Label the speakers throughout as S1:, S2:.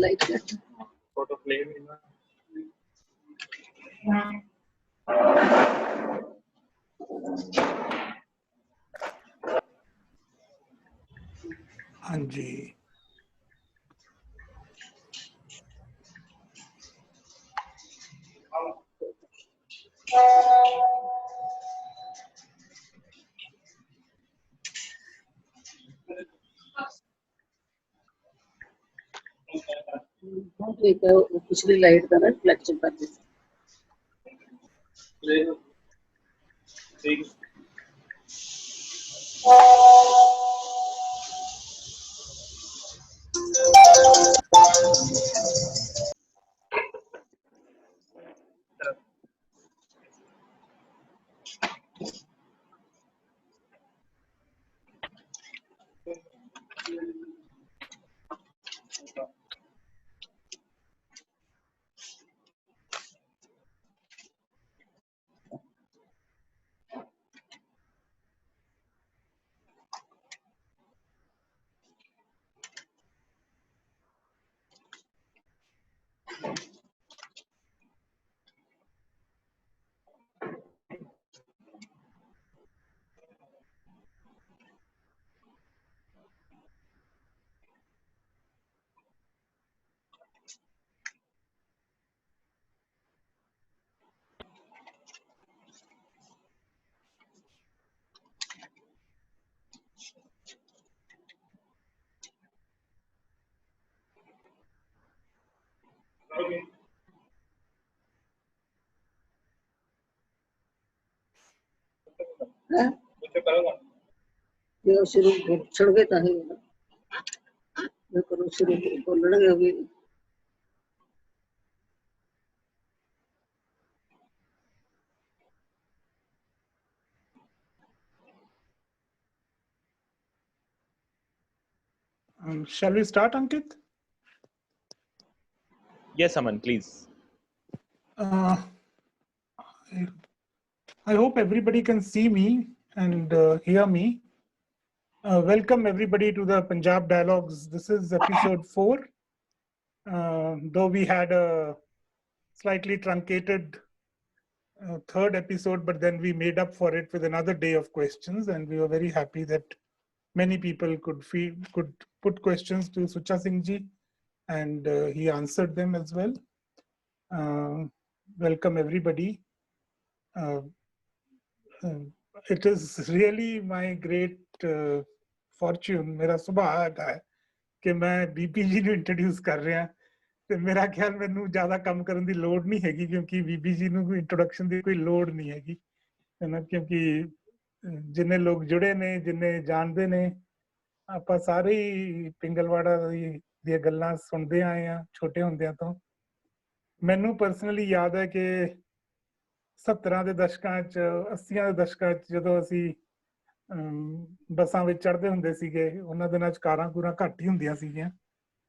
S1: Light
S2: photo play
S3: हाँ जी,
S1: ठीक है। पिछली लाइट का ना रिफ्लेक्शन कर दी। जो शुरू छोड़ गए ताही जो करो शुरू बोलने अभी
S3: shall we start, Ankit?
S2: Yes, Aman, please.
S3: I hope everybody can see me and hear me. Welcome everybody to the Punjab Dialogues. This is episode 4. Though we had a slightly truncated third episode, but then we made up for it with another day of questions, and we were very happy that many people could put questions to Sucha Singh ji, and he answered them as well. Welcome everybody. It is really my great fortune, मेरा सुभाग है कि मैं BP जी ਨੂੰ introduce ਕਰ ਰਿਹਾ ਤੇ ਮੇਰਾ ਖਿਆਲ ਮੈਨੂੰ ਜ਼ਿਆਦਾ ਕੰਮ ਕਰਨ ਦੀ ਲੋੜ ਨਹੀਂ ਹੈਗੀ ਕਿਉਂਕਿ ਬੀਬੀ ਜੀ ਨੂੰ ਕੋਈ ਇੰਟਰੋਡਕਸ਼ਨ ਦੀ ਕੋਈ ਲੋੜ ਨਹੀਂ ਹੈਗੀ ਹੈ ਨਾ ਕਿਉਂਕਿ ਜਿੰਨੇ ਲੋਕ ਜੁੜੇ ਨੇ ਜਿੰਨੇ ਜਾਣਦੇ ਨੇ ਆਪਾਂ ਸਾਰੇ ਹੀ ਪਿੰਗਲਵਾੜਾ ਦੀਆਂ ਗੱਲਾਂ ਸੁਣਦੇ ਆਏ ਆ ਛੋਟੇ ਹੁੰਦਿਆਂ ਤੋਂ ਮੈਨੂੰ ਪਰਸਨਲੀ ਯਾਦ ਹੈ ਕਿ 70 ਦੇ ਦਸ਼ਕਾਂ 'ਚ 80 ਦੇ ਦਸ਼ਕਾਂ 'ਚ ਜਦੋਂ ਅਸੀਂ ਬੱਸਾਂ ਵਿੱਚ ਚੜ੍ਹਦੇ ਹੁੰਦੇ ਸੀਗੇ ਉਹਨਾਂ ਦਿਨਾਂ 'ਚ ਕਾਰਾਂ ਕੂਰਾਂ ਘੱਟ ਹੀ ਹੁੰਦੀਆਂ ਸੀਗੀਆਂ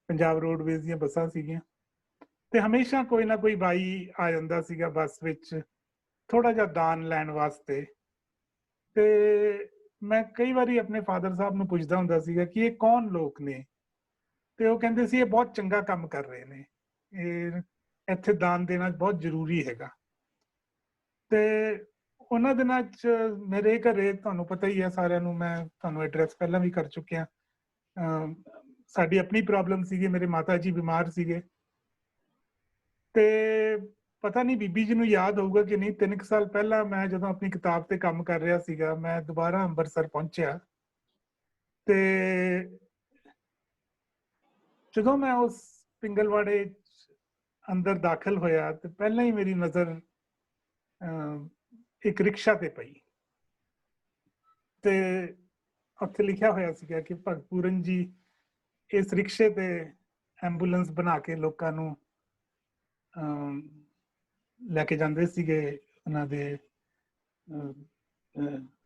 S3: ਪੰਜਾਬ ਰੋਡਵੇਜ਼ ਦੀਆਂ ਬੱਸਾਂ ਸੀਗੀਆਂ ਤੇ ਹਮੇਸ਼ਾ ਕੋਈ ਨਾ ਕੋਈ ਬਾਈ ਆ ਜਾਂਦਾ ਸੀਗਾ ਬੱਸ ਵਿੱਚ ਥੋੜਾ ਜਿਹਾ ਦਾਨ ਲੈਣ ਵਾਸਤੇ ਤੇ ਮੈਂ ਕਈ ਵਾਰੀ ਆਪਣੇ ਫਾਦਰ ਸਾਹਿਬ ਨੂੰ ਪੁੱਛਦਾ ਹੁੰਦਾ ਸੀਗਾ ਕਿ ਇਹ ਕੌਣ ਲੋਕ ਨੇ ਤੇ ਉਹ ਕਹਿੰਦੇ ਸੀ ਇਹ ਬਹੁਤ ਚੰਗਾ ਕੰਮ ਕਰ ਰਹੇ ਨੇ ਇਹ ਇੱਥੇ ਦਾਨ ਦੇਣਾ ਬਹੁਤ ਜ਼ਰੂਰੀ ਹੈਗਾ ਤੇ ਉਹਨਾਂ ਦਿਨਾਂ 'ਚ ਮੇਰੇ ਘਰੇ ਤੁਹਾਨੂੰ ਪਤਾ ਹੀ ਹੈ ਸਾਰਿਆਂ ਨੂੰ ਮੈਂ ਤੁਹਾਨੂੰ ਐਡਰੈਸ ਪਹਿਲਾਂ ਵੀ ਕਰ ਚੁੱਕਿਆ ਸਾਡੀ ਆਪਣੀ ਪ੍ਰੋਬਲਮ ਸੀਗੀ ਮੇਰੇ ਮਾਤਾ ਜੀ ਬਿਮਾਰ ਸੀਗੇ ਤੇ ਪਤਾ ਨਹੀਂ ਬੀਬੀ ਜੀ ਨੂੰ ਯਾਦ ਹੋਊਗਾ ਕਿ ਨਹੀਂ 3 ਸਾਲ ਪਹਿਲਾਂ ਮੈਂ ਜਦੋਂ ਆਪਣੀ ਕਿਤਾਬ ਤੇ ਕੰਮ ਕਰ ਰਿਹਾ ਸੀਗਾ ਮੈਂ ਦੁਬਾਰਾ ਅੰਮ੍ਰਿਤਸਰ ਪਹੁੰਚਿਆ ਤੇ ਜਦੋਂ ਮੈਂ ਉਸ ਪਿੰਗਲਵਾੜੇ ਅੰਦਰ ਦਾਖਲ ਹੋਇਆ ਤੇ ਪਹਿਲਾਂ ਹੀ ਮੇਰੀ ਨਜ਼ਰ ਇੱਕ ਰਿਕਸ਼ਾ ਤੇ ਪਈ ਤੇ ਉੱਥੇ ਲਿਖਿਆ ਹੋਇਆ ਸੀਗਾ ਕਿ ਭਗਤ ਪੂਰਨ ਜੀ ਇਸ ਰਿਕਸ਼ੇ ਤੇ ਐਂਬੂਲੈਂਸ ਬਣਾ ਕੇ ਲੋਕਾਂ ਨੂੰ ਲੈ ਕੇ ਜਾਂਦੇ ਸੀਗੇ ਉਹਨਾਂ ਦੇ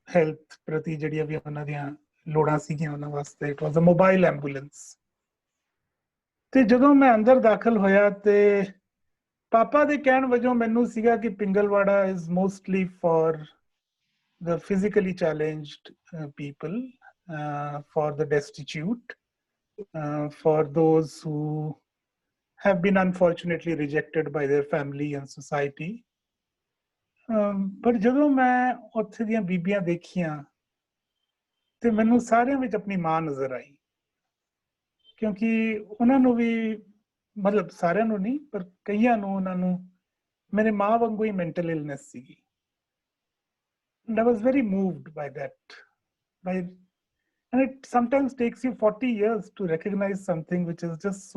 S3: ਹੈਲਥ ਪ੍ਰਤੀ ਜਿਹੜੀਆਂ ਵੀ ਉਹਨਾਂ ਦੀਆਂ ਲੋੜਾਂ ਸੀਗੀਆਂ ਉਹਨਾਂ ਵਾਸਤੇ। It was a mobile ambulance. ਤੇ ਜਦੋਂ ਮੈਂ ਅੰਦਰ ਦਾਖਲ ਹੋਇਆ ਤੇ ਪਾਪਾ ਦੇ ਕਹਿਣ ਵਜੋਂ ਮੈਨੂੰ ਸੀਗਾ ਕਿ Pingalwara is mostly for the physically challenged people, for the destitute, for those who have been unfortunately rejected by their family and society. ਪਰ ਜਦੋਂ ਮੈਂ ਉੱਥੇ ਦੀਆਂ ਬੀਬੀਆਂ ਦੇਖੀਆਂ ਤੇ ਮੈਨੂੰ ਸਾਰਿਆਂ ਵਿੱਚ ਆਪਣੀ ਮਾਂ ਨਜ਼ਰ ਆਈ, ਕਿਉਂਕਿ ਉਹਨਾਂ ਨੂੰ ਵੀ ਮਤਲਬ ਸਾਰਿਆਂ ਨੂੰ ਨਹੀਂ ਪਰ ਕਈਆਂ ਨੂੰ ਉਹਨਾਂ ਨੂੰ ਮੇਰੇ ਮਾਂ ਵਾਂਗੂ ਹੀ ਮੈਂਟਲ ਇਲਨੈਸ ਸੀਗੀ। And I was very moved by that. And it sometimes takes you 40 years to recognize something which is just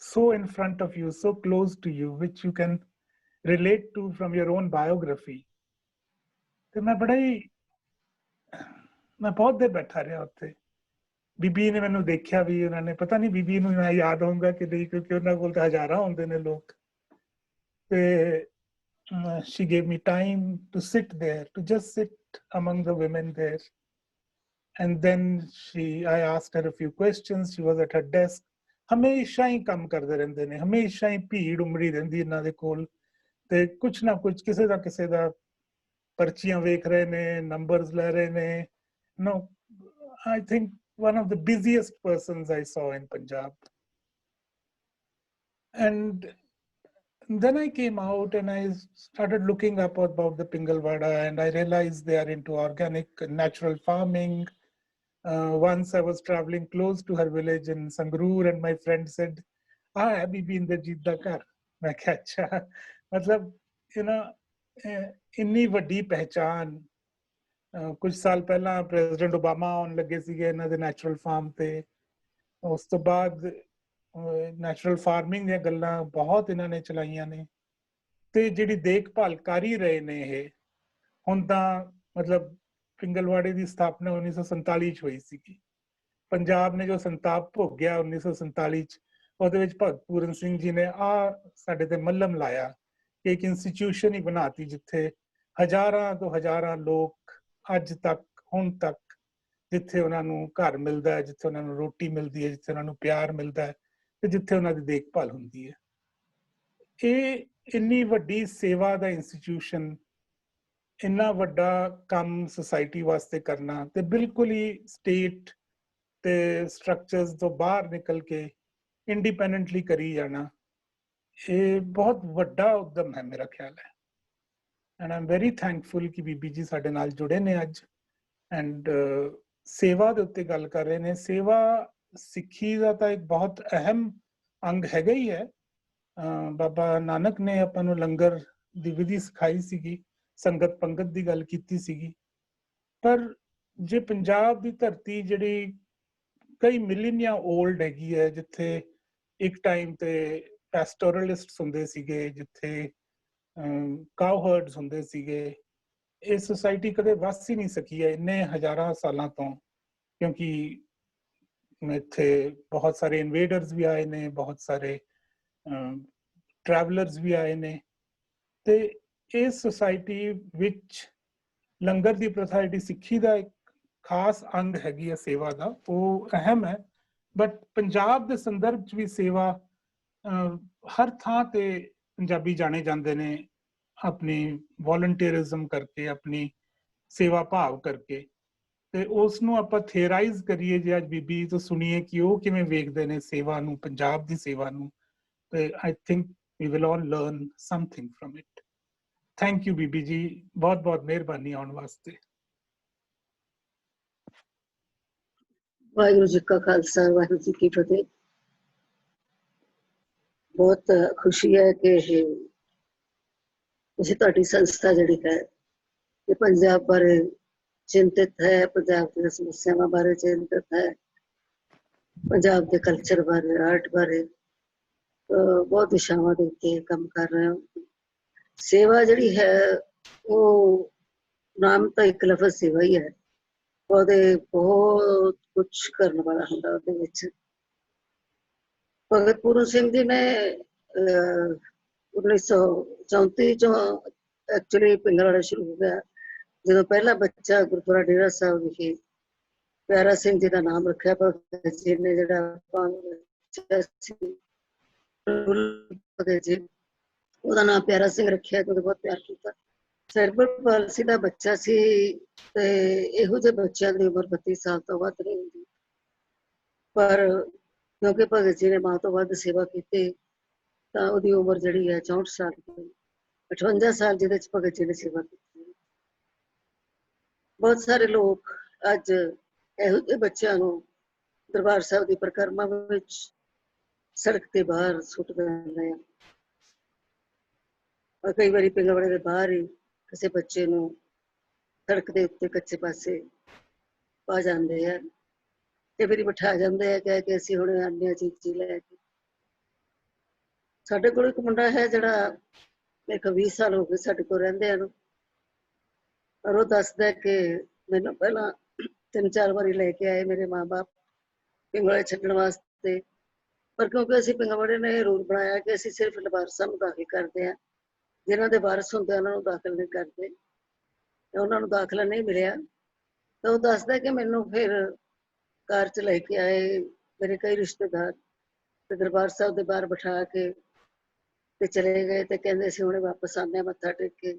S3: so in front of you, so close to you, which you can relate to from your own biography. ਤੇ ਮੈਂ ਬਹੁਤ ਦੇਰ ਬੈਠਾ ਰਿਹਾ ਉੱਥੇ। ਬੀਬੀ ਨੇ ਮੈਨੂੰ ਦੇਖਿਆ ਵੀ, ਉਹਨਾਂ ਨੇ ਪਤਾ ਨਹੀਂ ਬੀਬੀ ਨੂੰ ਮੈਂ ਯਾਦ ਹੋਊਂਗਾ ਕਿ ਨਹੀਂ, ਕਿਉਂਕਿ ਉਹਨਾਂ ਕੋਲ ਤਾਂ ਹਜ਼ਾਰਾਂ ਹੁੰਦੇ ਨੇ ਲੋਕ। ਤੇ she gave me time to sit there, to just sit among the women there. And then I asked her a few questions. She was at her desk. ਹਮੇਸ਼ਾ ਹੀ ਕੰਮ ਕਰਦੇ ਰਹਿੰਦੇ ਨੇ, ਹਮੇਸ਼ਾ ਹੀ ਭੀੜ ਉਮੜੀ ਰਹਿੰਦੀ ਇਹਨਾਂ ਦੇ ਕੋਲ, ਤੇ ਕੁਛ ਨਾ ਕੁਛ ਕਿਸੇ ਦਾ ਪਰਚੀਆਂ ਵੇਖ ਰਹੇ ਨੇ, ਨੰਬਰਸ ਲੈ ਰਹੇ ਨੇ। No, I think one of the busiest persons I saw in Punjab. And then I came out and I started looking up about the Pingalwada, and I realized they are into organic natural farming. Once I was traveling close to her village in Sangrur, and my friend said, "Ah, Bibi Inderjeet da ghar." मैं कहा अच्छा, मतलब ਇੰਨੀ ਵੱਡੀ ਪਹਿਚਾਨ। ਕੁਝ ਸਾਲ ਪਹਿਲਾਂ ਪ੍ਰੈਜ਼ੀਡੈਂਟ ਓਬਾਮਾ ਆਉਣ ਲੱਗੇ ਸੀਗੇ ਇਹਨਾਂ ਦੇ ਨੈਚੁਰਲ ਫਾਰਮ ਤੇ। ਉਸ ਤੋਂ ਬਾਅਦ ਨੈਚੁਰਲ ਫਾਰਮਿੰਗ ਦੀਆਂ ਗੱਲਾਂ ਬਹੁਤ ਇਹਨਾਂ ਨੇ ਚਲਾਈਆਂ ਨੇ, ਤੇ ਜਿਹੜੀ ਦੇਖਭਾਲ ਕਰ ਹੀ ਰਹੇ ਨੇ ਇਹ ਹੁਣ ਤਾਂ। ਮਤਲਬ ਪਿੰਗਲਵਾੜੇ ਦੀ ਸਥਾਪਨਾ 1947 ਚ ਹੋਈ ਸੀਗੀ। ਪੰਜਾਬ ਨੇ ਜੋ ਸੰਤਾਪ ਭੋਗਿਆ 1947 ਚ, ਉਹਦੇ ਵਿੱਚ ਭਗਤ ਪੂਰਨ ਸਿੰਘ ਜੀ ਨੇ ਸਾਡੇ ਤੇ ਮੱਲਮ ਲਾਇਆ ਕਿ ਇੱਕ ਇੰਸਟੀਟਿਊਸ਼ਨ ਹੀ ਬਣਾਤੀ ਜਿੱਥੇ ਹਜ਼ਾਰਾਂ ਤੋਂ ਹਜ਼ਾਰਾਂ ਲੋਕ ਅੱਜ ਤੱਕ, ਹੁਣ ਤੱਕ, ਜਿੱਥੇ ਉਹਨਾਂ ਨੂੰ ਘਰ ਮਿਲਦਾ ਹੈ, ਜਿੱਥੇ ਉਹਨਾਂ ਨੂੰ ਰੋਟੀ ਮਿਲਦੀ ਹੈ, ਜਿੱਥੇ ਉਹਨਾਂ ਨੂੰ ਪਿਆਰ ਮਿਲਦਾ ਹੈ, ਤੇ ਜਿੱਥੇ ਉਹਨਾਂ ਦੀ ਦੇਖਭਾਲ ਹੁੰਦੀ ਹੈ। ਇਹ ਇੰਨੀ ਵੱਡੀ ਸੇਵਾ ਦਾ ਇੰਸਟੀਟਿਊਸ਼ਨ, ਇੰਨਾ ਵੱਡਾ ਕੰਮ ਸੁਸਾਇਟੀ ਵਾਸਤੇ ਕਰਨਾ, ਤੇ ਬਿਲਕੁਲ ਹੀ ਸਟੇਟ ਤੇ ਸਟਰਕਚਰਸ ਤੋਂ ਬਾਹਰ ਨਿਕਲ ਕੇ ਇੰਡੀਪੈਂਡੈਂਟਲੀ ਕਰੀ ਜਾਣਾ, ਇਹ ਬਹੁਤ ਵੱਡਾ ਉਦਮ ਹੈ ਮੇਰਾ ਖਿਆਲ ਹੈ। And I am very thankful ਕਿ ਬੀਬੀ ਜੀ ਸਾਡੇ ਨਾਲ ਜੁੜੇ ਨੇ ਅੱਜ, ਐਂਡ ਸੇਵਾ ਦੇ ਉੱਤੇ ਗੱਲ ਕਰ ਰਹੇ ਨੇ। ਸੇਵਾ ਸਿੱਖੀ ਦਾ ਤਾਂ ਇੱਕ ਬਹੁਤ ਅਹਿਮ ਅੰਗ ਹੈਗਾ ਹੀ ਹੈ। ਬਾਬਾ ਨਾਨਕ ਨੇ ਆਪਾਂ ਨੂੰ ਲੰਗਰ ਦੀ ਵਿਧੀ ਸਿਖਾਈ ਸੀਗੀ, ਸੰਗਤ ਪੰਗਤ ਦੀ ਗੱਲ ਕੀਤੀ ਸੀਗੀ। ਪਰ ਜੇ ਪੰਜਾਬ ਦੀ ਧਰਤੀ ਜਿਹੜੀ ਕਈ ਮਿਲੀਨੀਆ 올ਡ ਹੈਗੀ ਹੈ, ਜਿੱਥੇ ਇੱਕ ਟਾਈਮ ਤੇ ਪੈਸਟੋਰਲਿਸਟਸ ਹੁੰਦੇ ਸੀਗੇ, ਜਿੱਥੇ ਕਾਊ ਹਰਡਸ ਹੁੰਦੇ ਸੀਗੇ, ਇਹ ਸੁਸਾਇਟੀ ਕਦੇ ਵਸ ਹੀ ਨਹੀਂ ਸਕੀ ਹੈ ਇੰਨੇ ਹਜ਼ਾਰਾਂ ਸਾਲਾਂ ਤੋਂ, ਕਿਉਂਕਿ ਇੱਥੇ ਬਹੁਤ ਸਾਰੇ ਇਨਵੇਡਰਸ ਵੀ ਆਏ ਨੇ, ਬਹੁਤ ਸਾਰੇ ਟਰੈਵਲਰਸ ਵੀ ਆਏ ਨੇ। ਤੇ ਇਸ ਸੁਸਾਇਟੀ ਵਿੱਚ ਲੰਗਰ ਦੀ ਪ੍ਰਥਾ ਜਿਹੜੀ ਸਿੱਖੀ ਦਾ ਇੱਕ ਖਾਸ ਅੰਗ ਹੈਗੀ ਹੈ ਸੇਵਾ ਦਾ, ਉਹ ਅਹਿਮ ਹੈ। ਬਟ ਪੰਜਾਬ ਦੇ ਸੰਦਰਭ 'ਚ ਵੀ ਸੇਵਾ ਹਰ ਥਾਂ ਤੇ ਪੰਜਾਬੀ ਜਾਣੇ ਜਾਂਦੇ ਨੇ ਆਪਣੀ ਵੋਲੰਟੀਅਰਿਜ਼ਮ ਕਰਕੇ, ਆਪਣੀ ਸੇਵਾ ਭਾਵ ਕਰਕੇ। ਤੇ ਉਸ ਨੂੰ ਆਪਾਂ ਥਿਅਰਾਈਜ਼ ਕਰੀਏ ਜੇ ਅੱਜ ਬੀਬੀ ਤੋਂ ਸੁਣੀਏ ਕਿ ਉਹ ਕਿਵੇਂ ਵੇਖਦੇ ਨੇ ਸੇਵਾ ਨੂੰ, ਪੰਜਾਬ ਦੀ ਸੇਵਾ ਨੂੰ, ਤੇ I think we will all learn something from it. Thank you ਬੀਬੀ ਜੀ, ਬਹੁਤ ਬਹੁਤ ਮਿਹਰਬਾਨੀ ਆਉਣ ਵਾਸਤੇ।
S1: ਵਾਹਿਗੁਰੂ ਜੀ ਕਾ ਖਾਲਸਾ, ਵਾਹਿਗੁਰੂ ਜੀ ਕੀ ਫਤਿਹ। ਬਹੁਤ ਖੁਸ਼ੀ ਹੈ ਕਿ ਇਹ ਤੁਹਾਡੀ ਸੰਸਥਾ ਜਿਹੜੀ ਹੈ ਇਹ ਪੰਜਾਬ ਬਾਰੇ ਚਿੰਤਿਤ ਹੈ, ਪੰਜਾਬ ਦੀਆਂ ਸਮੱਸਿਆਵਾਂ ਬਾਰੇ ਚਿੰਤਿਤ ਹੈ, ਪੰਜਾਬ ਦੇ ਕਲਚਰ ਬਾਰੇ, ਆਰਟ ਬਾਰੇ ਬਹੁਤ ਦਿਸ਼ਾਵਾਂ ਦੇ ਉੱਤੇ ਕੰਮ ਕਰ ਰਹੇ ਹੋ। ਸੇਵਾ ਜਿਹੜੀ ਹੈ ਉਹ ਨਾਮ ਤਾਂ ਇੱਕ ਲਫ਼ਜ਼ ਸੇਵਾ ਹੀ ਹੈ, ਉਹਦੇ ਬਹੁਤ ਕੁਛ ਕਰਨ ਵਾਲਾ ਹੁੰਦਾ ਉਹਦੇ ਵਿੱਚ। ਭਗਤ ਪੂਰਨ ਸਿੰਘ ਜੀ ਨੇ 1934 ਚੋਂ ਐਕਚੁਅਲੀ ਪਿੰਗਲਵਾੜਾ ਸ਼ੁਰੂ ਹੋ ਗਿਆ, ਜਦੋਂ ਪਹਿਲਾ ਬੱਚਾ ਗੁਰਦੁਆਰਾ ਡੇਰਾ ਸਾਹਿਬ ਵਿਖੇ ਪਿਆਰਾ ਸਿੰਘ ਜੀ ਦਾ ਨਾਮ ਰੱਖਿਆ। ਭਗਤ ਜੀ ਨੇ ਜਿਹੜਾ ਭਗਤ ਜੀ ਉਹਦਾ ਨਾਮ ਪਿਆਰਾ ਸਿੰਘ ਰੱਖਿਆ, ਕਿਉਂਕਿ ਬਹੁਤ ਪਿਆਰ ਕੀਤਾ। ਸੈਰਬਰਲ ਪਾਲਸੀ ਦਾ ਬੱਚਾ ਸੀ ਤੇ ਇਹੋ ਜਿਹੇ ਬੱਚਿਆਂ ਦੀ ਉਮਰ 32 ਸਾਲ ਤੋਂ ਵੱਧ ਨਹੀਂ ਹੁੰਦੀ, ਪਰ ਕਿਉਂਕਿ ਭਗਤ ਜੀ ਨੇ ਮਾਂ ਤੋਂ ਵੱਧ ਸੇਵਾ ਕੀਤੀ ਤਾਂ ਉਹਦੀ ਉਮਰ ਜਿਹੜੀ ਹੈ 64 ਸਾਲ ਦੀ, 58 ਸਾਲ ਜਿਹਦੇ ਚ ਭਗਤ ਜੀ ਨੇ ਸੇਵਾ ਕੀਤੀ। ਬਹੁਤ ਸਾਰੇ ਲੋਕ ਅੱਜ ਇਹੋ ਜਿਹੇ ਬੱਚਿਆਂ ਨੂੰ ਦਰਬਾਰ ਸਾਹਿਬ ਦੀ ਪਰਿਕਰਮਾ ਵਿੱਚ ਸੜਕ ਤੇ ਬਾਹਰ ਸੁੱਟ ਦਿੰਦੇ ਆ। ਕਈ ਵਾਰੀ ਪਿੰਗਲਵਾੜੇ ਦੇ ਬਾਹਰ ਹੀ ਕਿਸੇ ਬੱਚੇ ਨੂੰ ਸੜਕ ਦੇ ਉੱਤੇ ਕੱਚੇ ਪਾਸੇ ਪਾ ਜਾਂਦੇ ਆ ਤੇ ਫਿਰ ਬਿਠਾ ਜਾਂਦੇ ਆ ਕਹਿ ਕੇ ਅਸੀਂ ਹੁਣ ਆਉਂਦੇ ਹਾਂ ਚੀਜ਼ੀ ਲੈ ਕੇ। ਸਾਡੇ ਕੋਲ ਇੱਕ ਮੁੰਡਾ ਹੈ ਜਿਹੜਾ ਇੱਕ 20 ਸਾਲ ਹੋ ਗਏ ਸਾਡੇ ਕੋਲ ਰਹਿੰਦੇ ਨੂੰ, ਪਰ ਉਹ ਦੱਸਦਾ ਕਿ ਮੈਨੂੰ ਪਹਿਲਾਂ 3-4 ਵਾਰੀ ਲੈ ਕੇ ਆਏ ਮੇਰੇ ਮਾਂ-ਬਾਪ ਪਿੰਗਲਵਾੜੇ ਛੱਡਣ ਵਾਸਤੇ, ਪਰ ਕਿਉਂਕਿ ਅਸੀਂ ਪਿੰਗਲਵਾੜੇ ਨੇ ਇਹ ਰੂਲ ਬਣਾਇਆ ਕਿ ਅਸੀਂ ਸਿਰਫ ਲਵਾਰਸਾਂ ਨੂੰ ਦਾਖਲ ਕਰਦੇ ਹਾਂ, ਜਿਨ੍ਹਾਂ ਦੇ ਵਾਰਸ ਹੁੰਦੇ ਉਹਨਾਂ ਨੂੰ ਦਾਖਲ ਨਹੀਂ ਕਰਦੇ। ਉਹਨਾਂ ਨੂੰ ਦਾਖਲਾ ਨਹੀਂ ਮਿਲਿਆ ਤਾਂ ਉਹ ਦੱਸਦਾ ਕਿ ਮੈਨੂੰ ਫਿਰ ਕਾਰ ਚ ਲੈ ਕੇ ਆਏ ਮੇਰੇ ਕਈ ਰਿਸ਼ਤੇਦਾਰ ਤੇ ਦਰਬਾਰ ਸਾਹਿਬ ਦੇ ਬਾਹਰ ਬਿਠਾ ਕੇ ਤੇ ਚਲੇ ਗਏ ਤੇ ਕਹਿੰਦੇ ਸੀ ਹੁਣੇ ਵਾਪਸ ਆਉਂਦੇ ਹਾਂ ਮੱਥਾ ਟੇਕ ਕੇ।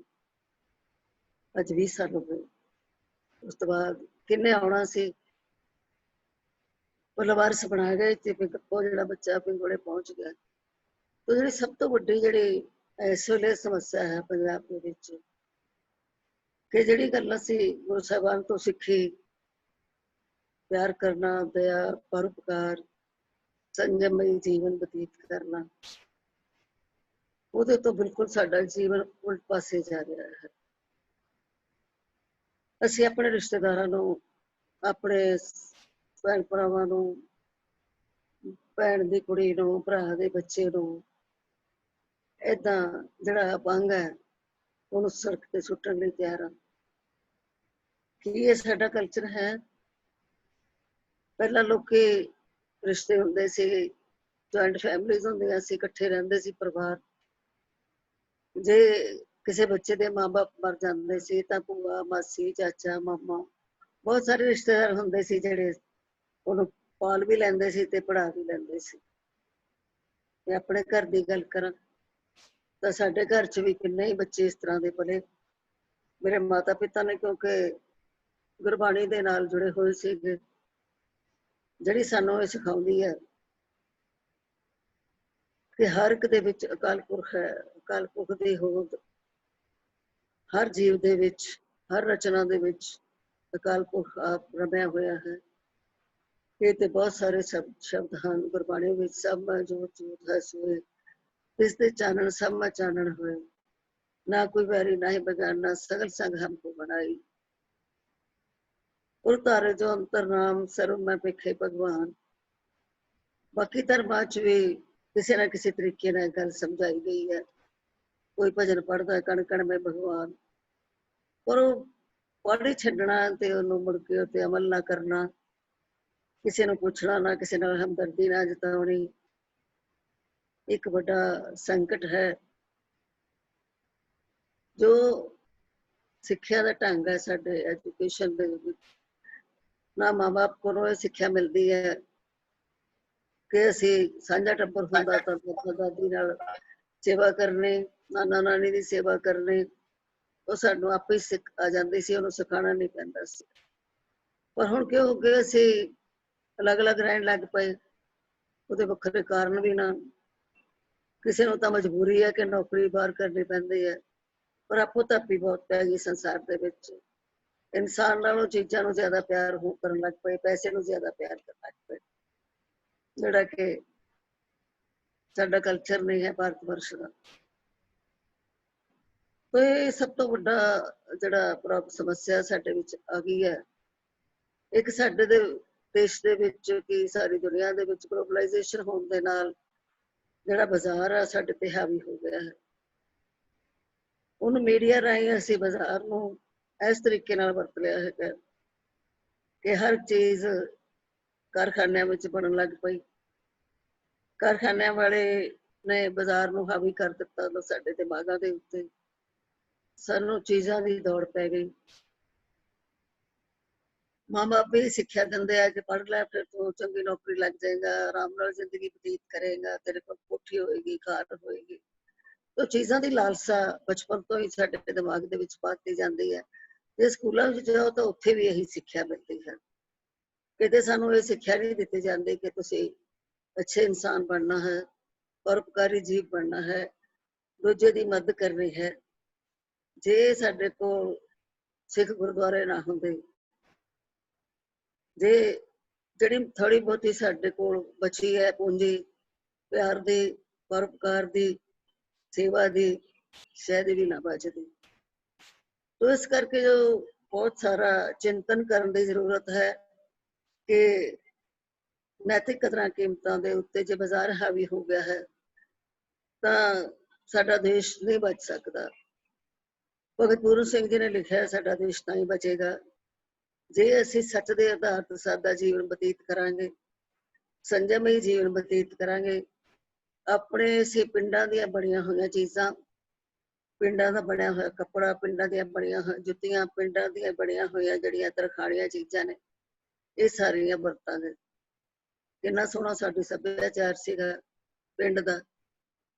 S1: ਅੱਜ 20 ਸਾਲ ਹੋ ਗਏ। ਉਸ ਤੋਂ ਬਾਅਦ ਕਿੰਨੇ ਆਉਣਾ ਸੀ, ਉਹ ਲਵਾਰਸ ਬਣਾ ਗਏ ਤੇ ਉਹ ਜਿਹੜਾ ਬੱਚਾ ਪਿੰਗਲਵਾੜੇ ਪਹੁੰਚ ਗਿਆ। ਤੇ ਜਿਹੜੀ ਸਭ ਤੋਂ ਵੱਡੀ ਜਿਹੜੀ ਇਸ ਵੇਲੇ ਸਮੱਸਿਆ ਹੈ ਪੰਜਾਬ ਦੇ ਵਿੱਚ, ਕਿ ਜਿਹੜੀ ਗੱਲ ਅਸੀਂ ਗੁਰੂ ਸਾਹਿਬਾਨ ਤੋਂ ਸਿੱਖੀ, ਪਿਆਰ ਕਰਨਾ, ਦਇਆ, ਪਰਉਪਕਾਰ, ਸੰਜਮਈ ਜੀਵਨ ਬਤੀਤ ਕਰਨਾ, ਉਹਦੇ ਤੋਂ ਬਿਲਕੁਲ ਸਾਡਾ ਜੀਵਨ ਉਲਟ ਪਾਸੇ ਜਾ ਰਿਹਾ ਹੈ। ਅਸੀਂ ਆਪਣੇ ਰਿਸ਼ਤੇਦਾਰਾਂ ਨੂੰ, ਆਪਣੇ ਭੈਣ ਭਰਾਵਾਂ ਨੂੰ, ਭੈਣ ਦੀ ਕੁੜੀ ਨੂੰ, ਭਰਾ ਦੇ ਬੱਚੇ ਨੂੰ ਏਦਾਂ ਜਿਹੜਾ ਅਪੰਗ ਹੈ ਉਹਨੂੰ ਸੜਕ ਤੇ ਸੁੱਟਣ ਲਈ ਤਿਆਰ ਆ। ਕੀ ਇਹ ਸਾਡਾ ਕਲਚਰ ਹੈ? ਪਹਿਲਾਂ ਲੋਕੀ ਰਿਸ਼ਤੇ ਹੁੰਦੇ ਸੀ, ਜੁਆਇੰਟ ਫੈਮਿਲੀਜ਼ ਹੁੰਦੀਆਂ ਸੀ, ਇਕੱਠੇ ਰਹਿੰਦੇ ਸੀ ਪਰਿਵਾਰ। ਜੇ ਕਿਸੇ ਬੱਚੇ ਦੇ ਮਾਂ-ਬਾਪ ਮਰ ਜਾਂਦੇ ਸੀ ਤਾਂ ਭੂਆ, ਮਾਸੀ, ਚਾਚਾ, ਮਾਮਾ, ਬਹੁਤ ਸਾਰੇ ਰਿਸ਼ਤੇਦਾਰ ਹੁੰਦੇ ਸੀ ਜਿਹੜੇ ਉਹਨੂੰ ਪਾਲ ਵੀ ਲੈਂਦੇ ਸੀ ਤੇ ਪੜ੍ਹਾ ਵੀ ਲੈਂਦੇ ਸੀ। ਤੇ ਆਪਣੇ ਘਰ ਦੀ ਗੱਲ ਕਰਾਂ ਤਾਂ ਸਾਡੇ ਘਰ ਚ ਵੀ ਕਿੰਨੇ ਹੀ ਬੱਚੇ ਇਸ ਤਰ੍ਹਾਂ ਦੇ ਪਲੇ। ਮੇਰੇ ਮਾਤਾ ਪਿਤਾ ਨੇ ਕਿਉਂਕਿ ਗੁਰਬਾਣੀ ਦੇ ਨਾਲ ਜੁੜੇ ਹੋਏ ਸੀਗੇ, ਜਿਹੜੀ ਸਾਨੂੰ ਇਹ ਸਿਖਾਉਂਦੀ ਹੈ ਕਿ ਹਰ ਇੱਕ ਦੇ ਵਿੱਚ ਅਕਾਲ ਪੁਰਖ ਹੈ। ਅਕਾਲ ਪੁਰਖ ਦੀ ਹੋਂਦ ਹਰ ਜੀਵ ਦੇ ਵਿੱਚ, ਹਰ ਰਚਨਾ ਦੇ ਵਿੱਚ ਅਕਾਲ ਪੁਰਖ ਆਪ ਰਮਿਆ ਹੋਇਆ ਹੈ। ਇਹ ਤੇ ਬਹੁਤ ਸਾਰੇ ਸ਼ਬਦ ਹਨ ਗੁਰਬਾਣੀ ਵਿੱਚ, ਸਭ ਮੈਂ ਜੋਤ ਜੋਤ ਹੈ ਸੋਏ, ਇਸ ਦੇ ਚਾਨਣ ਸਭ ਮੈਂ ਚਾਨਣ ਹੋਏ, ਨਾ ਕੋਈ ਵੈਰੀ ਨਾ ਹੀ ਬਗਾਨਾ, ਸਗਲ ਸੰਗ ਹਮਕੋ ਬਣਾਈ, ਉਰ ਤਾਰੇ ਜੋ ਅੰਤਰ ਨਾਮ, ਸਰਵ ਮੈਂ ਭੇਖੇ ਭਗਵਾਨ। ਬਾਕੀ ਧਰਮਾਂ ਚ ਵੀ ਕਿਸੇ ਨਾ ਕਿਸੇ ਤਰੀਕੇ ਨਾਲ ਗੱਲ ਸਮਝਾਈ ਗਈ ਹੈ। ਕੋਈ ਭਜਨ ਪੜ੍ਹਦਾ ਕਣ ਕਣ ਮੈਂ ਭਗਵਾਨ, ਪਰ ਉਹ ਪੜ੍ਹ ਛੱਡਣਾ ਤੇ ਉਹਨੂੰ ਮੁੜ ਕੇ ਉੱਤੇ ਅਮਲ ਨਾ ਕਰਨਾ, ਕਿਸੇ ਨੂੰ ਪੁੱਛਣਾ ਨਾ, ਕਿਸੇ ਨਾਲ ਹਮਦਰਦੀ ਨਾ ਜਤਾਉਣੀ, ਇੱਕ ਵੱਡਾ ਸੰਕਟ ਹੈ। ਜੋ ਸਿੱਖਿਆ ਦਾ ਢੰਗ ਹੈ ਸਾਡੇ ਐਜੂਕੇਸ਼ਨ ਦੇ ਵਿੱਚ, ਨਾ ਮਾਂ ਬਾਪ ਕੋਲੋਂ ਇਹ ਸਿੱਖਿਆ ਮਿਲਦੀ ਹੈ ਕਿ ਅਸੀਂ ਸਾਂਝਾ ਟੱਬਰ ਹੁੰਦਾ ਤਾਂ ਦਾਦਾ ਦਾਦੀ ਨਾਲ ਸੇਵਾ ਕਰਨੀ, ਨਾਨਾ ਨਾਨੀ ਦੀ ਸੇਵਾ ਕਰਨੀ, ਉਹ ਸਾਨੂੰ ਆਪੇ ਹੀ ਆ ਜਾਂਦੀ ਸੀ, ਉਹਨੂੰ ਸਿਖਾਉਣਾ ਨਹੀਂ ਪੈਂਦਾ ਸੀ। ਪਰ ਹੁਣ ਕਿਉਂ ਹੋ ਗਏ ਅਸੀਂ ਅਲੱਗ ਅਲੱਗ ਰਹਿਣ ਲੱਗ ਪਏ। ਉਹਦੇ ਵੱਖਰੇ ਕਾਰਨ ਵੀ ਨਾ, ਕਿਸੇ ਨੂੰ ਤਾਂ ਮਜਬੂਰੀ ਹੈ ਕਿ ਨੌਕਰੀ ਬਾਹਰ ਕਰਨੀ ਪੈਂਦੀ ਹੈ, ਪਰ ਆਪੋ ਧਾਪੀ ਬਹੁਤ ਪੈ ਗਈ ਸੰਸਾਰ ਦੇ ਵਿੱਚ। ਇਨਸਾਨ ਨਾਲੋਂ ਚੀਜ਼ਾਂ ਨੂੰ ਜ਼ਿਆਦਾ ਪਿਆਰ ਕਰਨ ਲੱਗ ਪਏ, ਪੈਸੇ ਨੂੰ ਜ਼ਿਆਦਾ ਪਿਆਰ ਕਰਨ ਲੱਗ ਪਏ, ਜਿਹੜਾ ਕਿ ਸਾਡਾ ਕਲਚਰ ਨਹੀਂ ਹੈ ਭਾਰਤ ਵਰਸ਼ ਦਾ। ਤੇ ਇਹ ਸਭ ਤੋਂ ਵੱਡਾ ਜਿਹੜਾ ਸਮੱਸਿਆ ਸਾਡੇ ਵਿੱਚ ਆ ਗਈ ਹੈ। ਇੱਕ ਸਾਡੇ ਦੇ ਦੇਸ਼ ਦੇ ਵਿੱਚ ਕਿ ਸਾਰੀ ਦੁਨੀਆ ਦੇ ਵਿੱਚ ਗਲੋਬਲਾਈਜੇਸ਼ਨ ਹੋਣ ਦੇ ਨਾਲ ਜਿਹੜਾ ਬਾਜ਼ਾਰ ਆ ਸਾਡੇ ਤੇ ਹਾਵੀ ਹੋ ਗਿਆ ਹੈ। ਉਹਨੂੰ ਮੀਡੀਆ ਰਾਹੀਂ ਅਸੀਂ ਬਾਜ਼ਾਰ ਨੂੰ ਇਸ ਤਰੀਕੇ ਨਾਲ ਵਰਤ ਲਿਆ ਹੈਗਾ कि हर चीज कारखानिਆਂ ਵਿੱਚ ਬਣਨ ਲੱਗ ਪਈ। ਕਾਰਖਾਨਿਆਂ ਵਾਲੇ ਨੇ ਬਾਜ਼ਾਰ ਨੂੰ ਹਾਵੀ ਕਰ ਦਿੱਤਾ ਸਾਡੇ ਦਿਮਾਗਾਂ ਦੇ ਉੱਤੇ। ਸਾਨੂੰ ਚੀਜ਼ਾਂ ਦੀ ਦੌੜ ਪੈ ਗਈ। ਮਾਂ ਬਾਪ ਵੀ ਸਿੱਖਿਆ ਦਿੰਦੇ ਆ ਕਿ ਪੜ੍ਹ ਲੈ, ਫਿਰ ਤੂੰ ਚੰਗੀ ਨੌਕਰੀ ਲੱਗ ਜਾਏਗਾ, ਆਰਾਮ ਨਾਲ ਜ਼ਿੰਦਗੀ ਬਤੀਤ ਕਰੇਗਾ, ਤੇਰੇ ਕੋਲ ਕੋਠੀ ਹੋਏਗੀ, ਕਾਰ ਹੋਏਗੀ। तो चीज़ों की लालसा बचपन तो ही साडे दिमाग दे विच पाती जाती है। जे स्कूलों में जाओ तो उत्थे भी यही सिक्ख्या मिलती है। किते सानू ये सिक्ख्या नहीं दी जाती कि तुसीं अच्छे इंसान बनना है, परोपकारी जीव बनना है, दूजे की मदद करनी है। जे साडे कोल सिख गुरुद्वारे ना होंदे, जे जिहड़ी थोड़ी बहुती साडे कोल बची है पूंजी प्यार दी, परोपकार दी, सेवा दी, शायद भी ना बचती। तो इस करके जो बहुत सारा चिंतन करने की जरूरत है कि नैतिक कदरां कीमतां दे उत्ते जे बाजार हावी हो गया है तो साडा देश नहीं बच सकता। भगत पूरन सिंह जी ने लिखा है साडा देश तां ही बचेगा जे असीं सच दे आधार ते सादा जीवन बतीत करांगे, संजमई जीवन बतीत करांगे। अपने असीं पिंडां दीयां बणीआं होईआं चीज़ां, पिंडां दा बणिया होया कपड़ा, पिंडां दीयां बणीआं जुत्तियां, पिंडां दीयां बणीआं होईआं जिहड़ियां तरखाणियां चीज़ां ने, ये सारियां वरतांगे। किन्ना सोहना साडी सभ्याचार सीगा पिंड दा।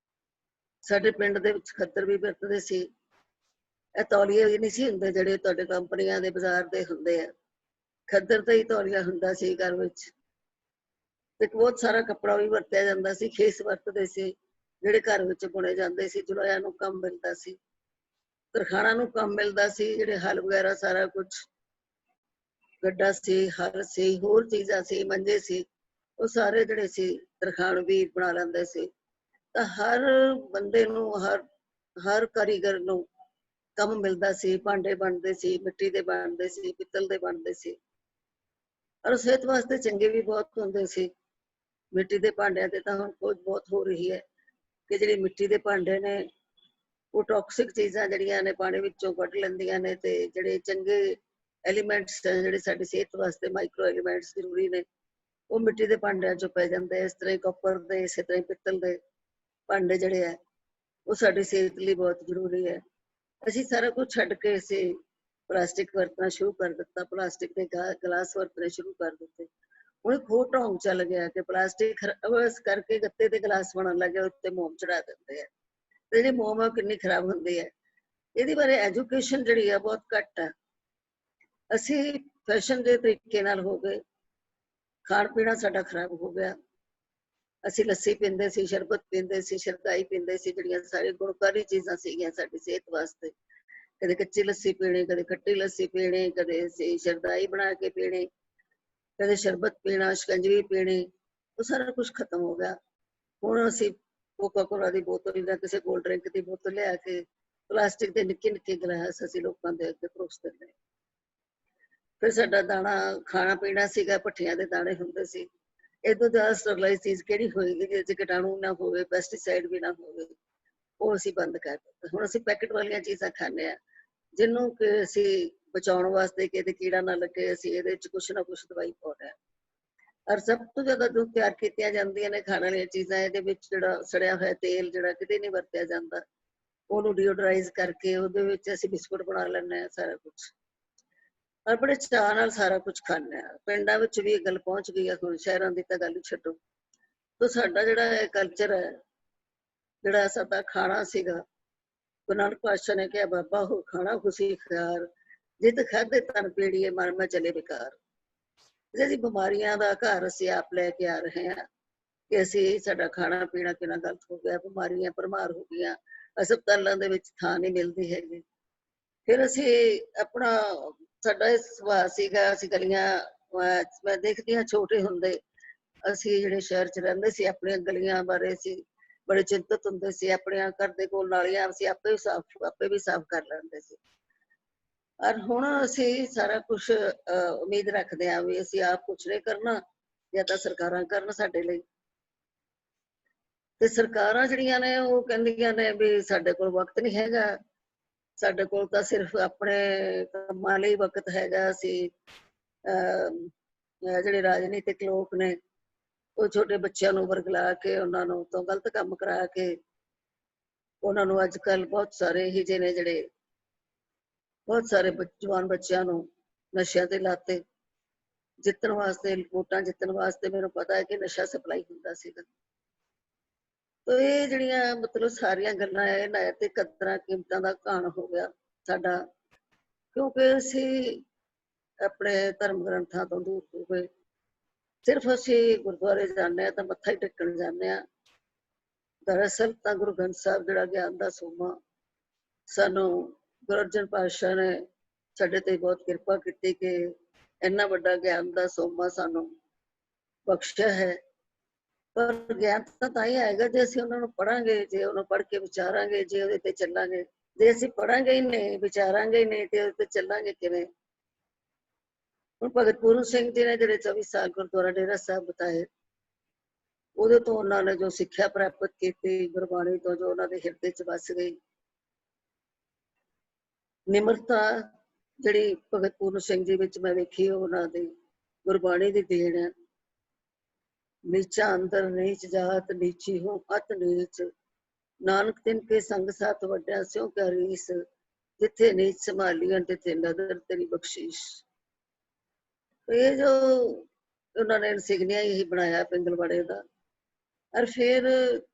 S1: साडे पिंड दे विच खद्दर भी वरतदे सी। ਇਹ ਤੌਲੀਏ ਵੀ ਨਹੀਂ ਸੀ ਹੁੰਦੇ ਜਿਹੜੇ ਤੁਹਾਡੇ ਕੰਪਨੀਆਂ ਦੇ ਬਾਜ਼ਾਰ ਦੇ ਹੁੰਦੇ ਆ। ਖੱਦਰ ਤੇ ਹੀ ਤੌਲੀਆ ਹੁੰਦਾ ਸੀ ਘਰ ਵਿੱਚ। ਤੇ ਬਹੁਤ ਸਾਰਾ ਕੱਪੜਾ ਵੀ ਵਰਤਿਆ ਜਾਂਦਾ ਸੀ, ਖੇਸ ਵਰਤਦੇ ਸੀ ਜਿਹੜੇ ਘਰ ਵਿੱਚ ਬੁਣੇ ਜਾਂਦੇ ਸੀ। ਚੁਲਾਇਆ ਨੂੰ ਕੰਮ ਮਿਲਦਾ ਸੀ, ਤਰਖਾਣਾ ਨੂੰ ਕੰਮ ਮਿਲਦਾ ਸੀ, ਜਿਹੜੇ ਹਲ ਵਗੈਰਾ ਸਾਰਾ ਕੁਝ, ਗੱਡਾ ਸੀ, ਹਲ ਸੀ, ਹੋਰ ਚੀਜ਼ਾਂ ਸੀ, ਮੰਜੇ ਸੀ, ਉਹ ਸਾਰੇ ਜਿਹੜੇ ਸੀ ਤਰਖਾਣ ਵੀ ਬਣਾ ਲੈਂਦੇ ਸੀ। ਤਾਂ ਹਰ ਬੰਦੇ ਨੂੰ, ਹਰ ਕਾਰੀਗਰ ਨੂੰ ਕੰਮ ਮਿਲਦਾ ਸੀ। ਭਾਂਡੇ ਬਣਦੇ ਸੀ, ਮਿੱਟੀ ਦੇ ਬਣਦੇ ਸੀ, ਪਿੱਤਲ ਦੇ ਬਣਦੇ ਸੀ, ਔਰ ਸਿਹਤ ਵਾਸਤੇ ਚੰਗੇ ਵੀ ਬਹੁਤ ਹੁੰਦੇ ਸੀ। ਮਿੱਟੀ ਦੇ ਭਾਂਡਿਆਂ ਤੇ ਤਾਂ ਹੁਣ ਖੋਜ ਬਹੁਤ ਹੋ ਰਹੀ ਹੈ ਕਿ ਜਿਹੜੇ ਮਿੱਟੀ ਦੇ ਭਾਂਡੇ ਨੇ ਉਹ ਟੌਕਸਿਕ ਚੀਜ਼ਾਂ ਜਿਹੜੀਆਂ ਨੇ ਪਾਣੀ ਵਿੱਚੋਂ ਕੱਢ ਲੈਂਦੀਆਂ ਨੇ, ਤੇ ਜਿਹੜੇ ਚੰਗੇ ਐਲੀਮੈਂਟਸ ਜਿਹੜੇ ਸਾਡੀ ਸਿਹਤ ਵਾਸਤੇ ਮਾਈਕਰੋ ਐਲੀਮੈਂਟਸ ਜ਼ਰੂਰੀ ਨੇ, ਉਹ ਮਿੱਟੀ ਦੇ ਭਾਂਡਿਆਂ ਚੋਂ ਪੈ ਜਾਂਦੇ। ਇਸ ਤਰ੍ਹਾਂ ਹੀ ਕਾਪਰ ਦੇ, ਇਸੇ ਤਰ੍ਹਾਂ ਹੀ ਪਿੱਤਲ ਦੇ ਭਾਂਡੇ ਜਿਹੜੇ ਹੈ ਉਹ ਸਾਡੀ ਸਿਹਤ ਲਈ ਬਹੁਤ ਜ਼ਰੂਰੀ ਹੈ। ਅਸੀਂ ਸਾਰਾ ਕੁਝ ਛੱਡ ਕੇ ਅਸੀਂ ਪਲਾਸਟਿਕ ਵਰਤਣਾ ਸ਼ੁਰੂ ਕਰ ਦਿੱਤਾ, ਪਲਾਸਟਿਕ ਦੇ ਗਲਾਸ ਵਰਤਣੇ ਸ਼ੁਰੂ ਕਰ ਦਿੱਤੇ। ਹੁਣ ਇੱਕ ਹੋਰ ਢੋਂਗ ਚੱਲ ਗਿਆ ਕਿ ਪਲਾਸਟਿਕ ਇਸ ਕਰਕੇ ਗੱਤੇ ਦੇ ਗਲਾਸ ਬਣਨ ਲੱਗੇ, ਉੱਤੇ ਮੋਮ ਚੜਾ ਦਿੰਦੇ ਆ। ਤੇ ਜਿਹੜੀ ਮੋਮ ਆ ਕਿੰਨੀ ਖਰਾਬ ਹੁੰਦੀ ਹੈ। ਇਹਦੇ ਬਾਰੇ ਐਜੂਕੇਸ਼ਨ ਜਿਹੜੀ ਆ ਬਹੁਤ ਘੱਟ ਆ। ਅਸੀਂ ਫੈਸ਼ਨ ਦੇ ਤਰੀਕੇ ਨਾਲ ਹੋ ਗਏ, ਖਾਣ ਪੀਣਾ ਸਾਡਾ ਖਰਾਬ ਹੋ ਗਿਆ। ਅਸੀਂ ਲੱਸੀ ਪੀਂਦੇ ਸੀ, ਸ਼ਰਬਤ ਪੀਂਦੇ ਸੀ, ਸ਼ਰਦਾਈ ਪੀਂਦੇ ਸੀ, ਜਿਹੜੀਆਂ ਸਾਰੇ ਗੁਣਕਾਰੀ ਚੀਜ਼ਾਂ ਸੀਗੀਆਂ ਸਾਡੀ ਸਿਹਤ ਵਾਸਤੇ। ਕਦੇ ਕੱਚੀ ਲੱਸੀ ਪੀਣੀ, ਕਦੇ ਖੱਟੀ ਲੱਸੀ ਪੀਣੀ, ਕਦੇ ਅਸੀਂ ਸ਼ਰਦਾਈ ਬਣਾ ਕੇ ਪੀਣੀ, ਕਦੇ ਸ਼ਰਬਤ ਪੀਣਾ, ਸ਼ਿਕੰਜਵੀ ਪੀਣੀ, ਉਹ ਸਾਰਾ ਕੁਝ ਖਤਮ ਹੋ ਗਿਆ। ਹੁਣ ਅਸੀਂ ਕੋਕਾ ਕੋਲਾ ਦੀ ਬੋਤਲ ਜਾਂ ਕਿਸੇ ਕੋਲਡ ਡਰਿੰਕ ਦੀ ਬੋਤਲ ਲਿਆ ਕੇ ਪਲਾਸਟਿਕ ਦੇ ਨਿੱਕੇ ਨਿੱਕੇ ਗਲਾਸ ਅਸੀਂ ਲੋਕਾਂ ਦੇ ਅੱਗੇ ਪਰੋਸ ਦਿੰਦੇ। ਫਿਰ ਸਾਡਾ ਦਾਣਾ ਖਾਣਾ ਪੀਣਾ ਸੀਗਾ, ਭੱਠੀਆਂ ਦੇ ਦਾਣੇ ਹੁੰਦੇ ਸੀ। ਇਹਦੋਂ ਜ਼ਿਆਦਾ ਸਟਰਲਾਈਜ਼ ਚੀਜ਼ ਕਿਹੜੀ ਹੋਏਗੀ ਜਿਹਦੇ 'ਚ ਕੀਟਾਣੂ ਨਾ ਹੋਵੇ, ਪੈਸਟੀਸਾਈਡ ਵੀ ਨਾ ਹੋਵੇ, ਉਹ ਅਸੀਂ ਬੰਦ ਕਰ ਦਿੱਤਾ। ਹੁਣ ਅਸੀਂ ਪੈਕਟ ਵਾਲੀਆਂ ਚੀਜ਼ਾਂ ਖਾਂਦੇ ਹਾਂ, ਜਿਹਨੂੰ ਕਿ ਅਸੀਂ ਬਚਾਉਣ ਵਾਸਤੇ ਕਿ ਇਹਦੇ ਕੀੜਾ ਨਾ ਲੱਗੇ, ਅਸੀਂ ਇਹਦੇ 'ਚ ਕੁਛ ਨਾ ਕੁਛ ਦਵਾਈ ਪਾਉਂਦੇ ਹਾਂ। ਔਰ ਸਭ ਤੋਂ ਜ਼ਿਆਦਾ ਜੋ ਤਿਆਰ ਕੀਤੀਆਂ ਜਾਂਦੀਆਂ ਨੇ ਖਾਣ ਵਾਲੀਆਂ ਚੀਜ਼ਾਂ, ਇਹਦੇ ਵਿੱਚ ਜਿਹੜਾ ਸੜਿਆ ਹੋਇਆ ਤੇਲ ਜਿਹੜਾ ਕਿਤੇ ਨਹੀਂ ਵਰਤਿਆ ਜਾਂਦਾ, ਉਹਨੂੰ ਡੀਓਡਰਾਈਜ਼ ਕਰਕੇ ਉਹਦੇ ਵਿੱਚ ਅਸੀਂ ਬਿਸਕੁਟ ਬਣਾ ਲੈਂਦੇ ਹਾਂ, ਸਾਰਾ ਕੁਛ। ਔਰ ਬੜੇ ਚਾਅ ਨਾਲ ਸਾਰਾ ਕੁਝ ਖਾਂਦੇ ਹਾਂ। ਪਿੰਡਾਂ ਵਿੱਚ ਵੀ ਇਹ ਗੱਲ ਪਹੁੰਚ ਗਈ ਹੈ, ਹੁਣ ਸ਼ਹਿਰਾਂ ਦੀ ਤਾਂ ਗੱਲ ਹੀ ਛੱਡੋ। ਤਾਂ ਸਾਡਾ ਜਿਹੜਾ ਇਹ ਕਲਚਰ ਹੈ, ਜਿਹੜਾ ਸਾਡਾ ਖਾਣਾ ਸੀਗਾ, ਗੁਰੂ ਨਾਨਕ ਪਾਤਸ਼ਾਹ ਨੇ ਕਿਹਾ ਬਾਬਾ ਹੋ ਖਾਣਾ ਖੁਸ਼ੀ ਖਿਆਰ, ਜਿੱਤ ਖਾਧੇ ਤਨ ਪੀੜੀਏ ਮਨ ਮੈਂ ਚਲੇ ਵਿਕਾਰ। ਜਿਹੜੀ ਬਿਮਾਰੀਆਂ ਦਾ ਘਰ ਅਸੀਂ ਆਪ ਲੈ ਕੇ ਆ ਰਹੇ ਹਾਂ ਕਿ ਅਸੀਂ ਸਾਡਾ ਖਾਣਾ ਪੀਣਾ ਕਿੰਨਾ ਗਲਤ ਹੋ ਗਿਆ, ਬਿਮਾਰੀਆਂ ਭਰਮਾਰ ਹੋ ਗਈਆਂ, ਹਸਪਤਾਲਾਂ ਦੇ ਵਿੱਚ ਥਾਂ ਨਹੀਂ ਮਿਲਦੀ ਹੈਗੀ। ਫਿਰ ਅਸੀਂ ਆਪਣਾ ਸਾਡਾ ਇਹ ਸੁਭਾਅ ਸੀਗਾ, ਅਸੀਂ ਗਲੀਆਂ ਮੈਂ ਦੇਖਦੀ ਹਾਂ ਛੋਟੇ ਹੁੰਦੇ ਅਸੀਂ ਜਿਹੜੇ ਸ਼ਹਿਰ 'ਚ ਰਹਿੰਦੇ ਸੀ, ਆਪਣੀਆਂ ਗਲੀਆਂ ਬਾਰੇ ਅਸੀਂ ਬੜੇ ਚਿੰਤਤ ਹੁੰਦੇ ਸੀ। ਆਪਣੇ ਘਰ ਦੇ ਕੋਲ ਨਾਲੀਆਂ ਅਸੀਂ ਆਪੇ ਵੀ ਸਾਫ਼ ਕਰ ਲੈਂਦੇ ਸੀ। ਔਰ ਹੁਣ ਅਸੀਂ ਸਾਰਾ ਕੁਛ ਉਮੀਦ ਰੱਖਦੇ ਹਾਂ ਵੀ ਅਸੀਂ ਆਪ ਕੁਛ ਨਹੀਂ ਕਰਨਾ, ਜਾਂ ਤਾਂ ਸਰਕਾਰਾਂ ਕਰਨ ਸਾਡੇ ਲਈ। ਤੇ ਸਰਕਾਰਾਂ ਜਿਹੜੀਆਂ ਨੇ ਉਹ ਕਹਿੰਦੀਆਂ ਨੇ ਵੀ ਸਾਡੇ ਕੋਲ ਵਕਤ ਨਹੀਂ ਹੈਗਾ, ਸਾਡੇ ਕੋਲ ਤਾਂ ਸਿਰਫ ਆਪਣੇ ਕੰਮਾਂ ਲਈ ਵਕਤ ਹੈਗਾ, ਅਸੀਂ ਜਿਹੜੇ ਰਾਜਨੀਤਿਕ ਲੋਕ ਨੇ ਉਹ ਛੋਟੇ ਬੱਚਿਆਂ ਨੂੰ ਵਰਗਲਾ ਕੇ ਉਹਨਾਂ ਨੂੰ ਤੋਂ ਗਲਤ ਕੰਮ ਕਰਾ ਕੇ ਉਹਨਾਂ ਨੂੰ ਅੱਜ ਕੱਲ ਬਹੁਤ ਸਾਰੇ ਹੀ ਜਿਹੇ ਨੇ ਜਿਹੜੇ ਬਹੁਤ ਸਾਰੇ ਜਵਾਨ ਬੱਚਿਆਂ ਨੂੰ ਨਸ਼ਿਆਂ ਤੇ ਲਾਤੇ ਜਿੱਤਣ ਵਾਸਤੇ, ਵੋਟਾਂ ਜਿੱਤਣ ਵਾਸਤੇ। ਮੈਨੂੰ ਪਤਾ ਹੈ ਕਿ ਨਸ਼ਾ ਸਪਲਾਈ ਹੁੰਦਾ ਸੀਗਾ। ਤੋ ਇਹ ਜਿਹੜੀਆਂ ਮਤਲਬ ਸਾਰੀਆਂ ਗੱਲਾਂ ਹੈ, ਇਹਨਾਂ ਤੇ ਕਦਰਾਂ ਕੀਮਤਾਂ ਦਾ ਘਾਣ ਹੋ ਗਿਆ ਸਾਡਾ, ਕਿਉਂਕਿ ਅਸੀਂ ਆਪਣੇ ਧਰਮ ਗ੍ਰੰਥਾਂ ਤੋਂ ਦੂਰ ਹੋ ਗਏ। ਸਿਰਫ ਅਸੀਂ ਗੁਰਦੁਆਰੇ ਜਾਂਦੇ ਹਾਂ ਤਾਂ ਮੱਥਾ ਹੀ ਟੇਕਣ ਜਾਂਦੇ ਹਾਂ। ਦਰਅਸਲ ਤਾਂ ਗੁਰੂ ਗ੍ਰੰਥ ਸਾਹਿਬ ਜਿਹੜਾ ਗਿਆਨ ਦਾ ਸੋਮਾ, ਸਾਨੂੰ ਗੁਰੂ ਅਰਜਨ ਪਾਤਸ਼ਾਹ ਨੇ ਸਾਡੇ ਤੇ ਬਹੁਤ ਕਿਰਪਾ ਕੀਤੀ ਕਿ ਇੰਨਾ ਵੱਡਾ ਗਿਆਨ ਦਾ ਸੋਮਾ ਸਾਨੂੰ ਬਖਸ਼ਿਆ ਹੈ। ਪਰ ਗਿਆਨ ਤਾਂ ਹੀ ਆਏਗਾ ਜੇ ਅਸੀਂ ਉਹਨਾਂ ਨੂੰ ਪੜਾਂਗੇ, ਜੇ ਉਹਨੂੰ ਪੜ੍ਹ ਕੇ ਵਿਚਾਰਾਂਗੇ, ਜੇ ਉਹਦੇ ਤੇ ਚੱਲਾਂਗੇ। ਜੇ ਅਸੀਂ ਪੜਾਂਗੇ ਹੀ ਨਹੀਂ, ਵਿਚਾਰਾਂਗੇ ਹੀ ਨਹੀਂ, ਤੇ ਉਹਦੇ ਤੇ ਚੱਲਾਂਗੇ ਕਿਵੇਂ? ਹੁਣ ਭਗਤ ਪੂਰਨ ਸਿੰਘ ਜੀ ਨੇ ਜਿਹੜੇ 24 ਸਾਲ ਗੁਰਦੁਆਰਾ ਡੇਰਾ ਸਾਹਿਬ ਬਿਤਾਏ, ਉਹਦੇ ਤੋਂ ਉਹਨਾਂ ਨੇ ਜੋ ਸਿੱਖਿਆ ਪ੍ਰਾਪਤ ਕੀਤੀ ਗੁਰਬਾਣੀ ਤੋਂ, ਜੋ ਉਹਨਾਂ ਦੇ ਹਿਰਦੇ 'ਚ ਵਸ ਗਈ, ਨਿਮਰਤਾ ਜਿਹੜੀ ਭਗਤ ਪੂਰਨ ਸਿੰਘ ਜੀ ਵਿੱਚ ਮੈਂ ਵੇਖੀ, ਉਹਨਾਂ ਦੀ ਗੁਰਬਾਣੀ ਦੀ ਦੇਣ ਹੈ। ਨੀਚਾ ਅੰਦਰ ਨੀਚ ਜਾਤ, ਨੀਚੀ ਹੋ ਅਤ ਨੀਚ, ਨਾਨਕ ਤਿਨ ਕੇ ਸੰਗ ਸਾਥ ਵੱਡਿਆ ਸਿਉ ਕਿਆ ਰੀਸ, ਜਿੱਥੇ ਨੀਚ ਸੰਭਾਲੀਆਂ ਤਿੱਥੇ ਨਦਰ ਤੇਰੀ ਬਖਸ਼ੀਸ਼। ਇਹ ਜੋ ਉਹਨਾਂ ਨੇ ਇਨਸਿਗਨੀਆ ਹੀ ਬਣਾਇਆ ਪਿੰਗਲਵਾੜੇ ਦਾ। ਔਰ ਫਿਰ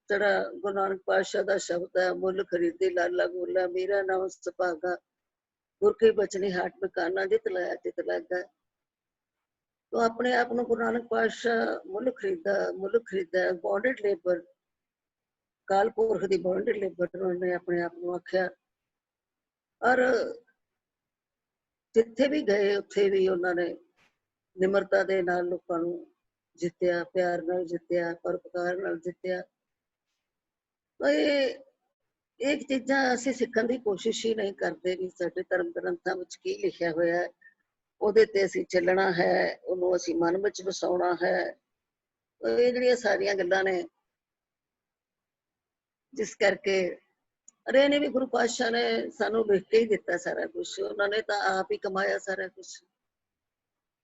S1: ਜਿਹੜਾ ਗੁਰੂ ਨਾਨਕ ਪਾਤਸ਼ਾਹ ਦਾ ਸ਼ਬਦ ਹੈ, ਮੁੱਲ ਖਰੀਦੇ ਲਾਲਾ ਗੋਲਾ, ਮੇਰਾ ਨਾਮ ਸੁਭਾਗਾ, ਗੁਰ ਕੇ ਬਚਨੇ ਹਾਟ ਮਕਾਨਾ, ਜਿਤ ਲਾਇਆ ਤਿਤ ਲੱਗਾ। ਤੋ ਆਪਣੇ ਆਪ ਨੂੰ ਗੁਰੂ ਨਾਨਕ ਪਾਤਸ਼ਾਹ ਮੁੱਲ ਖਰੀਦਾ ਬੌਂਡਡ ਲੇਬਰ, ਕਾਲ ਪੁਰਖ ਦੀ ਬੌਂਡਡ ਲੇਬਰ ਉਹਨੇ ਆਪਣੇ ਆਪ ਨੂੰ ਆਖਿਆ। ਔਰ ਜਿੱਥੇ ਵੀ ਗਏ ਉੱਥੇ ਵੀ ਉਹਨਾਂ ਨੇ ਨਿਮਰਤਾ ਦੇ ਨਾਲ ਲੋਕਾਂ ਨੂੰ ਜਿੱਤਿਆ, ਪਿਆਰ ਨਾਲ ਜਿੱਤਿਆ, ਪਰਉਪਕਾਰ ਨਾਲ ਜਿੱਤਿਆ। ਇਹ ਚੀਜ਼ਾਂ ਅਸੀਂ ਸਿੱਖਣ ਦੀ ਕੋਸ਼ਿਸ਼ ਹੀ ਨਹੀਂ ਕਰਦੇ ਵੀ ਸਾਡੇ ਧਰਮ ਗ੍ਰੰਥਾਂ ਵਿੱਚ ਕੀ ਲਿਖਿਆ ਹੋਇਆ ਹੈ, ਉਹਦੇ ਤੇ ਅਸੀਂ ਚੱਲਣਾ ਹੈ, ਉਹਨੂੰ ਅਸੀਂ ਮਨ ਵਿੱਚ ਵਸਾਉਣਾ ਹੈ। ਇਹ ਜਿਹੜੀਆਂ ਸਾਰੀਆਂ ਗੱਲਾਂ ਨੇ, ਜਿਸ ਕਰਕੇ ਅਰੇ ਨੇ ਵੀ ਗੁਰੂ ਪਾਤਸ਼ਾਹ ਨੇ ਸਾਨੂੰ ਲਿਖ ਕੇ ਹੀ ਦਿੱਤਾ ਸਾਰਾ ਕੁਛ। ਉਹਨਾਂ ਨੇ ਤਾਂ ਆਪ ਹੀ ਕਮਾਇਆ ਸਾਰਾ ਕੁਛ।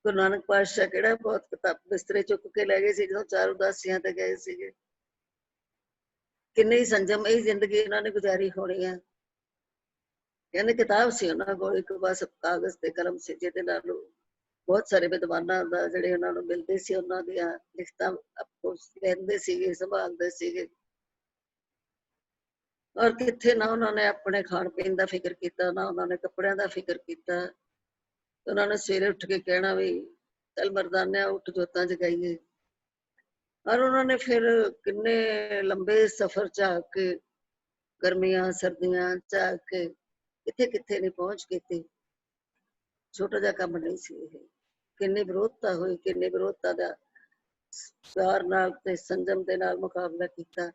S1: ਗੁਰੂ ਨਾਨਕ ਪਾਤਸ਼ਾਹ ਕਿਹੜਾ ਬਹੁਤ ਕਿਤਾਬ ਬਿਸਤਰੇ ਚੁੱਕ ਕੇ ਲੈ ਗਏ ਸੀ ਜਦੋਂ 4 ਉਦਾਸੀਆਂ ਤੇ ਗਏ ਸੀਗੇ। ਕਿੰਨੀ ਸੰਜਮਈ ਜ਼ਿੰਦਗੀ ਉਹਨਾਂ ਨੇ ਗੁਜ਼ਾਰੀ ਹੋਣੀ ਆ। ਕਹਿੰਦੇ ਕਿਤਾਬ ਸੀ ਉਹਨਾਂ ਕੋਲ ਇੱਕ, ਬਸ ਕਾਗਜ਼ ਤੇ ਕਲਮ ਸੀ, ਜਿਹਦੇ ਨਾਲ ਬਹੁਤ ਸਾਰੇ ਵਿਦਵਾਨਾਂ ਦਾ ਜਿਹੜੇ ਉਹਨਾਂ ਨੂੰ ਮਿਲਦੇ ਸੀ, ਉਹਨਾਂ ਦੀਆਂ ਲਿਖਤਾਂ ਲੈਂਦੇ ਸੀਗੇ, ਸੰਭਾਲਦੇ ਸੀਗੇ। ਔਰ ਕਿੱਥੇ ਨਾ ਉਹਨਾਂ ਨੇ ਆਪਣੇ ਖਾਣ ਪੀਣ ਦਾ ਫਿਕਰ ਕੀਤਾ, ਨਾ ਉਹਨਾਂ ਨੇ ਕੱਪੜਿਆਂ ਦਾ ਫਿਕਰ ਕੀਤਾ। ਉਹਨਾਂ ਨੇ ਸਵੇਰੇ ਉੱਠ ਕੇ ਕਹਿਣਾ ਵੀ ਚੱਲ ਮਰਦਾਨਿਆ ਉੱਠ ਜੋਤਾਂ ਜਗਾਈਏ। ਔਰ ਉਹਨਾਂ ਨੇ ਫਿਰ ਕਿੰਨੇ ਲੰਬੇ ਸਫ਼ਰ ਝਾਕ ਕੇ, ਗਰਮੀਆਂ ਸਰਦੀਆਂ ਝਾਕ ਕੇ, ਕਿੱਥੇ ਕਿੱਥੇ ਨਹੀਂ ਪਹੁੰਚ ਕੀਤੀ। ਛੋਟਾ ਜਿਹਾ ਕੰਮ ਨਹੀਂ ਸੀ ਇਹ। ਕਿੰਨੀ ਵਿਰੋਧਤਾ ਹੋਈ, ਕਿੰਨੀ ਵਿਰੋਧਤਾ ਦਾ ਪਿਆਰ ਨਾਲ ਤੇ ਸੰਜਮ ਦੇ ਨਾਲ ਮੁਕਾਬਲਾ ਕੀਤਾ।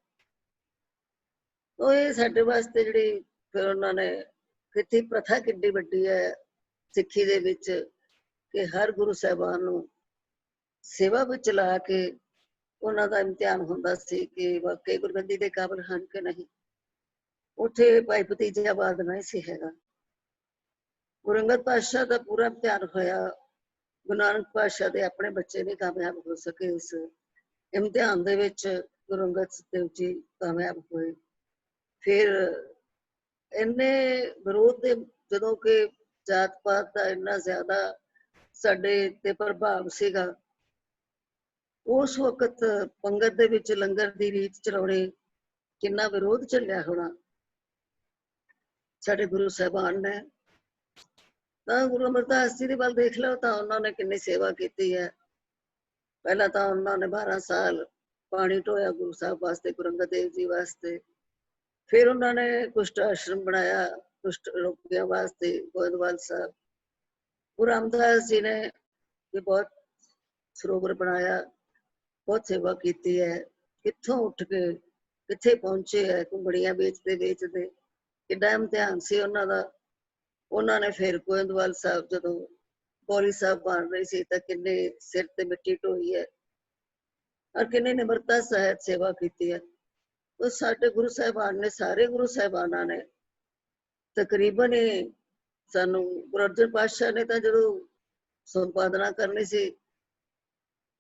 S1: ਉਹ ਇਹ ਸਾਡੇ ਵਾਸਤੇ ਜਿਹੜੀ ਫਿਰ ਉਹਨਾਂ ਨੇ ਕੀਤੀ ਪ੍ਰਥਾ ਕਿੱਡੀ ਵੱਡੀ ਹੈ ਸਿੱਖੀ ਦੇ ਵਿੱਚ, ਕਿ ਹਰ ਗੁਰੂ ਸਾਹਿਬਾਨ ਨੂੰ ਸੇਵਾ ਵਿੱਚ ਲਾ ਕੇ ਉਹਨਾਂ ਦਾ ਇਮਤਿਹਾਨ ਹੁੰਦਾ ਸੀ ਕਿ ਵਾਕਈ ਗੁਰਗੱਦੀ ਦੇ ਕਾਬਿਲ ਹਨ ਕਿ ਨਹੀਂ। ਉੱਥੇ ਭਾਈ ਭਤੀਜਾਵਾਦ ਨਹੀਂ ਸੀ ਹੈਗਾ। ਗੁਰੂ ਅੰਗਦ ਪਾਤਸ਼ਾਹ ਦਾ ਪੂਰਾ ਇਮਤਿਹਾਨ ਹੋਇਆ। ਗੁਰੂ ਨਾਨਕ ਪਾਤਸ਼ਾਹ ਦੇ ਆਪਣੇ ਬੱਚੇ ਨਹੀਂ ਕਾਮਯਾਬ ਹੋ ਸਕੇ ਇਸ ਇਮਤਿਹਾਨ ਦੇ ਵਿੱਚ। ਗੁਰੂ ਅੰਗਦ ਦੇਵ ਜੀ ਕਾਮਯਾਬ ਹੋਏ। ਫਿਰ ਇੰਨੇ ਵਿਰੋਧ ਦੇ, ਜਦੋਂ ਕਿ ਜਾਤ ਪਾਤ ਦਾ ਇੰਨਾ ਜ਼ਿਆਦਾ ਸਾਡੇ ਤੇ ਪ੍ਰਭਾਵ ਸੀਗਾ, ਉਸ ਵਕਤ ਪੰਗਤ ਦੇ ਵਿੱਚ ਲੰਗਰ ਦੀ ਰੀਤ ਚਲਾਉਣੀ, ਕਿੰਨਾ ਵਿਰੋਧ ਚੱਲਿਆ ਹੋਣਾ ਸਾਡੇ ਗੁਰੂ ਸਾਹਿਬਾਨ ਨੇ। ਤਾਂ ਗੁਰੂ ਅਮਰਦਾਸ ਜੀ ਦੇ ਵੱਲ ਦੇਖ ਲਓ ਤਾਂ ਉਹਨਾਂ ਨੇ ਕਿੰਨੀ ਸੇਵਾ ਕੀਤੀ ਹੈ। ਪਹਿਲਾਂ ਤਾਂ ਉਹਨਾਂ ਨੇ 12 ਸਾਲ ਪਾਣੀ ਢੋਇਆ ਗੁਰੂ ਸਾਹਿਬ ਵਾਸਤੇ, ਗੁਰੂ ਅੰਗਦ ਦੇਵ ਜੀ ਵਾਸਤੇ। ਫਿਰ ਉਹਨਾਂ ਨੇ ਕੁਸ਼ਟ ਆਸ਼ਰਮ ਬਣਾਇਆ ਕੁਸ਼ਟ ਰੋਗੀਆਂ ਵਾਸਤੇ ਗੋਇੰਦਵਾਲ ਸਾਹਿਬ। ਗੁਰੂ ਰਾਮਦਾਸ ਜੀ ਨੇ ਵੀ ਬਹੁਤ ਸਰੋਵਰ ਬਣਾਇਆ, ਬਹੁਤ ਸੇਵਾ ਕੀਤੀ ਹੈ। ਕਿੱਥੋਂ ਉੱਠ ਕੇ ਕਿੱਥੇ ਪਹੁੰਚੇ ਹੈ, ਘੁੰਗੜੀਆਂ ਵੇਚਦੇ ਵੇਚਦੇ। ਕਿੱਡਾ ਇਮਤਿਹਾਨ ਸੀ ਉਹਨਾਂ ਦਾ। ਉਹਨਾਂ ਨੇ ਫਿਰ ਗੋਇੰਦਵਾਲ ਸਾਹਿਬ ਜਦੋਂ ਬੋਲੀ ਸਾਹਿਬ ਬਣ ਰਹੀ ਸੀ ਤਾਂ ਕਿੰਨੇ ਸਿਰ ਤੇ ਮਿੱਟੀ ਢੋਈ ਹੈ, ਔਰ ਕਿੰਨੇ ਨਿਮਰਤਾ ਸਹਿਤ ਸੇਵਾ ਕੀਤੀ ਹੈ। ਉਹ ਸਾਡੇ ਗੁਰੂ ਸਾਹਿਬਾਨ ਨੇ, ਸਾਰੇ ਗੁਰੂ ਸਾਹਿਬਾਨਾਂ ਨੇ ਤਕਰੀਬਨ ਸਾਨੂੰ, ਗੁਰੂ ਅਰਜਨ ਪਾਤਸ਼ਾਹ ਨੇ ਤਾਂ ਜਦੋਂ ਸੰਪਾਦਨਾ ਕਰਨੀ ਸੀ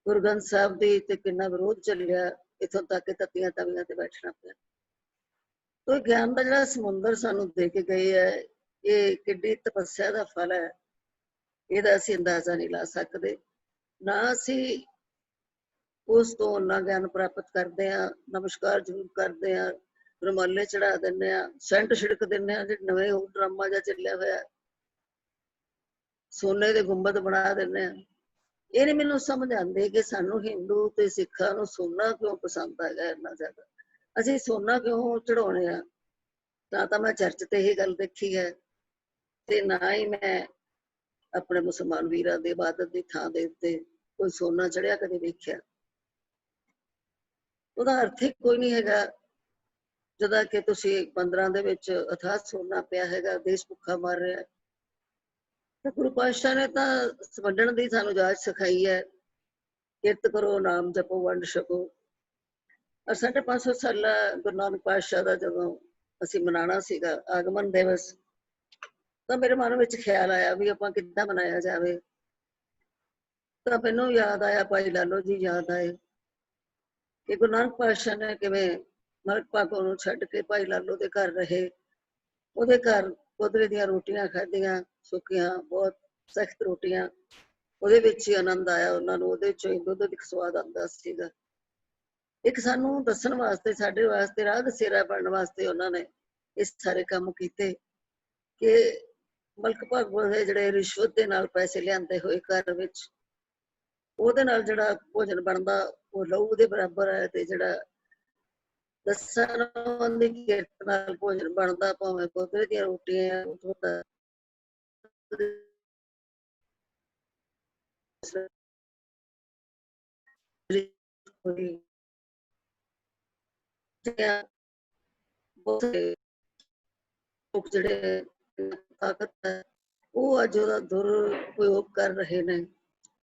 S1: ਗੁਰੂ ਗ੍ਰੰਥ ਸਾਹਿਬ ਦੀ, ਤੇ ਕਿੰਨਾ ਵਿਰੋਧ ਚੱਲਿਆ, ਇੱਥੋਂ ਤੱਕ ਕਿ ਤੱਤੀਆਂ ਤਵੀਆਂ ਤੇ ਬੈਠਣਾ ਪਿਆ। ਤੋ ਗਿਆਨ ਦਾ ਜਿਹੜਾ ਸਮੁੰਦਰ ਸਾਨੂੰ ਦੇ ਕੇ ਗਏ ਹੈ, ਇਹ ਕਿੱਡੀ ਤਪੱਸਿਆ ਦਾ ਫਲ ਹੈ, ਇਹਦਾ ਅਸੀਂ ਅੰਦਾਜ਼ਾ ਨਹੀਂ ਲਾ ਸਕਦੇ। ਨਾ ਅਸੀਂ ਉਸ ਤੋਂ ਉਹਨਾਂ ਗਿਆਨ ਪ੍ਰਾਪਤ ਕਰਦੇ ਹਾਂ, ਨਮਸਕਾਰ ਜ਼ਰੂਰ ਕਰਦੇ ਹਾਂ, ਰੁਮਾਲੇ ਚੜਾ ਦਿੰਦੇ ਹਾਂ, ਸੈਂਟ ਛਿੜਕ ਦਿੰਦੇ ਹਾਂ, ਜਿਹੜੇ ਨਵੇਂ ਉਹ ਡਰਾਮਾ ਜਿਹਾ ਚੱਲਿਆ ਹੋਇਆ, ਸੋਨੇ ਦੇ ਗੁੰਬਦ ਬਣਾ ਦਿੰਦੇ ਹਾਂ। ਇਹ ਨਹੀਂ ਮੈਨੂੰ ਸਮਝ ਆਉਂਦੀ ਕਿ ਸਾਨੂੰ ਹਿੰਦੂ ਤੇ ਸਿੱਖਾਂ ਨੂੰ ਸੋਨਾ ਕਿਉਂ ਪਸੰਦ ਹੈਗਾ ਇੰਨਾ ਜ਼ਿਆਦਾ, ਅਸੀਂ ਸੋਨਾ ਕਿਉਂ ਚੜਾਉਣੇ ਆ। ਤਾਂ ਮੈਂ ਚਰਚ ਤੇ ਇਹ ਗੱਲ ਦੇਖੀ ਹੈ, ਤੇ ਨਾ ਹੀ ਮੈਂ ਆਪਣੇ ਮੁਸਲਮਾਨ ਵੀਰਾਂ ਦੇ ਇਬਾਦਤ ਦੀ ਥਾਂ ਦੇ ਉੱਤੇ ਕੋਈ ਸੋਨਾ ਚੜਿਆ ਕਦੇ ਵੇਖਿਆ। ਉਹਦਾ ਅਰਥ ਹੀ ਕੋਈ ਨਹੀਂ ਹੈਗਾ। ਜਦੋਂ ਕਿ ਤੁਸੀਂ 15 ਦੇ ਵਿੱਚ ਅਥਾਹ ਸੋਨਾ ਪਿਆ ਹੈਗਾ, ਦੇਸ਼ ਭੁੱਖਾ ਮਰ ਰਿਹਾ, ਤੇ ਗੁਰੂ ਪਾਤਸ਼ਾਹ ਨੇ ਤਾਂ ਵੰਡਣ ਦੀ ਸਾਨੂੰ ਜਾਚ ਸਿਖਾਈ ਹੈ, ਕਿਰਤ ਕਰੋ, ਨਾਮ ਜਪੋ, ਵੰਡ ਛਕੋ। ਔਰ 550 ਸਾਲਾ ਗੁਰੂ ਨਾਨਕ ਪਾਤਸ਼ਾਹ ਦਾ ਜਦੋਂ ਅਸੀਂ ਮਨਾਉਣਾ ਸੀਗਾ ਆਗਮਨ ਦਿਵਸ, ਤਾਂ ਮੇਰੇ ਮਨ ਵਿੱਚ ਖਿਆਲ ਆਇਆ ਵੀ ਆਪਾਂ ਕਿੱਦਾਂ ਮਨਾਇਆ ਜਾਵੇ। ਤਾਂ ਮੈਨੂੰ ਯਾਦ ਆਇਆ, ਭਾਈ ਲਾਲੋ ਜੀ ਯਾਦ ਆਏ ਕਿ ਗੁਰੂ ਨਾਨਕ ਪਾਤਸ਼ਾਹ ਨੇ ਕਿਵੇਂ ਮਲਕ ਭਾਗੋ ਨੂੰ ਛੱਡ ਕੇ ਭਾਈ ਲਾਲੋ ਦੇ ਘਰ ਰਹੇ, ਉਹਦੇ ਘਰ ਕੋਦਰੇ ਦੀਆਂ ਰੋਟੀਆਂ ਖਾਧੀਆਂ, ਸੁੱਕੀਆਂ, ਬਹੁਤ ਸਖਤ ਰੋਟੀਆਂ, ਉਹਦੇ ਵਿੱਚ ਹੀ ਆਨੰਦ ਆਇਆ ਉਹਨਾਂ ਨੂੰ, ਉਹਦੇ ਚੋਂ ਹੀ ਦੁੱਧ ਦੀ ਸਵਾਦ ਆਉਂਦਾ ਸੀਗਾ। ਇੱਕ ਸਾਨੂੰ ਦੱਸਣ ਵਾਸਤੇ, ਸਾਡੇ ਵਾਸਤੇ ਰਾਹ ਦਸੇਰਾ ਬਣਨ ਵਾਸਤੇ ਉਹਨਾਂ ਨੇ ਇਹ ਸਾਰੇ ਕੰਮ ਕੀਤੇ ਕਿ ਮਲਕ ਭਾਗੋ ਦੇ ਜਿਹੜੇ ਰਿਸ਼ਵਤ ਦੇ ਨਾਲ ਪੈਸੇ ਲਿਆਂਦੇ ਹੋਏ ਘਰ ਵਿੱਚ, ਉਹਦੇ ਨਾਲ ਜਿਹੜਾ ਭੋਜਨ ਬਣਦਾ ਉਹ ਲਹੂ ਦੇ ਬਰਾਬਰ ਹੈ, ਤੇ ਜਿਹੜਾ ਦੱਸਾਂ ਦੀ ਕਿਰਤ ਨਾਲ ਭੋਜਨ ਬਣਦਾ ਭਾਵੇਂ ਕੋਦਰੇ ਦੀਆਂ ਰੋਟੀਆਂ, ਜਿਹੜੇ ਤਾਕਤ ਹੈ ਉਹ ਅੱਜ ਉਹਦਾ ਦੁਰਉਪਯੋਗ ਕਰ ਰਹੇ ਨੇ,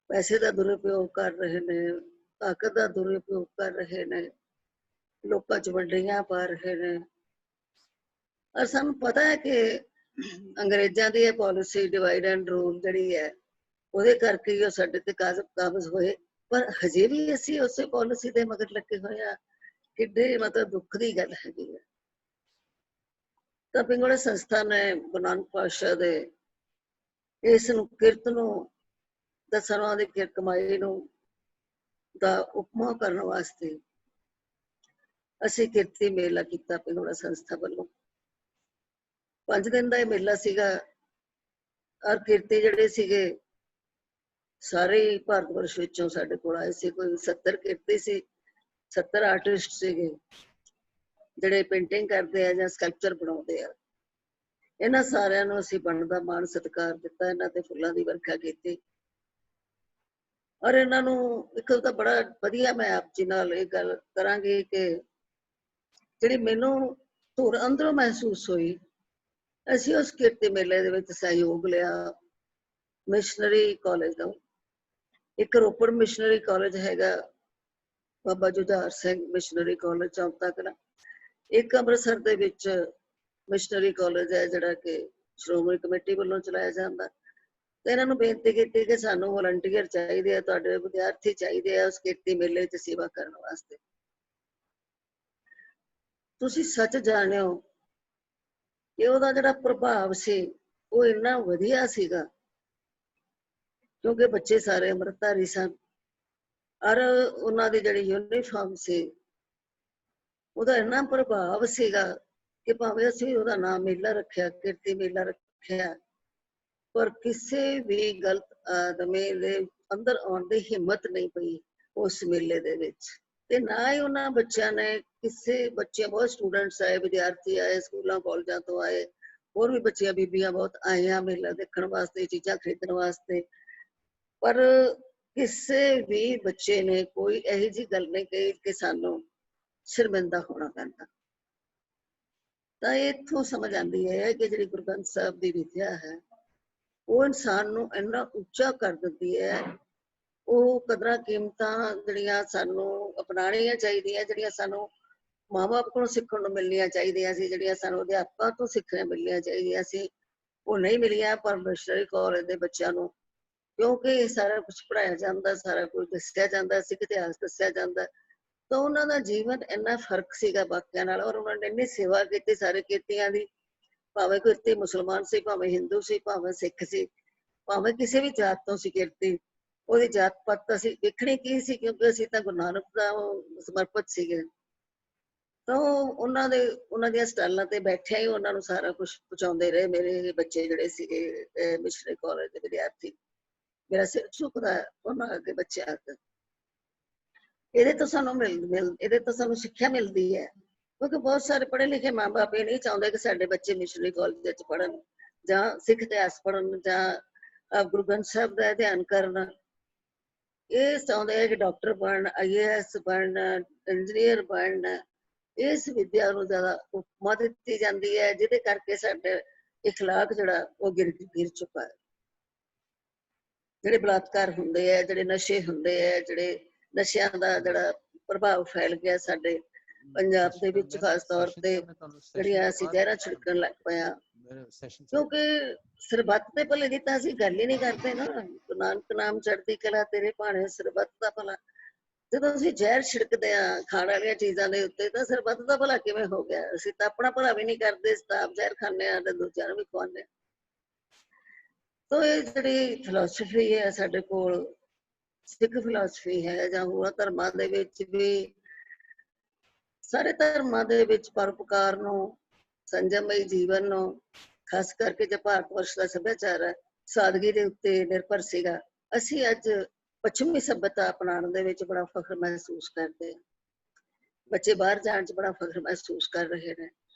S1: ਪੈਸੇ ਦਾ ਦੁਰਉਪਯੋਗ ਕਰ ਰਹੇ ਨੇ, ਤਾਕਤ ਦਾ ਦੁਰਉਪਯੋਗ ਕਰ ਰਹੇ ਨੇ, ਲੋਕਾਂ 'ਚ ਵੰਡੀਆਂ ਪਾ ਰਹੇ ਨੇ। ਔਰ ਸਾਨੂੰ ਪਤਾ ਹੈ ਕਿ ਅੰਗਰੇਜ਼ਾਂ ਦੀ ਇਹ ਪਾਲਿਸੀ ਡਿਵਾਈਡ ਐਂਡ ਰੂਲ ਜਿਹੜੀ ਹੈ, ਉਹਦੇ ਕਰਕੇ ਹੀ ਉਹ ਸਾਡੇ ਤੇ ਕਾਬਜ਼ ਹੋਏ। ਪਰ ਹਜੇ ਵੀ ਅਸੀਂ ਉਸੇ ਪਾਲਿਸੀ ਦੇ ਮਗਰ ਲੱਗੇ ਹੋਏ ਆ, ਕਿੱਡੇ ਮਤਲਬ ਦੁੱਖ ਦੀ ਗੱਲ ਹੈਗੀ ਹੈ। ਤਾਂ ਪਿੰਗੋੜੇ ਸੰਸਥਾ ਨੇ ਗੁਰੂ ਨਾਨਕ ਪਾਤਸ਼ਾਹ ਦੇ ਇਸ ਨੂੰ ਕਿਰਤ ਨੂੰ ਦਸਵਾਂ ਦੀ ਕਿਰਤ ਕਮਾਈ ਨੂੰ ਦਾ ਉਪਮਾ ਕਰਨ ਵਾਸਤੇ ਅਸੀਂ ਕਿਰਤੀ ਮੇਲਾ ਕੀਤਾ ਪਿੰਗੋੜਾ ਸੰਸਥਾ ਵੱਲੋਂ। 5 ਦਿਨ ਦਾ ਇਹ ਮੇਲਾ ਸੀਗਾ। ਔਰ ਕਿਰਤੀ ਜਿਹੜੇ ਸੀਗੇ ਸਾਰੇ ਭਾਰਤ ਵਰਸ਼ ਵਿੱਚੋਂ ਸਾਡੇ ਕੋਲ ਆਏ ਸੀ। ਕੋਈ 70 ਕਿਰਤੀ ਸੀ, 70 ਆਰਟਿਸਟ ਸੀਗੇ ਜਿਹੜੇ ਪੇਂਟਿੰਗ ਕਰਦੇ ਆ ਜਾਂ ਸਕਲਪਚਰ ਬਣਾਉਂਦੇ ਆ। ਇਹਨਾਂ ਸਾਰਿਆਂ ਨੂੰ ਅਸੀਂ ਬਣਦਾ ਮਾਣ ਸਤਿਕਾਰ ਦਿੱਤਾ, ਇਹਨਾਂ ਤੇ ਫੁੱਲਾਂ ਦੀ ਵਰਖਾ ਕੀਤੀ। ਔਰ ਇਹਨਾਂ ਨੂੰ ਇੱਕ ਤਾਂ ਬੜਾ ਵਧੀਆ ਮੈਂ ਆਪ ਜੀ ਨਾਲ ਇਹ ਗੱਲ ਕਰਾਂਗੀ ਕਿ ਜਿਹੜੀ ਮੈਨੂੰ ਧੁਰ ਅੰਦਰੋਂ ਮਹਿਸੂਸ ਹੋਈ, ਅਸੀਂ ਉਸ ਕਿਰਤੀ ਮੇਲੇ ਦੇ ਵਿੱਚ ਸਹਿਯੋਗ ਲਿਆ ਮਿਸ਼ਨਰੀ ਕਾਲਜ ਦਾ। ਇੱਕ ਰੋਪੜ ਮਿਸ਼ਨਰੀ ਕਾਲਜ ਹੈਗਾ, ਬਾਬਾ ਜੁਝਾਰ ਸਿੰਘ ਮਿਸ਼ਨਰੀ ਕਾਲਜ ਚੌਂਤਾ ਕਲਾਂ। ਇੱਕ ਅੰਮ੍ਰਿਤਸਰ ਦੇ ਵਿੱਚ ਮਿਸ਼ਨਰੀ ਕਾਲਜ ਹੈ ਜਿਹੜਾ ਕਿ ਸ਼੍ਰੋਮਣੀ ਕਮੇਟੀ ਵੱਲੋਂ ਚਲਾਇਆ ਜਾਂਦਾ। ਤੇ ਇਹਨਾਂ ਨੂੰ ਬੇਨਤੀ ਕੀਤੀ ਕਿ ਸਾਨੂੰ ਵਲੰਟੀਅਰ ਚਾਹੀਦੇ ਆ, ਤੁਹਾਡੇ ਵਿਦਿਆਰਥੀ ਚਾਹੀਦੇ ਆ ਉਸ ਕਿਰਤੀ ਮੇਲੇ 'ਚ ਸੇਵਾ ਕਰਨ ਵਾਸਤੇ। ਤੁਸੀਂ ਸੱਚ ਜਾਣਿਓ ਕਿ ਉਹਦਾ ਜਿਹੜਾ ਪ੍ਰਭਾਵ ਸੀ ਉਹ ਇੰਨਾ ਵਧੀਆ ਸੀਗਾ, ਕਿਉਂਕਿ ਬੱਚੇ ਸਾਰੇ ਅੰਮ੍ਰਿਤਧਾਰੀ ਸਨ। ਔਰ ਉਹਨਾਂ ਦੀ ਜਿਹੜੀ ਯੂਨੀਫਾਰਮ ਸੀ ਉਹਦਾ ਇੰਨਾ ਪ੍ਰਭਾਵ ਸੀਗਾ ਕਿ ਭਾਵੇਂ ਅਸੀਂ ਉਹਦਾ ਨਾਮ ਮੇਲਾ ਰੱਖਿਆ, ਕਿਰਤੀ ਮੇਲਾ ਰੱਖਿਆ, ਪਰ ਕਿਸੇ ਵੀ ਗਲਤ ਆਦਮੀ ਦੇ ਅੰਦਰ ਆਉਣ ਦੀ ਹਿੰਮਤ ਨਹੀਂ ਪਈ ਉਸ ਮੇਲੇ ਦੇ ਵਿੱਚ। ਤੇ ਨਾ ਹੀ ਉਹਨਾਂ ਬੱਚਿਆਂ ਨੇ ਕਿਸੇ ਬੱਚੇ, ਬਹੁਤ ਸਟੂਡੈਂਟਸ ਆਏ, ਵਿਦਿਆਰਥੀ ਆਏ, ਸਕੂਲਾਂ ਕਾਲਜਾਂ ਤੋਂ ਆਏ, ਹੋਰ ਵੀ ਬੱਚੀਆਂ ਬੀਬੀਆਂ ਬਹੁਤ ਆਈਆਂ ਮੇਲਾ ਦੇਖਣ ਵਾਸਤੇ, ਚੀਜ਼ਾਂ ਖਰੀਦਣ ਵਾਸਤੇ। ਪਰ ਕਿਸੇ ਵੀ ਬੱਚੇ ਨੇ ਕੋਈ ਇਹੋ ਜਿਹੀ ਗੱਲ ਨਹੀਂ ਕਹੀ ਕਿ ਸਾਨੂੰ ਸ਼ਰਮਿੰਦਾ ਹੋਣਾ ਪੈਂਦਾ। ਤਾਂ ਇੱਥੋਂ ਸਮਝ ਆਉਂਦੀ ਹੈ ਕਿ ਜਿਹੜੀ ਗੁਰੂ ਗ੍ਰੰਥ ਸਾਹਿਬ ਦੀ ਵਿਦਿਆ ਹੈ ਉਹ ਇਨਸਾਨ ਨੂੰ ਇੰਨਾ ਉੱਚਾ ਕਰ ਦਿੰਦੀ ਹੈ। ਉਹ ਕਦਰਾਂ ਕੀਮਤਾਂ ਜਿਹੜੀਆਂ ਸਾਨੂੰ ਅਪਣਾਉਣੀਆਂ ਚਾਹੀਦੀਆਂ, ਜਿਹੜੀਆਂ ਸਾਨੂੰ ਮਾਂ ਬਾਪ ਕੋਲੋਂ ਸਿੱਖਣ ਨੂੰ ਮਿਲਣੀਆਂ ਚਾਹੀਦੀਆਂ ਸੀ, ਜਿਹੜੀਆਂ ਸਾਨੂੰ ਅਧਿਆਪਕਾਂ ਤੋਂ ਸਿੱਖਣ ਮਿਲਣੀਆਂ ਚਾਹੀਦੀਆਂ ਸੀ, ਉਹ ਨਹੀਂ ਮਿਲੀਆਂ। ਪਰ ਮਿਸ਼ਨਰੀ ਕਾਲਜ ਦੇ ਬੱਚਿਆਂ ਨੂੰ ਕਿਉਂਕਿ ਸਾਰਾ ਕੁਝ ਪੜਾਇਆ ਜਾਂਦਾ, ਸਾਰਾ ਕੁਝ ਦੱਸਿਆ ਜਾਂਦਾ, ਸਿੱਖ ਇਤਿਹਾਸ ਦੱਸਿਆ ਜਾਂਦਾ। ਤਾਂ ਉਹਨਾਂ ਦਾ ਜੀਵਨ ਇੰਨਾ ਫਰਕ ਸੀਗਾ ਬਾਕੀਆਂ ਨਾਲ, ਔਰ ਉਹਨਾਂ ਨੇ ਇੰਨੀ ਸੇਵਾ ਕੀਤੀ ਸਾਰੇ ਕਿਰਤੀਆਂ ਦੀ, ਭਾਵੇਂ ਕਿਰਤੀ ਮੁਸਲਮਾਨ ਸੀ, ਭਾਵੇਂ ਹਿੰਦੂ ਸੀ, ਭਾਵੇਂ ਸਿੱਖ ਸੀ, ਭਾਵੇਂ ਕਿਸੇ ਵੀ ਜਾਤ ਤੋਂ ਸੀ ਕਿਰਤੀ। ਉਹਦੀ ਜਾਤ ਪਾਤ ਅਸੀਂ ਵੇਖਣੀ ਕੀ ਸੀ, ਕਿਉਂਕਿ ਅਸੀਂ ਤਾਂ ਗੁਰੂ ਨਾਨਕ ਦਾ ਸਮਰਪਿਤ ਸੀਗੇ। ਤਾਂ ਉਹਨਾਂ ਦੀਆਂ ਸਟਾਲਾਂ ਤੇ ਬੈਠਿਆ ਹੀ ਉਹਨਾਂ ਨੂੰ ਸਾਰਾ ਕੁਝ ਪਹੁੰਚਾਉਂਦੇ ਰਹੇ। ਮੇਰੇ ਬੱਚੇ ਜਿਹੜੇ ਸੀਗੇ ਮਿਸ਼ਨਰੀ ਕਾਲਜ ਦੇ ਵਿਦਿਆਰਥੀ, ਮੇਰਾ ਸਿਰ ਝੁਕਦਾ ਉਹਨਾਂ ਅੱਗੇ ਬੱਚਿਆਂ ਅੱਗੇ। ਇਹਦੇ ਤੋਂ ਸਾਨੂੰ ਸਿੱਖਿਆ ਮਿਲਦੀ ਹੈ, ਕਿਉਂਕਿ ਬਹੁਤ ਸਾਰੇ ਪੜ੍ਹੇ ਲਿਖੇ ਮਾਂ ਬਾਪ ਇਹ ਨਹੀਂ ਚਾਹੁੰਦੇ ਕਿ ਸਾਡੇ ਬੱਚੇ ਮਿਸ਼ਨਰੀ ਕਾਲਜ ਵਿੱਚ ਪੜ੍ਹਨ ਜਾਂ ਸਿੱਖ ਇਤਿਹਾਸ ਪੜ੍ਹਨ ਜਾਂ ਗੁਰੂ ਗ੍ਰੰਥ ਸਾਹਿਬ ਦਾ ਅਧਿਐਨ ਕਰਨ। ਇਹ ਚਾਹੁੰਦੇ ਹੈ ਕਿ ਡਾਕਟਰ ਬਣਨ, IAS ਬਣਨ, ਇੰਜੀਨੀਅਰ ਬਣਨ। ਇਸ ਵਿਦਿਆ ਨੂੰ ਜ਼ਿਆਦਾ ਉਪਮਾ ਦਿੱਤੀ ਜਾਂਦੀ ਹੈ, ਜਿਹਦੇ ਕਰਕੇ ਸਾਡੇ ਇਖਲਾਕ ਜਿਹੜਾ ਉਹ ਗਿਰ ਚੁੱਕਾ ਹੈ। ਜਿਹੜੇ ਬਲਾਤਕਾਰ ਹੁੰਦੇ ਹੈ, ਜਿਹੜੇ ਨਸ਼ੇ ਹੁੰਦੇ ਹੈ, ਜਿਹੜੇ ਨਸ਼ਿਆਂ ਦਾ ਜਿਹੜਾ ਪ੍ਰਭਾਵ ਫੈਲ ਗਿਆ ਸਾਡੇ ਪੰਜਾਬ ਦੇ ਵਿੱਚ, ਖਾਸ ਤੌਰ ਤੇ ਜਿਹੜੀਆਂ ਅਸੀਂ ਜ਼ਹਿਰਾਂ ਛਿੜਕਣ ਲੱਗ ਪਏ ਹਾਂ। ਕਿਉਂਕਿ ਸਰਬੱਤ ਦੇ ਭਲੇ ਦੀ ਤਾਂ ਅਸੀਂ ਗੱਲ ਹੀ ਨਹੀਂ ਕਰਦੇ ਨਾ। ਗੁਰੂ ਨਾਨਕ ਨਾਮ ਚੜ੍ਹਦੀ ਕਲਾ ਤੇਰੇ ਭਾਣੇ, ਸਰਬੱਤ ਦਾ ਭਲਾ। ਜਦੋਂ ਅਸੀਂ ਜ਼ਹਿਰ ਛਿੜਕਦੇ ਹਾਂ ਖਾਣ ਵਾਲੀਆਂ ਚੀਜ਼ਾਂ ਦੇ ਉੱਤੇ, ਤਾਂ ਸਰਬੱਤ ਦਾ ਭਲਾ ਕਿਵੇਂ ਹੋ ਗਿਆ? ਅਸੀਂ ਤਾਂ ਆਪਣਾ ਭਲਾ ਵੀ ਨਹੀਂ ਕਰਦੇ, ਅਸੀਂ ਤਾਂ ਆਪ ਜ਼ਹਿਰ ਖਾਂਦੇ ਹਾਂ ਤੇ ਦੂਜਿਆਂ ਨੂੰ ਵੀ ਖਵਾਉਂਦੇ ਹਾਂ। ਤਾਂ ਇਹ ਜਿਹੜੀ ਫਿਲਾਸਫੀ ਹੈ ਸਾਡੇ ਕੋਲ, ਸਿੱਖ ਫਿਲਾਸਫੀ ਹੈ ਜਾਂ ਹੋਰ ਧਰਮਾਂ ਦੇ ਵਿੱਚ ਵੀ, ਸਾਰੇ ਧਰਮਾਂ ਦੇ ਵਿੱਚ ਪਰਉਪਕਾਰ ਨੂੰ, ਸੰਜਮਈ ਜੀਵਨ ਨੂੰ, ਖਾਸ ਕਰਕੇ ਜੇ ਭਾਰਤ ਵਰਸ਼ ਦਾ ਸੱਭਿਆਚਾਰ ਹੈ, ਸਾਦਗੀ ਦੇ ਉੱਤੇ ਨਿਰਭਰ ਸੀਗਾ। ਅਸੀਂ ਅੱਜ ਪੱਛਮੀ ਸੱਭਿਅਤਾ ਅਪਣਾਉਣ ਦੇ ਵਿੱਚ ਬੜਾ ਫਖਰ ਮਹਿਸੂਸ ਕਰਦੇ ਹਾਂ। ਬੱਚੇ ਬਾਹਰ ਜਾਣ 'ਚ ਬੜਾ ਫਖਰ ਮਹਿਸੂਸ ਕਰ ਰਹੇ ਨੇ।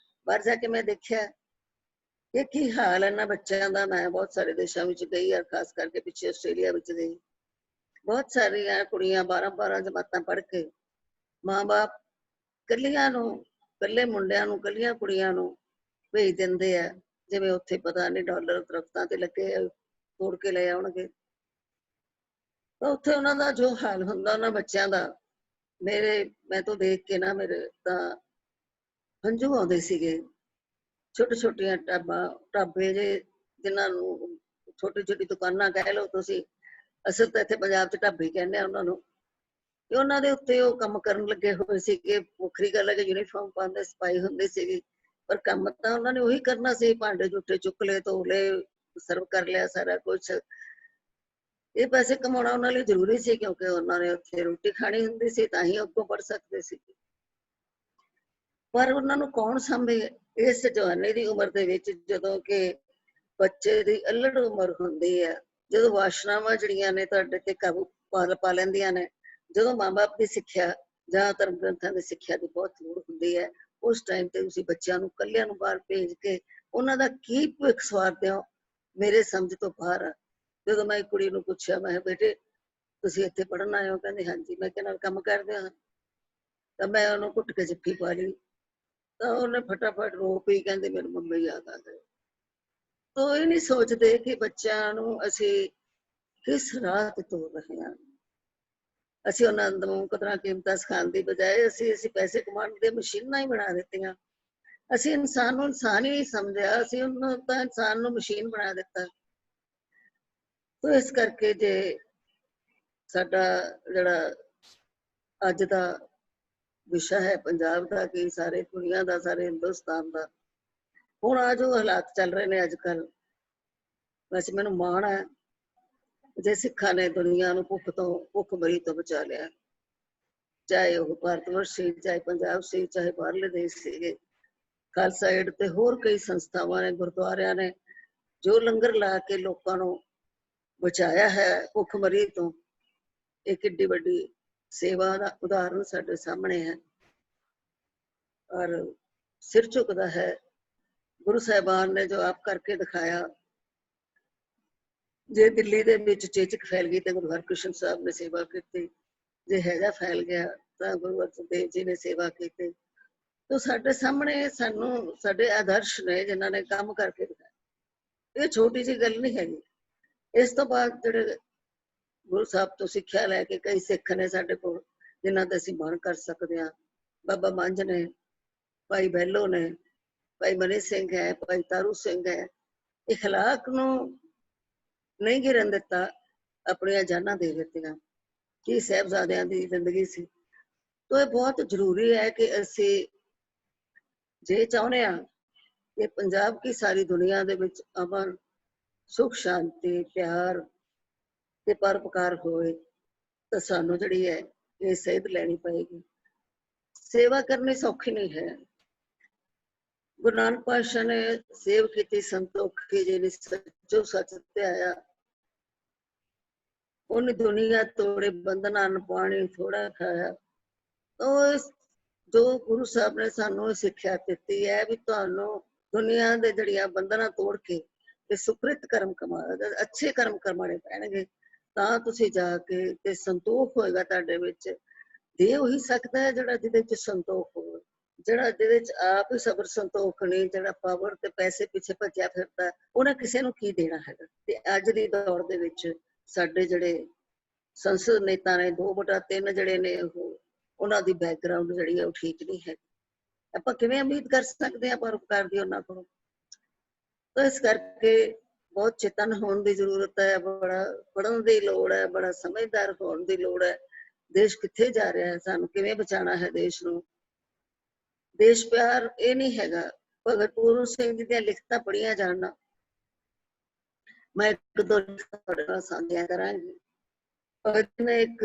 S1: ਬਾਹਰ ਜਾ ਕੇ ਮੈਂ ਦੇਖਿਆ ਇਹ ਕੀ ਹਾਲ ਹੈ ਇਹਨਾਂ ਬੱਚਿਆਂ ਦਾ। ਮੈਂ ਬਹੁਤ ਸਾਰੇ ਦੇਸ਼ਾਂ ਵਿੱਚ ਗਈ, ਔਰ ਖਾਸ ਕਰਕੇ ਪਿੱਛੇ ਆਸਟ੍ਰੇਲੀਆ ਵਿੱਚ ਗਈ। ਬਹੁਤ ਸਾਰੀਆਂ ਕੁੜੀਆਂ 12 ਜਮਾਤਾਂ ਪੜ੍ਹ ਕੇ ਮਾਂ-ਬਾਪ ਕੱਲੀਆਂ ਨੂੰ, ਕੱਲੇ ਮੁੰਡਿਆਂ ਨੂੰ, ਕੱਲੀਆਂ ਕੁੜੀਆਂ ਨੂੰ ਭੇਜ ਦਿੰਦੇ ਆ, ਜਿਵੇਂ ਉੱਥੇ ਪਤਾ ਨਹੀਂ ਡਾਲਰ ਦਰਖਤਾਂ ਤੇ ਲੱਗੇ ਤੋੜ ਕੇ ਲੈ ਆਉਣਗੇ। ਤਾਂ ਉੱਥੇ ਉਹਨਾਂ ਦਾ ਜੋ ਹਾਲ ਹੁੰਦਾ ਉਹਨਾਂ ਬੱਚਿਆਂ ਦਾ, ਮੈਂ ਤਾਂ ਦੇਖ ਕੇ ਨਾ ਮੇਰੇ ਤਾਂ ਹੰਝੂ ਆਉਂਦੇ ਸੀਗੇ। ਛੋਟੇ ਛੋਟੀਆਂ ਢਾਬੇ ਜੇ, ਜਿਨ੍ਹਾਂ ਨੂੰ ਛੋਟੀ ਛੋਟੀ ਦੁਕਾਨਾਂ ਕਹਿ ਲਓ ਤੁਸੀਂ, ਅਸਲ ਤਾਂ ਇੱਥੇ ਪੰਜਾਬ 'ਚ ਢਾਬੇ ਕਹਿੰਦੇ ਆ ਉਹਨਾਂ ਨੂੰ। ਤੇ ਉਹਨਾਂ ਦੇ ਉੱਤੇ ਉਹ ਕੰਮ ਕਰਨ ਲੱਗੇ ਹੋਏ ਸੀਗੇ। ਵੱਖਰੀ ਗੱਲ ਹੈ ਕਿ ਯੂਨੀਫਾਰਮ ਪਾਉਂਦੇ, ਸਫਾਈ ਹੁੰਦੀ ਸੀਗੀ, ਪਰ ਕੰਮ ਤਾਂ ਉਹਨਾਂ ਨੇ ਉਹੀ ਕਰਨਾ ਸੀ। ਭਾਂਡੇ ਜੂਠੇ ਚੁੱਕ ਲਏ, ਧੋ ਲਏ, ਸਰਵ ਕਰ ਲਿਆ ਸਾਰਾ ਕੁਛ। ਇਹ ਪੈਸੇ ਕਮਾਉਣਾ ਉਹਨਾਂ ਲਈ ਜ਼ਰੂਰੀ ਸੀ, ਕਿਉਂਕਿ ਉਹਨਾਂ ਨੇ ਉੱਥੇ ਰੋਟੀ ਖਾਣੀ ਹੁੰਦੀ ਸੀ, ਤਾਂ ਹੀ ਅੱਗੋਂ ਪੜ ਸਕਦੇ ਸੀ। ਪਰ ਉਹਨਾਂ ਨੂੰ ਕੌਣ ਸਾਂਭੇ ਇਸ ਜਵਾਨੀ ਦੀ ਉਮਰ ਦੇ ਵਿੱਚ, ਜਦੋਂ ਕਿ ਬੱਚੇ ਦੀ ਅਲੜ ਉਮਰ ਹੁੰਦੀ ਹੈ, ਜਦੋਂ ਵਾਸ਼ਨਾਵਾਂ ਜਿਹੜੀਆਂ ਨੇ ਤੁਹਾਡੇ ਤੇ ਕਾਬੂ ਪਾ ਲੈਂਦੀਆਂ ਨੇ, ਜਦੋਂ ਮਾਂ-ਬਾਪ ਦੀ ਸਿੱਖਿਆ ਜਾਂ ਧਰਮ ਗ੍ਰੰਥਾਂ ਦੀ ਸਿੱਖਿਆ ਦੀ ਬਹੁਤ ਲੋੜ ਹੁੰਦੀ ਹੈ। ਉਸ ਟਾਈਮ ਤੇ ਤੁਸੀਂ ਬੱਚਿਆਂ ਨੂੰ ਕੱਲਿਆਂ ਨੂੰ ਬਾਹਰ ਭੇਜ ਕੇ ਉਹਨਾਂ ਦਾ ਕੀ ਭਵਿੱਖ ਸਵਾਰਦੇ ਹੋ, ਮੇਰੇ ਸਮਝ ਤੋਂ ਬਾਹਰ ਆ। ਜਦੋਂ ਮੈਂ ਇੱਕ ਕੁੜੀ ਨੂੰ ਪੁੱਛਿਆ, ਮੈਂ ਬੇਟੇ ਤੁਸੀਂ ਇੱਥੇ ਪੜ੍ਹਨ ਆਏ ਹੋ? ਕਹਿੰਦੇ ਹਾਂਜੀ। ਮੈਂ ਕਿਹਾ ਨਾਲ ਕੰਮ ਕਰਦੇ ਹਾਂ? ਤਾਂ ਮੈਂ ਉਹਨੂੰ ਘੁੱਟ ਕੇ ਜੱਫੀ ਪਾ ਲਈ। ਤਾਂ ਉਹਨੇ ਫਟਾਫਟ ਰੋ ਪਈ, ਕਹਿੰਦੀ ਮੇਰੀ ਮੰਮੀ ਯਾਦ ਆ ਗਏ। ਤਾਂ ਇਹ ਨਹੀਂ ਸੋਚਦੇ ਕਿ ਬੱਚਿਆਂ ਨੂੰ ਅਸੀਂ ਕਿਸ ਰਾਹ ਤੇ ਤੋਰ ਰਹੇ ਹਾਂ। ਅਸੀਂ ਉਹਨਾਂ ਨੂੰ ਕਦਰਾਂ ਕੀਮਤਾਂ ਸਿਖਾਉਣ ਦੀ ਬਜਾਏ ਅਸੀਂ ਪੈਸੇ ਕਮਾਉਣ ਦੀਆਂ ਮਸ਼ੀਨਾਂ ਹੀ ਬਣਾ ਦਿੱਤੀਆਂ। ਅਸੀਂ ਇਨਸਾਨ ਨੂੰ ਇਨਸਾਨ ਹੀ ਨਹੀਂ ਸਮਝਿਆ, ਅਸੀਂ ਉਹਨੂੰ ਤਾਂ ਇਨਸਾਨ ਨੂੰ ਮਸ਼ੀਨ ਬਣਾ ਦਿੱਤਾ। ਤਾਂ ਇਸ ਕਰਕੇ ਜੇ ਸਾਡਾ ਜਿਹੜਾ ਅੱਜ ਦਾ ਵਿਸ਼ਾ ਹੈ ਪੰਜਾਬ ਦਾ, ਕਿ ਸਾਰੇ ਦੁਨੀਆ ਦਾ, ਸਾਰੇ ਹਿੰਦੁਸਤਾਨ ਦਾ, ਹੁਣ ਆ ਜੋ ਹਾਲਾਤ ਚੱਲ ਰਹੇ ਨੇ ਅੱਜ ਕੱਲ੍ਹ, ਵੈਸੇ ਮੈਨੂੰ ਮਾਣ ਹੈ ਜੇ ਸਿੱਖਾਂ ਨੇ ਦੁਨੀਆ ਨੂੰ ਭੁੱਖਮਰੀ ਤੋਂ ਬਚਾ ਲਿਆ। ਚਾਹੇ ਉਹ ਭਾਰਤ ਵਰਸ਼ ਸੀ, ਚਾਹੇ ਪੰਜਾਬ ਸੀ, ਚਾਹੇ ਬਾਹਰਲੇ ਦੇਸ਼ ਸੀਗੇ। ਖਾਲਸਾ ਏਡ ਤੇ ਹੋਰ ਕਈ ਸੰਸਥਾਵਾਂ ਨੇ, ਗੁਰਦੁਆਰਿਆਂ ਨੇ, ਜੋ ਲੰਗਰ ਲਾ ਕੇ ਲੋਕਾਂ ਨੂੰ ਬਚਾਇਆ ਹੈ ਭੁੱਖਮਰੀ ਤੋਂ। ਇਹ ਕਿੱਡੀ ਵੱਡੀ ਸੇਵਾ ਦਾ ਉਦਾਹਰਨ ਸਾਡੇ ਸਾਹਮਣੇ ਹੈ, ਔਰ ਸਿਰ ਝੁਕਦਾ ਹੈ। ਗੁਰੂ ਸਾਹਿਬਾਨ ਨੇ ਜੋ ਆਪ ਕਰਕੇ ਦਿਖਾਇਆ। ਜੇ ਦਿੱਲੀ ਦੇ ਵਿੱਚ ਚੇਚਕ ਫੈਲ ਗਈ ਤੇ ਗੁਰੂ ਹਰਕ੍ਰਿਸ਼ਨ ਸਾਹਿਬ ਨੇ ਸੇਵਾ ਕੀਤੀ। ਜੇ ਹੈਜਾ ਫੈਲ ਗਿਆ ਤਾਂ ਗੁਰੂ ਅਰਜਨ ਦੇਵ ਜੀ ਨੇ ਸੇਵਾ ਕੀਤੀ। ਤਾਂ ਸਾਡੇ ਸਾਹਮਣੇ ਸਾਨੂੰ ਸਾਡੇ ਆਦਰਸ਼ ਨੇ, ਜਿਨ੍ਹਾਂ ਨੇ ਕੰਮ ਕਰਕੇ ਦਿਖਾਇਆ। ਇਹ ਛੋਟੀ ਜਿਹੀ ਗੱਲ ਨਹੀਂ ਹੈਗੀ। ਇਸ ਤੋਂ ਬਾਅਦ ਜਿਹੜੇ ਗੁਰੂ ਸਾਹਿਬ ਤੋਂ ਸਿੱਖਿਆ ਲੈ ਕੇ ਕਈ ਸਿੱਖ ਨੇ ਸਾਡੇ ਕੋਲ, ਜਿਨ੍ਹਾਂ ਦਾ ਅਸੀਂ ਮਾਣ ਕਰ ਸਕਦੇ ਹਾਂ। ਬਾਬਾ ਮੰਝ ਨੇ, ਭਾਈ ਬਹਿਲੋ ਨੇ, ਭਾਈ ਮਨੀ ਸਿੰਘ ਹੈ, ਭਾਈ ਤਾਰੂ ਸਿੰਘ ਹੈ। ਇਖਲਾਕ ਨੂੰ ਨਹੀਂ ਗਿਰਨ ਦਿੱਤਾ, ਆਪਣੀਆਂ ਜਾਨਾਂ ਦੇ ਦਿੱਤੀਆਂ। ਕੀ ਸਾਹਿਬਜ਼ਾਦਿਆਂ ਦੀ ਜ਼ਿੰਦਗੀ ਸੀ। ਤੋ ਇਹ ਬਹੁਤ ਜ਼ਰੂਰੀ ਹੈ ਕਿ ਅਸੀਂ ਜੇ ਚਾਹੁੰਦੇ ਹਾਂ ਕਿ ਪੰਜਾਬ ਕੀ ਸਾਰੀ ਦੁਨੀਆ ਦੇ ਵਿੱਚ ਅਮਨ, ਸੁਖ, ਸ਼ਾਂਤੀ, ਪਿਆਰ ਤੇ ਪਰਉਪਕਾਰ ਹੋਵੇ ਤਾਂ ਸਾਨੂੰ ਜਿਹੜੀ ਹੈ ਇਹ ਸੇਧ ਲੈਣੀ ਪਏਗੀ। ਸੇਵਾ ਕਰਨੀ ਸੌਖੀ ਨਹੀਂ ਹੈ। ਗੁਰੂ ਨਾਨਕ ਪਾਤਸ਼ਾਹ ਨੇ ਸੇਵ ਕੀਤੀ ਸੰਤੋਖੀ, ਜਿਹਨੇ ਸੱਚੋ ਸੱਚ ਧਿਆਇਆ। ਉਹਨੇ ਦੁਨੀਆ ਤੋੜੇ ਬੰਧਨਾਂ ਨੂੰ ਪਾਣੀ ਥੋੜਾ ਖਾਇਆ। ਉਹ ਜੋ ਗੁਰੂ ਸਾਹਿਬ ਨੇ ਸਾਨੂੰ ਸਿੱਖਿਆ ਦਿੱਤੀ ਹੈ ਵੀ ਤੁਹਾਨੂੰ ਦੁਨੀਆ ਦੇ ਜਿਹੜੀਆਂ ਬੰਧਨਾਂ ਤੋੜ ਕੇ ਤੇ ਸੁਕ੍ਰਿਤ ਕਰਮ ਅੱਛੇ ਕਰਮ ਕਰਮਾਣੇ ਪੈਣਗੇ, ਤਾਂ ਤੁਸੀਂ ਜਾ ਕੇ ਤੇ ਸੰਤੋਖ ਹੋਏਗਾ ਤੁਹਾਡੇ ਵਿੱਚ। ਦੇ ਉਹੀ ਸਕਦਾ ਹੈ ਜਿਹੜਾ ਜਿਹਦੇ ਚ ਸੰਤੋਖ ਹੋਵੇ, ਜਿਹੜਾ ਜਿਹਦੇ ਚ ਆਪ ਹੀ ਸਬਰ ਸੰਤੋਖ ਨਹੀਂ, ਜਿਹੜਾ ਪਾਵਰ ਤੇ ਪੈਸੇ ਪਿੱਛੇ ਭੱਜਿਆ ਫਿਰਦਾ, ਉਹਨੇ ਕਿਸੇ ਨੂੰ ਕੀ ਦੇਣਾ ਹੈਗਾ। ਤੇ ਅੱਜ ਦੀ ਦੌਰ ਦੇ ਵਿੱਚ ਸਾਡੇ ਜਿਹੜੇ ਸੰਸਦ ਨੇਤਾ ਨੇ 2/3 ਜਿਹੜੇ ਨੇ ਉਹਨਾਂ ਦੀ ਬੈਕਗ੍ਰਾਉਂਡ ਜਿਹੜੀ ਹੈ ਉਹ ਠੀਕ ਨਹੀਂ ਹੈ। ਆਪਾਂ ਕਿਵੇਂ ਉਮੀਦ ਕਰ ਸਕਦੇ ਹਾਂ ਪਰਉਪਕਾਰ ਦੀ ਉਹਨਾਂ ਕੋਲੋਂ। ਤਾਂ ਇਸ ਕਰਕੇ ਬਹੁਤ ਚੇਤਨ ਹੋਣ ਦੀ ਜ਼ਰੂਰਤ ਹੈ, ਬੜਾ ਪੜ੍ਹਨ ਦੀ ਲੋੜ ਹੈ, ਬੜਾ ਸਮਝਦਾਰ ਹੋਣ ਦੀ ਲੋੜ ਹੈ। ਦੇਸ਼ ਕਿੱਥੇ ਜਾ ਰਿਹਾ ਹੈ, ਸਾਨੂੰ ਕਿਵੇਂ ਬਚਾਉਣਾ ਹੈ ਦੇਸ਼ ਨੂੰ। ਦੇਸ਼ ਪਿਆਰ ਇਹ ਨਹੀਂ ਹੈਗਾ। ਭਗਤ ਪੂਰਨ ਸਿੰਘ ਜੀ ਦੀਆਂ ਲਿਖਤਾਂ ਪੜ੍ਹੀਆਂ ਜਾਣਾ, ਮੈਂ ਇੱਕ ਦੋ ਤੁਹਾਡੇ ਨਾਲ ਸਾਂਝੀਆਂ ਕਰਾਂਗੀ। ਭਗਤ ਨੇ ਇੱਕ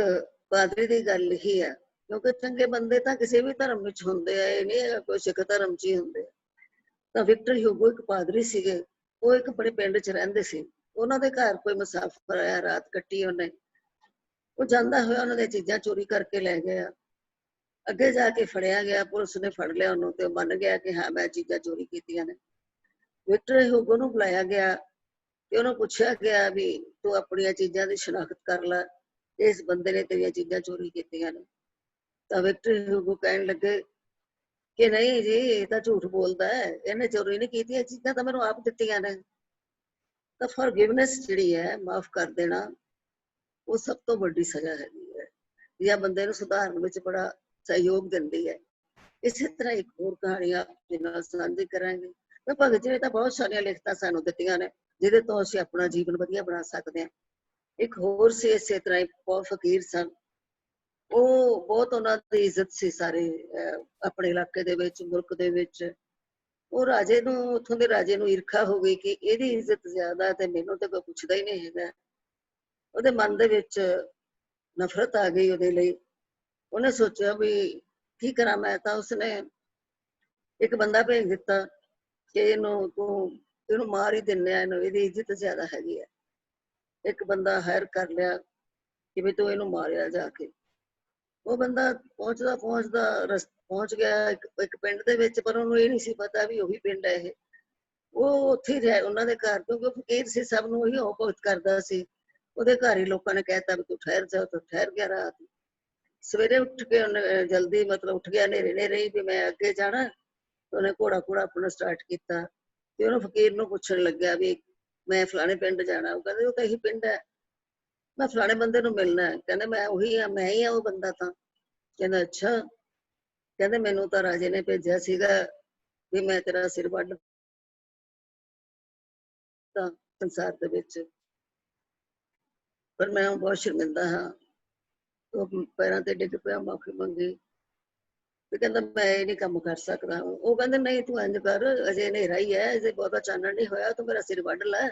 S1: ਪਾਦਰੀ ਦੀ ਗੱਲ ਲਿਖੀ ਹੈ, ਕਿਉਂਕਿ ਚੰਗੇ ਬੰਦੇ ਤਾਂ ਕਿਸੇ ਵੀ ਧਰਮ ਵਿੱਚ ਹੁੰਦੇ ਆ, ਇਹ ਨਹੀਂ ਕੋਈ ਸਿੱਖ ਧਰਮ ਚ ਹੀ ਹੁੰਦੇ। ਤਾਂ ਵਿਕਟਰ ਹਿਊਗੋ ਇੱਕ ਪਾਦਰੀ ਸੀਗੇ, ਉਹ ਇੱਕ ਬੜੇ ਪਿੰਡ ਚ ਰਹਿੰਦੇ ਸੀ। ਉਹਨਾਂ ਦੇ ਘਰ ਕੋਈ ਮੁਸਾਫਰ ਆਇਆ, ਰਾਤ ਕੱਟੀ ਉਹਨੇ। ਉਹ ਜਾਂਦਾ ਹੋਇਆ ਉਹਨਾਂ ਦੀਆਂ ਚੀਜ਼ਾਂ ਚੋਰੀ ਕਰਕੇ ਲੈ ਗਿਆ। ਅੱਗੇ ਜਾ ਕੇ ਫੜਿਆ ਗਿਆ, ਪੁਲਿਸ ਨੇ ਫੜ ਲਿਆ ਉਹਨੂੰ ਤੇ ਉਹ ਮੰਨ ਗਿਆ ਕਿ ਹਾਂ ਮੈਂ ਚੀਜ਼ਾਂ ਚੋਰੀ ਕੀਤੀਆਂ ਨੇ। ਵਿਕਟਰ ਹਿਊਗੋ ਨੂੰ ਬੁਲਾਇਆ ਗਿਆ ਤੇ ਉਹਨੂੰ ਪੁੱਛਿਆ ਗਿਆ ਵੀ ਤੂੰ ਆਪਣੀਆਂ ਚੀਜ਼ਾਂ ਦੀ ਸ਼ਨਾਖਤ ਕਰ ਲੈ, ਇਸ ਬੰਦੇ ਨੇ ਤੇਰੀਆਂ ਚੀਜ਼ਾਂ ਚੋਰੀ ਕੀਤੀਆਂ ਨੇ। ਤਾਂ ਵਿਕਟਰ ਹਿਊਗੋ ਕਹਿਣ ਲੱਗੇ ਕਿ ਨਹੀਂ ਜੀ, ਇਹ ਤਾਂ ਝੂਠ ਬੋਲਦਾ ਹੈ, ਇਹਨੇ ਚੋਰੀ ਨਹੀਂ ਕੀਤੀਆਂ, ਚੀਜ਼ਾਂ ਤਾਂ ਮੈਨੂੰ ਆਪ ਦਿੱਤੀਆਂ ਨੇ। ਤਾਂ ਫॉरगिवनेस ਜਿਹੜੀ ਹੈ, ਮਾਫ ਕਰ ਦੇਣਾ, ਉਹ ਸਭ ਤੋਂ ਵੱਡੀ ਸਜ਼ਾ ਹੈਗੀ ਹੈ, ਜਾਂ ਬੰਦੇ ਨੂੰ ਸੁਧਾਰਨ ਵਿੱਚ ਬੜਾ ਸਹਿਯੋਗ ਦਿੰਦੀ ਹੈ। ਇਸੇ ਤਰ੍ਹਾਂ ਇੱਕ ਹੋਰ ਕਹਾਣੀ ਆਪ ਦੇ ਨਾਲ ਸਾਂਝੀ ਕਰਾਂਗੇ। ਤਾਂ ਭਗਤ ਜੀ ਨੇ ਤਾਂ ਬਹੁਤ ਸਾਰੀਆਂ ਲਿਖਤਾਂ ਸਾਨੂੰ ਦਿੱਤੀਆਂ ਨੇ ਜਿਹਦੇ ਤੋਂ ਅਸੀਂ ਆਪਣਾ ਜੀਵਨ ਵਧੀਆ ਬਣਾ ਸਕਦੇ ਹਾਂ। ਇੱਕ ਹੋਰ ਸੀ ਇਸੇ ਤਰ੍ਹਾਂ ਇੱਕ ਬਹੁਤ ਫਕੀਰ ਸਨ, ਉਹ ਬਹੁਤ ਉਹਨਾਂ ਦੀ ਇੱਜ਼ਤ ਸੀ ਸਾਰੇ ਆਪਣੇ ਇਲਾਕੇ ਦੇ ਵਿੱਚ, ਮੁਲਕ ਦੇ ਵਿੱਚ। ਉਹ ਰਾਜੇ ਨੂੰ, ਉੱਥੋਂ ਦੇ ਰਾਜੇ ਨੂੰ ਈਰਖਾ ਹੋ ਗਈ ਕਿ ਇਹਦੀ ਇੱਜ਼ਤ ਜ਼ਿਆਦਾ ਤੇ ਮੈਨੂੰ ਤਾਂ ਕੋਈ ਪੁੱਛਦਾ ਹੀ ਨਹੀਂ ਹੈਗਾ। ਉਹਦੇ ਮਨ ਦੇ ਵਿੱਚ ਨਫ਼ਰਤ ਆ ਗਈ ਉਹਦੇ ਲਈ। ਉਹਨੇ ਸੋਚਿਆ ਵੀ ਕੀ ਕਰਾਂ ਮੈਂ। ਤਾਂ ਉਸਨੇ ਇੱਕ ਬੰਦਾ ਭੇਜ ਦਿੱਤਾ ਕਿ ਇਹਨੂੰ ਮਾਰ ਹੀ ਦਿੰਦੇ ਆ, ਇਹਨੂੰ, ਇਹਦੀ ਇੱਜ਼ਤ ਜ਼ਿਆਦਾ ਹੈਗੀ ਹੈ। ਇੱਕ ਬੰਦਾ ਹਾਇਰ ਕਰ ਲਿਆ ਕਿ ਵੀ ਤੂੰ ਇਹਨੂੰ ਮਾਰਿਆ ਜਾ ਕੇ। ਉਹ ਬੰਦਾ ਪਹੁੰਚਦਾ ਪਹੁੰਚ ਗਿਆ ਇੱਕ ਪਿੰਡ ਦੇ ਵਿੱਚ, ਪਰ ਉਹਨੂੰ ਇਹ ਨਹੀਂ ਸੀ ਪਤਾ ਵੀ ਉਹੀ ਪਿੰਡ ਹੈ ਇਹ। ਉਹ ਉੱਥੇ ਹੀ ਰਿਹਾ ਉਹਨਾਂ ਦੇ ਘਰ, ਕਿਉਂਕਿ ਉਹ ਫਕੀਰ ਸੀ, ਸਭ ਨੂੰ ਉਹੀ ਭਗਤ ਕਰਦਾ ਸੀ। ਉਹਦੇ ਘਰ ਹੀ ਲੋਕਾਂ ਨੇ ਕਹਿਤਾ ਵੀ ਤੂੰ ਠਹਿਰ ਜਾ, ਤਾਂ ਠਹਿਰ ਗਿਆ ਰਾਤ। ਸਵੇਰੇ ਉੱਠ ਕੇ ਉਹਨੇ ਜਲਦੀ ਮਤਲਬ ਉੱਠ ਗਿਆ ਨੇਰੇ ਵੀ ਮੈਂ ਅੱਗੇ ਜਾਣਾ। ਉਹਨੇ ਘੋੜਾ ਆਪਣਾ ਸਟਾਰਟ ਕੀਤਾ ਤੇ ਉਹਨੂੰ ਫਕੀਰ ਨੂੰ ਪੁੱਛਣ ਲੱਗਿਆ ਵੀ ਮੈਂ ਫਲਾਣੇ ਪਿੰਡ ਜਾਣਾ। ਉਹ ਕਹਿੰਦੇ ਉਹ ਤਾਂ ਇਹੀ ਪਿੰਡ ਹੈ, ਮੈਂ ਫਲਾਣੇ ਬੰਦੇ ਨੂੰ ਮਿਲਣਾ ਹੈ। ਕਹਿੰਦੇ ਮੈਂ ਉਹੀ ਆ, ਮੈਂ ਹੀ ਆ ਉਹ ਬੰਦਾ। ਤਾਂ ਕਹਿੰਦਾ ਅੱਛਾ। ਕਹਿੰਦੇ ਮੈਨੂੰ ਤਾਂ ਰਾਜੇ ਨੇ ਭੇਜਿਆ ਸੀਗਾ ਵੀ ਮੈਂ ਤੇਰਾ ਸਿਰ ਵੱਢ ਦਿੱਤਾ ਸੰਸਾਰ ਦੇ ਵਿੱਚ, ਪਰ ਮੈਂ ਬਹੁਤ ਸ਼ਰਮਿੰਦਾ ਹਾਂ। ਉਹ ਪੈਰਾਂ ਤੇ ਡਿੱਗ ਪਿਆ, ਮਾਫੀ ਮੰਗੀ ਤੇ ਕਹਿੰਦਾ ਮੈਂ ਇਹ ਨਹੀਂ ਕੰਮ ਕਰ ਸਕਦਾ। ਉਹ ਕਹਿੰਦੇ ਨਹੀਂ ਤੂੰ ਇੰਝ ਕਰ, ਅਜੇ ਹਨੇਰਾ ਹੀ ਹੈ, ਅਜੇ ਬਹੁਤਾ ਚਾਨਣ ਨਹੀਂ ਹੋਇਆ, ਤੂੰ ਮੇਰਾ ਸਿਰ ਵੱਢ ਲੈ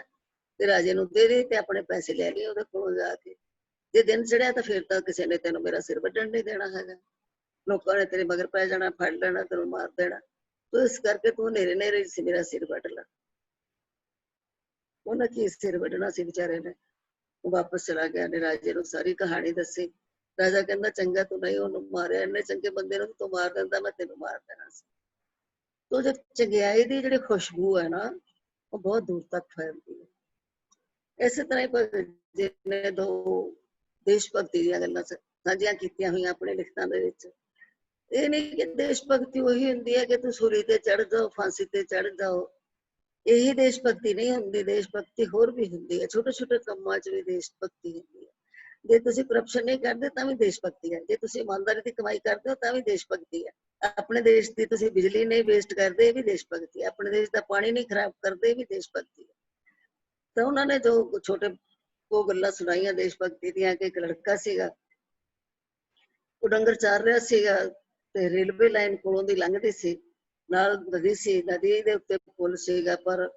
S1: ਤੇ ਰਾਜੇ ਨੂੰ ਦੇ ਦੇ ਤੇ ਆਪਣੇ ਪੈਸੇ ਲੈ ਲਈ ਉਹਦੇ ਕੋਲੋਂ ਜਾ ਕੇ। ਜੇ ਦਿਨ ਚੜਿਆ ਤਾਂ ਫਿਰ ਤਾਂ ਕਿਸੇ ਨੇ ਤੈਨੂੰ ਮੇਰਾ ਸਿਰ ਵੱਢਣ ਨਹੀਂ ਦੇਣਾ ਹੈਗਾ, ਲੋਕਾਂ ਨੇ ਤੇਰੇ ਮਗਰ ਪੈ ਜਾਣਾ, ਫੜ ਲੈਣਾ, ਤੈਨੂੰ ਮਾਰ ਦੇਣਾ। ਤੂੰ ਇਸ ਕਰਕੇ ਤੂੰ ਨੇਰੇ ਸੀ ਮੇਰਾ ਸਿਰ ਵੱਢ ਲੈ। ਉਹਨੇ ਕੀ ਸਿਰ ਵੱਢਣਾ ਸੀ ਵਿਚਾਰੇ ਨੇ। ਉਹ ਵਾਪਸ ਚਲਾ ਗਿਆ ਨੇ ਰਾਜੇ ਨੂੰ ਸਾਰੀ ਕਹਾਣੀ ਦੱਸੀ। ਰਾਜਾ ਕਹਿੰਦਾ ਚੰਗਾ ਤੂੰ ਨਹੀਂ ਉਹਨੂੰ ਮਾਰਿਆ, ਇੰਨੇ ਚੰਗੇ ਬੰਦੇ ਨੂੰ ਤੂੰ ਮਾਰ ਦਿੰਦਾ, ਮੈਂ ਤੈਨੂੰ ਮਾਰ ਦੇਣਾ ਸੀ। ਤੋ ਜੋ ਚੰਗਿਆਈ ਦੀ ਜਿਹੜੀ ਖੁਸ਼ਬੂ ਹੈ ਨਾ, ਉਹ ਬਹੁਤ ਦੂਰ ਤੱਕ ਫੈਲਦੀ ਹੈ। ਇਸੇ ਤਰ੍ਹਾਂ ਹੀ ਭਗਤ ਜੀ ਨੇ ਦੋ ਦੇਸ਼ ਭਗਤੀ ਦੀਆਂ ਗੱਲਾਂ ਸਾਂਝੀਆਂ ਕੀਤੀਆਂ ਹੋਈਆਂ ਆਪਣੇ ਲਿਖਤਾਂ ਦੇ ਵਿੱਚ। ਇਹ ਨਹੀਂ ਕਿ ਦੇਸ਼ ਭਗਤੀ ਉਹੀ ਹੁੰਦੀ ਹੈ ਕਿ ਤੂੰ ਸੂਲੀ ਤੇ ਚੜ ਜਾਓ, ਫਾਂਸੀ ਤੇ ਚੜ ਜਾਓ, ਇਹੀ ਦੇਸ਼ ਭਗਤੀ ਨਹੀਂ ਹੁੰਦੀ। ਦੇਸ਼ ਭਗਤੀ ਹੋਰ ਵੀ ਹੁੰਦੀ ਹੈ, ਛੋਟੇ ਛੋਟੇ ਕੰਮਾਂ 'ਚ ਵੀ ਦੇਸ਼ ਭਗਤੀ ਹੁੰਦੀ ਹੈ। ਜੇ ਤੁਸੀਂ ਕਰਪਸ਼ਨ ਨਹੀਂ ਕਰਦੇ ਤਾਂ ਵੀ ਦੇਸ਼ ਭਗਤੀ ਹੈ, ਜੇ ਤੁਸੀਂ ਇਮਾਨਦਾਰੀ ਦੀ ਕਮਾਈ ਕਰਦੇ ਹੋ ਤਾਂ ਵੀ ਦੇਸ਼ ਭਗਤੀ ਹੈ। ਆਪਣੇ ਦੇਸ਼ ਦੀ ਤੁਸੀਂ ਬਿਜਲੀ ਨਹੀਂ ਵੇਸਟ ਕਰਦੇ, ਇਹ ਵੀ ਦੇਸ਼ ਭਗਤੀ ਹੈ। ਆਪਣੇ ਦੇਸ਼ ਦਾ ਪਾਣੀ ਨਹੀਂ ਖਰਾਬ ਕਰਦੇ, ਇਹ ਵੀ ਦੇਸ਼ ਭਗਤੀ ਹੈ। ਤਾਂ ਉਹਨਾਂ ਨੇ ਜੋ ਛੋਟੇ ਉਹ ਗੱਲਾਂ ਸੁਣਾਈਆਂ ਦੇਸ਼ ਭਗਤੀ ਦੀਆਂ ਕਿ ਇੱਕ ਲੜਕਾ ਸੀਗਾ, ਉਹ ਡੰਗਰ ਚਾਰ ਰਿਹਾ ਸੀਗਾ ਤੇ ਰੇਲਵੇ ਲਾਈਨ ਕੋਲੋਂ ਦੀ ਲੰਘਦੀ ਸੀ, ਨਾਲ ਨਦੀ ਸੀ, ਨਦੀ ਦੇ ਉੱਤੇ ਪੁਲ ਸੀਗਾ, ਪਰ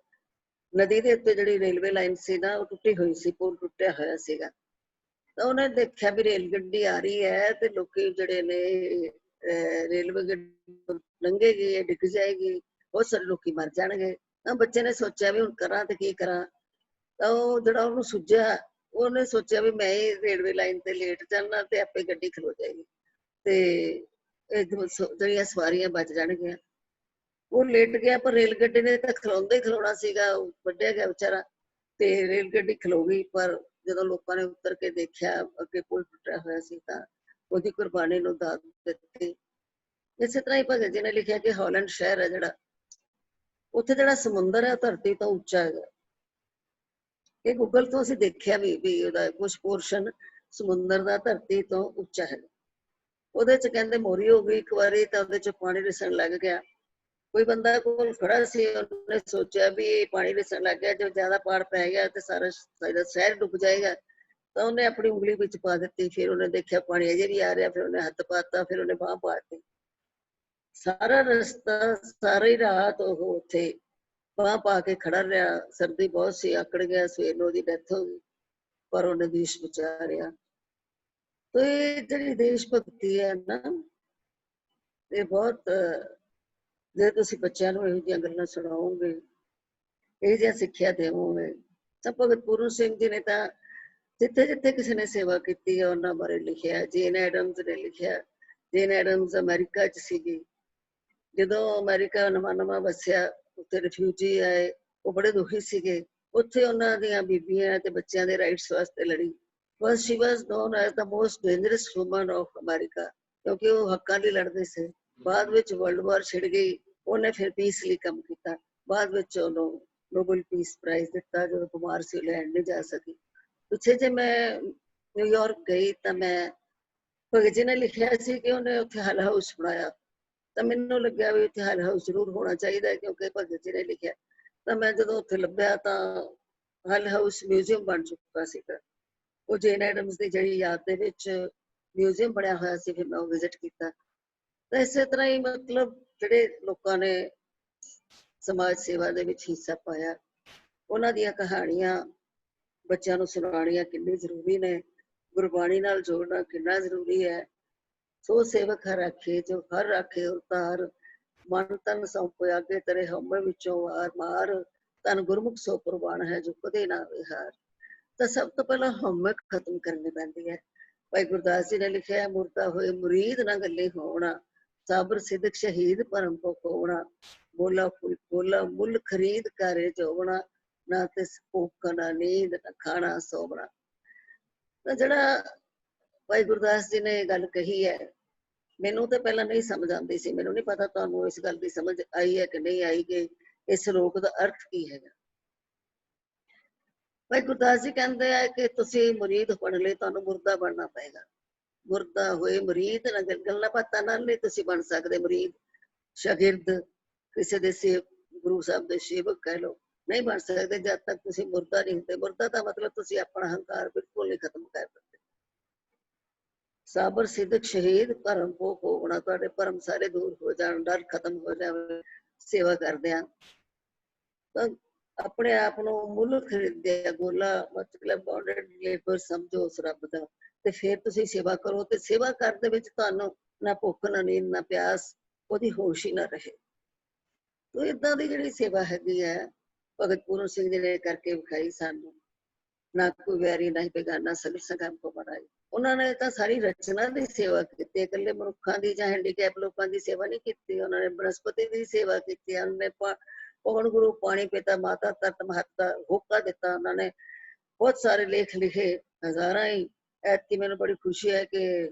S1: ਨਦੀ ਦੇ ਉੱਤੇ ਜਿਹੜੀ ਰੇਲਵੇ ਲਾਈਨ ਸੀ ਨਾ ਉਹ ਟੁੱਟੀ ਹੋਈ ਸੀ, ਪੁਲ ਟੁੱਟਿਆ ਹੋਇਆ ਸੀਗਾ। ਤਾਂ ਉਹਨੇ ਦੇਖਿਆ ਵੀ ਰੇਲ ਗੱਡੀ ਆ ਰਹੀ ਹੈ ਤੇ ਲੋਕੀ ਜਿਹੜੇ ਨੇ ਰੇਲਵੇ ਗੱਡੀ ਲੰਘੇਗੀ, ਡਿੱਗ ਜਾਏਗੀ, ਬਹੁਤ ਸਾਰੇ ਲੋਕੀ ਮਰ ਜਾਣਗੇ। ਤਾਂ ਬੱਚੇ ਨੇ ਸੋਚਿਆ ਵੀ ਹੁਣ ਕਰਾਂ ਤੇ ਕੀ ਕਰਾਂ। ਤਾਂ ਉਹ ਜਿਹੜਾ ਉਹਨੂੰ ਸੁਝਿਆ, ਉਹਨੇ ਸੋਚਿਆ ਵੀ ਮੈਂ ਹੀ ਰੇਲਵੇ ਲਾਈਨ ਤੇ ਲੇਟ ਜਾਣਾ ਤੇ ਆਪੇ ਗੱਡੀ ਖਲੋ ਜਾਏਗੀ ਤੇ ਜਿਹੜੀਆਂ ਸਵਾਰੀਆਂ ਬਚ ਜਾਣਗੀਆਂ। ਉਹ ਲੇਟ ਗਿਆ, ਪਰ ਰੇਲ ਗੱਡੀ ਨੇ ਤਾਂ ਖਲੋਂਦਾ ਹੀ ਖਲੋਣਾ ਸੀਗਾ, ਉਹ ਵੱਢਿਆ ਗਿਆ ਵਿਚਾਰਾ ਤੇ ਰੇਲ ਗੱਡੀ ਖਲੋ ਗਈ। ਪਰ ਜਦੋਂ ਲੋਕਾਂ ਨੇ ਉਤਰ ਕੇ ਦੇਖਿਆ ਅੱਗੇ ਪੁਲ ਟੁੱਟਿਆ ਹੋਇਆ ਸੀ ਤਾਂ ਉਹਦੀ ਕੁਰਬਾਨੀ ਨੂੰ ਦਾਤ ਦਿੱਤੀ। ਇਸੇ ਤਰ੍ਹਾਂ ਹੀ ਭਗਤ ਜੀ ਨੇ ਲਿਖਿਆ ਕਿ ਹਾਲੈਂਡ ਸ਼ਹਿਰ ਹੈ ਜਿਹੜਾ, ਉੱਥੇ ਜਿਹੜਾ ਸਮੁੰਦਰ ਹੈ ਧਰਤੀ ਤੋਂ ਉੱਚਾ ਹੈਗਾ। ਇਹ ਗੂਗਲ ਤੋਂ ਅਸੀਂ ਦੇਖਿਆ ਵੀ ਉਹਦਾ ਕੁਝ ਪੋਰਸ਼ਨ ਸਮੁੰਦਰ ਦਾ ਧਰਤੀ ਤੋਂ ਉੱਚਾ ਹੈ। ਉਹਦੇ ਚ ਕਹਿੰਦੇ ਮੋਰੀ ਹੋ ਗਈ ਇੱਕ ਵਾਰੀ ਤਾਂ ਉਹਦੇ ਚ ਪਾਣੀ ਰਿਸਣ ਲੱਗ ਗਿਆ। ਕੋਈ ਬੰਦਾ ਕੋਲ ਖੜਾ ਸੀ, ਉਹਨੇ ਸੋਚਿਆ ਵੀ ਇਹ ਪਾਣੀ ਰਿਸਣ ਲੱਗ ਗਿਆ, ਜੋ ਜ਼ਿਆਦਾ ਪਾੜ ਪੈ ਗਿਆ ਤੇ ਸਾਰਾ ਸ਼ਹਿਰ ਡੁੱਬ ਜਾਏਗਾ। ਤਾਂ ਉਹਨੇ ਆਪਣੀ ਉਂਗਲੀ ਵਿੱਚ ਪਾ ਦਿੱਤੀ, ਫਿਰ ਉਹਨੇ ਦੇਖਿਆ ਪਾਣੀ ਅਜੇ ਵੀ ਆ ਰਿਹਾ, ਫਿਰ ਉਹਨੇ ਹੱਥ ਪਾਤਾ, ਫਿਰ ਉਹਨੇ ਬਾਂਹ ਪਾਤੀ। ਸਾਰਾ ਰਸਤਾ ਸਾਰੀ ਰਾਤ ਉਹ ਉੱਥੇ ਬਾਂਹ ਪਾ ਕੇ ਖੜਾ ਰਿਹਾ। ਸਰਦੀ ਬਹੁਤ ਸੀ, ਆਕੜ ਗਿਆ, ਸਵੇਰ ਨੂੰ ਉਹਦੀ ਡੈਥ ਹੋ ਗਈ, ਪਰ ਉਹਨੇ ਦੇਸ਼ ਬਚਾ ਰਿਹਾ। ਤੇ ਇਹ ਜਿਹੜੀ ਦੇਸ਼ ਭਗਤੀ ਹੈ ਨਾ, ਇਹ ਬਹੁਤ, ਜੇ ਤੁਸੀਂ ਬੱਚਿਆਂ ਨੂੰ ਇਹੋ ਜਿਹੀਆਂ ਗੱਲਾਂ ਸੁਣਾਓਗੇ, ਇਹ ਜਿਹਾ ਸਿੱਖਿਆ ਦੇਵੋਗੇ ਤਾਂ ਭਗਤ ਪੂਰਨ ਸਿੰਘ ਜੀ ਨੇ ਤਾਂ ਜਿੱਥੇ ਜਿੱਥੇ ਕਿਸੇ ਨੇ ਸੇਵਾ ਕੀਤੀ ਹੈ ਉਹਨਾਂ ਬਾਰੇ ਲਿਖਿਆ। ਜੇਨ ਐਡਮਜ਼ ਨੇ ਲਿਖਿਆ, ਜੇਨ ਐਡਮਜ਼ ਅਮਰੀਕਾ 'ਚ ਸੀਗੀ, ਜਦੋਂ ਅਮਰੀਕਾ ਨਵਾਂ ਨਵਾਂ ਵਸਿਆ, ਉੱਥੇ ਰਿਫਿਊਜੀ ਆਏ, ਉਹ ਬੜੇ ਦੁਖੀ ਸੀਗੇ। ਉੱਥੇ ਉਹਨਾਂ ਦੀਆਂ ਬੀਬੀਆਂ ਤੇ ਬੱਚਿਆਂ ਦੇ ਰਾਈਟਸ ਵਾਸਤੇ ਲੜੀ। ਬਸ she was known as the most dangerous woman of America, ਕਿਉਂਕਿ ਉਹ ਹੱਕਾਂ ਲਈ ਲੜਦੇ ਸੀ। ਬਾਅਦ ਵਿੱਚ ਵਰਲਡ ਵਾਰ ਛਿੜ ਗਈ, ਉਹਨੇ ਫਿਰ ਪੀਸ ਲਈ ਕੰਮ ਕੀਤਾ। ਬਾਅਦ ਵਿੱਚ ਉਹਨੂੰ ਨੋਬਲ ਪੀਸ ਪ੍ਰਾਈਜ਼ ਦਿੱਤਾ, ਜਦੋਂ ਬਿਮਾਰ ਸੀ ਲੈਣ ਨਹੀਂ ਜਾ ਸਕੀ। ਪਿੱਛੇ ਜੇ ਮੈਂ ਨਿਊਯਾਰਕ ਗਈ ਤਾਂ ਮੈਂ ਭਗਤ ਜੀ ਨੇ ਲਿਖਿਆ ਸੀ ਕਿ ਉਹਨੇ ਉੱਥੇ ਹਲ ਹਾਊਸ ਬਣਾਇਆ, ਤਾਂ ਮੈਨੂੰ ਲੱਗਿਆ ਵੀ ਉੱਥੇ ਹਲ ਹਾਊਸ ਜ਼ਰੂਰ ਹੋਣਾ ਚਾਹੀਦਾ, ਕਿਉਂਕਿ ਭਗਤ ਜੀ ਨੇ ਲਿਖਿਆ। ਤਾਂ ਮੈਂ ਜਦੋਂ ਉੱਥੇ ਲੱਭਿਆ ਤਾਂ ਹਲ ਹਾਊਸ ਮਿਊਜ਼ੀਅਮ ਬਣ ਚੁੱਕਾ ਸੀਗਾ। ਉਹ ਜੇਨ ਐਡਮਜ਼ ਦੀ ਜਿਹੜੀ ਯਾਦ ਦੇ ਵਿੱਚ ਮਿਊਜ਼ੀਅਮ ਬਣਿਆ ਹੋਇਆ ਸੀ, ਫਿਰ ਮੈਂ ਉਹ ਵਿਜ਼ਿਟ ਕੀਤਾ। ਤਾਂ ਇਸੇ ਤਰ੍ਹਾਂ ਹੀ ਮਤਲਬ ਜਿਹੜੇ ਲੋਕਾਂ ਨੇ ਸਮਾਜ ਸੇਵਾ ਦੇ ਵਿੱਚ ਹਿੱਸਾ ਪਾਇਆ, ਉਹਨਾਂ ਦੀਆਂ ਕਹਾਣੀਆਂ ਬੱਚਿਆਂ ਨੂੰ ਸੁਣਾਉਣੀਆਂ ਕਿੰਨੀ ਜ਼ਰੂਰੀ ਨੇ, ਗੁਰਬਾਣੀ ਨਾਲ ਜੋੜਨਾ ਕਿੰਨਾ ਜ਼ਰੂਰੀ ਹੈ। ਸੋ ਸੇਵਕ ਹਰ ਆਖੇ, ਜੋ ਹਰ ਆਖੇ ਉਤਾਰ, ਮਨ ਤਨ ਸੌਂਪਿਆ ਅੱਗੇ ਤੇਰੇ ਹਉਮੈ ਵਿੱਚੋਂ ਵਾਰ ਮਾਰ, ਤਨ ਗੁਰਮੁਖ ਸੋ ਕੁਰਬਾਨ ਹੈ ਜੋ ਕਦੇ ਨਾ ਵਿਹਾਰ। ਤਾਂ ਸਭ ਤੋਂ ਪਹਿਲਾਂ ਹਉਮੈ ਖਤਮ ਕਰਨੀ ਪੈਂਦੀ ਹੈ। ਭਾਈ ਗੁਰਦਾਸ ਜੀ ਨੇ ਲਿਖਿਆ, ਮੁਰਦਾ ਹੋਏ ਮੁਰੀਦ ਨਾ ਗੱਲੇ ਹੋਣਾ, ਸਾਬਰ ਸਿਦਕ ਸ਼ਹੀਦ ਭਰਮ ਕੋ ਖੋਣਾ, ਬੋਲਾ ਮੁੱਲ ਖਰੀਦ ਕਾਰੇ ਜੋਗਣਾ, ਨਾ ਤੇ ਭੁੱਖ ਨਾ ਨੀਂਦ ਨਾ ਖਾਣਾ ਸੋਵਣਾ। ਤਾਂ ਜਿਹੜਾ ਭਾਈ ਗੁਰਦਾਸ ਜੀ ਨੇ ਇਹ ਗੱਲ ਕਹੀ ਹੈ, ਮੈਨੂੰ ਤਾਂ ਪਹਿਲਾਂ ਨਹੀਂ ਸਮਝ ਆਉਂਦੀ ਸੀ। ਮੈਨੂੰ ਨਹੀਂ ਪਤਾ ਤੁਹਾਨੂੰ ਇਸ ਗੱਲ ਦੀ ਸਮਝ ਆਈ ਹੈ ਕਿ ਨਹੀਂ ਆਈ, ਕਿ ਇਸ ਸ਼ਲੋਕ ਦਾ ਅਰਥ ਕੀ ਹੈਗਾ। ਭਾਈ ਗੁਰਦਾਸ ਜੀ ਕਹਿੰਦੇ ਆ ਕਿ ਤੁਸੀਂ ਮੁਰੀਦ ਬਣ ਲਈ, ਤੁਹਾਨੂੰ ਮੁਰਦਾ ਬਣਨਾ ਪਏਗਾ। ਮੁਰਦਾ ਹੋਏ ਮੁਰੀਦ ਨਾ, ਗੱਲਾਂ ਬਾਤਾਂ ਨਾਲ ਨਹੀਂ ਤੁਸੀਂ ਬਣ ਸਕਦੇ ਮੁਰੀਦ, ਸ਼ਾਗਿਰਦ, ਕਿਸੇ ਦੇ ਗੁਰੂ ਸਾਹਿਬ ਦੇ ਸੇਵਕ ਕਹਿ ਲਓ, ਨਹੀਂ ਬਣ ਸਕਦੇ ਜਦ ਤੱਕ ਤੁਸੀਂ ਮੁਰਦਾ ਨਹੀਂ ਹੁੰਦੇ। ਮੁਰਦਾ ਦਾ ਮਤਲਬ ਤੁਸੀਂ ਆਪਣਾ ਹੰਕਾਰ ਬਿਲਕੁਲ ਨਹੀਂ ਖਤਮ ਕਰ ਦਿੰਦੇ। ਸਾਬਰ ਸਿਦਕ ਸ਼ਹੀਦ ਭਰਮ ਕੋ ਖੋਣਾ, ਤੁਹਾਡੇ ਭਰਮ ਸਾਰੇ ਦੂਰ ਹੋ ਜਾਣ, ਡਰ ਖਤਮ ਹੋ ਜਾਵੇ ਸੇਵਾ ਕਰਦਿਆਂ। ਤਾਂ ਆਪਣੇ ਆਪ ਨੂੰ ਮੁੱਲ ਖਰੀਦਿਆ, ਗੋਲਾ ਮਤਲਬ ਬੌਂਡਡ ਲੇਬਰ ਸਮਝੋ ਉਸ ਰੱਬ ਦਾ, ਤੇ ਫਿਰ ਤੁਸੀਂ ਸੇਵਾ ਕਰੋ। ਤੇ ਸੇਵਾ ਕਰਨ ਦੇ ਵਿੱਚ ਤੁਹਾਨੂੰ ਨਾ ਭੁੱਖ ਨਾ ਨੀਂਦ ਨਾ ਪਿਆਸ, ਉਹਦੀ ਹੋਸ਼ ਹੀ ਨਾ ਰਹੇ। ਤੋ ਏਦਾਂ ਦੀ ਜਿਹੜੀ ਸੇਵਾ ਹੈਗੀ ਹੈ ਭਗਤ ਪੂਰਨ ਸਿੰਘ ਜੀ ਨੇ ਕਰਕੇ ਵਿਖਾਈ ਸਾਨੂੰ। ਨਾ ਕੋਈ ਵੈਰੀ ਨਾ ਹੀ ਬੇਗਾਨਾ, ਸਗਲ ਸੰਗਮ ਕੋ ਬਣਾਈ। ਉਹਨਾਂ ਨੇ ਤਾਂ ਸਾਰੀ ਰਚਨਾ ਦੀ ਸੇਵਾ ਕੀਤੀ, ਇਕੱਲੇ ਮਨੁੱਖਾਂ ਦੀ ਜਾਂ ਹੈਂਡੀਕੈਪ ਲੋਕਾਂ ਦੀ ਸੇਵਾ ਨਹੀਂ ਕੀਤੀ। ਉਹਨਾਂ ਨੇ ਬਨਸਪਤੀ ਦੀ ਸੇਵਾ ਕੀਤੀ, ਉਹਨਾਂ ਨੇ ਪਵਨ ਗੁਰੂ, ਪਾਣੀ ਪਿਤਾ, ਮਾਤਾ ਤਤ ਮਹੱਤਾ, ਹੋਕਾ ਦਿੱਤਾ। ਉਹਨਾਂ ਨੇ ਬਹੁਤ ਸਾਰੇ ਲੇਖ ਲਿਖੇ, ਹਜ਼ਾਰਾਂ ਹੀ। ਐਤਕੀ ਮੈਨੂੰ ਬੜੀ ਖੁਸ਼ੀ ਹੈ ਕਿ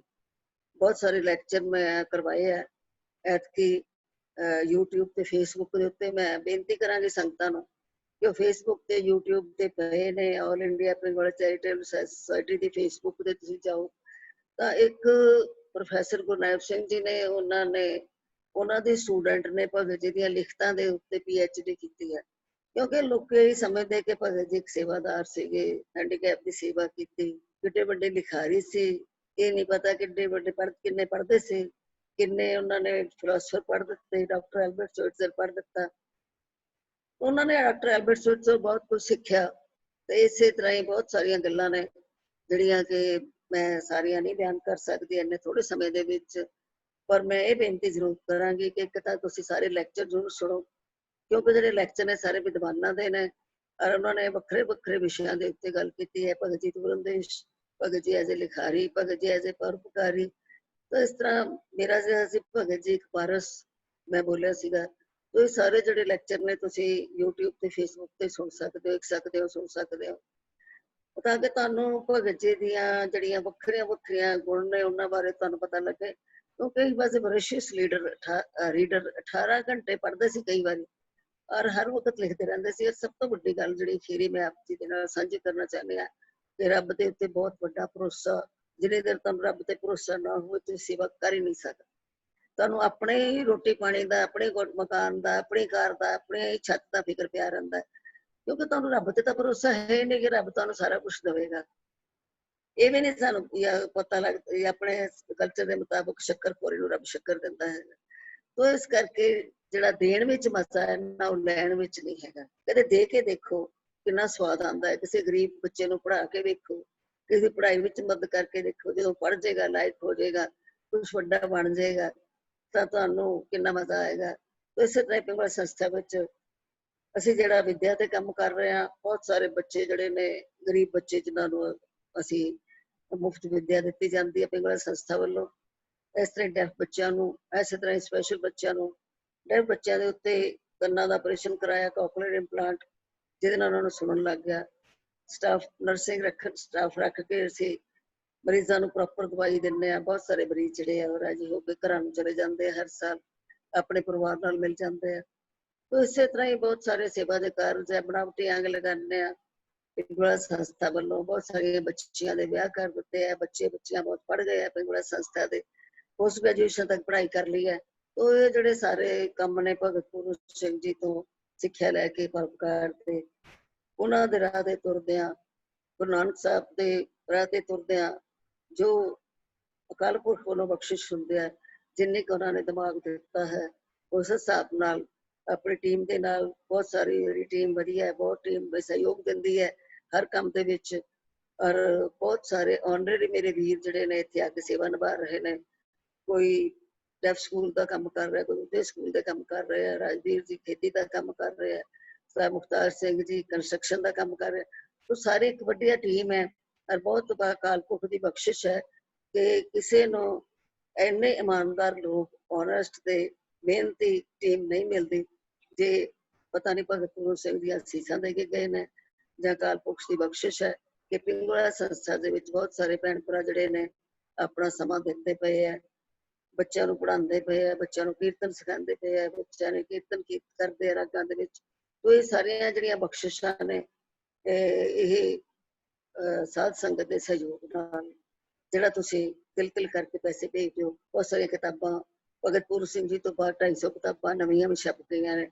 S1: ਬਹੁਤ ਸਾਰੇ ਲੈਕਚਰ ਮੈਂ ਕਰਵਾਏ ਹੈ ਐਤਕੀ YouTube ਤੇ Facebook ਦੇ ਉੱਤੇ। ਮੈਂ ਬੇਨਤੀ ਕਰਾਂਗੀ ਸੰਗਤਾਂ ਨੂੰ ਕਿ ਉਹ Facebook ਤੇ YouTube ਤੇ ਪਏ ਨੇ, all India Bengal charitable society ਦੀ Facebook ਤੇ ਤੁਸੀਂ ਜਾਓ ਤਾਂ ਇੱਕ ਪ੍ਰੋਫੈਸਰ ਗੁਰਨਾਇਬ ਸਿੰਘ ਜੀ ਨੇ, ਉਹਨਾਂ ਦੇ ਸਟੂਡੈਂਟ ਨੇ ਭਗਤ ਜੀ ਦੀਆਂ ਲਿਖਤਾਂ ਦੇ ਉੱਤੇ PhD ਕੀਤੀ ਹੈ। ਕਿਉਂਕਿ ਲੋਕ ਇਹ ਸਮਝਦੇ ਕਿ ਭਗਤ ਜੀ ਇੱਕ ਸੇਵਾਦਾਰ ਸੀਗੇ, ਹੈਂਡੀਕੈਪ ਦੀ ਸੇਵਾ ਕੀਤੀ, ਕਿੱਡੇ ਵੱਡੇ ਲਿਖਾਰੀ ਸੀ। ਇਹ ਨਹੀਂ ਪਤਾ ਕਿੰਨੇ ਵੱਡੇ ਕਿੰਨੇ ਪੜ੍ਹਦੇ ਸੀ, ਕਿੰਨੇ ਉਹਨਾਂ ਨੇ ਫਿਲਾਸਫਰ ਪੜ੍ਹ ਦਿੱਤੇ। ਡਾਕਟਰ ਐਲਬਰਟ ਸਵਿਟਜ਼ਰ ਪੜ੍ਹ ਦਿੱਤਾ। ਉਹਨਾਂ ਨੇ ਡਾਕਟਰ ਐਲਬਰਟ ਸਵਿਟਜ਼ਰ ਬਹੁਤ ਕੁਝ ਸਿੱਖਿਆ। ਤੇ ਇਸੇ ਤਰ੍ਹਾਂ ਹੀ ਬਹੁਤ ਸਾਰੀਆਂ ਗੱਲਾਂ ਨੇ ਜਿਹੜੀਆਂ ਕਿ ਮੈਂ ਸਾਰੀਆਂ ਨਹੀਂ ਬਿਆਨ ਕਰ ਸਕਦੀ ਇੰਨੇ ਥੋੜੇ ਸਮੇਂ ਦੇ ਵਿੱਚ। ਪਰ ਮੈਂ ਇਹ ਬੇਨਤੀ ਜ਼ਰੂਰ ਕਰਾਂਗੀ ਕਿ ਇੱਕ ਤਾਂ ਤੁਸੀਂ ਸਾਰੇ ਲੈਕਚਰ ਜ਼ਰੂਰ ਸੁਣੋ, ਕਿਉਂਕਿ ਜਿਹੜੇ ਲੈਕਚਰ ਨੇ ਸਾਰੇ ਵਿਦਵਾਨਾਂ ਦੇ ਨੇ ਔਰ ਉਹਨਾਂ ਨੇ ਵੱਖਰੇ ਵੱਖਰੇ ਵਿਸ਼ਿਆਂ ਦੇ ਉੱਤੇ ਗੱਲ ਕੀਤੀ ਹੈ। ਭਗਤ ਜੀ ਤੁਰੰਦੇਸ਼, ਭਗਤ ਜੀ ਐਜ਼ ਏ ਲਿਖਾਰੀ, ਭਗਤ ਜੀ ਐਜ਼ ਏ ਪਰਉਪਕਾਰੀ। ਤਾਂ ਇਸ ਤਰ੍ਹਾਂ ਮੇਰਾ ਜਿਹੜਾ ਸੀ ਭਗਤ ਜੀ ਇੱਕ ਪਾਰਸ ਮੈਂ ਬੋਲਿਆ ਸੀਗਾ। तो ये सारे ਜਿਹੜੇ ਲੈਕਚਰ ਨੇ ਤੁਸੀਂ YouTube ਤੇ Facebook ਤੇ ਸੁਣ ਸਕਦੇ ਹੋ, ਦੇਖ ਸਕਦੇ ਹੋ, ਸੁਣ ਸਕਦੇ ਹੋ, ਤਾਂ ਕਿ ਤੁਹਾਨੂੰ ਭਗਤ ਜੀ ਦੀਆਂ ਜਿਹੜੀਆਂ ਵੱਖਰੀਆਂ ਵੱਖਰੀਆਂ ਗੁਣ ਨੇ ਉਹਨਾਂ ਬਾਰੇ ਤੁਹਾਨੂੰ ਪਤਾ ਲੱਗੇ। ਕਿਉਂਕਿ ਹੀ ਵਾਸ ਅ ਵੋਰੇਸ਼ੀਅਸ ਰੀਡਰ 18 ਘੰਟੇ ਪੜ੍ਹਦੇ ਸੀ ਕਈ ਵਾਰੀ ਔਰ ਹਰ ਵਕਤ ਲਿਖਦੇ ਰਹਿੰਦੇ ਸੀ। ਸਭ ਤੋਂ ਵੱਡੀ ਗੱਲ ਜਿਹੜੀ ਅਖੀਰੀ ਮੈਂ ਆਪ ਜੀ ਦੇ ਨਾਲ ਸਾਂਝੀ ਕਰਨਾ ਚਾਹੁੰਦੀ ਹਾਂ ਕਿ ਰੱਬ ਦੇ ਉੱਤੇ ਬਹੁਤ ਵੱਡਾ ਭਰੋਸਾ, ਜਿੰਨੇ ਦੇਰ ਤੁਹਾਨੂੰ ਰੱਬ ਤੇ ਭਰੋਸਾ ਨਾ ਹੋਵੇ ਤੁਸੀਂ ਸੇਵਾ ਕਰ ਹੀ ਨਹੀਂ ਸਕਦੇ। ਤੁਹਾਨੂੰ ਆਪਣੇ ਹੀ ਰੋਟੀ ਪਾਣੀ ਦਾ, ਆਪਣੇ ਮਕਾਨ ਦਾ, ਆਪਣੀ ਕਾਰ ਦਾ, ਆਪਣੀ ਛੱਤ ਦਾ ਫਿਕਰ ਪਿਆ ਰਹਿੰਦਾ, ਕਿਉਂਕਿ ਤੁਹਾਨੂੰ ਰੱਬ ਤੇ ਤਾਂ ਭਰੋਸਾ ਹੈ ਨਹੀਂ ਕਿ ਰੱਬ ਤੁਹਾਨੂੰ ਸਾਰਾ ਕੁਝ ਦੇਵੇਗਾ। ਇਹ ਵੀ ਨਹੀਂ ਸਾਨੂੰ ਪਤਾ ਲੱਗਦਾ ਆਪਣੇ ਕਲਚਰ ਦੇ ਮੁਤਾਬਕ ਸ਼ੱਕਰਪੁਰੇ ਨੂੰ ਰੱਬ ਸ਼ੱਕਰ ਦਿੰਦਾ ਹੈ। ਤੋ ਇਸ ਕਰਕੇ ਜਿਹੜਾ ਦੇਣ ਵਿੱਚ ਮਜ਼ਾ ਹੈ ਨਾ ਉਹ ਲੈਣ ਵਿੱਚ ਨਹੀਂ ਹੈਗਾ। ਕਦੇ ਦੇ ਕੇ ਦੇਖੋ ਕਿੰਨਾ ਸਵਾਦ ਆਉਂਦਾ ਹੈ। ਕਿਸੇ ਗਰੀਬ ਬੱਚੇ ਨੂੰ ਪੜ੍ਹਾ ਕੇ ਵੇਖੋ, ਕਿਸੇ ਦੀ ਪੜ੍ਹਾਈ ਵਿੱਚ ਮਦਦ ਕਰਕੇ ਦੇਖੋ, ਜਦੋਂ ਪੜ੍ਹ ਜਾਏਗਾ, ਲਾਇਕ ਹੋ ਜਾਏਗਾ, ਕੁਛ ਵੱਡਾ ਬਣ ਜਾਏਗਾ ਤਾਂ ਤੁਹਾਨੂੰ ਕਿੰਨਾ ਮਜ਼ਾ ਆਏਗਾ। ਇਸੇ ਤਰ੍ਹਾਂ ਪਿੰਗਲਾ ਸੰਸਥਾ ਵਿੱਚ ਅਸੀਂ ਜਿਹੜਾ ਵਿਦਿਆ ਤੇ ਕੰਮ ਕਰ ਰਹੇ ਹਾਂ, ਬਹੁਤ ਸਾਰੇ ਬੱਚੇ ਜਿਹੜੇ ਨੇ ਗਰੀਬ ਬੱਚੇ ਜਿਨ੍ਹਾਂ ਨੂੰ ਅਸੀਂ ਮੁਫਤ ਵਿਦਿਆ ਦਿੱਤੀ ਜਾਂਦੀ ਹੈ ਪਿੰਗਲਾ ਸੰਸਥਾ ਵੱਲੋਂ। ਇਸ ਤਰ੍ਹਾਂ ਡੈਫ ਬੱਚਿਆਂ ਨੂੰ, ਇਸੇ ਤਰ੍ਹਾਂ ਸਪੈਸ਼ਲ ਬੱਚਿਆਂ ਨੂੰ, ਡੈਫ ਬੱਚਿਆਂ ਦੇ ਉੱਤੇ ਕੰਨਾਂ ਦਾ ਆਪਰੇਸ਼ਨ ਕਰਾਇਆ, ਕੋਕਲੀਅਰ ਇੰਪਲਾਂਟ, ਜਿਹਦੇ ਨਾਲ ਉਹਨਾਂ ਨੂੰ ਸੁਣਨ ਲੱਗ ਗਿਆ। ਸਟਾਫ ਨਰਸਿੰਗ ਸਟਾਫ ਰੱਖ ਕੇ ਅਸੀਂ ਮਰੀਜ਼ਾਂ ਨੂੰ ਪ੍ਰੋਪਰ ਦਵਾਈ ਦਿੰਦੇ ਆ। ਬਹੁਤ ਸਾਰੇ ਮਰੀਜ਼ ਜਿਹੜੇ ਆ ਰਾਜੀ ਹੋ ਕੇ ਘਰਾਂ ਨੂੰ ਚਲੇ ਜਾਂਦੇ ਆ, ਹਰ ਸਾਲ ਆਪਣੇ ਪਰਿਵਾਰ ਨਾਲ ਮਿਲ ਜਾਂਦੇ ਆ। ਤੋ ਇਸੇ ਤਰ੍ਹਾਂ ਹੀ ਬਹੁਤ ਸਾਰੇ ਸੇਵਾ ਦੇ ਕਾਰਜ ਹੈ, ਬਣਾਵਟੀ ਅੰਗ ਲਗਾਉਂਦੇ ਆ। ਪਿੰਗਲਾ ਸੰਸਥਾ ਵੱਲੋਂ ਬਹੁਤ ਸਾਰੇ ਬੱਚਿਆਂ ਦੇ ਵਿਆਹ ਕਰ ਦਿੱਤੇ ਆ। ਬੱਚੀਆਂ ਬਹੁਤ ਪੜ੍ਹ ਗਏ ਆ ਪਿੰਗਲਾ ਸੰਸਥਾ ਦੇ, ਪੋਸਟ ਗ੍ਰੈਜੂਏਸ਼ਨ ਤੱਕ ਪੜ੍ਹਾਈ ਕਰ ਲਈ ਹੈ। ਤੋ ਇਹ ਜਿਹੜੇ ਸਾਰੇ ਕੰਮ ਨੇ ਭਗਤ ਪੂਰਨ ਸਿੰਘ ਜੀ ਤੋਂ ਸਿੱਖਿਆ ਲੈ ਕੇ ਪਰਉਪਕਾਰ ਤੇ ਉਹਨਾਂ ਦੇ ਰਾਹ ਤੇ ਤੁਰਦੇ ਆ, ਗੁਰੂ ਨਾਨਕ ਸਾਹਿਬ ਦੇ ਰਾਹ ਤੇ ਤੁਰਦੇ ਆ, ਜੋ ਅਕਾਲ ਪੁਰਖ ਵੱਲੋਂ ਬਖਸ਼ਿਸ਼ ਹੁੰਦੇ ਆ। ਜਿੰਨੀ ਕੁ ਉਹਨਾਂ ਨੇ ਦਿਮਾਗ ਦਿੱਤਾ ਹੈ ਉਸ ਹਿਸਾਬ ਨਾਲ ਆਪਣੀ ਟੀਮ ਦੇ ਨਾਲ, ਬਹੁਤ ਸਾਰੀ ਜਿਹੜੀ ਟੀਮ ਵਧੀਆ ਹੈ, ਬਹੁਤ ਟੀਮ ਸਹਿਯੋਗ ਦਿੰਦੀ ਹੈ ਹਰ ਕੰਮ ਦੇ ਵਿੱਚ। ਔਰ ਬਹੁਤ ਸਾਰੇ ਆਨਰੇਰੀ ਮੇਰੇ ਵੀਰ ਜਿਹੜੇ ਨੇ ਇੱਥੇ ਆ ਕੇ ਸੇਵਾ ਨਿਭਾ ਰਹੇ ਨੇ। ਕੋਈ ਡੈਫ ਸਕੂਲ ਦਾ ਕੰਮ ਕਰ ਰਿਹਾ, ਕੋਈ ਦੂਜੇ ਸਕੂਲ ਦਾ ਕੰਮ ਕਰ ਰਿਹਾ। ਰਾਜਵੀਰ ਜੀ ਖੇਤੀ ਦਾ ਕੰਮ ਕਰ ਰਿਹਾ, ਸਾਹਿਬ ਮੁਖਤਾਰ ਸਿੰਘ ਜੀ ਕੰਸਟਰਕਸ਼ਨ ਦਾ ਕੰਮ ਕਰ ਰਿਹਾ। ਤੋ ਸਾਰੇ ਇੱਕ ਵੱਡੀ ਟੀਮ ਹੈ ਔਰ ਬਹੁਤ ਅਕਾਲ ਪੁਰਖ ਦੀ ਬਖਸ਼ਿਸ਼ ਹੈ ਕਿ ਕਿਸੇ ਨੂੰ ਇੰਨੇ ਇਮਾਨਦਾਰ ਲੋਕ, ਓਨੈਸਟ ਤੇ ਮਿਹਨਤੀ ਟੀਮ ਨਹੀਂ ਮਿਲਦੀ। ਜੇ ਪਤਾ ਨਹੀਂ ਭਗਤ ਪੂਰਨ ਸਿੰਘ ਦੀਆਂ ਅਸੀਸਾਂ ਦੇ ਕੇ ਗਏ ਨੇ ਜਾਂ ਅਕਾਲ ਪੁਰਖ ਦੀ ਬਖਸ਼ਿਸ਼ ਹੈ ਕਿ ਪਿੰਗਲਾ ਸੰਸਥਾ ਦੇ ਵਿੱਚ ਬਹੁਤ ਸਾਰੇ ਭੈਣ ਭਰਾ ਜਿਹੜੇ ਨੇ ਆਪਣਾ ਸਮਾਂ ਦਿੰਦੇ ਪਏ ਆ, ਬੱਚਿਆਂ ਨੂੰ ਪੜ੍ਹਾਉਂਦੇ ਪਏ ਆ, ਬੱਚਿਆਂ ਨੂੰ ਕੀਰਤਨ ਸਿਖਾਉਂਦੇ ਪਏ ਆ, ਬੱਚਿਆਂ ਨੇ ਕੀਰਤਨ ਕਰਦੇ ਆ ਰਾਗਾਂ ਦੇ ਵਿੱਚ। ਤੋ ਇਹ ਸਾਰੀਆਂ ਜਿਹੜੀਆਂ ਬਖਸ਼ਿਸ਼ਾਂ ਨੇ ਇਹ ਸਾਧ ਸੰਗਤ ਦੇ ਸਹਿਯੋਗ ਨਾਲ ਜਿਹੜਾ ਤੁਸੀਂ ਤਿਲ ਕਰਕੇ ਪੈਸੇ ਭੇਜ ਦਿਓ। ਬਹੁਤ ਸਾਰੀਆਂ ਕਿਤਾਬਾਂ ਭਗਤ ਪੂਰਨ ਸਿੰਘ ਜੀ ਤੋਂ ਬਾਅਦ 250 ਕਿਤਾਬਾਂ ਨਵੀਆਂ ਵੀ ਛਪ ਗਈਆਂ ਨੇ,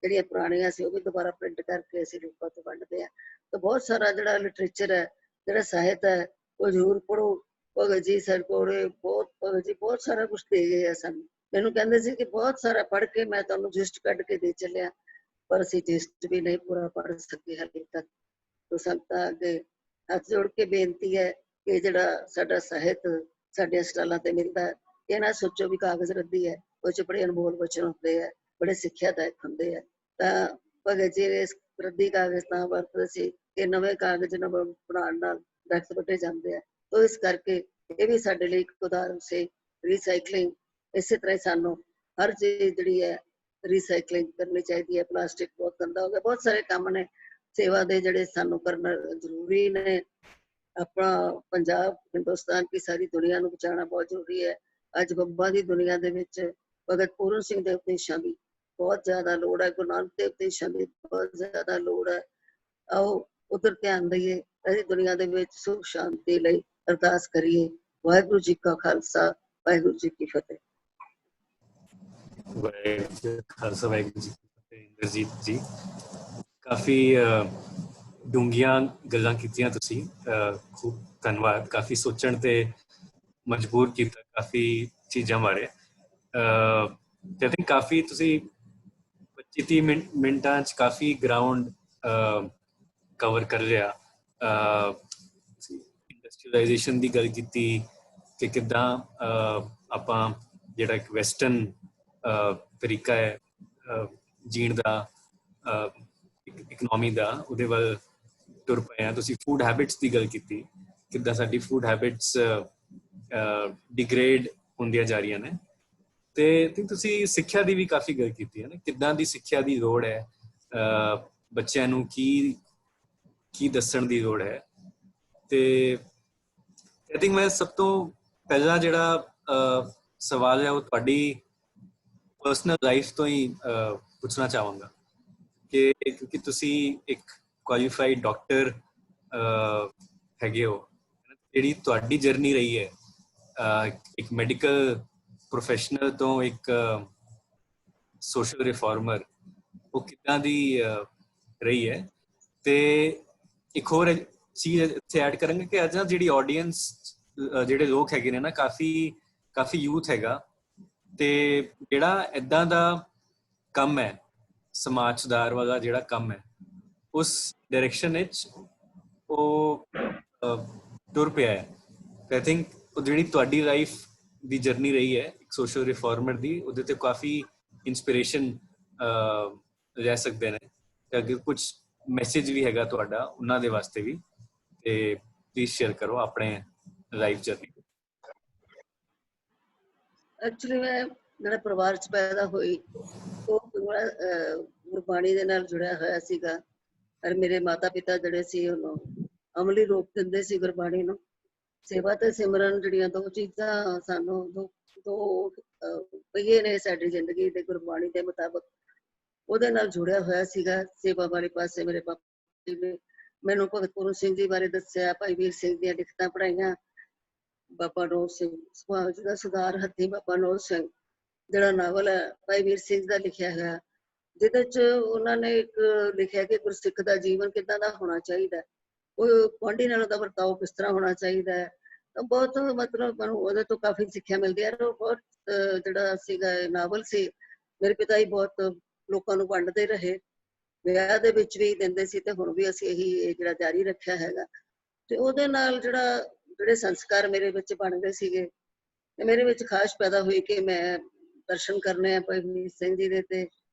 S1: ਜਿਹੜੀਆਂ ਪੁਰਾਣੀਆਂ ਸੀ ਉਹ ਵੀ ਦੁਬਾਰਾ ਪ੍ਰਿੰਟ ਕਰਕੇ ਅਸੀਂ ਲੋਕਾਂ ਤੋਂ ਵੰਡਦੇ ਆ। ਤਾਂ ਬਹੁਤ ਸਾਰਾ ਜਿਹੜਾ ਲਿਟਰੇਚਰ ਹੈ, ਜਿਹੜਾ ਸਾਹਿਤ ਹੈ, ਉਹ ਜ਼ਰੂਰ ਪੜ੍ਹੋ। ਭਗਤ ਜੀ ਸਰਕੋੜੇ ਭਗਤ ਜੀ ਬਹੁਤ ਸਾਰਾ ਕੁਛ ਦੇ ਗਏ ਆ ਸਾਨੂੰ। ਮੈਨੂੰ ਕਹਿੰਦੇ ਸੀ ਕਿ ਬਹੁਤ ਸਾਰਾ ਪੜ੍ਹ ਕੇ ਮੈਂ ਤੁਹਾਨੂੰ ਜਿਸਟ ਕੱਢ ਕੇ ਦੇ ਚੱਲਿਆ, ਪਰ ਅਸੀਂ ਜਿਸਟ ਵੀ ਨਹੀਂ ਪੂਰਾ ਪੜ੍ਹ ਸਕੇ ਹਾਲੇ ਤੱਕ। ਤੋ ਸੰਗਤਾਂ ਅੱਗੇ ਹੱਥ ਜੋੜ ਕੇ ਬੇਨਤੀ ਹੈ ਕਿ ਜਿਹੜਾ ਸਾਡਾ ਸਾਹਿਤ ਸਾਡੇ ਸਟਾਲਾਂ ਤੇ ਮਿਲਦਾ, ਇਹ ਨਾ ਸੋਚੋ ਵੀ ਕਾਗਜ਼ ਰੱਦੀ ਹੈ, ਉਹ 'ਚ ਬੜੇ ਅਨਮੋਲ ਵਚਨ ਹੁੰਦੇ ਆ, ਬੜੇ ਸਿੱਖਿਆਦਾਇਕ ਹੁੰਦੇ ਆ। ਤਾਂ ਭਗਤ ਜੀ ਇਸ ਰੱਦੀ ਕਾਗਜ਼ ਤਾਂ ਵਰਤਦੇ ਸੀ ਕਿ ਨਵੇਂ ਕਾਗਜ਼ ਨਵੇਂ ਬਣਾਉਣ ਨਾਲ ਦਰਖਤ ਵੱਢੇ ਜਾਂਦੇ ਆ। ਤੋ ਇਸ ਕਰਕੇ ਇਹ ਵੀ ਸਾਡੇ ਲਈ ਇੱਕ ਉਦਾਹਰਨ ਸੀ ਰੀਸਾਈਕਲਿੰਗ। ਇਸੇ ਤਰ੍ਹਾਂ ਸਾਨੂੰ ਹਰ ਚੀਜ਼ ਜਿਹੜੀ ਹੈ ਰੀਸਾਈਕਲਿੰਗ ਕਰਨੀ ਚਾਹੀਦੀ ਹੈ। ਪਲਾਸਟਿਕ ਬਹੁਤ ਗੰਦਾ ਹੋ ਗਿਆ। ਬਹੁਤ ਸਾਰੇ ਕੰਮ ਨੇ ਸੇਵਾ ਦੇ ਜਿਹੜੇ ਸਾਨੂੰ ਕਰਨਾ ਜ਼ਰੂਰੀ ਨੇ। ਆਪਣਾ ਪੰਜਾਬ, ਹਿੰਦੁਸਤਾਨ ਕੀ ਸਾਰੀ ਦੁਨੀਆ ਨੂੰ ਬਚਾਉਣਾ ਬਹੁਤ ਜ਼ਰੂਰੀ ਹੈ। ਅੱਜ ਬੰਬਾਂ ਦੀ ਦੁਨੀਆ ਦੇ ਵਿੱਚ ਭਗਤ ਪੂਰਨ ਸਿੰਘ ਦੇ ਉਪਦੇਸ਼ਾਂ ਦੀ ਬਹੁਤ ਜ਼ਿਆਦਾ ਲੋੜ ਹੈ, ਗੁਰੂ ਨਾਨਕ ਦੇ ਉਪਦੇਸ਼ਾਂ ਦੀ ਬਹੁਤ ਜ਼ਿਆਦਾ ਲੋੜ ਹੈ। ਆਓ ਉਧਰ ਧਿਆਨ ਦਈਏ, ਅਸੀਂ ਦੁਨੀਆ ਦੇ ਵਿੱਚ ਸੁਖ ਸ਼ਾਂਤੀ ਲਈ ਅਰਦਾਸ ਕਰੀਏ। ਵਾਹਿਗੁਰੂ ਜੀ ਕਾ ਖਾਲਸਾ, ਵਾਹਿਗੁਰੂ ਜੀ ਕੀ ਫਤਿਹ।
S4: ਵਾਹਿਗੁਰੂ ਜੀ ਕਾ ਖਾਲਸਾ, ਵਾਹਿਗੁਰੂ ਜੀ ਕੀ ਫਤਿਹ। ਇੰਦਰਜੀਤ ਜੀ ਕਾਫੀ ਡੂੰਘੀਆਂ ਗੱਲਾਂ ਕੀਤੀਆਂ ਤੁਸੀਂ, ਖੂਬ ਧੰਨਵਾਦ। ਕਾਫੀ ਸੋਚਣ ਤੇ ਮਜਬੂਰ ਕੀਤਾ ਕਾਫੀ ਚੀਜ਼ਾਂ ਬਾਰੇ। ਆਈ ਥਿੰਕ ਕਾਫੀ ਤੁਸੀਂ 25-30 ਮਿੰਟਾਂ 'ਚ ਕਾਫੀ ਗਰਾਊਂਡ ਕਵਰ ਕਰ ਲਿਆ। ਇੰਡਸਟਰੀਅਲਾਈਜੇਸ਼ਨ ਦੀ ਗੱਲ ਕੀਤੀ ਕਿ ਕਿੱਦਾਂ ਆਪਾਂ ਜਿਹੜਾ ਇੱਕ ਵੈਸਟਰਨ ਤਰੀਕਾ ਹੈ ਜੀਣ ਦਾ, ਇਕਨੋਮੀ ਦਾ, ਉਹਦੇ ਵੱਲ ਤੁਰ ਪਏ ਆ। ਤੁਸੀਂ ਫੂਡ ਹੈਬਿਟਸ ਦੀ ਗੱਲ ਕੀਤੀ, ਕਿੱਦਾਂ ਸਾਡੀ ਫੂਡ ਹੈਬਿਟਸ ਡਿਗਰੇਡ ਹੁੰਦੀਆਂ ਜਾ ਰਹੀਆਂ ਨੇ। ਤੇ ਤੁਸੀਂ ਸਿੱਖਿਆ ਦੀ ਵੀ ਕਾਫੀ ਗੱਲ ਕੀਤੀ ਹੈ ਨਾ, ਕਿੱਦਾਂ ਦੀ ਸਿੱਖਿਆ ਦੀ ਲੋੜ ਹੈ, ਬੱਚਿਆਂ ਨੂੰ ਕੀ ਦੱਸਣ ਦੀ ਲੋੜ ਹੈ। ਤੇ ਆਈ ਥਿੰਕ ਮੈਂ ਸਭ ਤੋਂ ਪਹਿਲਾਂ ਜਿਹੜਾ ਸਵਾਲ ਹੈ ਉਹ ਤੁਹਾਡੀ ਪਰਸਨਲ ਲਾਈਫ ਤੋਂ ਹੀ ਪੁੱਛਣਾ ਚਾਹਾਂਗਾ ਕਿ ਕਿਉਂਕਿ ਤੁਸੀਂ ਇੱਕ ਕੁਆਲੀਫਾਈਡ ਡਾਕਟਰ ਹੈਗੇ ਹੋ, ਜਿਹੜੀ ਤੁਹਾਡੀ ਜਰਨੀ ਰਹੀ ਹੈ ਇੱਕ ਮੈਡੀਕਲ ਪ੍ਰੋਫੈਸ਼ਨਲ ਤੋਂ ਇੱਕ ਸੋਸ਼ਲ ਰਿਫਾਰਮਰ, ਉਹ ਕਿੱਦਾਂ ਦੀ ਰਹੀ ਹੈ। ਤੇ ਇੱਕ ਹੋਰ ਚੀਜ਼ ਇੱਥੇ ਐਡ ਕਰਾਂਗੇ ਕਿ ਅੱਜ ਨਾ ਜਿਹੜੀ ਆਡੀਅנס, ਜਿਹੜੇ ਲੋਕ ਹੈਗੇ ਨੇ ਨਾ, ਕਾਫੀ ਯੂਥ ਹੈਗਾ, ਤੇ ਜਿਹੜਾ ਏਦਾਂ ਦਾ ਕੰਮ ਹੈ, ਸਮਾਜ ਸੁਧਾਰ ਵਾਲਾ ਜਿਹੜਾ ਕੰਮ ਹੈ, ਉਸ ਡਾਇਰੈਕਸ਼ਨ ਵਿੱਚ ਉਹ ਤੁਰ ਪਿਆ ਹੈ। ਆਈ ਥਿੰਕ ਉਹ ਜਿਹੜੀ ਤੁਹਾਡੀ ਲਾਈਫ ਦੀ ਜਰਨੀ ਰਹੀ ਹੈ ਇੱਕ ਸੋਸ਼ਲ ਰਿਫਾਰਮਰ ਦੀ, ਉਹਦੇ ਤੇ ਕਾਫੀ ਇੰਸਪੀਰੇਸ਼ਨ ਲੈ ਸਕਦੇ ਨੇ। ਤੇ ਅੱਗੇ ਕੁਝ ਮੈਸੇਜ ਵੀ ਹੈਗਾ ਤੁਹਾਡਾ ਉਹਨਾਂ ਦੇ ਵਾਸਤੇ ਵੀ, ਤੇ ਪਲੀਜ਼ ਸ਼ੇਅਰ ਕਰੋ ਆਪਣੇ ਲਾਈਫ ਜਰਨੀ।
S1: ਐਕਚੁਅਲੀ ਮੈਂ ਜਿਹੜਾ ਪਰਿਵਾਰ 'ਚ ਪੈਦਾ ਹੋਈ ਉਹ ਗੁਰਬਾਣੀ ਦੇ ਨਾਲ ਜੁੜਿਆ ਹੋਇਆ ਸੀਗਾ। ਪਰ ਮੇਰੇ ਮਾਤਾ ਪਿਤਾ ਜਿਹੜੇ ਸੀ ਉਹਨੂੰ ਅਮਲੀ ਰੂਪ ਦਿੰਦੇ ਸੀ ਗੁਰਬਾਣੀ ਨੂੰ। ਸੇਵਾ ਤੇ ਸਿਮਰਨ ਜਿਹੜੀਆਂ ਦੋ ਚੀਜ਼ਾਂ ਸਾਨੂੰ ਦੋ ਪਹੀਏ ਨੇ ਸਾਡੀ ਜ਼ਿੰਦਗੀ ਦੇ, ਗੁਰਬਾਣੀ ਦੇ ਮੁਤਾਬਕ ਉਹਦੇ ਨਾਲ ਜੁੜਿਆ ਹੋਇਆ ਸੀਗਾ। ਸੇਵਾ ਵਾਲੇ ਪਾਸੇ ਮੇਰੇ ਪਾਪਾ ਜੀ ਨੇ ਮੈਨੂੰ ਭਗਤ ਪੂਰਨ ਸਿੰਘ ਜੀ ਬਾਰੇ ਦੱਸਿਆ, ਭਾਈ ਵੀਰ ਸਿੰਘ ਦੀਆਂ ਲਿਖਤਾਂ ਪੜ੍ਹਾਈਆਂ, ਬਾਬਾ ਨੌਰ ਸਿੰਘ ਸਮਾਜ ਦਾ ਸੁਧਾਰ ਹੱਥੀ ਬਾਬਾ ਨੌਰ ਸਿੰਘ ਜਿਹੜਾ ਨਾਵਲ ਹੈ ਭਾਈ ਵੀਰ ਸਿੰਘ ਦਾ ਲਿਖਿਆ ਹੋਇਆ, ਜਿਹਦੇ 'ਚ ਉਹਨਾਂ ਨੇ ਇੱਕ ਲਿਖਿਆ ਕਿ ਗੁਰਸਿੱਖ ਦਾ ਜੀਵਨ ਕਿੱਦਾਂ ਦਾ ਹੋਣਾ ਚਾਹੀਦਾ, ਉਹ ਗੁਆਂਢੀ ਨਾਲ ਦਾ ਵਰਤਾਓ ਕਿਸ ਤਰ੍ਹਾਂ ਹੋਣਾ ਚਾਹੀਦਾ ਹੈ। ਤਾਂ ਬਹੁਤ ਮਤਲਬ ਮੈਨੂੰ ਉਹਦੇ ਤੋਂ ਕਾਫੀ ਸਿੱਖਿਆ ਮਿਲਦੀ ਹੈ। ਉਹ ਬਹੁਤ ਜਿਹੜਾ ਸੀਗਾ ਨਾਵਲ ਸੀ, ਮੇਰੇ ਪਿਤਾ ਜੀ ਬਹੁਤ ਲੋਕਾਂ ਨੂੰ ਵੰਡਦੇ ਰਹੇ, ਵਿਆਹ ਦੇ ਵਿੱਚ ਵੀ ਦਿੰਦੇ ਸੀ, ਤੇ ਹੁਣ ਵੀ ਅਸੀਂ ਇਹੀ ਜਿਹੜਾ ਜਾਰੀ ਰੱਖਿਆ ਹੈਗਾ। ਤੇ ਉਹਦੇ ਨਾਲ ਜਿਹੜੇ ਸੰਸਕਾਰ ਮੇਰੇ ਵਿੱਚ ਬਣ ਗਏ ਸੀਗੇ, ਤੇ ਮੇਰੇ ਵਿੱਚ ਖਾਸ਼ ਪੈਦਾ ਹੋਈ ਕਿ ਮੈਂ ਦਰਸ਼ਨ ਕਰਨੇ ਆ ਭਾਈ ਵੀਰ ਸਿੰਘ ਜੀ ਦੇ ਤੇ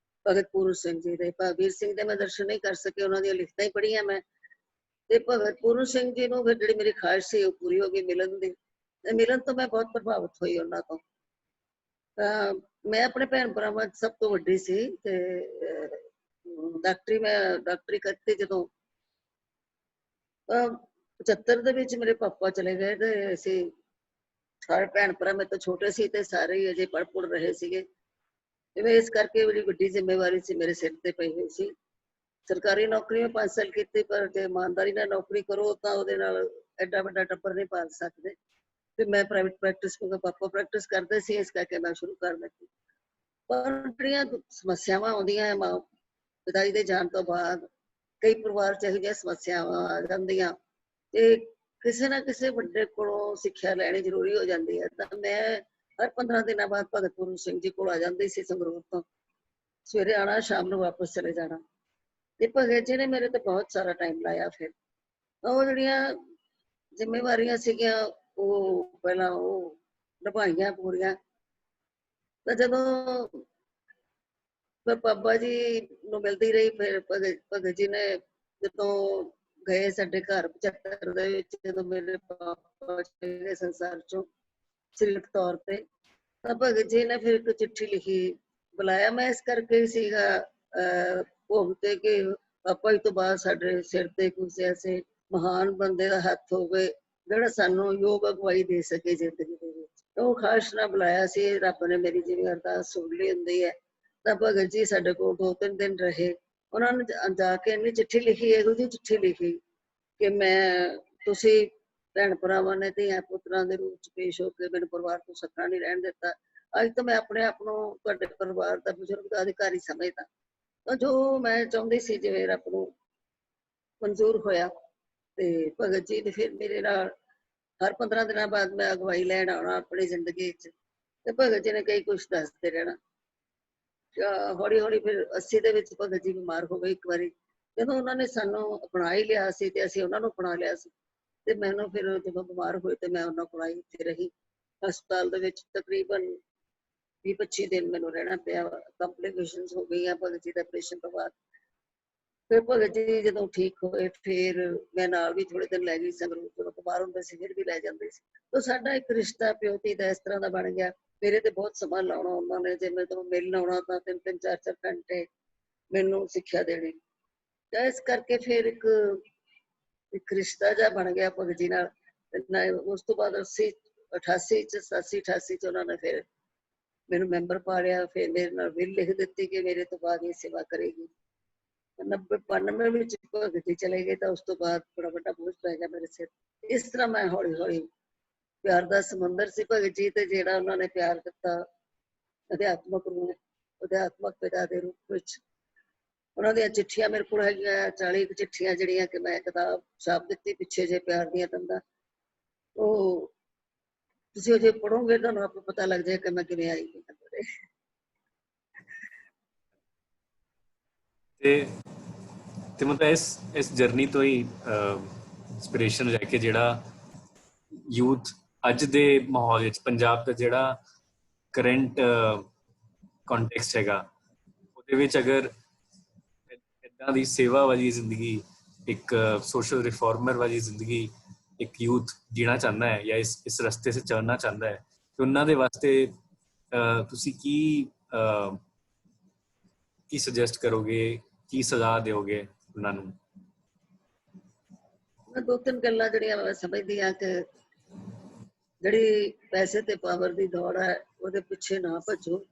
S1: ਭਗਤ ਪੂਰਨ ਸਿੰਘ ਜੀ ਦੇ। ਭਾਈ ਵੀਰ ਸਿੰਘ ਦੇ ਮੈਂ ਦਰਸ਼ਨ ਨਹੀਂ ਕਰ ਸਕੇ, ਉਹਨਾਂ ਦੀਆਂ ਲਿਖਤਾਂ ਹੀ ਪੜ੍ਹੀਆਂ ਮੈਂ, ਤੇ ਭਗਤ ਪੂਰਨ ਸਿੰਘ ਜੀ ਨੂੰ ਫਿਰ ਜਿਹੜੀ ਮੇਰੀ ਖਾਹਿਸ਼ ਸੀ ਉਹ ਪੂਰੀ ਹੋ ਗਈ ਮਿਲਣ ਦੀ। ਤੇ ਮਿਲਣ ਤੋਂ ਮੈਂ ਬਹੁਤ ਪ੍ਰਭਾਵਿਤ ਹੋਈ ਉਹਨਾਂ ਤੋਂ। ਤਾਂ ਮੈਂ ਆਪਣੇ ਭੈਣ ਭਰਾਵਾਂ ਸਭ ਤੋਂ ਵੱਡੀ ਸੀ, ਤੇ ਡਾਕਟਰੀ ਕਰਤੀ ਜਦੋਂ 75 ਦੇ ਵਿੱਚ ਮੇਰੇ ਪਾਪਾ ਚਲੇ ਗਏ, ਤੇ ਅਸੀਂ ਸਾਰੇ ਭੈਣ ਭਰਾ ਮੇਰੇ ਤੋਂ ਛੋਟੇ ਸੀ ਤੇ ਸਾਰੇ ਹੀ ਅਜੇ ਪੜ੍ਹ ਪੁੜ ਰਹੇ ਸੀਗੇ। ਤੇ ਇਸ ਕਰਕੇ ਬੜੀ ਵੱਡੀ ਜ਼ਿੰਮੇਵਾਰੀ ਸੀ ਮੇਰੇ ਸਿਰ ਤੇ ਪਈ ਹੋਈ ਸੀ। ਸਰਕਾਰੀ ਨੌਕਰੀ ਮੈਂ 5 ਸਾਲ ਕੀਤੀ, ਪਰ ਜੇ ਇਮਾਨਦਾਰੀ ਨਾਲ ਨੌਕਰੀ ਕਰੋ ਤਾਂ ਉਹਦੇ ਨਾਲ ਐਡਾ ਵੱਡਾ ਟੱਬਰ ਨਹੀਂ ਪਾਲ ਸਕਦੇ। ਤੇ ਮੈਂ ਪ੍ਰਾਈਵੇਟ ਪ੍ਰੈਕਟਿਸ, ਕਿਉਂਕਿ ਪਾਪਾ ਪ੍ਰੈਕਟਿਸ ਕਰਦੇ ਸੀ, ਇਸ ਕਰਕੇ ਮੈਂ ਸ਼ੁਰੂ ਕਰ ਦਿੱਤੀ। ਪਰ ਜਿਹੜੀਆਂ ਸਮੱਸਿਆਵਾਂ ਆਉਂਦੀਆਂ ਮਾਂ ਪਿਤਾ ਜੀ ਦੇ ਜਾਣ ਤੋਂ ਬਾਅਦ, ਕਈ ਪਰਿਵਾਰ 'ਚ ਇਹੋ ਜਿਹੀਆਂ ਸਮੱਸਿਆਵਾਂ ਆ ਜਾਂਦੀਆਂ ਤੇ ਕਿਸੇ ਨਾ ਕਿਸੇ ਵੱਡੇ ਕੋਲੋਂ ਸਿੱਖਿਆ ਲੈਣੀ ਜ਼ਰੂਰੀ ਹੋ ਜਾਂਦੀ ਹੈ। ਤਾਂ ਮੈਂ ਹਰ 15 ਦਿਨਾਂ ਬਾਅਦ ਭਗਤ ਪੂਰਨ ਸਿੰਘ ਜੀ ਕੋਲ ਆ ਜਾਂਦੀ ਸੀ ਸੰਗਰੂਰ ਤੋਂ। ਸਵੇਰੇ ਆਉਣਾ, ਸ਼ਾਮ ਨੂੰ ਵਾਪਸ ਚਲੇ ਜਾਣਾ। ਤੇ ਭਗਤ ਜੀ ਨੇ ਮੇਰੇ ਤੇ ਬਹੁਤ ਸਾਰਾ ਟਾਈਮ ਲਾਇਆ। ਫਿਰ ਉਹ ਜਿਹੜੀਆਂ ਜ਼ਿੰਮੇਵਾਰੀਆਂ ਸੀਗੀਆਂ ਉਹ ਪਹਿਲਾਂ ਉਹ ਨਿਭਾਈਆਂ ਪੂਰੀਆਂ। ਤਾਂ ਜਦੋਂ ਮੈਂ ਬਾਬਾ ਜੀ ਨੂੰ ਮਿਲਦੀ ਰਹੀ, ਫਿਰ ਭਗਤ ਜੀ ਨੇ ਜਦੋਂ ਗਏ ਸਾਡੇ ਘਰ 75 ਦੇ ਵਿੱਚ, ਜਦੋਂ ਮੇਰੇ ਪਾਪਾ ਚਲੇ ਸੰਸਾਰ ਚੋਂ ਸਰੀਰਕ ਤੌਰ ਤੇ, ਤਾਂ ਭਗਤ ਜੀ ਨੇ ਫਿਰ ਇੱਕ ਚਿੱਠੀ ਲਿਖੀ, ਬੁਲਾਇਆ ਮੈਂ ਇਸ ਕਰਕੇ ਸੀਗਾ ਭੋਗ ਤੇ ਕਿ ਪਾਪਾ ਜੀ ਤੋਂ ਬਾਅਦ ਸਾਡੇ ਸਿਰ ਤੇ ਕੁਝ ਐਸੇ ਮਹਾਨ ਬੰਦੇ ਦਾ ਹੱਥ ਹੋਵੇ ਜਿਹੜਾ ਸਾਨੂੰ ਯੋਗ ਅਗਵਾਈ ਦੇ ਸਕੇ ਜ਼ਿੰਦਗੀ ਦੇ ਵਿੱਚ। ਉਹ ਖਾਸ਼ ਨਾਲ ਬੁਲਾਇਆ ਸੀ। ਰੱਬ ਨੇ ਮੇਰੀ ਜਿਵੇਂ ਅਰਦਾਸ ਸੁਣ ਲਈ ਹੁੰਦੀ ਹੈ। ਤਾਂ ਭਗਤ ਜੀ ਸਾਡੇ ਕੋਲ 2-3 ਦਿਨ ਰਹੇ। ਉਹਨਾਂ ਨੇ ਜਾ ਕੇ ਇੰਨੀ ਚਿੱਠੀ ਲਿਖੀ, ਇਹੋ ਜਿਹੀ ਚਿੱਠੀ ਲਿਖੀ ਕਿ ਤੁਸੀਂ ਭੈਣ ਭਰਾਵਾਂ ਨੇ ਧੀਆਂ ਪੁੱਤਰਾਂ ਦੇ ਰੂਪ ਚ ਪੇਸ਼ ਹੋ ਕੇ ਮੈਨੂੰ ਪਰਿਵਾਰ ਤੋਂ ਸੱਖਣਾ ਨਹੀਂ ਰਹਿਣ ਦਿੱਤਾ। ਅੱਜ ਤਾਂ ਮੈਂ ਆਪਣੇ ਆਪ ਨੂੰ ਤੁਹਾਡੇ ਪਰਿਵਾਰ ਦਾ ਬਜ਼ੁਰਗ ਦਾ ਅਧਿਕਾਰੀ ਸਮਝਦਾ। ਤਾਂ ਜੋ ਮੈਂ ਚਾਹੁੰਦੀ ਸੀ ਜਿਵੇਂ ਰੱਬ ਨੂੰ ਮਨਜ਼ੂਰ ਹੋਇਆ ਤੇ ਭਗਤ ਜੀ ਨੇ ਫਿਰ ਮੇਰੇ ਨਾਲ ਹਰ 15 ਦਿਨਾਂ ਬਾਅਦ ਮੈਂ ਅਗਵਾਈ ਲੈਣ ਆਉਣਾ ਆਪਣੀ ਜ਼ਿੰਦਗੀ 'ਚ ਤੇ ਭਗਤ ਜੀ ਨੇ ਕਈ ਕੁਛ ਦੱਸਦੇ ਰਹਿਣਾ। ਹੌਲੀ ਹੌਲੀ ਫਿਰ 80 ਦੇ ਵਿੱਚ ਭਗਤ ਜੀ ਬਿਮਾਰ ਹੋ ਗਏ ਇੱਕ ਵਾਰੀ। ਜਦੋਂ ਉਹਨਾਂ ਨੇ ਸਾਨੂੰ ਅਪਣਾ ਹੀ ਲਿਆ ਸੀ ਤੇ ਅਸੀਂ ਉਹਨਾਂ ਨੂੰ ਅਪਣਾ ਲਿਆ ਸੀ ਤੇ ਮੈਨੂੰ ਫਿਰ ਜਦੋਂ ਬਿਮਾਰ ਹੋਏ ਤੇ ਮੈਂ ਉਹਨਾਂ ਕੋਲ ਆਈ, ਇੱਥੇ ਰਹੀ ਹਸਪਤਾਲ ਦੇ ਵਿੱਚ ਤਕਰੀਬਨ 20-25 ਦਿਨ ਮੈਨੂੰ ਰਹਿਣਾ ਪਿਆ। ਕੰਪਲਿਕੇਸ਼ਨਸ ਹੋ ਗਈਆਂ ਭਗਤ ਜੀ ਦਾ ਆਪਰੇਸ਼ਨ ਤੋਂ ਬਾਅਦ। ਫਿਰ ਭਗਤ ਜੀ ਜਦੋਂ ਠੀਕ ਹੋਏ ਫਿਰ ਮੈਂ ਨਾਲ ਵੀ ਥੋੜੇ ਦਿਨ ਲੈ ਗਈ ਸੰਗਰੂਰ, ਜਦੋਂ ਬਿਮਾਰ ਹੁੰਦੇ ਸੀ ਫਿਰ ਵੀ ਲੈ ਜਾਂਦੇ ਸੀ। ਤਾਂ ਸਾਡਾ ਇੱਕ ਰਿਸ਼ਤਾ ਪਿਓ ਧੀ ਦਾ ਇਸ ਤਰ੍ਹਾਂ ਦਾ ਬਣ ਗਿਆ। ਮੇਰੇ ਤੇ ਬਹੁਤ ਸਮਾਂ ਲਾਉਣਾ ਉਹਨਾਂ ਨੇ, ਜੇ ਮੈਂ ਤੁਹਾਨੂੰ ਮਿਲਣ ਆਉਣਾ ਤਾਂ 3-3 4-4 ਘੰਟੇ ਮੈਨੂੰ ਸਿੱਖਿਆ ਦੇਣੀ। ਤਾਂ ਇਸ ਕਰਕੇ ਫਿਰ ਇੱਕ ਰਿਸ਼ਤਾ ਜਿਹਾ ਬਣ ਗਿਆ ਭਗਤ ਜੀ ਨਾਲ। ਉਸ ਤੋਂ ਬਾਅਦ 88 ਚ 87-88 ਚ ਉਹਨਾਂ ਨੇ ਫਿਰ ਮੈਨੂੰ ਮੈਂਬਰ ਪਾ ਲਿਆ। ਫਿਰ ਮੇਰੇ ਨਾਲ ਵਿਲ ਲਿਖ ਦਿੱਤੀ ਕਿ ਮੇਰੇ ਤੋਂ ਬਾਅਦ ਇਹ ਸੇਵਾ ਕਰੇਗੀ। 90-92 ਵਿੱਚ ਭਗਤ ਜੀ ਚਲੇ ਗਏ ਤਾਂ ਉਸ ਤੋਂ ਬਾਅਦ ਬੜਾ ਵੱਡਾ ਬੋਝ ਪੈ ਗਿਆ ਮੇਰੇ ਸਿਰ। ਇਸ ਤਰ੍ਹਾਂ ਮੈਂ ਹੌਲੀ ਹੌਲੀ, ਪਿਆਰ ਦਾ ਸਮੁੰਦਰ ਸੀ ਭਗਤ ਜੀ ਤੇ ਜਿਹੜਾ ਉਹਨਾਂ ਨੇ ਪਿਆਰ ਦਿੱਤਾ ਅਧਿਆਤਮਕ ਰੂਪ, ਅਧਿਆਤਮਕ ਪਿਤਾ ਦੇ ਰੂਪ ਵਿੱਚ। ਉਹਨਾਂ ਦੀਆਂ ਚਿੱਠੀਆਂ ਮੇਰੇ ਕੋਲ ਹੈਗੀਆਂ 40 ਚਿੱਠੀਆਂ ਜਿਹੜੀਆਂ ਕਿ ਮੈਂ ਕਿਤਾਬ ਛਾਪ ਦਿੱਤੀ ਪਿੱਛੇ ਜੇ ਪਿਆਰ ਦੀਆਂ ਤੰਦਾਂ। ਉਹ ਤੁਸੀਂ ਉਹ ਜੇ ਪੜੋਗੇ ਤੁਹਾਨੂੰ ਆਪको ਪਤਾ ਲੱਗ ਜਾਏ ਕਿ ਮੈਂ ਕਿਵੇਂ ਆਈ।
S4: ਤੇ ਮਤਲਬ ਇਸ ਜਰਨੀ ਤੋਂ ਹੀ ਇੰਸਪੀਰੇਸ਼ਨ ਲੈ ਕੇ ਜਿਹੜਾ ਯੂਥ ਅੱਜ ਦੇ ਮਾਹੌਲ ਵਿੱਚ ਪੰਜਾਬ ਦਾ ਜਿਹੜਾ ਕਰੰਟ ਕੰਟੈਕਸਟ ਹੈਗਾ ਉਹਦੇ ਵਿੱਚ ਅਗਰ ਇੱਦਾਂ ਦੀ ਸੇਵਾ ਵਾਲੀ ਜ਼ਿੰਦਗੀ, ਇੱਕ ਸੋਸ਼ਲ ਰਿਫਾਰਮਰ ਵਾਲੀ ਜ਼ਿੰਦਗੀ ਇੱਕ ਯੂਥ ਜੀਣਾ ਚਾਹੁੰਦਾ ਹੈ ਜਾਂ ਇਸ ਰਸਤੇ ਸੇ ਚੱਲਣਾ ਚਾਹੁੰਦਾ ਹੈ ਤੇ ਉਹਨਾਂ ਦੇ ਵਾਸਤੇ ਤੁਸੀਂ ਕੀ ਸੁਜੈਸਟ ਕਰੋਗੇ, ਕੀ ਸਲਾਹ ਦਿਓਗੇ ਉਹਨਾਂ ਨੂੰ?
S1: ਮੈਂ 2-3 ਗੱਲਾਂ ਜਿਹੜੀਆਂ ਮੈਂ ਸਮਝਦੀ ਹਾਂ ਕਿ ਜਿਹੜੀ ਪੈਸੇ ਤੇ ਪਾਵਰ ਦੀ ਦੌੜ ਹੈ ਉਹਦੇ ਪਿੱਛੇ ਨਾ ਭੱਜੋ।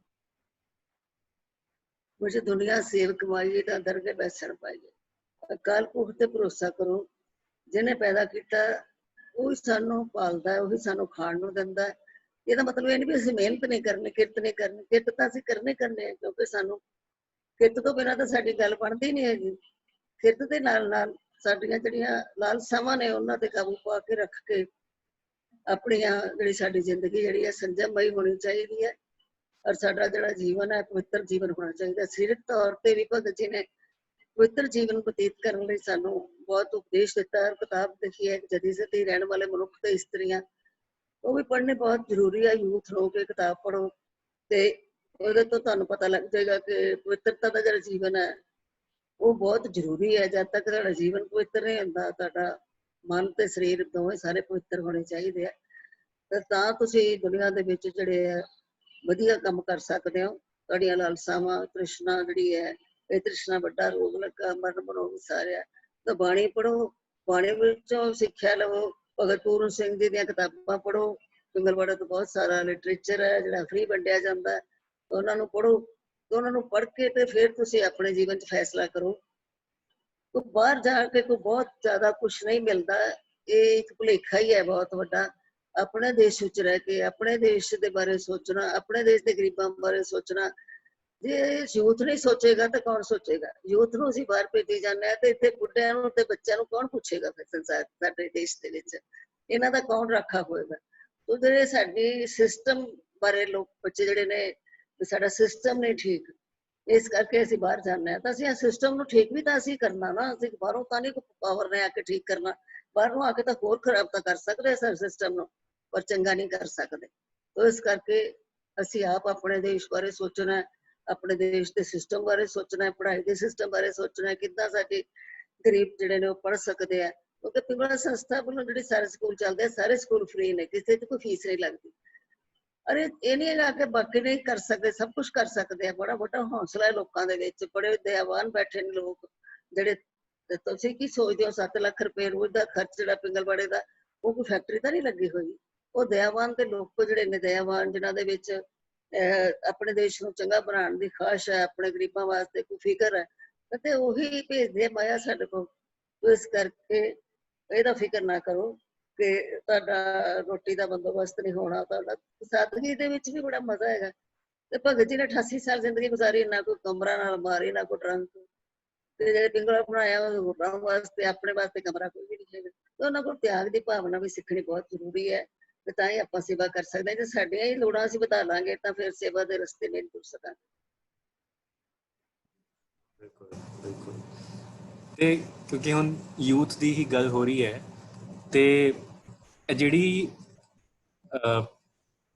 S1: ਮੁਝੇ ਦੁਨੀਆ ਸੇਵ ਕਮਾਈਏ ਤਾਂ ਦਰਗੇ ਬੈਸਣ ਪਾਈਏ। ਅਕਾਲ ਪੁਰਖ ਤੇ ਭਰੋਸਾ ਕਰੋ, ਜਿਹਨੇ ਪੈਦਾ ਕੀਤਾ ਉਹੀ ਸਾਨੂੰ ਪਾਲਦਾ, ਉਹੀ ਸਾਨੂੰ ਖਾਣ ਨੂੰ ਦਿੰਦਾ। ਇਹਦਾ ਮਤਲਬ ਇਹ ਨਹੀਂ ਵੀ ਅਸੀਂ ਮਿਹਨਤ ਨਹੀਂ ਕਰਨੀ, ਕਿਰਤ ਨਹੀਂ ਕਰਨੀ। ਕਿਰਤ ਤਾਂ ਅਸੀਂ ਕਰਨੇ ਆ ਕਿਉਂਕਿ ਸਾਨੂੰ ਕਿਰਤ ਤੋਂ ਬਿਨਾਂ ਤਾਂ ਸਾਡੀ ਗੱਲ ਬਣਦੀ ਨਹੀਂ ਹੈਗੀ। ਕਿਰਤ ਦੇ ਨਾਲ ਨਾਲ ਸਾਡੀਆਂ ਜਿਹੜੀਆਂ ਲਾਲਸਾਵਾਂ ਨੇ ਉਹਨਾਂ ਤੇ ਕਾਬੂ ਪਾ ਕੇ ਰੱਖ ਕੇ ਆਪਣੀਆਂ ਜਿਹੜੀ ਸਾਡੀ ਜ਼ਿੰਦਗੀ ਜਿਹੜੀ ਹੈ ਸੰਜਮਮਈ ਹੋਣੀ ਚਾਹੀਦੀ ਹੈ। ਔਰ ਸਾਡਾ ਜਿਹੜਾ ਜੀਵਨ ਹੈ ਪਵਿੱਤਰ ਜੀਵਨ ਹੋਣਾ ਚਾਹੀਦਾ। ਸਰੀਰਕ ਤੌਰ ਤੇ ਵੀ ਭਗਤ ਜੀ ਨੇ ਪਵਿੱਤਰ ਜੀਵਨ ਬਤੀਤ ਕਰਨ ਲਈ ਸਾਨੂੰ ਬਹੁਤ ਉਪਦੇਸ਼ ਦਿੱਤਾ ਹੈ। ਕਿਤਾਬ ਲਿਖੀ ਹੈ ਜਦੀ ਸਤੀ ਰਹਿਣ ਵਾਲੇ ਮਨੁੱਖ ਤੇ ਇਸਤਰੀਆਂ, ਉਹ ਵੀ ਪੜ੍ਹਨੀ ਬਹੁਤ ਜ਼ਰੂਰੀ ਹੈ। ਯੂਥ ਹੋ ਕੇ ਕਿਤਾਬ ਪੜ੍ਹੋ ਤੇ ਉਹਦੇ ਤੋਂ ਤੁਹਾਨੂੰ ਪਤਾ ਲੱਗ ਜਾਏਗਾ ਕਿ ਪਵਿੱਤਰਤਾ ਦਾ ਜਿਹੜਾ ਜੀਵਨ ਹੈ ਉਹ ਬਹੁਤ ਜ਼ਰੂਰੀ ਹੈ। ਜਦ ਤੱਕ ਤੁਹਾਡਾ ਜੀਵਨ ਪਵਿੱਤਰ ਨਹੀਂ ਹੁੰਦਾ, ਤੁਹਾਡਾ ਮਨ ਤੇ ਸਰੀਰ ਦੋਵੇਂ ਸਾਰੇ ਪਵਿੱਤਰ ਹੋਣੇ ਚਾਹੀਦੇ ਆ ਤਾਂ ਤੁਸੀਂ ਦੁਨੀਆ ਦੇ ਵਿੱਚ ਜਿਹੜੇ ਆ ਵਧੀਆ ਕੰਮ ਕਰ ਸਕਦੇ ਹੋ। ਤੁਹਾਡੀਆਂ ਲਾਲਸਾਵਾਂ, ਤ੍ਰਿਸ਼ਨਾ ਜਿਹੜੀ ਹੈ, ਇਹ ਤ੍ਰਿਸ਼ਨਾ ਵੱਡਾ ਰੋਗ ਲੱਗਾ, ਮਰਨ ਮਨੋਂ ਸਾਰਿਆ। ਤਾਂ ਬਾਣੀ ਪੜ੍ਹੋ, ਬਾਣੀ ਵਿੱਚੋਂ ਸਿੱਖਿਆ ਲਵੋ। ਭਗਤ ਪੂਰਨ ਸਿੰਘ ਜੀ ਦੀਆਂ ਕਿਤਾਬਾਂ ਪੜ੍ਹੋ। ਪਿੰਗਲਵਾੜਾ ਤੋਂ ਬਹੁਤ ਸਾਰਾ ਲਿਟਰੇਚਰ ਹੈ ਜਿਹੜਾ ਫ੍ਰੀ ਵੰਡਿਆ ਜਾਂਦਾ, ਉਹਨਾਂ ਨੂੰ ਪੜ੍ਹੋ। ਤੇ ਉਹਨਾਂ ਨੂੰ ਪੜ੍ਹ ਕੇ ਤੇ ਫਿਰ ਤੁਸੀਂ ਆਪਣੇ ਜੀਵਨ 'ਚ ਫੈਸਲਾ ਕਰੋ। ਬਾਹਰ ਜਾ ਕੇ ਕੋਈ ਬਹੁਤ ਜ਼ਿਆਦਾ ਕੁਛ ਨਹੀਂ ਮਿਲਦਾ, ਇਹ ਇੱਕ ਭੁਲੇਖਾ ਹੀ ਹੈ ਬਹੁਤ ਵੱਡਾ। ਆਪਣੇ ਦੇਸ਼ ਵਿੱਚ ਰਹਿ ਕੇ ਆਪਣੇ ਦੇਸ਼ ਦੇ ਬਾਰੇ ਸੋਚਣਾ, ਆਪਣੇ ਦੇਸ਼ ਦੇ ਗਰੀਬਾਂ ਬਾਰੇ ਸੋਚਣਾ। ਜੇ ਯੂਥ ਨਹੀਂ ਸੋਚੇਗਾ ਤਾਂ ਕੌਣ ਸੋਚੇਗਾ? ਯੂਥ ਨੂੰ ਅਸੀਂ ਬਾਹਰ ਭੇਜੀ ਜਾਂਦੇ ਹਾਂ ਤੇ ਇੱਥੇ ਬੁੱਢਿਆਂ ਨੂੰ ਤੇ ਬੱਚਿਆਂ ਨੂੰ ਕੌਣ ਪੁੱਛੇਗਾ? ਫਿਰ ਸੰਸਾਰ ਸਾਡੇ ਦੇਸ਼ ਦੇ ਵਿੱਚ ਇਹਨਾਂ ਦਾ ਕੌਣ ਰਾਖਾ ਹੋਏਗਾ? ਉਹ ਜਿਹੜੇ ਸਾਡੇ ਸਿਸਟਮ ਬਾਰੇ ਲੋਕ ਬੱਚੇ ਜਿਹੜੇ ਨੇ, ਸਾਡਾ ਸਿਸਟਮ ਨਹੀਂ ਠੀਕ, ਇਸ ਕਰਕੇ ਅਸੀਂ ਬਾਹਰ ਜਾਂਦੇ ਹਾਂ। ਤਾਂ ਅਸੀਂ ਸਿਸਟਮ ਨੂੰ ਠੀਕ ਵੀ ਤਾਂ ਅਸੀਂ ਕਰਨਾ ਨਾ, ਅਸੀਂ ਬਾਹਰੋਂ ਤਾਂ ਨਹੀਂ ਪਾਵਰ ਨੇ ਆ ਕੇ ਠੀਕ ਕਰਨਾ। ਬਾਹਰੋਂ ਆ ਕੇ ਤਾਂ ਹੋਰ ਖਰਾਬ ਤਾਂ ਕਰ ਸਕਦੇ ਸਰ ਸਿਸਟਮ ਨੂੰ, ਪਰ ਚੰਗਾ ਨਹੀਂ ਕਰ ਸਕਦੇ। ਤਾਂ ਇਸ ਕਰਕੇ ਅਸੀਂ ਆਪ ਆਪਣੇ ਦੇਸ਼ ਬਾਰੇ ਸੋਚਣਾ, ਆਪਣੇ ਦੇਸ਼ ਦੇ ਸਿਸਟਮ ਬਾਰੇ ਸੋਚਣਾ, ਪੜ੍ਹਾਈ ਦੇ ਸਿਸਟਮ ਬਾਰੇ ਸੋਚਣਾ, ਕਿੱਦਾਂ ਸਾਡੇ ਗਰੀਬ ਜਿਹੜੇ ਨੇ ਉਹ ਪੜ੍ਹ ਸਕਦੇ ਆ। ਕਿਉਂਕਿ ਪਿੰਗਲਾ ਸੰਸਥਾ ਵੱਲੋਂ ਜਿਹੜੇ ਸਾਰੇ ਸਕੂਲ ਚੱਲਦੇ ਆ, ਸਾਰੇ ਸਕੂਲ ਫ੍ਰੀ ਨੇ, ਕਿਸੇ 'ਚ ਕੋਈ ਫੀਸ ਨਹੀਂ ਲੱਗਦੀ। ਅਰੇ ਇਹ ਨਹੀਂ ਹੈਗਾ ਕਿ ਬਾਕੀ ਨਹੀਂ ਕਰ ਸਕਦੇ, ਸਭ ਕੁਛ ਕਰ ਸਕਦੇ ਆ। ਬੜਾ ਵੱਡਾ ਹੌਸਲਾ ਹੈ ਲੋਕਾਂ ਦੇ ਵਿੱਚ, ਬੜੇ ਦਇਆਵਾਨ ਬੈਠੇ ਨੇ ਲੋਕ ਜਿਹੜੇ। ਤੁਸੀਂ ਕੀ ਸੋਚਦੇ ਹੋ 7 ਲੱਖ ਰੁਪਏ ਰੋਜ਼ ਦਾ ਖਰਚ ਜਿਹੜਾ ਪਿੰਗਲਵਾੜੇ ਦਾ, ਉਹ ਕੋਈ ਫੈਕਟਰੀ ਤਾਂ ਨਹੀਂ ਲੱਗੀ ਹੋਈ। ਉਹ ਦਇਆਵਾਨ ਤੇ ਲੋਕ ਜਿਹੜੇ ਨੇ ਦਇਆਵਾਨ, ਜਿਨ੍ਹਾਂ ਦੇ ਵਿੱਚ ਆਪਣੇ ਦੇਸ਼ ਨੂੰ ਚੰਗਾ ਬਣਾਉਣ ਦੀ ਖਾਸ਼ ਹੈ, ਆਪਣੇ ਗਰੀਬਾਂ ਵਾਸਤੇ ਕੋਈ ਫਿਕਰ ਹੈ, ਤੇ ਉਹੀ ਭੇਜਦੇ ਮਾਇਆ ਸਾਡੇ ਕੋਲ। ਇਸ ਕਰਕੇ ਇਹਦਾ ਫਿਕਰ ਨਾ ਕਰੋ ਕਿ ਤੁਹਾਡਾ ਰੋਟੀ ਦਾ ਬੰਦੋਬਸਤ ਨਹੀਂ ਹੋਣਾ। ਤੁਹਾਡਾ ਸਾਦਗੀ ਦੇ ਵਿੱਚ ਵੀ ਬੜਾ ਮਜ਼ਾ ਹੈਗਾ। ਤੇ ਭਗਤ ਜੀ ਨੇ 88 ਸਾਲ ਜ਼ਿੰਦਗੀ ਗੁਜ਼ਾਰੀ, ਨਾ ਕੋਈ ਕਮਰਾ, ਨਾ ਅਲਮਾਰੀ, ਨਾ ਕੋਈ ਟਰੰਕ। ਤੇ ਜਿਹੜੇ ਪਿੰਗਲਾ ਬਣਾਇਆ ਉਹ ਹੋਰਾਂ ਵਾਸਤੇ, ਆਪਣੇ ਵਾਸਤੇ ਕਮਰਾ ਕੋਈ ਵੀ ਨਹੀਂ ਹੈਗਾ। ਤੇ ਉਹਨਾਂ ਕੋਲ ਤਿਆਗ ਦੀ ਭਾਵਨਾ ਵੀ ਸਿੱਖਣੀ ਬਹੁਤ ਜ਼ਰੂਰੀ ਹੈ, ਤੇ ਤਾਂ ਹੀ ਆਪਾਂ ਸੇਵਾ ਕਰ ਸਕਦੇ ਹਾਂ। ਜੇ ਸਾਡੀਆਂ ਹੀ ਲੋੜਾਂ ਅਸੀਂ ਵਧਾ ਲਾਂਗੇ ਤਾਂ ਫਿਰ ਸੇਵਾ ਦੇ ਰਸਤੇ ਨਹੀਂ ਤੁਰ ਸਕਾਂਗੇ।
S4: ਬਿਲਕੁਲ ਬਿਲਕੁਲ। ਤੇ ਕਿਉਂਕਿ ਹੁਣ ਯੂਥ ਦੀ ਹੀ ਗੱਲ ਹੋ ਰਹੀ ਹੈ, ਤੇ ਇਹ ਜਿਹੜੀ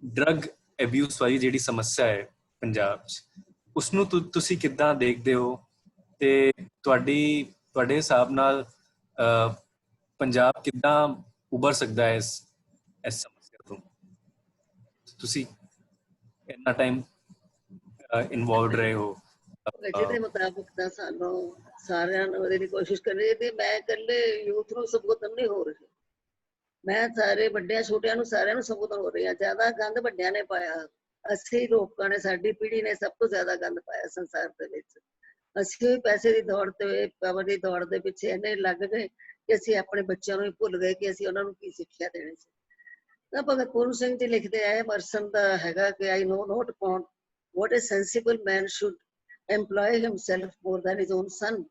S4: ਡਰੱਗ ਐਬਿਊਜ਼ ਵਾਲੀ ਜਿਹੜੀ ਸਮੱਸਿਆ ਹੈ ਪੰਜਾਬ 'ਚ, ਉਸਨੂੰ ਤੁਸੀਂ ਕਿੱਦਾਂ ਦੇਖਦੇ ਹੋ? ਤੇ ਤੁਹਾਡੇ ਹਿਸਾਬ ਨਾਲ ਪੰਜਾਬ ਕਿੱਦਾਂ ਉਭਰ ਸਕਦਾ ਹੈ ਇਸ ਸਮੱਸਿਆ ਤੋਂ? ਤੁਸੀਂ ਇੰਨਾ ਟਾਈਮ ਇਨਵੋਲਵਡ ਰਹੇ ਹੋ।
S1: ਜਿਹਦੇ ਮੁਤਾਬਕ ਤਾਂ ਸਾਨੂੰ ਸਾਰਿਆਂ ਨੂੰ ਉਹਦੇ ਦੀ ਕੋਸ਼ਿਸ਼ ਕਰਨੀ ਚਾਹੀਦੀ। ਮੈਂ ਇਕੱਲੇ ਯੂਥ ਨੂੰ ਸੰਬੋਧਨ ਨਹੀਂ ਹੋ ਰਹੀ, ਮੈਂ ਸਾਰੇ ਵੱਡਿਆਂ ਛੋਟਿਆਂ ਨੂੰ ਸਾਰਿਆਂ ਨੂੰ ਸੰਬੋਧਨ ਹੋ ਰਹੀ ਹਾਂ। ਜ਼ਿਆਦਾ ਗੰਦ ਵੱਡਿਆਂ ਨੇ ਪਾਇਆ, ਅਸੀਂ ਲੋਕਾਂ ਨੇ, ਸਾਡੀ ਪੀੜ੍ਹੀ ਨੇ ਸਭ ਤੋਂ ਜ਼ਿਆਦਾ ਗੰਦ ਪਾਇਆ ਸੰਸਾਰ ਦੇ ਵਿੱਚ। ਅਸੀਂ ਵੀ ਪੈਸੇ ਦੀ ਦੌੜ ਤੇ, ਪਾਵਰ ਦੀ ਦੌੜ ਦੇ ਪਿੱਛੇ ਇੰਨੇ ਲੱਗ ਗਏ ਕਿ ਅਸੀਂ ਆਪਣੇ ਬੱਚਿਆਂ ਨੂੰ ਹੀ ਭੁੱਲ ਗਏ ਕਿ ਅਸੀਂ ਉਹਨਾਂ ਨੂੰ ਕੀ ਸਿੱਖਿਆ ਦੇਣੀ ਸੀ। ਤਾਂ ਭਗਤ ਪੂਰਨ ਸਿੰਘ ਜੀ ਲਿਖਦੇ ਆਏ, ਮਰਸਨ ਦਾ ਹੈਗਾ ਕਿ I know not what a sensible man should employ himself more than his own son।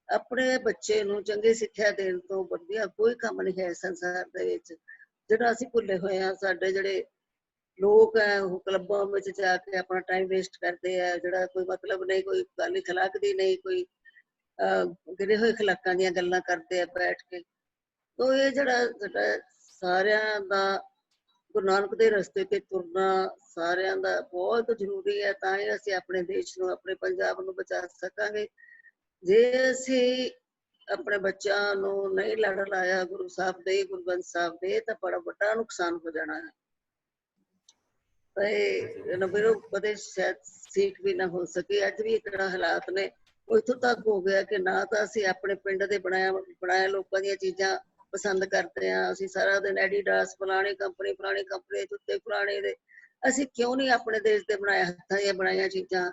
S1: ਆਪਣੇ ਬੱਚੇ ਨੂੰ ਚੰਗੀ ਸਿੱਖਿਆ ਦੇਣ ਤੋਂ ਵਧੀਆ ਕੋਈ ਕੰਮ ਨਹੀਂ ਹੈ ਸੰਸਾਰ ਦੇ ਵਿੱਚ, ਜਿਹੜਾ ਅਸੀਂ ਭੁੱਲੇ ਹੋਏ ਹਾਂ। ਸਾਡੇ ਜਿਹੜੇ ਲੋਕ ਹੈ ਉਹ ਕਲੱਬਾਂ ਵਿੱਚ ਜਾ ਕੇ ਆਪਣਾ ਟਾਈਮ ਵੇਸਟ ਕਰਦੇ ਆ, ਜਿਹੜਾ ਕੋਈ ਮਤਲਬ ਨਹੀਂ, ਕੋਈ ਗੱਲ ਅਖਲਾਕ ਦੀ ਨਹੀਂ, ਕੋਈ ਗਿਰੇ ਹੋਏ ਅਖਲਾਕਾਂ ਦੀਆਂ ਗੱਲਾਂ ਕਰਦੇ ਆ ਬੈਠ ਕੇ। ਤੋ ਇਹ ਜਿਹੜਾ ਸਾਡਾ ਸਾਰਿਆਂ ਦਾ ਗੁਰੂ ਨਾਨਕ ਦੇ ਰਸਤੇ ਤੇ ਤੁਰਨਾ ਸਾਰਿਆਂ ਦਾ ਬਹੁਤ ਜ਼ਰੂਰੀ ਹੈ, ਤਾਂ ਹੀ ਅਸੀਂ ਆਪਣੇ ਦੇਸ਼ ਨੂੰ, ਆਪਣੇ ਪੰਜਾਬ ਨੂੰ ਬਚਾ ਸਕਾਂਗੇ। ਜੇ ਅਸੀਂ ਆਪਣੇ ਬੱਚਿਆਂ ਨੂੰ ਨਹੀਂ ਲੜ ਲਾਇਆ ਗੁਰੂ ਸਾਹਿਬ ਦੇ, ਗੁਰੂ ਗ੍ਰੰਥ ਸਾਹਿਬ ਦੇ, ਤਾਂ ਬੜਾ ਵੱਡਾ ਨੁਕਸਾਨ ਹੋ ਜਾਣਾ ਹੈ। ਤੇ ਕਦੇ ਸ਼ਾਇਦ ਸੀਖ ਵੀ ਨਾ ਹੋ ਸਕੇ। ਅੱਜ ਵੀ ਇਤਨਾ ਹਾਲਾਤ ਨੇ, ਉਹ ਇੱਥੋਂ ਤੱਕ ਹੋ ਗਿਆ ਕਿ ਨਾ ਤਾਂ ਅਸੀਂ ਆਪਣੇ ਪਿੰਡ ਦੇ ਬਣਾਇਆ ਲੋਕਾਂ ਦੀਆਂ ਚੀਜ਼ਾਂ ਪਸੰਦ ਕਰਦੇ ਹਾਂ। ਅਸੀਂ ਸਾਰਾ ਦਿਨ ਐਡੀਡਾਸ, ਫਲਾਣੀ ਕੰਪਨੀ ਜੁੱਤੇ ਫਲਾਣੇ ਦੇ, ਅਸੀਂ ਕਿਉਂ ਨਹੀਂ ਆਪਣੇ ਦੇਸ਼ ਦੇ ਬਣਾਏ, ਹੱਥਾਂ ਦੀਆਂ ਬਣਾਈਆਂ ਚੀਜ਼ਾਂ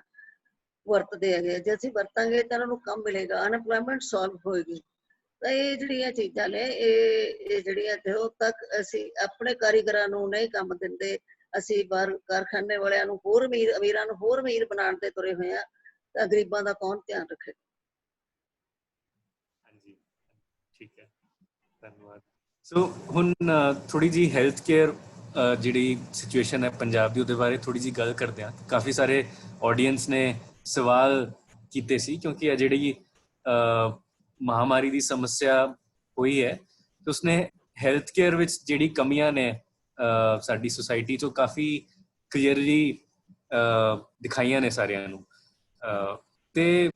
S1: ਵਰਤਦੇ ਹੈਗੇ? ਜੇ ਅਸੀਂ ਵਰਤਾਂਗੇ ਤਾਂ ਉਹਨਾਂ ਨੂੰ ਕੰਮ ਮਿਲੇਗਾ, ਅਨਐਮਪਲੋਇਮੈਂਟ ਸੋਲਵ ਹੋਏਗੀ। ਤਾਂ ਇਹ ਜਿਹੜੀਆਂ ਚੀਜ਼ਾਂ ਨੇ, ਇਹ ਜਿਹੜੀਆਂ ਜਦੋਂ ਤੱਕ ਅਸੀਂ ਆਪਣੇ ਕਾਰੀਗਰਾਂ ਨੂੰ ਨਹੀਂ ਕੰਮ ਦਿੰਦੇ, ਅਸੀਂ ਬਾਹਰ ਕਾਰਖਾਨੇ ਵਾਲਿਆਂ ਨੂੰ ਹੋਰ ਅਮੀਰਾਂ ਨੂੰ ਹੋਰ ਅਮੀਰ ਬਣਾਉਣ ਤੇ ਤੁਰੇ ਹੋਏ ਆ, ਤਾਂ ਗਰੀਬਾਂ ਦਾ ਕੌਣ ਧਿਆਨ ਰੱਖੇ?
S4: ਹਾਂਜੀ, ਠੀਕ ਹੈ, ਧੰਨਵਾਦ। ਸੋ ਹੁਣ ਥੋੜੀ ਜੀ ਹੈਲਥ ਕੇਅਰ ਜਿਹੜੀ ਸਿਚੁਏਸ਼ਨ ਹੈ ਪੰਜਾਬ ਦੀ, ਉਹਦੇ ਬਾਰੇ ਥੋੜੀ ਜੀ ਗੱਲ ਕਰਦੇ ਹਾਂ। ਕਾਫੀ ਸਾਰੇ ਆਡੀਅנס ਨੇ ਸਵਾਲ ਕੀਤੇ ਸੀ, ਕਿਉਂਕਿ ਇਹ ਜਿਹੜੀ ਮਹਾਮਾਰੀ ਦੀ ਸਮੱਸਿਆ ਹੋਈ ਹੈ, ਤੇ ਉਸਨੇ ਹੈਲਥ ਕੇਅਰ ਵਿੱਚ ਜਿਹੜੀ ਕਮੀਆਂ ਨੇ ਸਾਡੀ ਸੁਸਾਇਟੀ 'ਚੋਂ ਕਾਫੀ ਕਲੀਅਰਲੀ ਦਿਖਾਈਆਂ ਨੇ ਸਾਰਿਆਂ ਨੂੰ। ਤੇ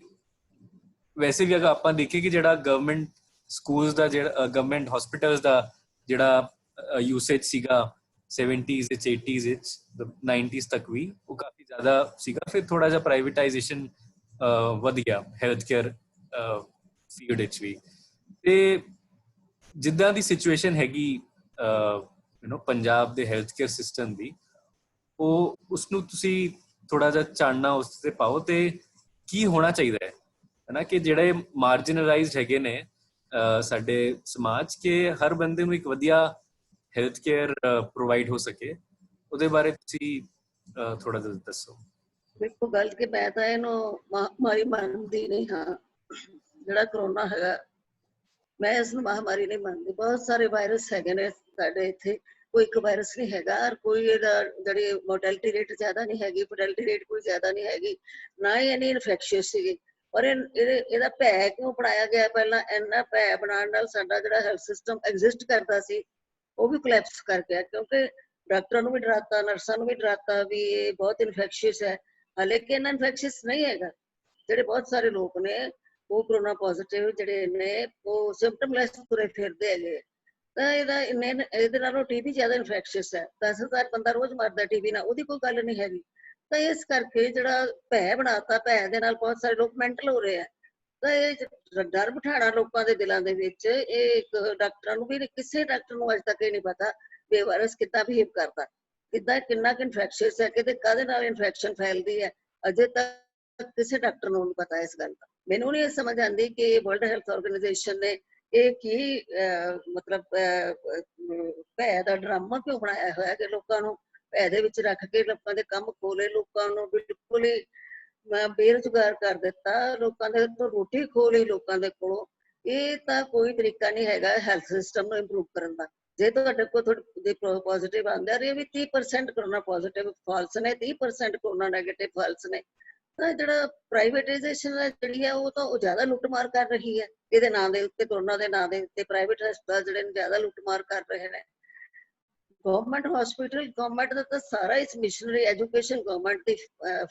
S4: ਵੈਸੇ ਵੀ ਅਗਰ ਆਪਾਂ ਦੇਖੀਏ ਕਿ ਜਿਹੜਾ ਗਵਰਨਮੈਂਟ ਸਕੂਲਸ ਦਾ, ਜਿਹੜਾ ਗਵਰਨਮੈਂਟ ਹਸਪੀਟਲਸ ਦਾ ਜਿਹੜਾ ਯੂਸੇਜ ਸੀਗਾ 70s ਵਿੱਚ, 80s ਵਿੱਚ, 90s ਤੱਕ ਵੀ, ਉਹ ਕਾਫੀ ਜ਼ਿਆਦਾ ਸੀਗਾ। ਫਿਰ ਥੋੜਾ ਜਿਹਾ ਪ੍ਰਾਈਵੇਟਾਈਜੇਸ਼ਨ ਵਧ ਗਿਆ ਹੈਲਥ ਕੇਅਰ ਫੀਲਡ ਵਿੱਚ ਵੀ। ਤੇ ਜਿੱਦਾਂ ਦੀ ਸਿਚੁਏਸ਼ਨ ਹੈਗੀ ਪੰਜਾਬ ਦੇ ਹੈਲਥ ਕੇਅਰ ਸਿਸਟਮ ਦੀ, ਉਹ ਉਸਨੂੰ ਤੁਸੀਂ ਥੋੜਾ ਜਿਹਾ ਚਾਨਣਾ ਉਸ ਤੇ ਪਾਓ, ਤੇ ਕੀ ਹੋਣਾ ਚਾਹੀਦਾ ਹੈ ਨਾ, ਕਿ ਜਿਹੜੇ ਮਾਰਜਨਲਾਈਜ਼ਡ ਹੈਗੇ ਨੇ ਸਾਡੇ ਸਮਾਜ, ਕਿ ਹਰ ਬੰਦੇ ਨੂੰ ਇੱਕ ਵਧੀਆ ਹੈਲਥ ਕੇਅਰ ਪ੍ਰੋਵਾਈਡ ਹੋ ਸਕੇ। ਉਹਦੇ ਬਾਰੇ ਤੁਸੀਂ ਥੋੜਾ ਜਿਹਾ ਦੱਸੋ।
S1: ਦੇਖੋ, ਗੱਲ ਕਿ ਮੈਂ ਤਾਂ ਇਹਨੂੰ ਮਹਾਮਾਰੀ ਮੰਨਦੀ ਨਹੀਂ ਹਾਂ। ਜਿਹੜਾ ਕਰੋਨਾ ਹੈਗਾ, ਮੈਂ ਇਸ ਨੂੰ ਮਹਾਮਾਰੀ ਨਹੀਂ ਮੰਨਦੀ। ਬਹੁਤ ਸਾਰੇ ਵਾਇਰਸ ਹੈਗੇ ਨੇ ਸਾਡੇ ਇੱਥੇ, ਕੋਈ ਇੱਕ ਵਾਇਰਸ ਨਹੀਂ ਹੈਗਾ। ਔਰ ਕੋਈ ਇਹਦਾ ਜਿਹੜੀ ਮੋਰਟੈਲਿਟੀ ਰੇਟ ਜ਼ਿਆਦਾ ਨਹੀਂ ਹੈਗੀ, ਫਰਟੈਲਿਟੀ ਰੇਟ ਕੋਈ ਜ਼ਿਆਦਾ ਨਹੀਂ ਹੈਗੀ, ਨਾ ਹੀ ਇਹਨੀ ਇਨਫੈਕਸ਼ੀਅਸ ਸੀਗੀ। ਔਰ ਇਹਦਾ ਭੈ ਕਿਉਂ ਬਣਾਇਆ ਗਿਆ? ਪਹਿਲਾਂ ਇੰਨਾ ਭੈ ਬਣਾਉਣ ਨਾਲ ਸਾਡਾ ਜਿਹੜਾ ਹੈਲਥ ਸਿਸਟਮ ਐਗਜ਼ਿਸਟ ਕਰਦਾ ਸੀ, ਉਹ ਵੀ ਕੋਲੈਪਸ ਕਰ ਗਿਆ, ਕਿਉਂਕਿ ਡਾਕਟਰਾਂ ਨੂੰ ਵੀ ਡਰਾਤਾ, ਨਰਸਾਂ ਨੂੰ ਵੀ ਡਰਾਤਾ ਵੀ ਇਹ ਬਹੁਤ ਇਨਫੈਕਸ਼ੀਅਸ ਹੈ। ਹਾਲਾਂਕਿ ਇੰਨਾ ਇਨਫੈਕਸ਼ੀਅਸ ਨਹੀਂ ਹੈਗਾ। ਜਿਹੜੇ ਬਹੁਤ ਸਾਰੇ ਲੋਕ ਨੇ ਉਹ ਕਰੋਨਾ ਪੋਜ਼ਿਟਿਵ ਜਿਹੜੇ ਨੇ, ਉਹ ਸਿੰਪਟਮਲੈਸ ਤੁਰੇ ਫਿਰਦੇ ਹੈਗੇ। ਤਾਂ ਇਹਦੇ ਨਾਲੋਂ TB ਜ਼ਿਆਦਾ ਇਨਫੈਕਸ਼ੀਅਸ ਹੈ। 10,000 ਬੰਦਾ ਰੋਜ਼ ਮਰਦਾ TB ਨਾਲ, ਉਹਦੀ ਕੋਈ ਗੱਲ ਨਹੀਂ ਹੈਗੀ। ਤਾਂ ਇਸ ਕਰਕੇ ਜਿਹੜਾ ਭੈ ਬਣਾਤਾ, ਭੈ ਦੇ ਨਾਲ ਬਹੁਤ ਸਾਰੇ ਲੋਕ ਮੈਂਟਲ ਹੋ ਰਹੇ ਆ। ਤਾਂ ਇਹ ਡਰ ਬਿਠਾਉਣਾ ਲੋਕਾਂ ਦੇ ਦਿਲਾਂ ਦੇ ਵਿੱਚ, ਇਹ ਇੱਕ ਡਾਕਟਰਾਂ ਨੂੰ ਵੀ, ਕਿਸੇ ਡਾਕਟਰ ਨੂੰ ਅੱਜ ਤੱਕ ਇਹ ਨਹੀਂ ਪਤਾ ਵੀ ਇਹ ਵਾਇਰਸ ਕਿੱਦਾਂ ਬਿਹੇਵ ਕਰਦਾ, ਕਿੰਨਾ ਕੁ ਇਨਫੈਕਸ਼ੀਅਸ ਹੈ, ਕਿਤੇ ਕਾਹਦੇ ਨਾਲ ਇਨਫੈਕਸ਼ਨ ਫੈਲਦੀ ਹੈ। ਅਜੇ ਤੱਕ ਕਿਸੇ ਡਾਕਟਰ ਨੂੰ ਨਹੀਂ ਪਤਾ ਇਸ ਗੱਲ ਦਾ। ਮੈਨੂੰ ਨਹੀਂ ਇਹ ਸਮਝ ਆਉਂਦੀ ਕਿ ਵਰਲਡ ਹੈਲਥ ਆਰਗੇਨਾਈਜੇਸ਼ਨ ਨੇ ਇਹ ਕੀ ਮਤਲਬ ਭੈ ਦਾ ਡਰਾਮਾ ਕਿਉਂ ਬਣਾਇਆ ਹੋਇਆ ਕਿ ਲੋਕਾਂ ਨੂੰ ਭੈ ਦੇ ਵਿੱਚ ਰੱਖ ਕੇ ਲੋਕਾਂ ਦੇ ਕੰਮ ਖੋਲੇ, ਲੋਕਾਂ ਨੂੰ ਬਿਲਕੁਲ ਹੀ ਬੇਰੁਜ਼ਗਾਰ ਕਰ ਦਿੱਤਾ, ਲੋਕਾਂ ਦੇ ਤੋਂ ਰੋਟੀ ਖੋਹ ਲਈ ਲੋਕਾਂ ਦੇ ਕੋਲੋਂ। ਇਹ ਤਾਂ ਕੋਈ ਤਰੀਕਾ ਨਹੀਂ ਹੈਗਾ ਹੈਲਥ ਸਿਸਟਮ ਨੂੰ ਇੰਪਰੂਵ ਕਰਨ ਦਾ। ਜੇ ਤੁਹਾਡੇ ਕੋਲ ਥੋੜੀ ਪੋਜ਼ਿਟਿਵ ਆਉਂਦਾ, ਇਹ ਵੀ 30% ਕਰੋਨਾ ਪੋਜ਼ਿਟਿਵ ਫਾਲਸ ਨੇ, 30% ਕਰੋਨਾ ਨੈਗੇਟਿਵ ਫਾਲਸ ਨੇ। ਤਾਂ ਜਿਹੜਾ ਪ੍ਰਾਈਵੇਟਾਈਜੇਸ਼ਨ ਹੈ ਜਿਹੜੀ ਹੈ, ਉਹ ਤਾਂ ਉਹ ਜ਼ਿਆਦਾ ਲੁੱਟਮਾਰ ਕਰ ਰਹੀ ਹੈ ਇਹਦੇ ਨਾਂ ਦੇ ਉੱਤੇ, ਕਰੋਨਾ ਦੇ ਨਾਂ ਦੇ ਉੱਤੇ ਪ੍ਰਾਈਵੇਟ ਹਸਪਤਾਲ ਜਿਹੜੇ ਨੇ ਜ਼ਿਆਦਾ ਲੁੱਟਮਾਰ ਕਰ ਰਹੇ ਨੇ। ਗਵਰਨਮੈਂਟ ਹਸਪੀਟਲ, ਗਵਰਨਮੈਂਟ ਦਾ ਤਾਂ ਸਾਰਾ ਇਸ ਮਿਸ਼ਨਰੀ ਐਜੂਕੇਸ਼ਨ ਗਵਰਨਮੈਂਟ ਦੀ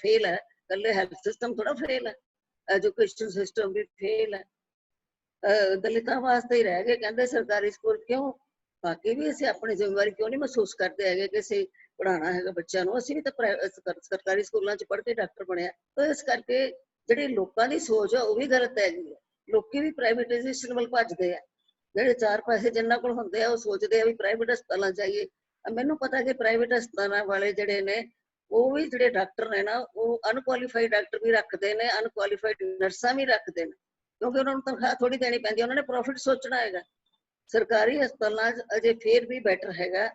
S1: ਫੇਲ ਹੈ, ਕੱਲੇ ਹੈਲਥ ਸਿਸਟਮ ਥੋੜਾ ਫੇਲ ਹੈ, ਐਜੂਕੇਸ਼ਨ ਸਿਸਟਮ ਵੀ ਫੇਲ ਹੈ। ਦਲਿਤਾਂ ਵਾਸਤੇ ਹੀ ਰਹਿ ਗਏ ਕਹਿੰਦੇ ਸਰਕਾਰੀ ਸਕੂਲ। ਕਿਉਂ? ਬਾਕੀ ਵੀ ਅਸੀਂ ਆਪਣੀ ਜ਼ਿੰਮੇਵਾਰੀ ਕਿਉਂ ਨਹੀਂ ਮਹਿਸੂਸ ਕਰਦੇ ਹੈਗੇ ਕਿ ਅਸੀਂ ਪੜ੍ਹਾਉਣਾ ਹੈਗਾ ਬੱਚਿਆਂ ਨੂੰ? ਅਸੀਂ ਵੀ ਤਾਂ ਸਰਕਾਰੀ ਸਕੂਲਾਂ 'ਚ ਪੜ੍ਹ ਕੇ ਡਾਕਟਰ ਬਣਿਆ। ਤਾਂ ਇਸ ਕਰਕੇ ਜਿਹੜੀ ਲੋਕਾਂ ਦੀ ਸੋਚ ਆ ਉਹ ਵੀ ਗਲਤ ਹੈਗੀ ਹੈ। ਲੋਕੀ ਵੀ ਪ੍ਰਾਈਵੇਟਾਈਜੇਸ਼ਨ ਵੱਲ ਭੱਜਦੇ ਆ। ਜਿਹੜੇ 4 ਪੈਸੇ ਜਿੰਨਾਂ ਕੋਲ ਹੁੰਦੇ ਆ ਉਹ ਸੋਚਦੇ ਆ ਵੀ ਪ੍ਰਾਈਵੇਟ ਹਸਪਤਾਲਾਂ ਜਾਈਏ। ਮੈਨੂੰ ਪਤਾ ਕਿ ਪ੍ਰਾਈਵੇਟ ਹਸਪਤਾਲਾਂ ਵਾਲੇ ਜਿਹੜੇ ਨੇ, ਉਹ ਵੀ ਜਿਹੜੇ ਡਾਕਟਰ ਨੇ ਨਾ, ਉਹ ਅਨਕੁਆਲੀਫਾਈਡ ਡਾਕਟਰ ਵੀ ਰੱਖਦੇ ਨੇ, ਅਨਕੁਆਲੀਫਾਈਡ ਨਰਸਾਂ ਵੀ ਰੱਖਦੇ ਨੇ, ਕਿਉਂਕਿ ਉਹਨਾਂ ਨੂੰ ਤਨਖਾਹ ਥੋੜੀ ਦੇਣੀ ਪੈਂਦੀ, ਉਹਨਾਂ ਨੇ ਪ੍ਰੋਫਿਟ ਸੋਚਣਾ ਹੈਗਾ। ਸਰਕਾਰੀ ਹਸਪਤਾਲਾਂ 'ਚ ਅਜੇ ਫੇਰ ਵੀ ਬੈਟਰ ਹੈਗਾ,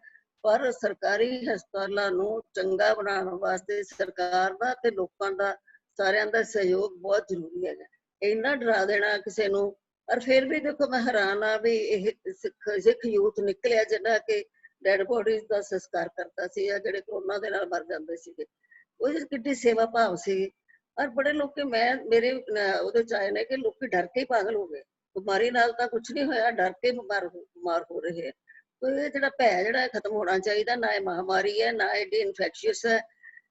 S1: ਪਰ ਸਰਕਾਰੀ ਹਸਪਤਾਲਾਂ ਨੂੰ ਚੰਗਾ ਬਣਾਉਣ ਵਾਸਤੇ ਸਰਕਾਰ ਦਾ ਤੇ ਲੋਕਾਂ ਦਾ ਸਾਰਿਆਂ ਦਾ ਸਹਿਯੋਗ ਬਹੁਤ ਜ਼ਰੂਰੀ ਹੈਗਾ। ਇੰਨਾ ਡਰਾ ਦੇਣਾ ਕਿਸੇ ਨੂੰ। ਪਰ ਫਿਰ ਵੀ ਦੇਖੋ, ਮੈਂ ਹੈਰਾਨ ਆ ਵੀ ਇਹ ਸਿੱਖ ਯੂਥ ਨਿਕਲਿਆ ਜਿਹੜਾ ਕਿ ਡੈਡ ਬੋਡੀਜ਼ ਦਾ ਸੰਸਕਾਰ ਕਰਦਾ ਸੀ, ਜਾਂ ਜਿਹੜੇ ਕਰੋਨਾ ਦੇ ਨਾਲ ਮਰ ਜਾਂਦੇ ਸੀਗੇ। ਉਹਦੀ ਕਿੱਡੀ ਸੇਵਾ ਭਾਵ ਸੀ। ਪਰ ਬੜੇ ਲੋਕ ਮੇਰੇ ਉਹਦੇ ਚ ਆਏ ਨੇ ਕਿ ਲੋਕੀ ਡਰ ਕੇ ਹੀ ਪਾਗਲ ਹੋ ਗਏ। ਬਿਮਾਰੀ ਨਾਲ ਤਾਂ ਕੁਛ ਨਹੀਂ ਹੋਇਆ, ਡਰ ਕੇ ਬਿਮਾਰ ਹੋ ਰਹੇ ਹੈ। ਇਹ ਜਿਹੜਾ ਭੈ ਜਿਹੜਾ ਖਤਮ ਹੋਣਾ ਚਾਹੀਦਾ। ਨਾ ਇਹ ਮਹਾਮਾਰੀ ਹੈ, ਨਾ ਇਹ ਇਨਫੈਕਸ਼ੀਅਸ ਹੈ।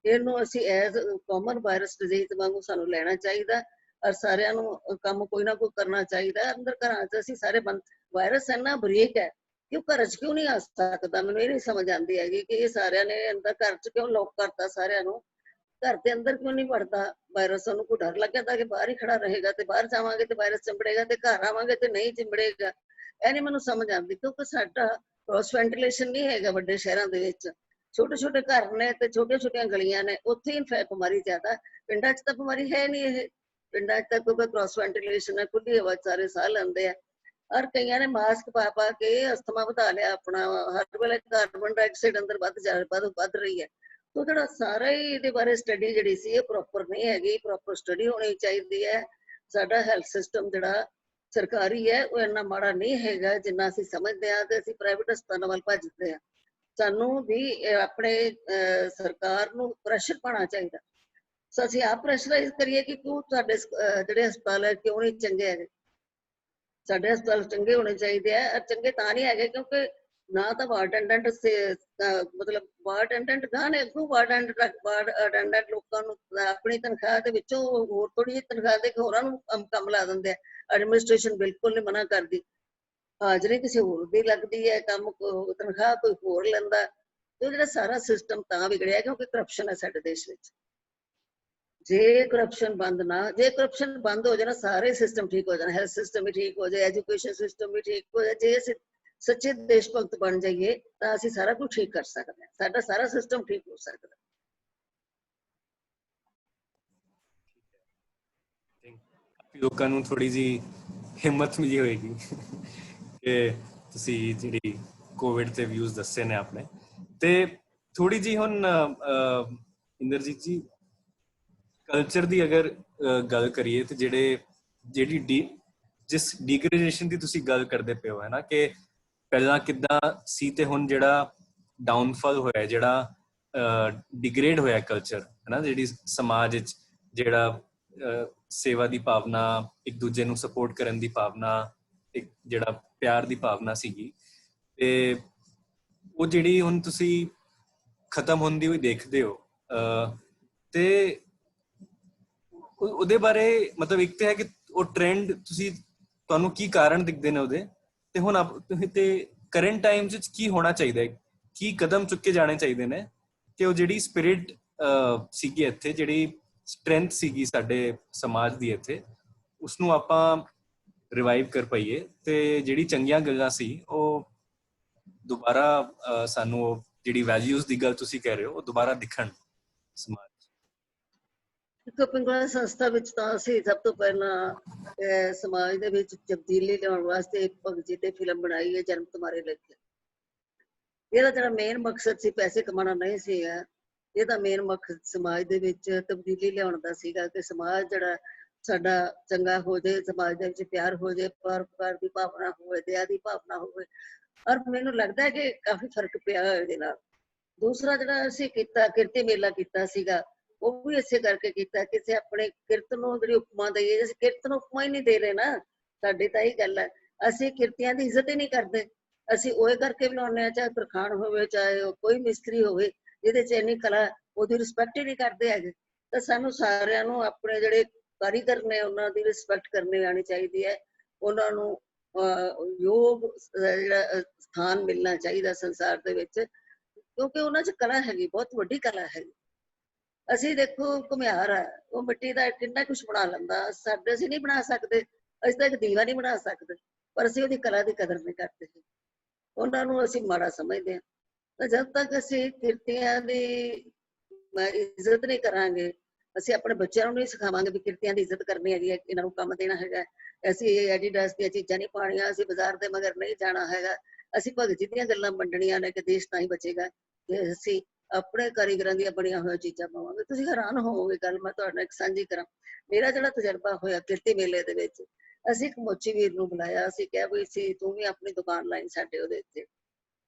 S1: ਇਹਨੂੰ ਅਸੀਂ ਐਜ਼ ਕਾਮਨ ਵਾਇਰਸ ਡਿਜ਼ੀਜ਼ ਵਾਂਗੂ ਸਾਨੂੰ ਲੈਣਾ ਚਾਹੀਦਾ, ਔਰ ਸਾਰਿਆਂ ਨੂੰ ਕੰਮ ਕੋਈ ਨਾ ਕੋਈ ਕਰਨਾ ਚਾਹੀਦਾ। ਅੰਦਰ ਘਰਾਂ 'ਚ ਅਸੀਂ ਸਾਰੇ ਵਾਇਰਸ ਇੰਨਾ ਬਰੀਕ ਹੈ ਕਿ ਉਹ ਘਰ 'ਚ ਕਿਉਂ ਨਹੀਂ ਆ ਸਕਦਾ? ਮੈਨੂੰ ਇਹ ਨਹੀਂ ਸਮਝ ਆਉਂਦੀ ਹੈਗੀ ਕਿ ਇਹ ਸਾਰਿਆਂ ਨੇ ਅੰਦਰ ਘਰ 'ਚ ਕਿਉਂ ਲੋਕ ਕਰਤਾ, ਸਾਰਿਆਂ ਨੂੰ ਘਰ ਦੇ ਅੰਦਰ ਕਿਉਂ ਨਹੀਂ ਵੜਦਾ ਵਾਇਰਸ? ਉਹਨੂੰ ਕੋਈ ਡਰ ਲੱਗਿਆ ਤਾਂ ਕਿ ਬਾਹਰ ਹੀ ਖੜਾ ਰਹੇਗਾ, ਤੇ ਬਾਹਰ ਜਾਵਾਂਗੇ ਤੇ ਵਾਇਰਸ ਚਿੰਬੜੇਗਾ, ਤੇ ਘਰ ਆਵਾਂਗੇ ਤੇ ਨਹੀਂ ਚਿੰਬੜੇਗਾ। ਇਹ ਨਹੀਂ ਮੈਨੂੰ ਸਮਝ ਆਉਂਦੀ, ਕਿਉਂਕਿ ਸਾਡਾ ਕ੍ਰੋਸ ਵੈਂਟੀਲੇਸ਼ਨ ਨਹੀਂ ਹੈਗਾ ਵੱਡੇ ਸ਼ਹਿਰਾਂ ਦੇ ਵਿੱਚ। ਛੋਟੇ ਛੋਟੇ ਘਰ ਨੇ ਤੇ ਛੋਟੀਆਂ ਛੋਟੀਆਂ ਗਲੀਆਂ ਨੇ, ਉੱਥੇ ਹੀ ਬਿਮਾਰੀ ਜ਼ਿਆਦਾ। ਪਿੰਡਾਂ 'ਚ ਤਾਂ ਬਿਮਾਰੀ ਹੈ ਨਹੀਂ। ਇਹ ਪਿੰਡਾਂ 'ਚ ਤਾਂ ਕਿਉਂਕਿ ਕ੍ਰੋਸ ਵੈਂਟੀਲੇਸ਼ਨ ਹੈ, ਖੁੱਲੀ ਹਵਾ 'ਚ ਸਾਰੇ ਸਾਹ ਲੈਂਦੇ ਆ। ਔਰ ਕਈਆਂ ਨੇ ਮਾਸਕ ਪਾ ਪਾ ਕੇ ਅਸਥਮਾ ਵਧਾ ਲਿਆ ਆਪਣਾ। ਹਰ ਵੇਲੇ ਕਾਰਬਨ ਡਾਈਆਕਸਾਈਡ ਅੰਦਰ ਵੱਧ ਰਹੀ ਹੈ। ਉਹ ਜਿਹੜਾ ਸਾਰਾ ਹੀ ਇਹਦੇ ਬਾਰੇ ਸਟੱਡੀ ਜਿਹੜੀ ਸੀ, ਇਹ ਪ੍ਰੋਪਰ ਨਹੀਂ ਹੈਗੀ। ਪ੍ਰੋਪਰ ਸਟੱਡੀ ਹੋਣੀ ਚਾਹੀਦੀ ਹੈ। ਸਾਡਾ ਹੈਲਥ ਸਿਸਟਮ ਜਿਹੜਾ ਸਰਕਾਰੀ ਹੈ ਉਹ ਇੰਨਾ ਮਾੜਾ ਨਹੀਂ ਹੈਗਾ ਜਿੰਨਾ ਅਸੀਂ ਸਮਝਦੇ ਹਾਂ, ਤੇ ਅਸੀਂ ਪ੍ਰਾਈਵੇਟ ਹਸਪਤਾਲਾਂ ਵੱਲ ਭੱਜਦੇ ਹਾਂ। ਸਾਨੂੰ ਵੀ ਆਪਣੇ ਸਰਕਾਰ ਨੂੰ ਪ੍ਰੈਸ਼ਰ ਪਾਉਣਾ ਚਾਹੀਦਾ। ਸੋ ਅਸੀਂ ਆਪ ਪ੍ਰੈਸ਼ਰਾਈਜ਼ ਕਰੀਏ ਕਿ ਕਿਉਂ ਸਾਡੇ ਜਿਹੜੇ ਹਸਪਤਾਲ ਹੈ ਕਿਉਂ ਨਹੀਂ ਚੰਗੇ ਹੈਗੇ। ਸਾਡੇ ਹਸਪਤਾਲ ਚੰਗੇ ਹੋਣੇ ਚਾਹੀਦੇ ਆ। ਚੰਗੇ ਤਾਂ ਨਹੀਂ ਹੈਗੇ ਕਿਉਂਕਿ ਨਾ ਤਾਂ ਵਾਰਡ ਅਟੈਂਡੈਂਟ ਮਤਲਬ ਵਾਰਡ ਅਟੈਂਡੈਂਟ ਗਾਹ ਨੇ, ਅੱਗੋਂ ਵਾਰਡ ਅਟੈਂਡੈਂਟ ਲੋਕਾਂ ਨੂੰ ਆਪਣੀ ਤਨਖਾਹ ਦੇ ਵਿੱਚੋਂ ਹੋਰ ਥੋੜੀ ਜਿਹੀ ਤਨਖਾਹ ਦੇ ਕੇ ਹੋਰਾਂ ਨੂੰ ਕੰਮ ਲਾ ਦਿੰਦੇ ਆ। ਐਡਮਿਨਿਸਟ੍ਰੇਸ਼ਨ ਬਿਲਕੁਲ ਨਹੀਂ ਮਨਾ ਕਰਦੀ, ਹਾਜ਼ਰੀ ਕਿਸੇ ਹੋਰ ਦੀ ਲੱਗਦੀ ਹੈ, ਕੰਮ ਤਨਖਾਹ ਕੋਈ ਹੋਰ ਲੈਂਦਾ। ਤੇ ਜਿਹੜਾ ਸਾਰਾ ਸਿਸਟਮ ਤਾਂ ਵਿਗੜਿਆ ਕਿਉਂਕਿ ਕਰਪਸ਼ਨ ਹੈ ਸਾਡੇ ਦੇਸ਼ ਵਿੱਚ। ਜੇ ਕਰਪਸ਼ਨ ਬੰਦ ਹੋ ਜਾਣਾ, ਸਾਰੇ ਸਿਸਟਮ ਠੀਕ ਹੋ ਜਾਣਾ। ਹੈਲਥ ਸਿਸਟਮ ਵੀ ਠੀਕ ਹੋ ਜਾਏ, ਐਜੂਕੇਸ਼ਨ ਸਿਸਟਮ ਵੀ ਠੀਕ ਹੋ ਜਾਏ। ਜੇ ਅਸੀਂ ਸੱਚੇ ਦੇਸ਼ ਭਗਤ ਬਣ ਜਾਈਏ ਤਾਂ ਅਸੀਂ ਸਾਰਾ ਕੁਝ ਠੀਕ ਕਰ ਸਕਦੇ ਹਾਂ। ਸਾਡਾ ਸਾਰਾ ਸਿਸਟਮ ਠੀਕ ਹੋ ਸਕਦਾ।
S4: ਲੋਕਾਂ ਨੂੰ ਥੋੜੀ ਜਿਹੀ ਹਿੰਮਤ ਮਿਲੀ ਹੋਏਗੀ ਕਿ ਤੁਸੀਂ ਜਿਹੜੀ ਕੋਵਿਡ ਤੇ ਵਿਊਜ਼ ਦੱਸੇ ਨੇ ਆਪਣੇ। ਤੇ ਥੋੜੀ ਜਿਹੀ ਹੁਣ ਇੰਦਰਜੀਤ ਜੀ, ਕਲਚਰ ਦੀ ਅਗਰ ਗੱਲ ਕਰੀਏ ਤੇ ਜਿਸ ਡੀਗ੍ਰੇਡੇਸ਼ਨ ਦੀ ਤੁਸੀਂ ਗੱਲ ਕਰਦੇ ਪਏ ਹੋ, ਹੈ ਨਾ, ਕਿ ਪਹਿਲਾਂ ਕਿੱਦਾਂ ਸੀ ਤੇ ਹੁਣ ਜਿਹੜਾ ਡਾਊਨਫਾਲ ਹੋਇਆ, ਜਿਹੜਾ ਡਿਗਰੇਡ ਹੋਇਆ ਕਲਚਰ, ਹੈ ਨਾ, ਜਿਹੜੀ ਸਮਾਜ ਵਿੱਚ ਜਿਹੜਾ ਸੇਵਾ ਦੀ ਭਾਵਨਾ, ਇੱਕ ਦੂਜੇ ਨੂੰ ਸਪੋਰਟ ਕਰਨ ਦੀ ਭਾਵਨਾ, ਇੱਕ ਜਿਹੜਾ ਪਿਆਰ ਦੀ ਭਾਵਨਾ ਸੀਗੀ, ਤੇ ਉਹ ਜਿਹੜੀ ਹੁਣ ਤੁਸੀਂ ਖਤਮ ਹੁੰਦੀ ਹੋਈ ਦੇਖਦੇ ਹੋ। ਤੇ ਉਹਦੇ ਬਾਰੇ ਮਤਲਬ ਇੱਕ ਤੇ ਹੈ ਕਿ ਉਹ ਟ੍ਰੈਂਡ ਤੁਹਾਨੂੰ ਕੀ ਕਾਰਨ ਦਿਖਦੇ ਨੇ ਉਹਦੇ, ਤੇ ਹੁਣ ਤੇ ਕਰੰਟ ਟਾਈਮ ਵਿੱਚ ਕੀ ਹੋਣਾ ਚਾਹੀਦਾ ਹੈ, ਕੀ ਕਦਮ ਚੁੱਕੇ ਜਾਣੇ ਚਾਹੀਦੇ ਨੇ ਕਿ ਉਹ ਜਿਹੜੀ ਸਪਿਰਿਟ ਸੀਗੀ ਇੱਥੇ, ਜਿਹੜੀ ਸਟਰੈਂਥ ਸੀਗੀ ਸਾਡੇ ਸਮਾਜ ਦੀ ਇੱਥੇ, ਉਸਨੂੰ ਆਪਾਂ ਰਿਵਾਈਵ ਕਰ ਪਾਈਏ, ਤੇ ਜਿਹੜੀ ਚੰਗੀਆਂ ਗੱਲਾਂ ਸੀ ਉਹ ਦੁਬਾਰਾ ਸਾਨੂੰ ਜਿਹੜੀ ਵੈਲਿਊਜ਼ ਦੀ ਗੱਲ ਤੁਸੀਂ ਕਹਿ ਰਹੇ ਹੋ ਉਹ ਦੁਬਾਰਾ ਦਿਖਣ ਸਮਾਜ।
S1: ਪਿੰਗਲਾ ਸੰਸਥਾ ਵਿੱਚ ਤਾਂ ਅਸੀਂ ਸਭ ਤੋਂ ਪਹਿਲਾਂ ਸਮਾਜ ਦੇ ਵਿੱਚ ਤਬਦੀਲੀ ਲਿਆਉਣ ਵਾਸਤੇ ਭਗਤ ਜੀ ਤੇ ਫਿਲਮ ਬਣਾਈ ਹੈ, ਜਨਮ ਤੁਮਾਰੇ ਲਿਖੇ। ਇਹਦਾ ਜਿਹੜਾ ਮੇਨ ਮਕਸਦ ਸੀ ਪੈਸੇ ਕਮਾਉਣਾ ਨਹੀਂ ਸੀਗਾ, ਇਹਦਾ ਮੇਨ ਮਕਸਦ ਸਮਾਜ ਦੇ ਵਿੱਚ ਤਬਦੀਲੀ ਲਿਆਉਣ ਦਾ ਸੀਗਾ ਕਿ ਸਮਾਜ ਜਿਹੜਾ ਸਾਡਾ ਚੰਗਾ ਹੋ ਜਾਏ, ਸਮਾਜ ਦੇ ਵਿੱਚ ਪਿਆਰ ਹੋ ਜਾਏ, ਪਰਉਪਕਾਰ ਦੀ ਭਾਵਨਾ ਹੋਵੇ, ਦਇਆ ਦੀ ਭਾਵਨਾ ਹੋਵੇ। ਔਰ ਮੈਨੂੰ ਲੱਗਦਾ ਕਿ ਕਾਫੀ ਫਰਕ ਪਿਆ ਇਹਦੇ ਨਾਲ। ਦੂਸਰਾ ਜਿਹੜਾ ਅਸੀਂ ਕੀਤਾ ਕਿਰਤੀ ਮੇਲਾ ਕੀਤਾ ਸੀਗਾ, ਉਹ ਵੀ ਇਸੇ ਕਰਕੇ ਕੀਤਾ ਕਿਸੇ ਆਪਣੇ ਕਿਰਤ ਨੂੰ ਜਿਹੜੀ ਉਪਮਾ ਦਈਏ। ਅਸੀਂ ਕਿਰਤ ਨੂੰ ਉਪਮਾ ਹੀ ਨਹੀਂ ਦੇ ਰਹੇ ਨਾ, ਸਾਡੀ ਤਾਂ ਇਹ ਗੱਲ ਹੈ। ਅਸੀਂ ਕਿਰਤੀਆਂ ਦੀ ਇੱਜ਼ਤ ਹੀ ਨਹੀਂ ਕਰਦੇ। ਅਸੀਂ ਉਹ ਕਰਕੇ ਬਣਾਉਂਦੇ ਹਾਂ, ਚਾਹੇ ਤਰਖਾਣ ਹੋਵੇ, ਚਾਹੇ ਕੋਈ ਮਿਸਤਰੀ ਹੋਵੇ, ਜਿਹਦੇ ਚ ਇੰਨੀ ਕਲਾ, ਉਹਦੀ ਰਿਸਪੈਕਟ ਹੀ ਨਹੀਂ ਕਰਦੇ ਹੈਗੇ। ਤਾਂ ਸਾਨੂੰ ਸਾਰਿਆਂ ਨੂੰ ਆਪਣੇ ਜਿਹੜੇ ਕਾਰੀਗਰ ਨੇ ਉਹਨਾਂ ਦੀ ਰਿਸਪੈਕਟ ਕਰਨੀ ਆਉਣੀ ਚਾਹੀਦੀ ਹੈ। ਉਹਨਾਂ ਨੂੰ ਯੋਗ ਜਿਹੜਾ ਸਥਾਨ ਮਿਲਣਾ ਚਾਹੀਦਾ ਸੰਸਾਰ ਦੇ ਵਿੱਚ, ਕਿਉਂਕਿ ਉਹਨਾਂ 'ਚ ਕਲਾ ਹੈਗੀ, ਬਹੁਤ ਵੱਡੀ ਕਲਾ ਹੈਗੀ। ਅਸੀਂ ਦੇਖੋ ਘੁਮਿਆਰ ਆ, ਉਹ ਮਿੱਟੀ ਦਾ ਕਿੰਨਾ ਕੁਛ ਬਣਾ ਲੈਂਦਾ, ਸਾਡੇ ਅਸੀਂ ਨਹੀਂ ਬਣਾ ਸਕਦੇ। ਅਸੀਂ ਤਾਂ ਇੱਕ ਦੀਵਾ ਨਹੀਂ ਬਣਾ ਸਕਦੇ, ਪਰ ਅਸੀਂ ਉਹਦੀ ਕਲਾ ਦੀ ਕਦਰ ਨਹੀਂ ਕਰਦੇ, ਉਹਨਾਂ ਨੂੰ ਅਸੀਂ ਮਾੜਾ ਸਮਝਦੇ ਹਾਂ। ਤਾਂ ਜਦ ਤੱਕ ਅਸੀਂ ਕਿਰਤੀਆਂ ਦੀ ਇੱਜ਼ਤ ਨਹੀਂ ਕਰਾਂਗੇ, ਅਸੀਂ ਆਪਣੇ ਬੱਚਿਆਂ ਨੂੰ ਨਹੀਂ ਸਿਖਾਵਾਂਗੇ ਵੀ ਕਿਰਤੀਆਂ ਦੀ ਇੱਜ਼ਤ ਕਰਨੀ ਹੈਗੀ ਹੈ, ਇਹਨਾਂ ਨੂੰ ਕੰਮ ਦੇਣਾ ਹੈਗਾ, ਅਸੀਂ ਐਡੀਡਾਸ ਦੀਆਂ ਚੀਜ਼ਾਂ ਨਹੀਂ ਪਾਉਣੀਆਂ, ਅਸੀਂ ਬਾਜ਼ਾਰ ਦੇ ਮਗਰ ਨਹੀਂ ਜਾਣਾ ਹੈਗਾ, ਅਸੀਂ ਭਗਤ ਜੀ ਦੀਆਂ ਗੱਲਾਂ ਮੰਨਣੀਆਂ ਨੇ ਕਿ ਦੇਸ਼ ਤਾਂ ਹੀ ਬਚੇਗਾ ਜੇ ਅਸੀਂ ਆਪਣੇ ਕਾਰੀਗਰਾਂ ਦੀਆਂ ਬਣੀਆਂ ਹੋਈਆਂ ਚੀਜ਼ਾਂ ਪਾਵਾਂਗੇ। ਤੁਸੀਂ ਹੈਰਾਨ ਹੋਵੋਗੇ, ਗੱਲ ਮੈਂ ਤੁਹਾਡੇ ਨਾਲ ਇੱਕ ਸਾਂਝੀ ਕਰਾਂ। ਮੇਰਾ ਜਿਹੜਾ ਤਜਰਬਾ ਹੋਇਆ ਕਿਰਤੀ ਮੇਲੇ ਦੇ ਵਿੱਚ, ਅਸੀਂ ਇੱਕ ਮੋਚੀ ਵੀਰ ਨੂੰ ਬੁਲਾਇਆ, ਅਸੀਂ ਕਿਹਾ ਵੀ ਸੀ ਤੂੰ ਵੀ ਆਪਣੀ ਦੁਕਾਨ ਲਾਈ ਸਾਡੇ ਉਹਦੇ ਉੱਤੇ।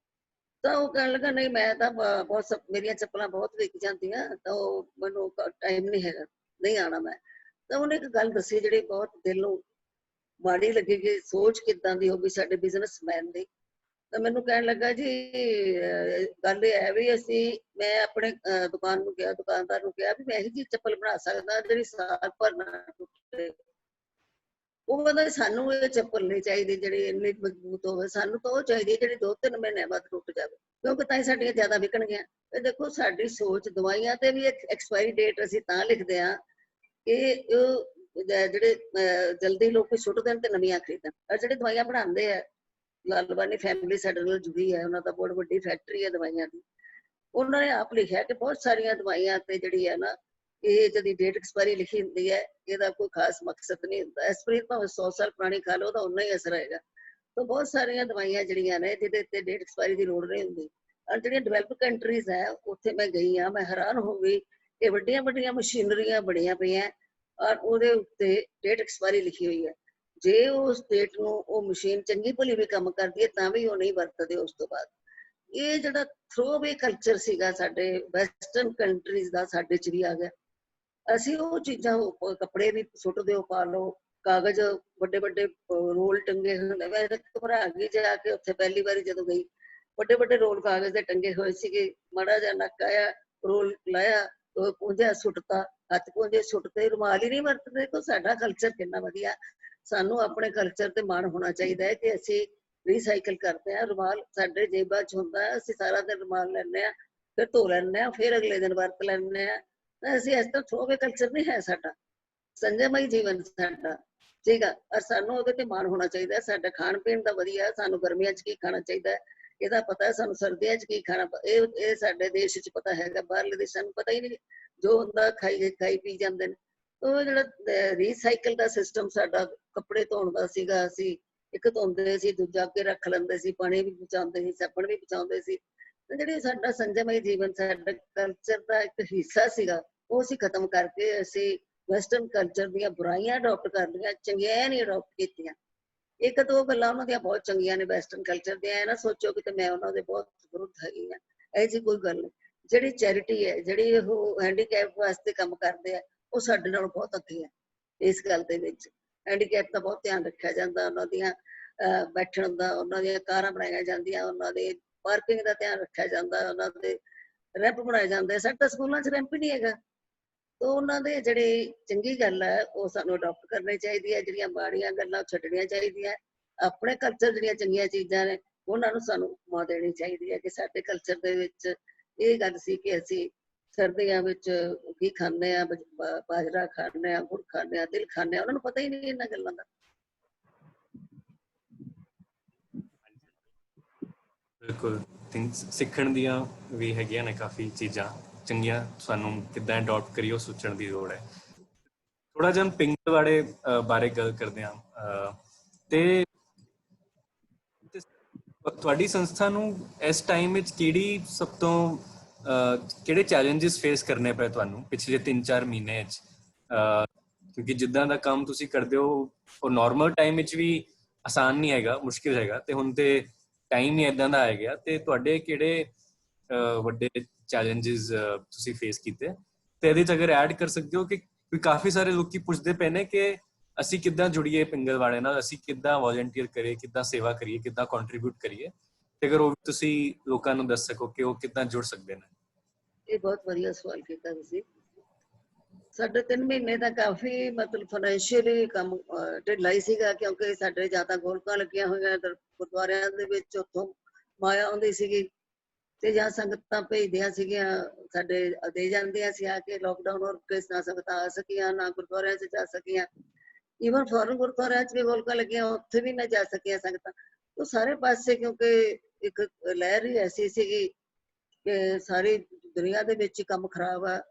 S1: ਤਾਂ ਉਹ ਕਹਿਣ ਲੱਗਾ ਨਹੀਂ ਮੈਂ ਤਾਂ ਬਹੁਤ ਮੇਰੀਆਂ ਚੱਪਲਾਂ ਬਹੁਤ ਵਿਕ ਜਾਂਦੀਆਂ, ਤਾਂ ਉਹ ਮੈਨੂੰ ਟਾਈਮ ਨਹੀਂ ਹੈਗਾ, ਨਹੀਂ ਆਉਣਾ ਮੈਂ। ਤਾਂ ਉਹਨੇ ਇੱਕ ਗੱਲ ਦੱਸੀ ਜਿਹੜੀ ਬਹੁਤ ਦਿਲ ਨੂੰ ਮਾੜੀ ਲੱਗੀ ਕਿ ਸੋਚ ਕਿੱਦਾਂ ਦੀ ਹੋਊਗੀ ਸਾਡੇ ਬਿਜ਼ਨਸਮੈਨ ਦੀ। ਤਾਂ ਮੈਨੂੰ ਕਹਿਣ ਲੱਗਾ ਜੀ ਗੱਲ ਇਹ ਹੈ ਵੀ ਮੈਂ ਆਪਣੇ ਦੁਕਾਨ ਨੂੰ ਕਿਹਾ, ਦੁਕਾਨਦਾਰ ਨੂੰ ਕਿਹਾ ਵੀ ਮੈਂ ਇਹੋ ਜਿਹੀ ਚੱਪਲ ਬਣਾ ਸਕਦਾ ਜਿਹੜੀ ਸਾਲ ਭਰ ਨਾ ਟੁੱਟੇ। ਉਹ ਕਹਿੰਦਾ ਸਾਨੂੰ ਇਹ ਚੱਪਲ ਨਹੀਂ ਚਾਹੀਦੀ ਜਿਹੜੀ ਇੰਨੀ ਮਜ਼ਬੂਤ ਹੋਵੇ, ਸਾਨੂੰ ਤਾਂ ਉਹ ਚਾਹੀਦੀ ਜਿਹੜੀ 2-3 ਮਹੀਨੇ ਬਾਅਦ ਟੁੱਟ ਜਾਵੇ, ਕਿਉਂਕਿ ਤਾਂ ਹੀ ਸਾਡੀਆਂ ਜ਼ਿਆਦਾ ਵਿਕਣਗੀਆਂ। ਤੇ ਦੇਖੋ ਸਾਡੀ ਸੋਚ, ਦਵਾਈਆਂ ਤੇ ਵੀ ਐਕਸਪਾਇਰੀ ਡੇਟ ਅਸੀਂ ਤਾਂ ਲਿਖਦੇ ਹਾਂ ਕਿ ਉਹ ਜਿਹੜੇ ਜਲਦੀ ਲੋਕ ਸੁੱਟ ਦੇਣ ਤੇ ਨਵੀਆਂ ਖਰੀਦਣ। ਔਰ ਜਿਹੜੇ ਦਵਾਈਆਂ ਬਣਾਉਂਦੇ ਆ, ਲਾਲਵਾਨੀ ਫੈਮਿਲੀ ਸਾਡੇ ਨਾਲ ਜੁੜੀ ਹੈ, ਉਹਨਾਂ ਦਾ ਬਹੁਤ ਵੱਡੀ ਫੈਕਟਰੀ ਹੈ ਦਵਾਈਆਂ ਦੀ, ਉਹਨਾਂ ਨੇ ਆਪ ਲਿਖਿਆ ਕਿ ਬਹੁਤ ਸਾਰੀਆਂ ਦਵਾਈਆਂ ਤੇ ਜਿਹੜੀ ਹੈ ਨਾ ਇਹ ਜਿਹਦੀ ਡੇਟ ਐਕਸਪਾਇਰੀ ਲਿਖੀ ਹੁੰਦੀ ਹੈ, ਇਹਦਾ ਕੋਈ ਖਾਸ ਮਕਸਦ ਨਹੀਂ ਹੁੰਦਾ। ਐਸਪਰੀਨ ਭਾਵੇਂ 100 ਸਾਲ ਪੁਰਾਣੀ ਖਾ ਲਓ ਤਾਂ ਉਨਾ ਹੀ ਅਸਰ ਆਏਗਾ। ਤਾਂ ਬਹੁਤ ਸਾਰੀਆਂ ਦਵਾਈਆਂ ਜਿਹੜੀਆਂ ਨੇ ਜਿਹਦੇ ਤੇ ਡੇਟ ਐਕਸਪਾਇਰੀ ਦੀ ਲੋੜ ਨਹੀਂ ਹੁੰਦੀ। ਔਰ ਜਿਹੜੀਆਂ ਡਿਵੈਲਪ ਕੰਟਰੀਜ਼ ਹੈ ਉੱਥੇ ਮੈਂ ਗਈ ਹਾਂ, ਮੈਂ ਹੈਰਾਨ ਹੋ ਗਈ ਕਿ ਵੱਡੀਆਂ ਵੱਡੀਆਂ ਮਸ਼ੀਨਰੀਆਂ ਬਣੀਆਂ ਪਈਆਂ ਔਰ ਉਹਦੇ ਉੱਤੇ ਡੇਟ ਐਕਸਪਾਇਰੀ ਲਿਖੀ ਹੋਈ ਹੈ। ਜੇ ਉਸ ਡੇਟ ਨੂੰ ਉਹ ਮਸ਼ੀਨ ਚੰਗੀ ਭਲੀ ਵੀ ਕੰਮ ਕਰਦੀ ਹੈ ਤਾਂ ਵੀ ਉਹ ਨਹੀਂ ਵਰਤਦੇ ਉਸ ਤੋਂ ਬਾਅਦ। ਇਹ ਜਿਹੜਾ ਥਰੋਵੇ ਕਲਚਰ ਸੀਗਾ ਸਾਡੇ ਵੈਸਟਰਨ ਕੰਟਰੀਜ਼ ਦਾ, ਸਾਡੇ 'ਚ ਵੀ ਆ ਗਿਆ। ਅਸੀਂ ਉਹ ਚੀਜ਼ਾਂ, ਕੱਪੜੇ ਵੀ ਸੁੱਟ ਦਿਓ, ਪਾ ਲਓ, ਕਾਗਜ਼ ਵੱਡੇ ਵੱਡੇ ਰੋਲ ਟੰਗੇ ਹੁੰਦੇ। ਮੈਂ ਤਾਂ ਘਬਰਾ ਗਈ ਜਾ ਕੇ ਉੱਥੇ ਪਹਿਲੀ ਵਾਰੀ ਜਦੋਂ ਗਈ, ਵੱਡੇ ਵੱਡੇ ਰੋਲ ਕਾਗਜ਼ ਦੇ ਟੰਗੇ ਹੋਏ ਸੀਗੇ। ਮਾੜਾ ਜਿਹਾ ਨੱਕ ਆਇਆ, ਰੋਲ ਲਾਇਆ, ਪੂੰਝਿਆ, ਸੁੱਟਤਾ, ਹੱਥ ਪੂੰਝੇ ਸੁੱਟਦੇ, ਰੁਮਾਲ ਹੀ ਨਹੀਂ ਵਰਤਦੇ। ਦੇਖੋ ਸਾਡਾ ਕਲਚਰ ਕਿੰਨਾ ਵਧੀਆ। ਸਾਨੂੰ ਆਪਣੇ ਕਲਚਰ ਤੇ ਮਾਣ ਹੋਣਾ ਚਾਹੀਦਾ ਹੈ ਕਿ ਅਸੀਂ ਰੀਸਾਈਕਲ ਕਰਦੇ ਹਾਂ। ਰੁਮਾਲ ਸਾਡੇ ਜੇਬਾਂ 'ਚ ਹੁੰਦਾ, ਅਸੀਂ ਸਾਰਾ ਦਿਨ ਰੁਮਾਲ ਲੈਂਦੇ ਹਾਂ, ਫਿਰ ਧੋ ਲੈਂਦੇ ਹਾਂ, ਫਿਰ ਅਗਲੇ ਦਿਨ ਵਰਤ ਲੈਂਦੇ ਹਾਂ। ਅਸੀਂ ਇਸ ਤਰ੍ਹਾਂ ਥੋਵੇ ਕਲਚਰ ਨਹੀਂ ਹੈ ਸਾਡਾ, ਸੰਜਮਈ ਜੀਵਨ ਸਾਡਾ, ਠੀਕ ਆ। ਔਰ ਸਾਨੂੰ ਉਹਦੇ ਤੇ ਮਾਣ ਹੋਣਾ ਚਾਹੀਦਾ। ਸਾਡਾ ਖਾਣ ਪੀਣ ਦਾ ਵਧੀਆ, ਸਾਨੂੰ ਗਰਮੀਆਂ 'ਚ ਕੀ ਖਾਣਾ ਚਾਹੀਦਾ ਇਹਦਾ ਪਤਾ, ਸਾਨੂੰ ਸਰਦੀਆਂ 'ਚ ਕੀ ਖਾਣਾ, ਇਹ ਸਾਡੇ ਦੇਸ਼ 'ਚ ਪਤਾ ਹੈਗਾ। ਬਾਹਰਲੇ ਦੇਸ਼ਾਂ ਨੂੰ ਪਤਾ ਹੀ ਨਹੀਂ, ਜੋ ਹੁੰਦਾ ਖਾਈ ਪੀ ਜਾਂਦੇ ਨੇ। ਉਹ ਜਿਹੜਾ ਰੀਸਾਈਕਲ ਦਾ ਸਿਸਟਮ ਸਾਡਾ ਕੱਪੜੇ ਧੋਣ ਦਾ ਸੀਗਾ, ਅਸੀਂ ਇੱਕ ਧੋਂਦੇ ਸੀ, ਦੂਜਾ ਅੱਗੇ ਰੱਖ ਲੈਂਦੇ ਸੀ, ਪਾਣੀ ਵੀ ਬਚਾਉਂਦੇ ਸੀ, ਸਾਬਣ ਵੀ ਬਚਾਉਂਦੇ ਸੀ। ਜਿਹੜੇ ਸਾਡਾ ਸੰਜਮਈ ਜੀਵਨ, ਸਾਡਾ ਕਲਚਰ ਦਾ ਇੱਕ ਹਿੱਸਾ ਸੀਗਾ, ਉਹ ਅਸੀਂ ਖਤਮ ਕਰਕੇ ਅਸੀਂ ਵੈਸਟਰਨ ਕਲਚਰ ਦੀਆਂ ਬੁਰਾਈਆਂ ਅਡੋਪਟ ਕਰ ਲਈਆਂ, ਚੰਗਿਆਈਆਂ ਨਹੀਂ ਅਡੋਪਟ ਕੀਤੀਆਂ। ਇੱਕ ਦੋ ਗੱਲਾਂ ਉਹਨਾਂ ਦੀਆਂ ਬਹੁਤ ਚੰਗੀਆਂ ਨੇ ਵੈਸਟਰਨ ਕਲਚਰ ਦੀਆਂ, ਇਹ ਨਾ ਸੋਚੋ ਕਿ ਮੈਂ ਉਹਨਾਂ ਦੇ ਬਹੁਤ ਵਿਰੁੱਧ ਹੈਗੀ ਆ, ਇਹ ਜੀ ਕੋਈ ਗੱਲ ਨਹੀਂ। ਜਿਹੜੀ ਚੈਰਿਟੀ ਹੈ, ਜਿਹੜੀ ਉਹ ਹੈਂਡੀਕੈਪ ਵਾਸਤੇ ਕੰਮ ਕਰਦੇ ਆ, ਉਹ ਸਾਡੇ ਨਾਲ ਬਹੁਤ ਅੱਗੇ ਹੈ ਇਸ ਗੱਲ ਦੇ ਵਿੱਚ। ਹੈਂਡੀਕੈਪ ਦਾ ਬਹੁਤ ਧਿਆਨ ਰੱਖਿਆ ਜਾਂਦਾ, ਉਹਨਾਂ ਦੀਆਂ ਬੈਠਣ ਦਾ, ਉਹਨਾਂ ਦੀਆਂ ਕਾਰਾਂ ਬਣਾਈਆਂ ਜਾਂਦੀਆਂ, ਉਹਨਾਂ ਦੇ ਪਾਰਕਿੰਗ ਦਾ ਧਿਆਨ ਰੱਖਿਆ ਜਾਂਦਾ, ਉਹਨਾਂ ਦੇ ਰੈਂਪ ਬਣਾਏ ਜਾਂਦੇ। ਸਾਡੇ ਸਕੂਲਾਂ 'ਚ ਰੈਂਪ ਨਹੀਂ ਹੈਗਾ। ਤਾਂ ਉਹਨਾਂ ਦੇ ਜਿਹੜੀ ਚੰਗੀ ਗੱਲ ਹੈ ਉਹ ਸਾਨੂੰ ਅਡੋਪਟ ਕਰਨੀ ਚਾਹੀਦੀ ਹੈ, ਜਿਹੜੀਆਂ ਮਾੜੀਆਂ ਗੱਲਾਂ ਛੱਡਣੀਆਂ ਚਾਹੀਦੀਆਂ। ਆਪਣੇ ਕਲਚਰ ਜਿਹੜੀਆਂ ਚੰਗੀਆਂ ਚੀਜ਼ਾਂ ਨੇ ਉਹਨਾਂ ਨੂੰ ਸਾਨੂੰ ਉਪਮਾ ਦੇਣੀ ਚਾਹੀਦੀ ਹੈ ਕਿ ਸਾਡੇ ਕਲਚਰ ਦੇ ਵਿੱਚ ਇਹ ਗੱਲ ਸੀ ਕਿ ਅਸੀਂ ਸਰਦੀਆਂ ਵਿੱਚ ਕੀ ਖਾਂਦੇ ਆ, ਬਾਜਰਾ ਖਾਂਦੇ ਆ, ਗੁੜ ਖਾਂਦੇ ਆ, ਤਿਲ ਖਾਂਦੇ ਆ। ਉਹਨਾਂ ਨੂੰ ਪਤਾ ਹੀ ਨਹੀਂ ਇਹਨਾਂ ਗੱਲਾਂ ਦਾ।
S4: ਬਿਲਕੁਲ, ਸਿੱਖਣ ਦੀਆਂ ਵੀ ਹੈਗੀਆਂ ਨੇ ਕਾਫੀ ਚੀਜ਼ਾਂ ਚੰਗੀਆਂ, ਸਾਨੂੰ ਕਿੱਦਾਂ ਅਡਾਪਟ ਕਰੀਏ ਉਹ ਸੋਚਣ ਦੀ ਲੋੜ ਹੈ। ਥੋੜਾ ਜਿਹਾ ਪਿੰਗਲਵਾੜੇ ਬਾਰੇ ਗੱਲ ਕਰਦੇ ਹਾਂ। ਤੇ ਤੁਹਾਡੀ ਸੰਸਥਾ ਨੂੰ ਇਸ ਟਾਈਮ ਵਿੱਚ ਕਿਹੜੀ ਸਭ ਤੋਂ ਕਿਹੜੇ ਚੈਲੰਜਸ ਫੇਸ ਕਰਨੇ ਪਏ ਤੁਹਾਨੂੰ ਪਿਛਲੇ 3-4 ਮਹੀਨੇ ਵਿੱਚ? ਕਿਉਂਕਿ ਜਿੱਦਾਂ ਦਾ ਕੰਮ ਤੁਸੀਂ ਕਰਦੇ ਹੋ ਉਹ ਨਾਰਮਲ ਟਾਈਮ ਵਿੱਚ ਵੀ ਆਸਾਨ ਨਹੀਂ ਹੈਗਾ, ਮੁਸ਼ਕਿਲ ਹੈਗਾ, ਤੇ ਹੁਣ ਤੇ ਟਾਈਮ ਹੀ ਇਦਾਂ ਦਾ ਆ ਗਿਆ, ਤੇ ਤੁਹਾਡੇ ਕਿਹੜੇ ਵੱਡੇ ਚੈਲੰਜਸ ਤੁਸੀਂ ਫੇਸ ਕੀਤੇ? ਤੇ ਇਹਦੇ 'ਚ ਅਗਰ ਐਡ ਕਰ ਸਕਦੇ ਹੋ ਕਿ ਕਾਫੀ ਸਾਰੇ ਲੋਕੀ ਪੁੱਛਦੇ ਪਏ ਨੇ ਕਿ ਅਸੀਂ ਕਿੱਦਾਂ ਜੁੜੀਏ ਪਿੰਗਲਵਾੜੇ ਨਾਲ, ਅਸੀਂ ਕਿੱਦਾਂ ਵੋਲੰਟੀਅਰ ਕਰੀਏ, ਕਿੱਦਾਂ ਸੇਵਾ ਕਰੀਏ, ਕਿੱਦਾਂ ਕੰਟਰੀਬਿਊਟ ਕਰੀਏ, ਤੇ ਅਗਰ ਉਹ ਤੁਸੀਂ ਲੋਕਾਂ ਨੂੰ ਦੱਸ ਸਕੋ ਕਿ ਉਹ ਕਿੱਦਾਂ ਜੁੜ ਸਕਦੇ ਨੇ।
S1: ਇਹ ਬਹੁਤ ਵਧੀਆ ਸਵਾਲ ਕੀਤਾ ਤੁਸੀਂ। ਸਾਡੇ 3 ਮਹੀਨੇ ਦਾ ਕਾਫੀ ਮਤਲਬ ਫਾਈਨੈਂਸ਼ੀਅਲੀ ਕੰਮ ਢਿੱਲਾ ਹੀ ਸੀਗਾ, ਕਿਉਂਕਿ ਸਾਡੇ ਜ਼ਿਆਦਾ ਗੋਲਕਾਂ ਲੱਗੀਆਂ ਹੋਈਆਂ ਗੁਰਦੁਆਰਿਆਂ ਦੇ ਵਿੱਚ, ਉੱਥੋਂ ਮਾਇਆ ਆਉਂਦੀ ਸੀਗੀ ਤੇ ਜਾਂ ਸੰਗਤਾਂ ਭੇਜਦੀਆਂ ਸੀਗੀਆਂ, ਸਾਡੇ ਦੇ ਜਾਂਦੀਆਂ ਸੀ ਆ ਕੇ। ਲੋਕਡਾਊਨ ਔਰ ਕਿਸ ਨਾ ਸੰਗਤਾਂ ਆ ਸਕੀਆਂ, ਨਾ ਗੁਰਦੁਆਰਿਆਂ 'ਚ ਜਾ ਸਕੀਆਂ, ਈਵਨ ਫੋਰਨ ਗੁਰਦੁਆਰਿਆਂ 'ਚ ਵੀ ਗੋਲਕਾਂ ਲੱਗੀਆਂ, ਉੱਥੇ ਵੀ ਨਾ ਜਾ ਸਕੀਆਂ ਸੰਗਤਾਂ। ਉਹ ਸਾਰੇ ਪਾਸੇ ਕਿਉਂਕਿ ਇੱਕ ਲਹਿਰ ਹੀ ਐਸੀ ਸੀਗੀ ਕਿ ਸਾਰੀ ਦੁਨੀਆ ਦੇ ਵਿੱਚ ਹੀ ਕੰਮ ਖਰਾਬ ਆ।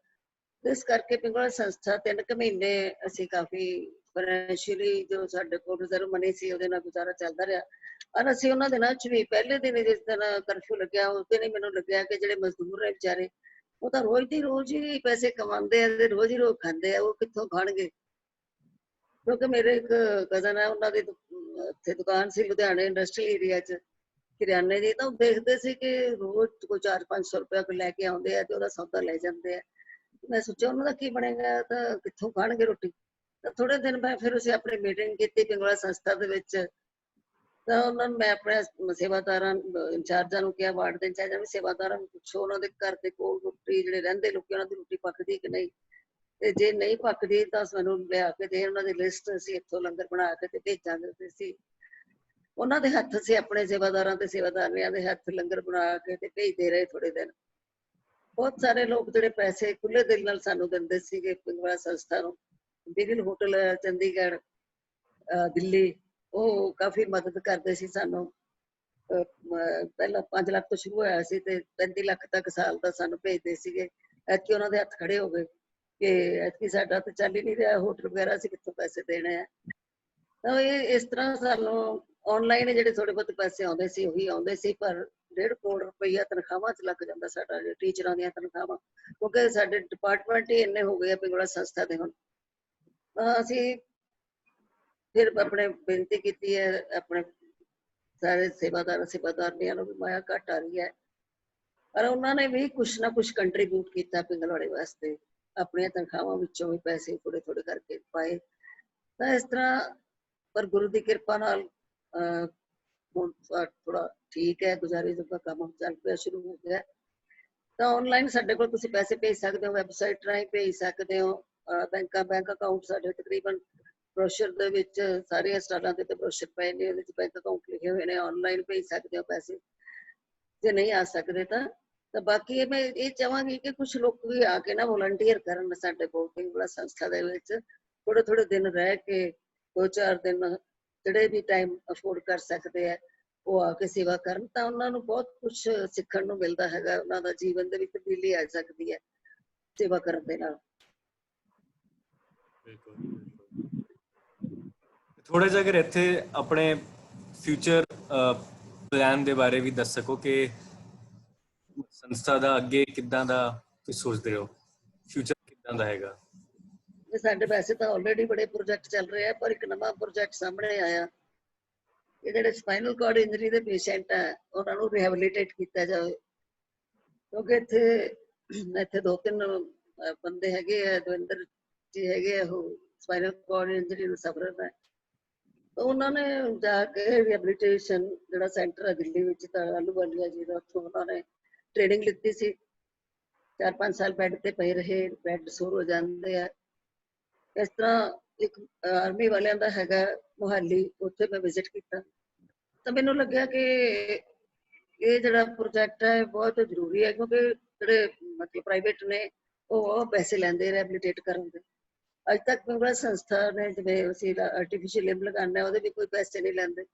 S1: ਇਸ ਕਰਕੇ ਪਿੰਗਲਵਾੜਾ ਸੰਸਥਾ 3 ਕੁ ਮਹੀਨੇ ਅਸੀਂ ਕਾਫੀ ਫਾਈਨੈਂਸ਼ੀਅਲੀ ਜੋ ਸਾਡੇ ਕੋਲ ਰਿਜ਼ਰਵ ਮਨੀ ਸੀ ਉਹਦੇ ਨਾਲ ਗੁਜ਼ਾਰਾ ਚੱਲਦਾ ਰਿਹਾ। ਔਰ ਅਸੀਂ ਉਹਨਾਂ ਦਿਨਾਂ 'ਚ ਵੀ ਪਹਿਲੇ ਦਿਨ ਜਿਸ ਦਿਨ ਕਰਫਿਊ ਲੱਗਿਆ ਉਸ ਦਿਨ ਹੀ ਮੈਨੂੰ ਲੱਗਿਆ ਕਿ ਜਿਹੜੇ ਮਜ਼ਦੂਰ ਨੇ ਵਿਚਾਰੇ, ਉਹ ਤਾਂ ਰੋਜ਼ ਦੀ ਰੋਜ਼ ਹੀ ਪੈਸੇ ਕਮਾਉਂਦੇ ਆ ਤੇ ਰੋਜ਼ ਹੀ ਰੋਜ਼ ਖਾਂਦੇ ਆ, ਉਹ ਕਿੱਥੋਂ ਖਾਣਗੇ? ਕਿਉਂਕਿ ਮੇਰੇ ਇੱਕ ਕਜ਼ਨ ਹੈ, ਉਹਨਾਂ ਦੀ ਉੱਥੇ ਦੁਕਾਨ ਸੀ ਲੁਧਿਆਣੇ ਇੰਡਸਟਰੀਅਲ ਏਰੀਆ 'ਚ ਕਰਿਆਨੇ ਦੀ, ਤਾਂ ਉਹ ਦੇਖਦੇ ਸੀ ਕਿ ਰੋਜ਼ ਕੋਈ 400-500 ਰੁਪਇਆ ਕੋਈ ਲੈ ਕੇ ਆਉਂਦੇ ਆ ਤੇ ਉਹਦਾ ਸੌਦਾ ਲੈ ਜਾਂਦੇ ਆ। ਮੈਂ ਸੋਚਿਆ ਉਹਨਾਂ ਦਾ ਕੀ ਬਣੇਗਾ, ਤਾਂ ਕਿੱਥੋਂ ਖਾਣਗੇ ਰੋਟੀ? ਤਾਂ ਥੋੜੇ ਦਿਨ ਬਾਅਦ ਫਿਰ ਅਸੀਂ ਆਪਣੀ ਮੀਟਿੰਗ ਕੀਤੀ ਪਿੰਗਲਵਾੜਾ ਸੰਸਥਾ ਦੇ ਵਿੱਚ, ਤਾਂ ਉਹਨਾਂ ਨੂੰ ਮੈਂ ਆਪਣੇ ਸੇਵਾਦਾਰਾਂ ਇੰਚਾਰਜਾਂ ਨੂੰ ਕਿਹਾ, ਵਾਰਡ ਦੇ ਇੰਚਾਰਜਾਂ ਵੀ ਸੇਵਾਦਾਰਾਂ ਨੂੰ ਪੁੱਛੋ ਉਹਨਾਂ ਦੇ ਘਰ ਦੇ ਕੋਲ ਰੋਟੀ ਜਿਹੜੇ ਰਹਿੰਦੇ ਲੋਕੀ ਉਹਨਾਂ ਦੀ ਰੋਟੀ ਪੱਕਦੀ ਕਿ ਨਹੀਂ, ਤੇ ਜੇ ਨਹੀਂ ਪੱਕਦੀ ਤਾਂ ਸਾਨੂੰ ਲਿਆ ਕੇ ਦੇ ਉਹਨਾਂ ਦੀ ਲਿਸਟ, ਅਸੀਂ ਇੱਥੋਂ ਲੰਗਰ ਬਣਾ ਕੇ ਤੇ ਭੇਜਾਂਗੇ। ਤੇ ਅਸੀਂ ਉਹਨਾਂ ਦੇ ਹੱਥ, ਅਸੀਂ ਆਪਣੇ ਸੇਵਾਦਾਰਾਂ ਤੇ ਸੇਵਾਦਾਰੀਆਂ ਦੇ ਹੱਥ ਲੰਗਰ ਬਣਾ ਕੇ ਤੇ ਭੇਜਦੇ ਰਹੇ ਥੋੜੇ ਦਿਨ। ਬਹੁਤ ਸਾਰੇ ਲੋਕ ਜਿਹੜੇ ਪੈਸੇ ਖੁੱਲੇ ਦਿਲ ਨਾਲ ਸਾਨੂੰ ਦਿੰਦੇ ਸੀਗੇ ਪਿੰਗਲਵਾੜਾ ਸੰਸਥਾ ਨੂੰ, ਬਿਗਲ ਹੋਟਲ ਚੰਡੀਗੜ੍ਹ, ਦਿੱਲੀ, ਉਹ ਕਾਫੀ ਮਦਦ ਕਰਦੇ ਸੀ ਸਾਨੂੰ। ਪਹਿਲਾਂ 5 ਲੱਖ ਤੋਂ ਸ਼ੁਰੂ ਹੋਇਆ ਸੀ ਤੇ 35 ਲੱਖ ਤੱਕ ਸਾਲ ਦਾ ਸਾਨੂੰ ਭੇਜਦੇ ਸੀਗੇ। ਐਤਕੀ ਉਹਨਾਂ ਦੇ ਹੱਥ ਖੜੇ ਹੋ ਗਏ ਕਿ ਐਤਕੀ ਸਾਡਾ ਤਾਂ ਚੱਲ ਹੀ ਨਹੀਂ ਰਿਹਾ ਹੋਟਲ ਵਗੈਰਾ, ਅਸੀਂ ਕਿੱਥੋਂ ਪੈਸੇ ਦੇਣੇ ਆ? ਤਾਂ ਇਹ ਇਸ ਤਰ੍ਹਾਂ ਸਾਨੂੰ ਆਨਲਾਈਨ ਜਿਹੜੇ ਥੋੜੇ ਬਹੁਤ ਪੈਸੇ ਆਉਂਦੇ ਸੀ ਉਹੀ ਆਉਂਦੇ ਸੀ, ਪਰ 1.5 ਕਰੋੜ ਰੁਪਈਆ ਤਨਖਾਹਾਂ 'ਚ ਲੱਗ ਜਾਂਦਾ ਸਾਡਾ, ਟੀਚਰਾਂ ਦੀਆਂ ਤਨਖਾਹਾਂ, ਕਿਉਂਕਿ ਸਾਡੇ ਡਿਪਾਰਟਮੈਂਟ ਹੀ ਇੰਨੇ ਹੋ ਗਏ ਆ ਪਿੰਗਲਵਾੜਾ ਸੰਸਥਾ ਦੇ ਹੁਣ। ਤਾਂ ਅਸੀਂ ਫਿਰ ਆਪਣੇ ਬੇਨਤੀ ਕੀਤੀ ਹੈ ਆਪਣੇ ਸਾਰੇ ਸੇਵਾਦਾਰੀਆਂ ਨੂੰ ਵੀ ਮਾਇਆ ਘੱਟ ਆ ਰਹੀ ਹੈ, ਪਰ ਉਹਨਾਂ ਨੇ ਵੀ ਕੁਛ ਨਾ ਕੁਛ ਕੰਟਰੀਬਿਊਟ ਕੀਤਾ ਪਿੰਗਲਵਾੜੇ ਵਾਸਤੇ, ਆਪਣੀਆਂ ਤਨਖਾਹਾਂ ਵਿੱਚੋਂ ਵੀ ਪੈਸੇ ਥੋੜੇ ਥੋੜੇ ਕਰਕੇ ਪਾਏ। ਤਾਂ ਇਸ ਤਰ੍ਹਾਂ, ਪਰ ਗੁਰੂ ਦੀ ਕਿਰਪਾ ਨਾਲ ਹੁਣ ਥੋੜਾ ਠੀਕ ਹੈ, ਗੁਜ਼ਾਰੇ ਜੋਗਾ ਕੰਮ ਚੱਲ ਪਿਆ, ਸ਼ੁਰੂ ਹੋ ਗਿਆ। ਤਾਂ ਆਨਲਾਈਨ ਸਾਡੇ ਕੋਲ ਤੁਸੀਂ ਪੈਸੇ ਭੇਜ ਸਕਦੇ ਹੋ, ਵੈਬਸਾਈਟ ਰਾਹੀਂ ਭੇਜ ਸਕਦੇ ਹੋ, ਬੈਂਕ ਅਕਾਊਂਟ ਸਾਡੇ ਤਕਰੀਬਨ ਬਰੋਸ਼ਰ ਦੇ ਵਿੱਚ ਸਾਰੀਆਂ ਸਟਾਲਾਂ ਤੇ ਬਰੋਸ਼ਰ ਪਏ ਨੇ, ਉਹਦੇ 'ਚ ਬੈਂਕ ਅਕਾਊਂਟ ਲਿਖੇ ਹੋਏ ਨੇ, ਆਨਲਾਈਨ ਭੇਜ ਸਕਦੇ ਹੋ ਪੈਸੇ ਜੇ ਨਹੀਂ ਆ ਸਕਦੇ ਤਾਂ। ਬਾਕੀ ਮੈਂ ਇਹ ਚਾਹਾਂਗੀ ਕਿ ਕੁਝ ਲੋਕ ਵੀ ਆ ਕੇ ਨਾ ਵੋਲੰਟੀਅਰ ਕਰਨ ਸਾਡੇ ਕੋਲ ਪਿੰਗਲਵਾੜਾ ਸੰਸਥਾ ਦੇ ਵਿੱਚ, ਥੋੜੇ ਥੋੜੇ ਦਿਨ ਰਹਿ ਕੇ 2-4 ਦਿਨ ਜਿਹੜੇ ਵੀ ਟਾਈਮ ਅਫੋਰਡ ਕਰ ਸਕਦੇ ਆ ਉਹ ਆ ਕੇ ਸੇਵਾ ਕਰਨ, ਤਾਂ ਉਹਨਾਂ ਨੂੰ ਬਹੁਤ ਕੁਝ ਸਿੱਖਣ ਨੂੰ ਮਿਲਦਾ ਹੈਗਾ, ਉਹਨਾਂ ਦਾ ਜੀਵਨ ਦੇ ਵਿੱਚ ਤਬਦੀਲੀ ਆ ਸਕਦੀ ਹੈ ਸੇਵਾ ਕਰਨ ਦੇ ਨਾਲ।
S4: ਥੋੜਾ ਜਿਹਾ ਅਗਰ ਇੱਥੇ ਆਪਣੇ ਫਿਊਚਰ ਪਲਾਨ ਦੇ ਬਾਰੇ ਵੀ ਦੱਸ ਸਕੋ ਕਿ ਸੰਸਥਾ ਦਾ ਅੱਗੇ ਕਿੱਦਾਂ ਦਾ ਤੁਸੀਂ ਸੋਚਦੇ ਹੋ, ਫਿਊਚਰ ਕਿੱਦਾਂ ਦਾ ਹੈਗਾ?
S1: ਸਾਡੇ ਵੈਸੇ ਤਾਂ ਆਲਰੇਡੀ ਬੜੇ ਪ੍ਰੋਜੈਕਟ ਚੱਲ ਰਹੇ ਆ, ਪਰ ਇੱਕ ਨਵਾਂ ਪ੍ਰੋਜੈਕਟ ਸਾਹਮਣੇ ਆਇਆ, ਇਹ ਜਿਹੜੇ ਸਪਾਈਨਲ ਕਾਰਡ ਇੰਜਰੀ ਦੇ ਪੇਸ਼ੈਂਟ ਆ ਉਹਨਾਂ ਨੂੰ ਰਿਹੈਬਿਲਿਟੇਟ ਕੀਤਾ ਜਾਵੇ, ਕਿਉਂਕਿ ਇੱਥੇ 2-3 ਬੰਦੇ ਹੈਗੇ ਆ, ਦਵਿੰਦਰ ਜੀ ਹੈਗੇ ਆ, ਉਹ ਸਪਾਈਨਲ ਕਾਰਡ ਇੰਜਰੀ ਨੂੰ ਸਫਰ ਹੈ। ਤਾਂ ਉਹਨਾਂ ਨੇ ਜਾ ਕੇ ਰਿਹੈਬਿਲਿਟੇਸ਼ਨ ਜਿਹੜਾ ਸੈਂਟਰ ਹੈ ਦਿੱਲੀ ਵਿੱਚ, ਤਾਂ ਆਲੂਵਾਲੀਆ ਜੀ ਦਾ, ਉੱਥੋਂ ਉਹਨਾਂ ਨੇ ਟ੍ਰੇਨਿੰਗ ਲਿੱਤੀ ਸੀ, 4-5 ਸਾਲ ਬੈੱਡ ਤੇ ਪਏ ਰਹੇ, ਬੈੱਡ ਸੋਰ ਹੋ ਜਾਂਦੇ ਆ। ਇਸ ਤਰ੍ਹਾਂ ਇੱਕ ਆਰਮੀ ਵਾਲਿਆਂ ਦਾ ਹੈਗਾ ਮੁਹਾਲੀ, ਉੱਥੇ ਮੈਂ ਵਿਜ਼ਿਟ ਕੀਤਾ, ਤਾਂ ਮੈਨੂੰ ਲੱਗਿਆ ਕਿ ਇਹ ਜਿਹੜਾ ਪ੍ਰੋਜੈਕਟ ਹੈ ਬਹੁਤ ਜ਼ਰੂਰੀ ਹੈ, ਕਿਉਂਕਿ ਜਿਹੜੇ ਮਤਲਬ ਪ੍ਰਾਈਵੇਟ ਨੇ ਉਹ ਪੈਸੇ ਲੈਂਦੇ ਰਿਹੈਬਿਲਿਟੇਟ ਕਰਨ ਦੇ। ਅੱਜ ਤੱਕ ਪਿੰਗਲਵਾੜਾ ਸੰਸਥਾ ਨੇ ਜਿਵੇਂ ਅਸੀਂ ਆਰਟੀਫਿਸ਼ੀਅਲ ਲਿੰਬ ਲਗਾਉਂਦੇ ਉਹਦੇ ਵੀ ਕੋਈ ਪੈਸੇ ਨਹੀਂ ਲੈਂਦੇ,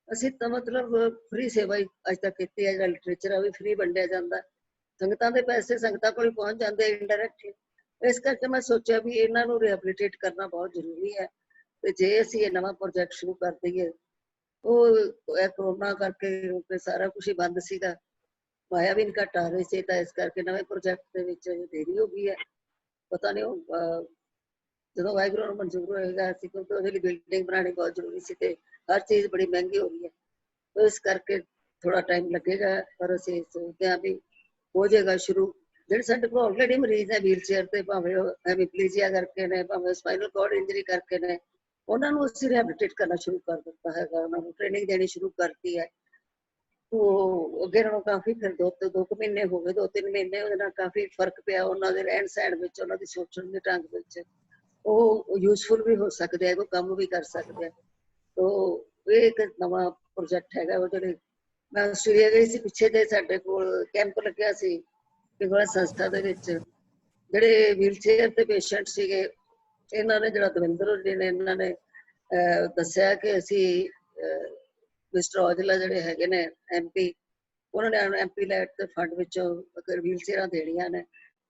S1: ਅਸੀਂ ਤਾਂ ਮਤਲਬ ਫ੍ਰੀ ਸੇਵਾ ਹੀ ਅੱਜ ਤੱਕ ਕੀਤੀ ਹੈ। ਜਿਹੜਾ ਲਿਟਰੇਚਰ ਆ ਵੀ ਫ੍ਰੀ ਵੰਡਿਆ ਜਾਂਦਾ, ਸੰਗਤਾਂ ਦੇ ਪੈਸੇ ਸੰਗਤਾਂ ਕੋਲ ਪਹੁੰਚ ਜਾਂਦੇ ਇਨਡਾਇਰੈਕਟਲੀ। ਇਸ ਕਰਕੇ ਮੈਂ ਸੋਚਿਆ ਵੀ ਇਹਨਾਂ ਨੂੰ ਰਿਹੈਬਿਲਿਟੇਟ ਕਰਨਾ ਬਹੁਤ ਜ਼ਰੂਰੀ ਹੈ, ਤੇ ਜੇ ਅਸੀਂ ਇਹ ਨਵਾਂ ਪ੍ਰੋਜੈਕਟ ਸ਼ੁਰੂ ਕਰ ਦਈਏ ਉਹ ਇਹ ਕਰੋਨਾ ਕਰਕੇ ਤੇ ਸਾਰਾ ਕੁਝ ਹੀ ਬੰਦ ਸੀਗਾ, ਮਾਇਆ ਵੀ ਘੱਟ ਆ ਰਹੀ ਸੀ, ਤਾਂ ਇਸ ਕਰਕੇ ਨਵੇਂ ਪ੍ਰੋਜੈਕਟ ਦੇ ਵਿੱਚ ਦੇਰੀ ਹੋ ਗਈ ਹੈ। ਪਤਾ ਨਹੀਂ ਉਹ ਜਦੋਂ ਵਾਹਿਗੁਰੂ ਨੂੰ ਮਨਜ਼ੂਰ ਹੋਏਗਾ, ਅਸੀਂ ਕਿਉਂਕਿ ਉਹਦੇ ਲਈ ਬਿਲਡਿੰਗ ਬਣਾਉਣੀ ਬਹੁਤ ਜ਼ਰੂਰੀ ਸੀ ਤੇ ਹਰ ਚੀਜ਼ ਬੜੀ ਮਹਿੰਗੀ ਹੋ ਗਈ ਹੈ, ਤਾਂ ਇਸ ਕਰਕੇ ਥੋੜਾ ਟਾਈਮ ਲੱਗੇਗਾ, ਪਰ ਅਸੀਂ ਸੋਚਦੇ ਹਾਂ ਵੀ ਹੋ ਜਾਏਗਾ ਸ਼ੁਰੂ। ਜਿਹੜੇ ਸਾਡੇ ਕੋਲ ਆਲਰੇਡੀ ਮਰੀਜ਼ ਹੈ ਵੀਲ ਚੇਅਰ ਤੇ, ਭਾਵੇਂ ਉਹ ਹੈਮੀਪਲੀਜੀਆ ਕਰਕੇ ਨੇ, ਭਾਵੇਂ ਸਪਾਈਨਲ ਕਾਰਡ ਇੰਜਰੀ ਕਰਕੇ ਨੇ, ਉਹਨਾਂ ਨੂੰ ਅਸੀਂ ਰਿਹੈਬਿਲਿਟੇਟ ਕਰਨਾ ਸ਼ੁਰੂ ਕਰ ਦਿੱਤਾ ਹੈਗਾ, ਉਹਨਾਂ ਨੂੰ ਟ੍ਰੇਨਿੰਗ ਦੇਣੀ ਸ਼ੁਰੂ ਕਰਤੀ ਹੈ। ਉਹ ਅੱਗੇ ਨਾਲੋਂ ਕਾਫੀ ਫਿਰ 2 ਮਹੀਨੇ ਹੋ ਗਏ, 2-3 ਮਹੀਨੇ ਉਹਦੇ ਨਾਲ ਕਾਫੀ ਫਰਕ ਪਿਆ ਉਹਨਾਂ ਦੇ ਰਹਿਣ ਸਹਿਣ ਵਿੱਚ, ਉਹਨਾਂ ਦੀ ਸੋਚਣ ਦੇ ਢੰਗ ਵਿੱਚ। ਉਹ ਯੂਜ਼ਫੁਲ ਵੀ ਹੋ ਸਕਦੇ ਆ, ਕੋਈ ਕੰਮ ਵੀ ਕਰ ਸਕਦੇ ਆ। ਤੋ ਇਹ ਇੱਕ ਨਵਾਂ ਪ੍ਰੋਜੈਕਟ ਹੈਗਾ। ਉਹ ਜਿਹੜੇ ਮੈਂ ਆਸਟ੍ਰੇਲੀਆ ਗਈ ਸੀ ਪਿੱਛੇ ਜੇ, ਸਾਡੇ ਕੋਲ ਕੈਂਪ ਲੱਗਿਆ ਸੀ ਪਿੰਗਲਾ ਸੰਸਥਾ ਦੇ ਵਿੱਚ, ਜਿਹੜੇ ਵੀਲ ਚੇਅਰ ਤੇ ਪੇਸ਼ੈਂਟ ਸੀਗੇ, ਇਹਨਾਂ ਨੇ ਜਿਹੜਾ ਦਵਿੰਦਰ ਜੀ ਨੇ ਇਹਨਾਂ ਨੇ ਦੱਸਿਆ ਕਿ ਅਸੀਂ ਮਿਸਟਰ ਔਜਲਾ ਜਿਹੜੇ ਹੈਗੇ ਨੇ MP, ਉਹਨਾਂ ਨੇ MP ਲੈਟ ਦੇ ਫੰਡ ਵਿੱਚੋਂ ਵੀਲ ਚੇਅਰਾਂ ਦੇਣੀਆਂ ਨੇ,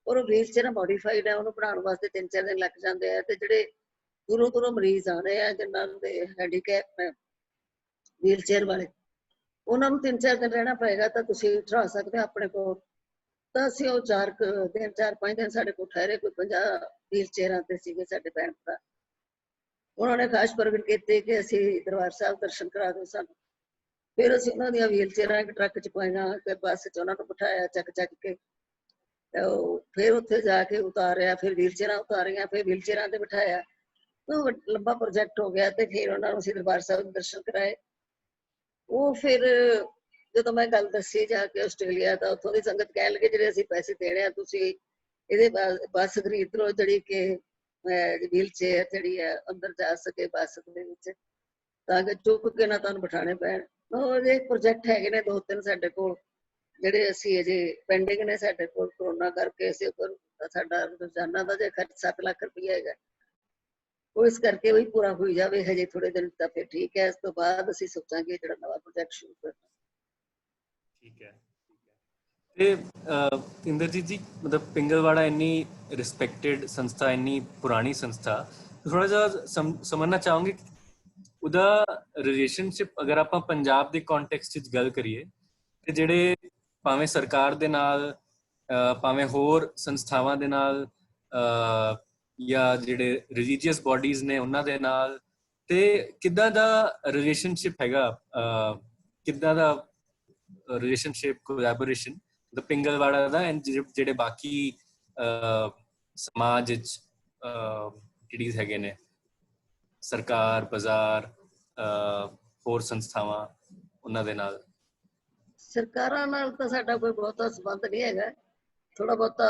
S1: ਔਰ ਉਹ ਵੀਲ ਚੇਅਰਾਂ ਮੋਡੀਫਾਈਡ ਹੈ, ਉਹਨੂੰ ਬਣਾਉਣ ਵਾਸਤੇ 3-4 ਦਿਨ ਲੱਗ ਜਾਂਦੇ ਆ। ਤੇ ਜਿਹੜੇ ਦੂਰੋਂ ਮਰੀਜ਼ ਆਣੇ ਆ ਜਿਨ੍ਹਾਂ ਦੇ ਹੈਂਡੀਕੈਪ ਹੈ ਵੀਲ ਚੇਅਰ ਵਾਲੇ, ਉਹਨਾਂ ਨੂੰ 3-4 ਦਿਨ ਰਹਿਣਾ ਪਏਗਾ, ਤਾਂ ਤੁਸੀਂ ਠਹਿਰਾ ਸਕਦੇ ਹੋ ਆਪਣੇ ਕੋਲ। ਤਾਂ ਅਸੀਂ ਉਹ 4-5 ਦਿਨ ਸਾਡੇ ਕੋਲ ਠਹਿਰੇ, ਕੋਈ 50 ਵੀਲ ਚੇਅਰਾਂ ਤੇ ਸੀਗੇ ਸਾਡੇ ਭੈਣ ਭਰਾ। ਉਹਨਾਂ ਨੇ ਖਾਸ ਪ੍ਰਗਟ ਕੀਤੇ ਕਿ ਅਸੀਂ ਦਰਬਾਰ ਸਾਹਿਬ ਦਰਸ਼ਨ ਕਰਾ ਦਿਓ ਸਾਨੂੰ। ਫਿਰ ਅਸੀਂ ਉਹਨਾਂ ਦੀਆਂ ਵੀਲ ਚੇਅਰਾਂ ਇੱਕ ਟਰੱਕ 'ਚ ਪਾਈਆਂ ਤੇ ਬੱਸ 'ਚ ਉਹਨਾਂ ਨੂੰ ਬਿਠਾਇਆ ਚੱਕ ਕੇ, ਫਿਰ ਉੱਥੇ ਜਾ ਕੇ ਉਤਾਰਿਆ, ਫਿਰ ਵੀਲ ਚੇਅਰਾਂ ਉਤਾਰੀਆਂ, ਫਿਰ ਵੀਲ ਚੇਅਰਾਂ ਤੇ ਬਿਠਾਇਆ। ਉਹ ਲੰਬਾ ਪ੍ਰੋਜੈਕਟ ਹੋ ਗਿਆ ਤੇ ਫਿਰ ਉਹਨਾਂ ਨੂੰ ਅਸੀਂ ਦਰਬਾਰ ਸਾਹਿਬ ਦੇ ਦਰਸ਼ਨ ਕਰਾਏ। ਉਹ ਫਿਰ ਜਦੋਂ ਮੈਂ ਗੱਲ ਦੱਸੀ ਜਾ ਕੇ ਆਸਟ੍ਰੇਲੀਆ, ਤਾਂ ਉੱਥੋਂ ਦੀ ਸੰਗਤ ਕਹਿਣ ਲੱਗੇ ਜਿਹੜੇ ਅਸੀਂ ਪੈਸੇ ਦੇਣੇ ਆ, ਤੁਸੀਂ ਇਹਦੇ ਬੱਸ ਖਰੀਦ ਲਓ ਜਿਹੜੀ ਕਿ ਵੀਲ ਚੇਅਰ ਜਿਹੜੀ ਹੈ ਅੰਦਰ ਜਾ ਸਕੇ ਬੱਸ ਦੇ ਵਿੱਚ, ਤਾਂ ਕਿ ਚੁੱਕ ਕੇ ਨਾ ਤੁਹਾਨੂੰ ਬਿਠਾਣੇ ਪੈਣ। ਉਹਦੇ ਪ੍ਰੋਜੈਕਟ ਹੈਗੇ ਨੇ 2-3 ਸਾਡੇ ਕੋਲ, ਜਿਹੜੇ ਅਸੀਂ ਅਜੇ ਪੈਂਡਿੰਗ ਨੇ ਸਾਡੇ ਕੋਲ ਕਰੋਨਾ ਕਰਕੇ। ਅਸੀਂ ਸਾਡਾ ਰੋਜ਼ਾਨਾ ਦਾ ਜੇ ਖਰਚ 7 ਲੱਖ ਰੁਪਇਆ ਹੈਗਾ, ਉਹ ਇਸ ਕਰਕੇ ਉਹੀ ਪੂਰਾ ਹੋਈ ਜਾਵੇ ਹਜੇ ਥੋੜੇ ਦਿਨ, ਤਾਂ ਫਿਰ ਠੀਕ ਹੈ। ਇਸ ਤੋਂ ਬਾਅਦ ਅਸੀਂ ਸੋਚਾਂਗੇ ਜਿਹੜਾ ਨਵਾਂ ਪ੍ਰੋਜੈਕਟ ਸ਼ੁਰੂ ਕਰਨਾ।
S4: ਠੀਕ ਹੈ। ਤੇ ਇੰਦਰਜੀਤ ਜੀ, ਮਤਲਬ ਪਿੰਗਲਵਾੜਾ ਇੰਨੀ ਰਿਸਪੈਕਟਡ ਸੰਸਥਾ, ਇੰਨੀ ਪੁਰਾਣੀ ਸੰਸਥਾ, ਥੋੜਾ ਜਿਹਾ ਸਮਝਣਾ ਚਾਹੋਗੇ ਉਹਦਾ ਰਿਲੇਸ਼ਨਸ਼ਿਪ, ਅਗਰ ਆਪਾਂ ਪੰਜਾਬ ਦੇ ਕੰਟੈਕਸਟ ਵਿੱਚ ਗੱਲ ਕਰੀਏ, ਤੇ ਜਿਹੜੇ ਭਾਵੇਂ ਸਰਕਾਰ ਦੇ ਨਾਲ, ਭਾਵੇਂ ਹੋਰ ਸੰਸਥਾਵਾਂ ਦੇ ਨਾਲ, ਜਾਂ ਜਿਹੜੇ ਰਿਲੀਜੀਅਸ ਬਾਡੀਜ਼ ਨੇ ਉਹਨਾਂ ਦੇ ਨਾਲ, ਤੇ ਕਿੱਦਾਂ ਦਾ ਰਿਲੇਸ਼ਨਸ਼ਿਪ ਹੈਗਾ, ਕਿੱਦਾਂ ਦਾ ਰਿਲੇਸ਼ਨਸ਼ਿਪ ਕੋਲੈਬੋਰੇਸ਼ਨ ਦਾ ਪਿੰਗਲਵਾੜਾ ਦਾ ਐਂਡ ਜਿਹੜੇ ਬਾਕੀ ਸਮਾਜ ਵਿੱਚ ਕਿਹੜੀਆਂ ਹੈਗੇ ਨੇ, ਸਰਕਾਰ, ਬਾਜ਼ਾਰ, ਹੋਰ ਸੰਸਥਾਵਾਂ, ਉਹਨਾਂ ਦੇ ਨਾਲ?
S1: ਸਰਕਾਰਾਂ ਨਾਲ ਤਾਂ ਸਾਡਾ ਕੋਈ ਬਹੁਤਾ ਸੰਬੰਧ ਨਹੀਂ ਹੈਗਾ, ਥੋੜਾ ਬਹੁਤਾ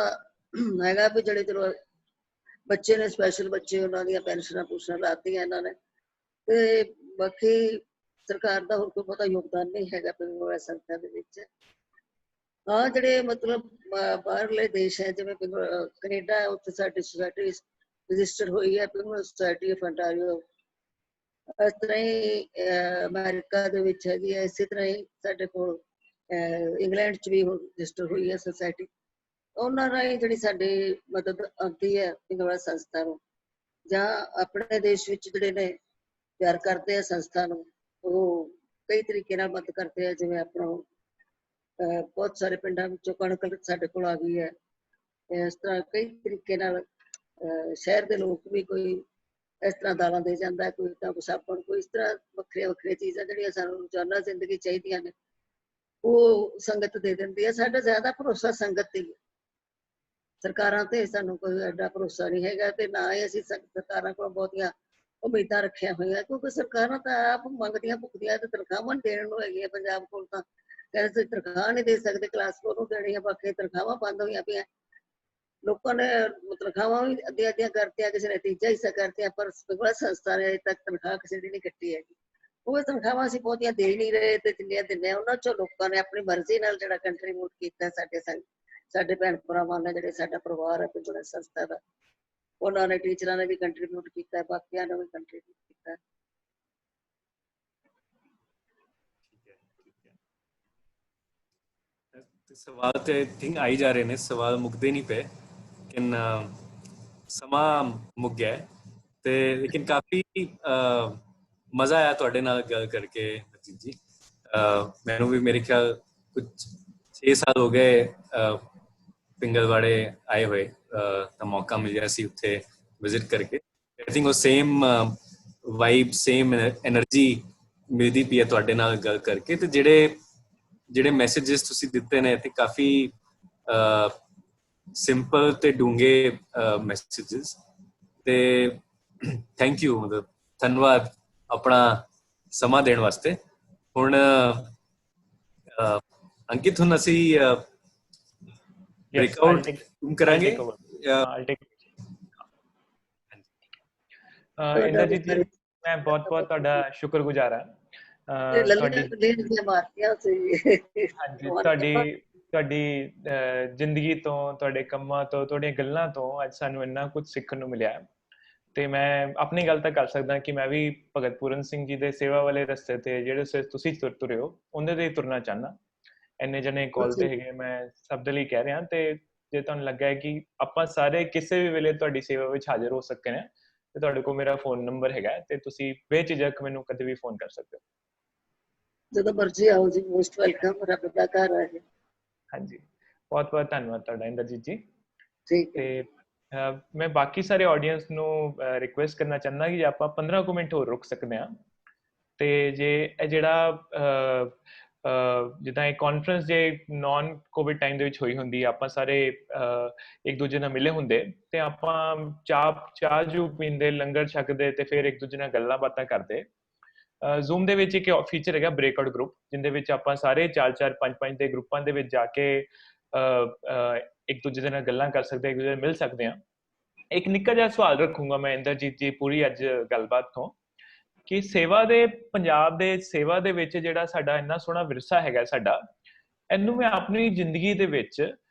S1: ਹੈਗਾ ਵੀ ਜਿਹੜੇ ਚਲੋ ਬੱਚੇ ਨੇ, ਸਪੈਸ਼ਲ ਬੱਚੇ, ਉਹਨਾਂ ਦੀਆਂ ਪੈਨਸ਼ਨਾਂ ਪੂਸ਼ਨਾਂ ਲਾਤੀਆਂ ਇਹਨਾਂ ਨੇ, ਤੇ ਬਾਕੀ ਸਰਕਾਰ ਦਾ ਹੋਰ ਕੋਈ ਬਹੁਤਾ ਯੋਗਦਾਨ ਨਹੀਂ ਹੈਗਾ ਪਿੰਗਲਵਾੜਾ ਸੰਸਥਾ ਦੇ ਵਿੱਚ। ਹਾਂ, ਜਿਹੜੇ ਮਤਲਬ ਬਾਹਰਲੇ ਦੇਸ਼ ਹੈ, ਜਿਵੇਂ ਕੈਨੇਡਾ, ਉੱਥੇ ਸਾਡੀ ਸੁਸਾਇਟੀ ਰਜਿਸਟਰ ਹੋਈ ਹੈ, ਪਿੰਗਲ ਸੁਸਾਇਟੀ ਆਫ ਅੰਟਾਰੀਓ। ਇਸ ਤਰ੍ਹਾਂ ਹੀ ਅਮਰੀਕਾ ਦੇ ਵਿੱਚ ਹੈਗੀ ਹੈ, ਇਸੇ ਤਰ੍ਹਾਂ ਹੀ ਸਾਡੇ ਕੋਲ ਇੰਗਲੈਂਡ 'ਚ ਵੀ ਰਜਿਸਟਰ ਹੋਈ ਹੈ ਸੁਸਾਇਟੀ। ਉਹਨਾਂ ਰਾਹੀਂ ਜਿਹੜੀ ਸਾਡੀ ਮਦਦ ਆਉਂਦੀ ਹੈ ਪਿੰਗਲਵਾੜਾ ਸੰਸਥਾ ਨੂੰ, ਜਾਂ ਆਪਣੇ ਦੇਸ਼ ਵਿੱਚ ਜਿਹੜੇ ਨੇ ਪਿਆਰ ਕਰਦੇ ਆ ਸੰਸਥਾ ਨੂੰ, ਉਹ ਕਈ ਤਰੀਕੇ ਨਾਲ ਮਦਦ ਕਰਦੇ ਆ। ਜਿਵੇਂ ਆਪਣਾ ਬਹੁਤ ਸਾਰੇ ਪਿੰਡਾਂ ਵਿੱਚੋਂ ਕਣਕ ਸਾਡੇ ਕੋਲ ਆ ਗਈ ਹੈ, ਇਸ ਤਰ੍ਹਾਂ ਕਈ ਤਰੀਕੇ ਨਾਲ ਸ਼ਹਿਰ ਦੇ ਲੋਕ ਵੀ ਕੋਈ ਇਸ ਤਰ੍ਹਾਂ ਦਾਲਾਂ ਦੇ ਜਾਂਦਾ, ਕੋਈ ਤਾਂ ਕੁਛ ਸਾਬਣ, ਕੋਈ ਇਸ ਤਰ੍ਹਾਂ ਵੱਖਰੀਆਂ ਚੀਜ਼ਾਂ ਜਿਹੜੀਆਂ ਸਾਨੂੰ ਰੋਜ਼ਾਨਾ ਜ਼ਿੰਦਗੀ ਚਾਹੀਦੀਆਂ ਨੇ, ਉਹ ਸੰਗਤ ਦੇ ਦਿੰਦੀ ਹੈ। ਸਾਡਾ ਜ਼ਿਆਦਾ ਭਰੋਸਾ ਸੰਗਤ ਤੇ ਹੀ ਹੈ, ਸਰਕਾਰਾਂ ਤੇ ਸਾਨੂੰ ਕੋਈ ਐਡਾ ਭਰੋਸਾ ਨਹੀਂ ਹੈਗਾ, ਤੇ ਨਾ ਹੀ ਅਸੀਂ ਸਰਕਾਰਾਂ ਕੋਲ ਬਹੁਤੀਆਂ ਉਮੀਦਾਂ ਰੱਖੀਆਂ ਹੋਈਆਂ, ਕਿਉਂਕਿ ਸਰਕਾਰਾਂ ਤਾਂ ਆਪ ਮੰਗਦੀਆਂ ਭੁਗਦੀਆਂ ਤੇ ਤਨਖਾਹਾਂ ਦੇਣ ਨੂੰ ਹੈਗੀਆਂ। ਪੰਜਾਬ ਕੋਲ ਤਾਂ ਕਹਿੰਦੇ ਤਨਖਾਹ ਨਹੀਂ ਦੇ ਸਕਦੇ, ਕਲਾਸ 4 ਨੂੰ ਦੇਣੀ ਆ, ਬਾਕੀ ਤਨਖਾਹਾਂ ਬੰਦ ਹੋਈਆਂ ਪਈਆਂ। ਲੋਕਾਂ ਨੇ ਤਨਖਾਹਾਂ ਵੀ ਅੱਧੀਆਂ ਕਰਤੀਆਂ, ਕਿਸੇ ਨੇ ਤੀਜਾ ਹਿੱਸਾ ਕਰਤੀਆਂ, ਪਰ ਪਿੰਗਲਵਾੜਾ ਸੰਸਥਾ ਨੇ ਅਜੇ ਤੱਕ ਤਨਖਾਹ ਕਿਸੇ ਦੀ ਨਹੀਂ ਕੱਟੀ ਹੈਗੀ। ਉਹ ਤਨਖਾਹਾਂ ਅਸੀਂ ਬਹੁਤੀਆਂ ਦੇ ਨਹੀਂ ਰਹੇ, ਤੇ ਜਿੰਨੀਆਂ ਦਿੰਦੇ ਆ ਉਹਨਾਂ ਚੋਂ ਲੋਕਾਂ ਨੇ ਆਪਣੀ ਮਰਜ਼ੀ ਨਾਲ ਜਿਹੜਾ ਕੰਟਰੀਬਿਊਟ ਕੀਤਾ, ਸਾਡੇ ਭੈਣ ਭਰਾਵਾਂ ਨੇ, ਜਿਹੜੇ ਸਾਡਾ ਪਰਿਵਾਰ ਹੈ ਪਿੰਗਲਵਾੜਾ ਸੰਸਥਾ ਦਾ, ਉਹਨਾਂ ਨੇ, ਟੀਚਰਾਂ ਨੇ ਵੀ ਕੰਟਰੀਬਿਊਟ ਕੀਤਾ, ਬਾਕੀਆਂ ਨੇ ਵੀ ਕੰਟਰੀਬਿਊਟ ਕੀਤਾ।
S4: ਸਵਾਲ ਤੇ ਆਈ ਥਿੰਕ ਆਈ ਜਾ ਰਹੇ ਨੇ, ਸਵਾਲ ਮੁੱਕਦੇ ਨਹੀਂ ਪਏ, ਲੇਕਿਨ ਸਮਾਂ ਮੁੱਕ ਗਿਆ ਤੇ ਲੇਕਿਨ ਕਾਫੀ ਮਜ਼ਾ ਆਇਆ ਤੁਹਾਡੇ ਨਾਲ ਗੱਲ ਕਰਕੇ ਅਜੀਤ ਜੀ। ਮੈਨੂੰ ਵੀ ਮੇਰੇ ਖਿਆਲ ਕੁਝ 6 ਸਾਲ ਹੋ ਗਏ ਪਿੰਗਲਵਾੜੇ ਆਏ ਹੋਏ, ਤਾਂ ਮੌਕਾ ਮਿਲਿਆ ਸੀ ਉੱਥੇ ਵਿਜ਼ਿਟ ਕਰਕੇ। ਆਈ ਥਿੰਕ ਉਹ ਸੇਮ ਵਾਈਬ, ਸੇਮ ਐਨਰਜੀ ਮਿਲਦੀ ਪਈ ਹੈ ਤੁਹਾਡੇ ਨਾਲ ਗੱਲ ਕਰਕੇ। ਤੇ ਜਿਹੜੇ ਮੈਸੇजेस ਤੁਸੀਂ ਦਿੱਤੇ ਨੇ ਤੇ ਕਾਫੀ ਸਿੰਪਲ ਤੇ ਡੂੰਘੇ ਮੈਸੇजेस, ਤੇ ਥੈਂਕ ਯੂ, ਮਤਲਬ ਧੰਨਵਾਦ ਆਪਣਾ ਸਮਾਂ ਦੇਣ ਵਾਸਤੇ। ਹੁਣ ਅੰਕਿਤ, ਹੁਣ ਅਸੀਂ ਬ੍ਰੇਕਆਊਟ ਕਰਾਂਗੇ।
S2: ਇੰਦਰਜੀਤ ਜੀ, ਮੈਂ ਬਹੁਤ ਤੁਹਾਡਾ ਸ਼ੁਕਰਗੁਜ਼ਾਰ ਹਾਂ ਤੁਹਾਡੀ ਜ਼ਿੰਦਗੀ ਤੋਂ, ਤੁਹਾਡੇ ਕੰਮਾਂ ਤੋਂ, ਤੁਹਾਡੀਆਂ ਗੱਲਾਂ ਤੋਂ ਅੱਜ ਸਾਨੂੰ ਇੰਨਾ ਕੁਝ ਸਿੱਖਣ ਨੂੰ ਮਿਲਿਆ। ਤੇ ਮੈਂ ਆਪਣੀ ਗੱਲ ਤਾਂ ਕਰ ਸਕਦਾ ਕਿ ਮੈਂ ਵੀ ਭਗਤ ਪੂਰਨ ਸਿੰਘ ਜੀ ਦੇ ਸੇਵਾ ਵਾਲੇ ਰਸਤੇ ਤੇ ਜਿਹੜੇ ਤੁਸੀਂ ਤੁਰੇ ਹੋ ਉਹਦੇ ਤੇ ਤੁਰਨਾ ਚਾਹੁੰਦਾ। ਇੰਨੇ ਜਣੇ ਕਾਲ ਤੇ ਹੈਗੇ, ਮੈਂ ਸਭ ਦੇ ਲਈ ਕਹਿ ਰਿਹਾ। ਤੇ ਜੇ ਤੁਹਾਨੂੰ ਲੱਗਾ ਹੈ ਕਿ ਆਪਾਂ ਸਾਰੇ ਕਿਸੇ ਵੀ ਵੇਲੇ ਤੁਹਾਡੀ ਸੇਵਾ ਵਿੱਚ ਹਾਜ਼ਰ ਹੋ ਸਕਦੇ ਨੇ, ਤੇ ਤੁਹਾਡੇ ਕੋਲ ਮੇਰਾ ਫੋਨ ਨੰਬਰ ਹੈਗਾ ਤੇ ਤੁਸੀਂ ਬੇਝਿਜਕ ਮੈਨੂੰ ਕਦੇ ਵੀ ਫੋਨ ਕਰ ਸਕਦੇ ਹੋ।
S1: ਜਦੋਂ ਮਰਜ਼ੀ ਆਓ ਜੀ, ਮੋਸਟ ਵੈਲਕਮ। ਰੱਬ ਦਾ ਘਰ ਹੈ।
S2: ਹਾਂਜੀ, ਬਹੁਤ ਧੰਨਵਾਦ ਤੁਹਾਡਾ ਇੰਦਰਜੀਤ ਜੀ।
S1: ਠੀਕ
S2: ਹੈ। ਮੈਂ ਬਾਕੀ ਸਾਰੇ ਆਡੀਅנס ਨੂੰ ਰਿਕੁਐਸਟ ਕਰਨਾ ਚਾਹੁੰਦਾ ਕਿ ਆਪਾਂ 15 ਕੁ ਮਿੰਟ ਹੋਰ ਰੁਕ ਸਕਦੇ ਹਾਂ। ਤੇ ਜੇ ਇਹ ਜਿਹੜਾ ਜਿੱਦਾਂ ਇਹ ਕਾਨਫਰੰਸ ਜੇ ਨਾਨ ਕੋਵਿਡ ਟਾਈਮ ਦੇ ਵਿੱਚ ਹੋਈ ਹੁੰਦੀ, ਆਪਾਂ ਸਾਰੇ ਇੱਕ ਦੂਜੇ ਨਾਲ ਮਿਲੇ ਹੁੰਦੇ ਤੇ ਆਪਾਂ ਚਾਹ ਜੂ ਪੀਂਦੇ, ਲੰਗਰ ਛਕਦੇ ਤੇ ਫਿਰ ਇੱਕ ਦੂਜੇ ਨਾਲ ਗੱਲਾਂ ਬਾਤਾਂ ਕਰਦੇ। ਜ਼ੂਮ ਦੇ ਵਿੱਚ ਇੱਕ ਫੀਚਰ ਹੈਗਾ ਬ੍ਰੇਕਆਊਟ ਗਰੁੱਪ, ਜਿੰਦੇ ਵਿੱਚ ਆਪਾਂ ਸਾਰੇ 4-4, 5-5 ਦੇ ਗਰੁੱਪਾਂ ਦੇ ਵਿੱਚ ਜਾ ਕੇ ਇੱਕ ਦੂਜੇ ਦੇ ਨਾਲ ਗੱਲਾਂ ਕਰ ਸਕਦੇ, ਇੱਕ ਦੂਜੇ ਨਾਲ ਮਿਲ ਸਕਦੇ ਹਾਂ। ਇੱਕ ਨਿੱਕਾ ਜਿਹਾ ਸਵਾਲ ਰੱਖੂੰਗਾ ਮੈਂ ਇੰਦਰਜੀਤ ਜੀ ਪੂਰੀ ਅੱਜ ਗੱਲਬਾਤ ਤੋਂ, ਕਿ ਸੇਵਾ ਦੇ, ਪੰਜਾਬ ਦੇ ਸੇਵਾ ਦੇ ਵਿੱਚ ਜਿਹੜਾ ਸਾਡਾ ਇੰਨਾ ਸੋਹਣਾ ਵਿਰਸਾ ਹੈਗਾ ਸਾਡਾ, ਇਹਨੂੰ ਮੈਂ ਆਪਣੀ ਜ਼ਿੰਦਗੀ ਦੇ ਵਿੱਚ,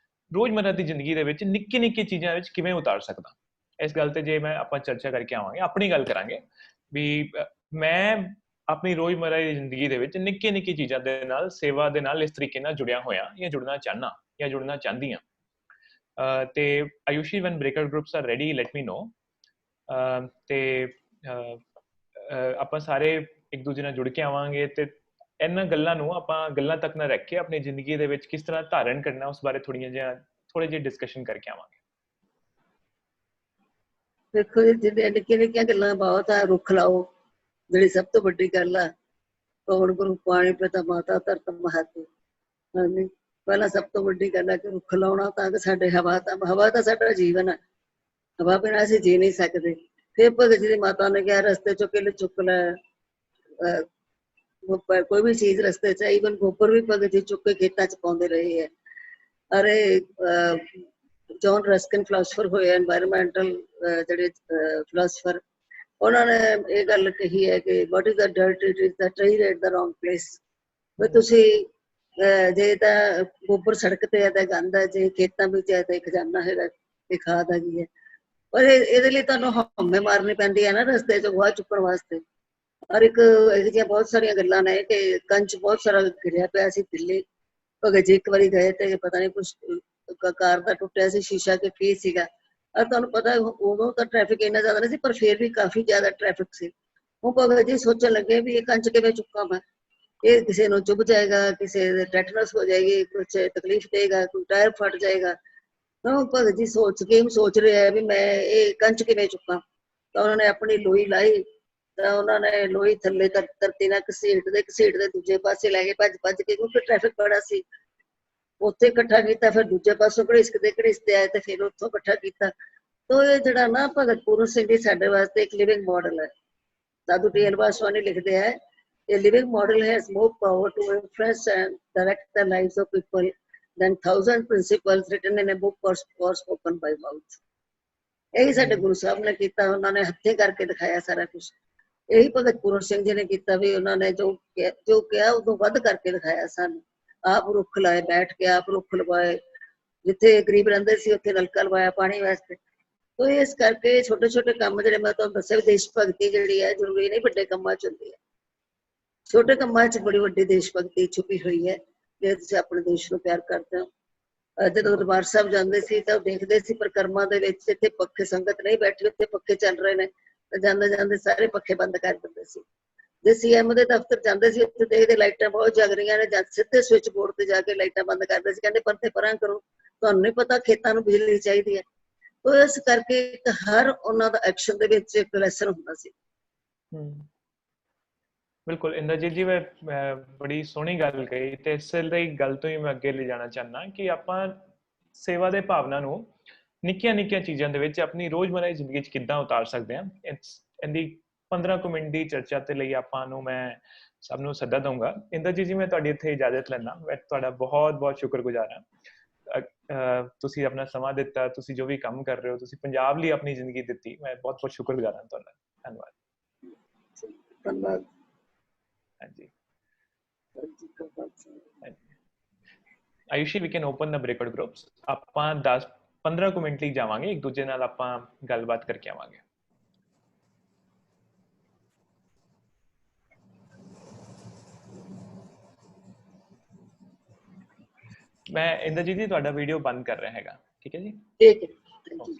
S2: ਰੋਜ਼ਮਰਰਾ ਦੀ ਜ਼ਿੰਦਗੀ ਦੇ ਵਿੱਚ ਨਿੱਕੀ ਚੀਜ਼ਾਂ ਵਿੱਚ ਕਿਵੇਂ ਉਤਾਰ ਸਕਦਾ। ਇਸ ਗੱਲ ਤੇ ਜੇ ਆਪਾਂ ਚਰਚਾ ਕਰਕੇ ਆਵਾਂਗੇ, ਆਪਣੀ ਗੱਲ ਕਰਾਂਗੇ ਵੀ ਮੈਂ ਆਪਣੀ ਰੋਜ਼ਮਰਰਾ ਦੀ ਜ਼ਿੰਦਗੀ ਦੇ ਵਿੱਚ ਨਿੱਕੀ ਚੀਜ਼ਾਂ ਦੇ ਨਾਲ, ਸੇਵਾ ਦੇ ਨਾਲ ਇਸ ਤਰੀਕੇ ਨਾਲ ਜੁੜਿਆ ਹੋਇਆ ਜਾਂ ਜੁੜਨਾ ਚਾਹਨਾ ਜਾਂ ਜੁੜਨਾ ਚਾਹੁੰਦੀ ਹਾਂ। ਤੇ Aayushi, one breakout groups are ready, let me know. ਤੇ ਆਪਾਂ ਸਾਰੇ ਇੱਕ ਦੂਜੇ ਨਾਲ ਜੁੜ ਕੇ ਆਵਾਂਗੇ ਤੇ ਇਹਨਾਂ ਗੱਲਾਂ ਨੂੰ ਆਪਾਂ ਗੱਲਾਂ ਤੱਕ ਨਾ ਰੱਖ ਕੇ ਆਪਣੀ ਜ਼ਿੰਦਗੀ ਦੇ ਵਿੱਚ ਕਿਸ ਤਰ੍ਹਾਂ ਧਾਰਨ ਕਰਨਾ, ਉਸ ਬਾਰੇ ਥੋੜੇ ਜਿਹੇ ਡਿਸਕਸ਼ਨ ਕਰਕੇ ਆਵਾਂਗੇ।
S1: ਦੇਖੋ ਜੀ, ਜਿਹੜੀਆਂ ਨਿੱਕੀਆਂ ਗੱਲਾਂ ਬਹੁਤ ਆ। ਰੁੱਖ ਲਾਓ, ਜਿਹੜੀ ਸਭ ਤੋਂ ਵੱਡੀ ਗੱਲ ਆ। ਪਵਨ ਗੁਰੂ ਪਾਣੀ ਪਿਤਾ ਮਾਤਾ ਧਰਤ ਮਹਤ। ਹਾਂਜੀ, ਪਹਿਲਾਂ ਸਭ ਤੋਂ ਵੱਡੀ ਗੱਲ ਹੈ ਕਿ ਰੁੱਖ ਲਾਉਣਾ, ਤਾਂ ਕਿ ਸਾਡੇ ਹਵਾ ਤਾਂ ਸਾਡਾ ਜੀਵਨ ਹੈ। ਹਵਾ ਬਿਨਾਂ ਅਸੀਂ ਜੀ ਨਹੀਂ ਸਕਦੇ। ਫਿਰ ਭਗਤ ਜੀ ਦੀ ਮਾਤਾ ਨੇ ਕਿਹਾ, ਰਸਤੇ ਚੋਂ ਕਿੱਲ ਚੁੱਕ ਲੈ, ਕੋਈ ਵੀ ਚੀਜ਼ ਰਸਤੇ ਚ, ਈਵਨ ਗੋਬਰ ਵੀ ਭਗਤ ਜੀ ਚੁੱਕ ਕੇ ਖੇਤਾਂ ਚ ਪਾਉਂਦੇ ਰਹੇ ਹੈ। ਅਰੇ ਜੌਨ ਰਸਕਿਨ ਫਿਲਾਸਫਰ ਹੋਏ, ਐਨਵਾਇਰਮੈਂਟਲ ਜਿਹੜੇ ਫਿਲਾਸਫਰ, ਉਹਨਾਂ ਨੇ ਇਹ ਗੱਲ ਕਹੀ ਹੈ ਕਿ what is the dirt, it is the trade at the wrong place. ਵੀ ਤੁਸੀਂ ਜੇ ਤਾਂ ਗੋਬਰ ਸੜਕ ਤੇ ਹੈ ਤਾਂ ਗੰਦ ਹੈ, ਜੇ ਖੇਤਾਂ ਵਿੱਚ ਹੈ ਤਾਂ ਖਜ਼ਾਨਾ ਹੈਗਾ, ਇਹ ਖਾਦ ਹੈਗੀ ਹੈ। ਪਰ ਇਹਦੇ ਲਈ ਤੁਹਾਨੂੰ ਹਉਮੈ ਮਾਰਨੀ ਪੈਂਦੀ ਹੈ ਨਾ ਰਸਤੇ ਚ ਗੋਹਾ ਚੁੱਕਣ ਵਾਸਤੇ। ਔਰ ਇੱਕ ਇਹੋ ਜਿਹੀਆਂ ਬਹੁਤ ਸਾਰੀਆਂ ਗੱਲਾਂ ਨੇ ਕਿ ਕੰਚ ਬਹੁਤ ਸਾਰਾ ਗਿਰਿਆ ਪਿਆ ਸੀ ਦਿੱਲੀ। ਭਗਤ ਜੀ ਇੱਕ ਵਾਰੀ ਗਏ ਤੇ ਪਤਾ ਨਹੀਂ ਕੁਛ ਕਾਰ ਦਾ ਟੁੱਟਿਆ ਸੀ ਸ਼ੀਸ਼ਾ, ਕਿ ਕੀ ਸੀਗਾ। ਔਰ ਤੁਹਾਨੂੰ ਪਤਾ ਉਦੋਂ ਤਾਂ ਟ੍ਰੈਫਿਕ ਇੰਨਾ ਜ਼ਿਆਦਾ ਨਹੀਂ ਸੀ, ਪਰ ਫਿਰ ਵੀ ਕਾਫੀ ਜ਼ਿਆਦਾ ਟ੍ਰੈਫਿਕ ਸੀ। ਉਹ ਭਗਤ ਜੀ ਸੋਚਣ ਲੱਗੇ ਵੀ ਇਹ ਕੰਚ ਕਿਵੇਂ ਚੁੱਕਾਂ ਮੈਂ, ਇਹ ਕਿਸੇ ਨੂੰ ਚੁੱਭ ਜਾਏਗਾ, ਕਿਸੇ ਦੇ ਟੈਟਨਸ ਹੋ ਜਾਏਗੀ, ਕੁਛ ਤਕਲੀਫ ਦੇਗਾ, ਕੋਈ ਟਾਇਰ ਫਟ ਜਾਏਗਾ। ਤਾਂ ਭਗਤ ਜੀ ਸੋਚ ਰਿਹਾ ਵੀ ਮੈਂ ਇਹ ਕੰਚ ਕਿਵੇਂ ਚੁੱਕਾਂ। ਤਾਂ ਉਹਨਾਂ ਨੇ ਆਪਣੀ ਲੋਈ ਲਾਈ, ਤਾਂ ਉਹਨਾਂ ਨੇ ਲੋਈ ਥੱਲੇ ਧਰਤੀ ਨਾਲ ਘਸੀਟ ਦੇ ਦੂਜੇ ਪਾਸੇ ਲੈ ਕੇ ਭੱਜ ਕੇ, ਕਿਉਂਕਿ ਟ੍ਰੈਫਿਕ ਬੜਾ ਸੀ, ਉੱਥੇ ਇਕੱਠਾ ਕੀਤਾ। ਫਿਰ ਦੂਜੇ ਪਾਸੋਂ ਘੜੀਸਦੇ ਆਏ ਤੇ ਫਿਰ ਉੱਥੋਂ ਇਕੱਠਾ ਕੀਤਾ। ਤਾਂ ਇਹ ਜਿਹੜਾ ਨਾ ਭਗਤ ਪੂਰਨ ਸਿੰਘ ਜੀ ਸਾਡੇ ਵਾਸਤੇ ਇੱਕ ਲਿਵਿੰਗ ਮਾਡਲ ਹੈ। ਸਾਧੂ ਟੀ.ਐਨ. ਵਾਸਵਾਨੀ ਲਿਖਦੇ ਹੈ, A living model has more power to influence and direct the lives of people than 1,000 principles written in a book or spoken by mouth. ਇਹੀ ਸਾਡੇ ਗੁਰੂ ਸਾਹਿਬ ਨੇ ਕੀਤਾ, ਉਹਨਾਂ ਨੇ ਹੱਥੀਂ ਕਰਕੇ ਦਿਖਾਇਆ ਸਾਰਾ ਕੁਛ। ਇਹੀ ਭਗਤ ਪੂਰਨ ਸਿੰਘ ਜੀ ਨੇ ਕੀਤਾ ਵੀ ਉਹਨਾਂ ਨੇ ਜੋ ਕਿਹਾ ਉਦੋਂ ਵੱਧ ਕਰਕੇ ਦਿਖਾਇਆ ਸਾਨੂੰ। ਆਪ ਰੁੱਖ ਲਾਏ, ਬੈਠ ਕੇ ਆਪ ਰੁੱਖ ਲਗਾਏ, ਜਿੱਥੇ ਗਰੀਬ ਰਹਿੰਦੇ ਸੀ ਉੱਥੇ ਨਲਕਾ ਲਵਾਇਆ ਪਾਣੀ ਵਾਸਤੇ। ਤੋ ਇਸ ਕਰਕੇ ਛੋਟੇ ਛੋਟੇ ਕੰਮ ਜਿਹੜੇ ਮੈਂ ਤੁਹਾਨੂੰ ਦੱਸਿਆ, ਦੇਸ਼ ਭਗਤੀ ਜਿਹੜੀ ਹੈ ਜ਼ਰੂਰੀ ਨਹੀਂ ਵੱਡੇ ਕੰਮਾਂ ਚ ਹੁੰਦੀ ਹੈ, ਛੋਟੇ ਕੰਮਾਂ ਚ ਬੜੀ ਵੱਡੀ ਦੇਸ਼ ਭਗਤੀ ਛੁਪੀ ਹੋਈ ਹੈ, ਜੇ ਤੁਸੀਂ ਆਪਣੇ ਦੇਸ਼ ਨੂੰ ਪਿਆਰ ਕਰਦੇ ਹੋ। ਜਦੋਂ ਦਰਬਾਰ ਸਾਹਿਬ ਜਾਂਦੇ ਸੀ ਤਾਂ ਦੇਖਦੇ ਸੀ ਪਰਿਕਰਮਾ ਦੇ ਵਿੱਚ ਇੱਥੇ ਪੱਖੇ, ਸੰਗਤ ਨਹੀਂ ਬੈਠੀ, ਉੱਥੇ ਪੱਖੇ ਚੱਲ ਰਹੇ ਨੇ, ਤਾਂ ਜਾਂਦੇ ਸਾਰੇ ਪੱਖੇ ਬੰਦ ਕਰ ਦਿੰਦੇ ਸੀ। ਜੇ ਸੀਐਮ ਦੇ ਦਫ਼ਤਰ ਜਾਂਦੇ ਸੀ ਉੱਥੇ ਦੇਖਦੇ ਲਾਈਟਾਂ ਬਹੁਤ ਜਗ ਰਹੀਆਂ ਨੇ, ਜਾਂ ਸਿੱਧੇ ਸਵਿਚ ਬੋਰਡ ਤੇ ਜਾ ਕੇ ਲਾਈਟਾਂ ਬੰਦ ਕਰਦੇ ਸੀ, ਕਹਿੰਦੇ ਪਰਦੇ ਪਰਾਂ ਕਰੋ, ਤੁਹਾਨੂੰ ਨਹੀਂ ਪਤਾ ਖੇਤਾਂ ਨੂੰ ਬਿਜਲੀ ਚਾਹੀਦੀ ਹੈ। ਉਹ ਇਸ ਕਰਕੇ ਹਰ ਉਹਨਾਂ ਦਾ ਐਕਸ਼ਨ ਦੇ ਵਿੱਚ ਇੱਕ ਲੈਸਨ ਹੁੰਦਾ ਸੀ।
S2: ਬਿਲਕੁਲ ਇੰਦਰਜੀਤ ਜੀ, ਮੈਂ ਬੜੀ ਸੋਹਣੀ ਗੱਲ ਕਹੀ, ਤੇ ਇਸੇ ਲਈ ਗੱਲ ਤੋਂ ਹੀ ਮੈਂ ਅੱਗੇ ਲੈ ਜਾਣਾ ਚਾਹੁੰਦਾ ਕਿ ਆਪਾਂ ਸੇਵਾ ਦੇ ਭਾਵਨਾ ਨੂੰ ਨਿੱਕੀਆਂ ਨਿੱਕੀਆਂ ਚੀਜ਼ਾਂ ਦੇ ਵਿੱਚ ਆਪਣੀ ਰੋਜ਼ਮਰਾ ਦੀ ਜ਼ਿੰਦਗੀ 'ਚ ਕਿੱਦਾਂ ਉਤਾਰ ਸਕਦੇ ਹਾਂ। ਇਹਦੀ 15 ਕੁ ਮਿੰਟ ਦੀ ਚਰਚਾ ਦੇ ਲਈ ਆਪਾਂ ਨੂੰ ਮੈਂ ਸਭ ਨੂੰ ਸੱਦਾ ਦਊਂਗਾ। ਇੰਦਰਜੀਤ ਜੀ, ਮੈਂ ਤੁਹਾਡੀ ਇੱਥੇ ਇਜਾਜ਼ਤ ਲੈਣਾ। ਮੈਂ ਤੁਹਾਡਾ ਬਹੁਤ ਬਹੁਤ ਸ਼ੁਕਰਗੁਜ਼ਾਰ ਹਾਂ। ਤੁਸੀਂ ਆਪਣਾ ਸਮਾਂ ਦਿੱਤਾ, ਤੁਸੀਂ ਜੋ ਵੀ ਕੰਮ ਕਰ ਰਹੇ ਹੋ, ਤੁਸੀਂ ਪੰਜਾਬ ਲਈ ਆਪਣੀ ਜ਼ਿੰਦਗੀ ਦਿੱਤੀ, ਮੈਂ ਬਹੁਤ ਬਹੁਤ ਸ਼ੁਕਰਗੁਜ਼ਾਰ ਹਾਂ ਤੁਹਾਡਾ। ਧੰਨਵਾਦ।
S1: ਧੰਨਵਾਦ।
S2: ਹਾਂਜੀ Ayushi, we can open the breakout groups. ਆਪਾਂ 10-15 ਕੁ ਮਿੰਟ ਲਈ ਜਾਵਾਂਗੇ, ਇੱਕ ਦੂਜੇ ਨਾਲ ਆਪਾਂ ਗੱਲਬਾਤ ਕਰਕੇ ਆਵਾਂਗੇ। ਮੈਂ ਇੰਦਰਜੀਤ ਜੀ ਤੁਹਾਡਾ ਵੀਡੀਓ ਬੰਦ ਕਰ ਰਿਹਾ ਹੈਗਾ, ਠੀਕ ਹੈ ਜੀ?
S1: ਠੀਕ ਹੈ, thank you.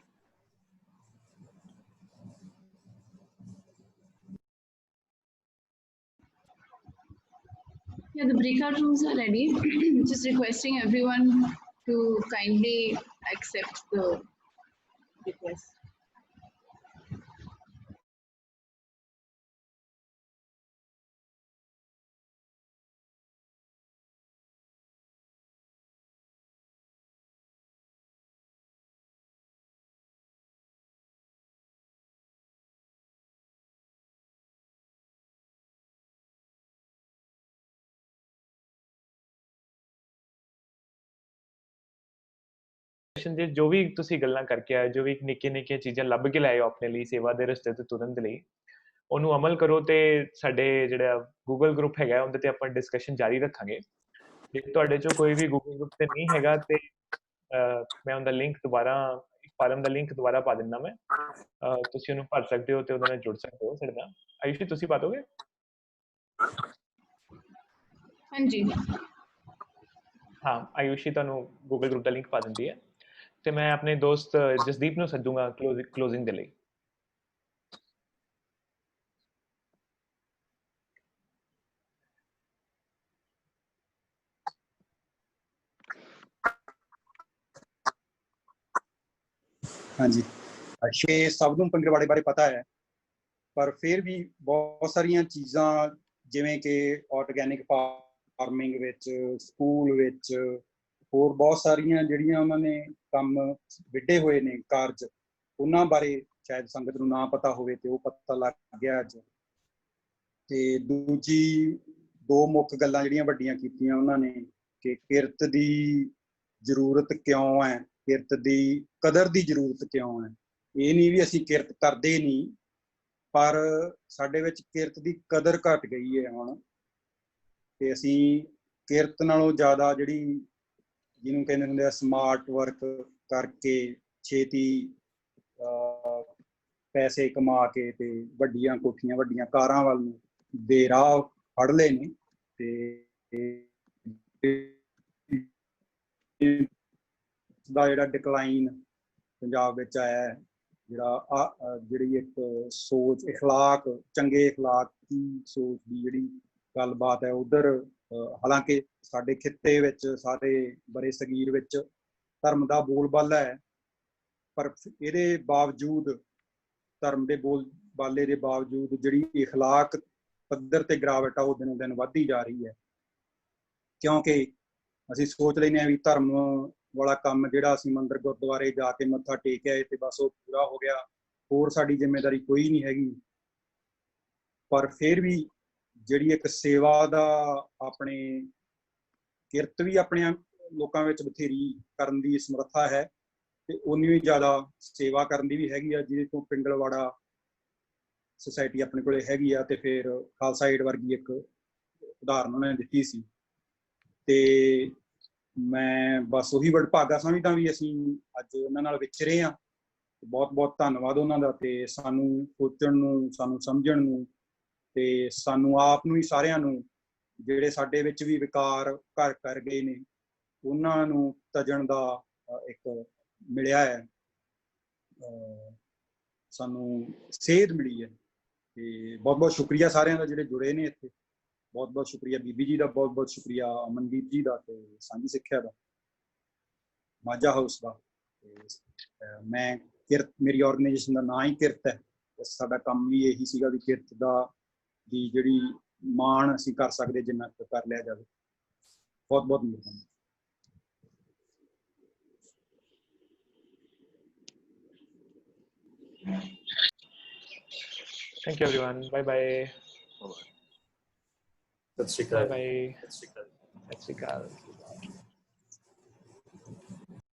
S5: Yeah, the breakout rooms are ready. Just requesting everyone to kindly accept the request.
S2: ਜੇ ਜੋ ਵੀ ਤੁਸੀਂ ਗੱਲਾਂ ਕਰਕੇ ਆਏ, ਜੋ ਵੀ ਨਿੱਕੀਆਂ ਨਿੱਕੀਆਂ ਚੀਜ਼ਾਂ ਲੱਭ ਕੇ ਲਾਏ ਹੋ ਆਪਣੇ ਲਈ ਸੇਵਾ ਦੇ ਰਸਤੇ ਤੇ ਤੁਰਨ ਦੇ ਲਈ, ਉਹਨੂੰ ਅਮਲ ਕਰੋ। ਤੇ ਸਾਡੇ ਜਿਹੜਾ ਗੂਗਲ ਗਰੁੱਪ ਹੈਗਾ ਉਹਦੇ ਤੇ ਆਪਾਂ ਡਿਸਕਸ਼ਨ ਜਾਰੀ ਰੱਖਾਂਗੇ। ਜੇ ਤੁਹਾਡੇ ਚੋਂ ਕੋਈ ਵੀ ਗੂਗਲ ਗਰੁੱਪ ਤੇ ਨਹੀਂ ਹੈਗਾ ਤੇ ਮੈਂ ਉਹਦਾ ਲਿੰਕ ਦੁਬਾਰਾ, ਫਾਰਮ ਦਾ ਲਿੰਕ ਦੁਬਾਰਾ ਪਾ ਦਿੰਦਾ ਮੈਂ, ਤੁਸੀਂ ਉਹਨੂੰ ਭਰ ਸਕਦੇ ਹੋ ਤੇ ਉਹਦੇ ਨਾਲ ਜੁੜ ਸਕਦੇ ਹੋ ਸਾਡੇ ਨਾਲ। ਆਯੂਸ਼ੀ, ਤੁਸੀਂ ਪਾ ਦੋਗੇ?
S5: ਹਾਂਜੀ
S2: ਹਾਂ, ਆਯੂਸ਼ੀ ਤੁਹਾਨੂੰ ਗੂਗਲ ਗਰੁੱਪ ਦਾ ਲਿੰਕ ਪਾ ਦਿੰਦੀ ਹੈ। ਤੇ ਮੈਂ ਆਪਣੇ ਦੋਸਤ ਜਸਦੀਪ ਨੂੰ ਸੱਦੂਗਾ ਕਲੋਜ਼ਿੰਗ ਦੇ ਲਈ।
S6: ਹਾਂਜੀ, ਅੱਛੇ, ਸਭ ਨੂੰ ਪੰਗੜਵਾੜੇ ਬਾਰੇ ਪਤਾ ਹੈ, ਪਰ ਫਿਰ ਵੀ ਬਹੁਤ ਸਾਰੀਆਂ ਚੀਜ਼ਾਂ ਜਿਵੇਂ ਕਿ ਆਰਗੈਨਿਕ ਫਾਰਮਿੰਗ ਵਿੱਚ, ਸਕੂਲ ਵਿੱਚ, ਹੋਰ ਬਹੁਤ ਸਾਰੀਆਂ ਜਿਹੜੀਆਂ ਉਹਨਾਂ ਨੇ ਕੰਮ ਵਿੱਢੇ ਹੋਏ ਨੇ ਕਾਰਜ, ਉਹਨਾਂ ਬਾਰੇ ਸ਼ਾਇਦ ਸੰਗਤ ਨੂੰ ਨਾ ਪਤਾ ਹੋਵੇ ਤੇ ਉਹ ਪਤਾ ਲੱਗ ਗਿਆ ਅੱਜ। ਤੇ ਦੂਜੀ ਦੋ ਮੁੱਖ ਗੱਲਾਂ ਜਿਹੜੀਆਂ ਵੱਡੀਆਂ ਕੀਤੀਆਂ ਉਹਨਾਂ ਨੇ ਕਿ ਕਿਰਤ ਦੀ ਜ਼ਰੂਰਤ ਕਿਉਂ ਹੈ, ਕਿਰਤ ਦੀ ਕਦਰ ਦੀ ਜ਼ਰੂਰਤ ਕਿਉਂ ਹੈ। ਇਹ ਨਹੀਂ ਵੀ ਅਸੀਂ ਕਿਰਤ ਕਰਦੇ ਨਹੀਂ, ਪਰ ਸਾਡੇ ਵਿੱਚ ਕਿਰਤ ਦੀ ਕਦਰ ਘਟ ਗਈ ਹੈ ਹੁਣ, ਤੇ ਅਸੀਂ ਕਿਰਤ ਨਾਲੋਂ ਜ਼ਿਆਦਾ ਜਿਹੜੀ ਜਿਹਨੂੰ ਕਹਿੰਦੇ ਹੁੰਦੇ ਆ ਸਮਾਰਟ ਵਰਕ ਕਰਕੇ ਛੇਤੀ ਪੈਸੇ ਕਮਾ ਕੇ ਤੇ ਵੱਡੀਆਂ ਕੋਠੀਆਂ ਵੱਡੀਆਂ ਕਾਰਾਂ ਵੱਲ ਨੂੰ ਦੇ ਰਾਹ ਫੜ ਲਏ ਨੇ। ਤੇ ਦਾ ਜਿਹੜਾ ਡਿਕਲਾਈਨ ਪੰਜਾਬ ਵਿੱਚ ਆਇਆ ਹੈ, ਜਿਹੜੀ ਇੱਕ ਸੋਚ, ਇਖਲਾਕ, ਚੰਗੇ ਇਖਲਾਕ ਦੀ ਸੋਚ ਦੀ ਜਿਹੜੀ ਗੱਲਬਾਤ ਹੈ ਉਧਰ, ਹਾਲਾਂਕਿ ਸਾਡੇ ਖਿੱਤੇ ਵਿੱਚ, ਸਾਰੇ ਬਰੇ ਸਗੀਰ ਵਿੱਚ ਧਰਮ ਦਾ ਬੋਲਬਾਲਾ ਹੈ, ਪਰ ਇਹਦੇ ਬਾਵਜੂਦ, ਧਰਮ ਦੇ ਬੋਲਬਾਲੇ ਦੇ ਬਾਵਜੂਦ ਜਿਹੜੀ ਇਖਲਾਕ ਪੱਧਰ ਤੇ ਗਿਰਾਵਟ ਆ ਉਹ ਦਿਨੋਂ ਦਿਨ ਵੱਧਦੀ ਜਾ ਰਹੀ ਹੈ। ਕਿਉਂਕਿ ਅਸੀਂ ਸੋਚ ਲੈਂਦੇ ਹਾਂ ਵੀ ਧਰਮ ਵਾਲਾ ਕੰਮ ਜਿਹੜਾ ਅਸੀਂ ਮੰਦਿਰ ਗੁਰਦੁਆਰੇ ਜਾ ਕੇ ਮੱਥਾ ਟੇਕਿਆ ਤੇ ਬਸ ਉਹ ਪੂਰਾ ਹੋ ਗਿਆ, ਹੋਰ ਸਾਡੀ ਜ਼ਿੰਮੇਵਾਰੀ ਕੋਈ ਨਹੀਂ ਹੈਗੀ। ਪਰ ਫਿਰ ਵੀ ਜਿਹੜੀ ਇੱਕ ਸੇਵਾ ਦਾ, ਆਪਣੇ ਕਿਰਤ ਵੀ ਆਪਣੇ ਲੋਕਾਂ ਵਿੱਚ ਬਥੇਰੀ ਕਰਨ ਦੀ ਸਮਰੱਥਾ ਹੈ, ਤੇ ਉਨੀ ਹੀ ਜ਼ਿਆਦਾ ਸੇਵਾ ਕਰਨ ਦੀ ਵੀ ਹੈਗੀ ਆ, ਜਿਹਦੇ ਤੋਂ ਪਿੰਗਲਵਾੜਾ ਸੁਸਾਇਟੀ ਆਪਣੇ ਕੋਲੇ ਹੈਗੀ ਆ, ਤੇ ਫਿਰ ਖਾਲਸਾ ਏਡ ਵਰਗੀ ਇੱਕ ਉਦਾਹਰਨ ਉਹਨਾਂ ਨੇ ਦਿੱਤੀ ਸੀ। ਤੇ ਮੈਂ ਬਸ ਉਹੀ ਵਡਭਾਗਾ ਸਮਝਦਾ ਵੀ ਅਸੀਂ ਅੱਜ ਉਹਨਾਂ ਨਾਲ ਵਿਚਰੇ ਹਾਂ। ਬਹੁਤ ਬਹੁਤ ਧੰਨਵਾਦ ਉਹਨਾਂ ਦਾ, ਤੇ ਸਾਨੂੰ ਸੋਚਣ ਨੂੰ, ਸਾਨੂੰ ਸਮਝਣ ਨੂੰ, ਤੇ ਸਾਨੂੰ ਆਪ ਨੂੰ ਹੀ ਸਾਰਿਆਂ ਨੂੰ, ਜਿਹੜੇ ਸਾਡੇ ਵਿੱਚ ਵੀ ਵਿਕਾਰ ਘਰ ਕਰ ਗਏ ਨੇ, ਉਹਨਾਂ ਨੂੰ ਤਜਣ ਦਾ ਇੱਕ ਮਿਲਿਆ ਹੈ, ਸਾਨੂੰ ਸੇਧ ਮਿਲੀ ਹੈ। ਤੇ ਬਹੁਤ ਬਹੁਤ ਸ਼ੁਕਰੀਆ ਸਾਰਿਆਂ ਦਾ ਜਿਹੜੇ ਜੁੜੇ ਨੇ ਇੱਥੇ। ਬਹੁਤ ਬਹੁਤ ਸ਼ੁਕਰੀਆ ਬੀਬੀ ਜੀ ਦਾ, ਬਹੁਤ ਬਹੁਤ ਸ਼ੁਕਰੀਆ ਅਮਨਦੀਪ ਜੀ ਦਾ ਤੇ ਸਾਂਝੀ ਸਿੱਖਿਆ ਦਾ, ਮਾਝਾ ਹਾਊਸ ਦਾ। ਤੇ ਮੈਂ ਕਿਰਤ, ਮੇਰੀ ਆਰਗੇਨਾਈਜੇਸ਼ਨ ਦਾ ਨਾਂ ਹੀ ਕਿਰਤ ਹੈ। ਤੇ ਸਾਡਾ ਕੰਮ ਵੀ ਇਹੀ ਸੀਗਾ ਵੀ ਕਿਰਤ ਦੀ ਜਿਹੜੀ ਮਾਣ ਅਸੀਂ ਕਰ ਸਕਦੇ ਜਿੰਨਾ ਕੁ ਕਰ ਲਿਆ ਜਾਵੇ। ਬਹੁਤ ਬਹੁਤ ਮਿਹਰਬਾਨੀ।
S2: Thank you everyone. Bye bye.
S4: ਸਤਿ ਸ਼੍ਰੀ ਅਕਾਲ।
S2: Bye bye. Sat Sri Akal.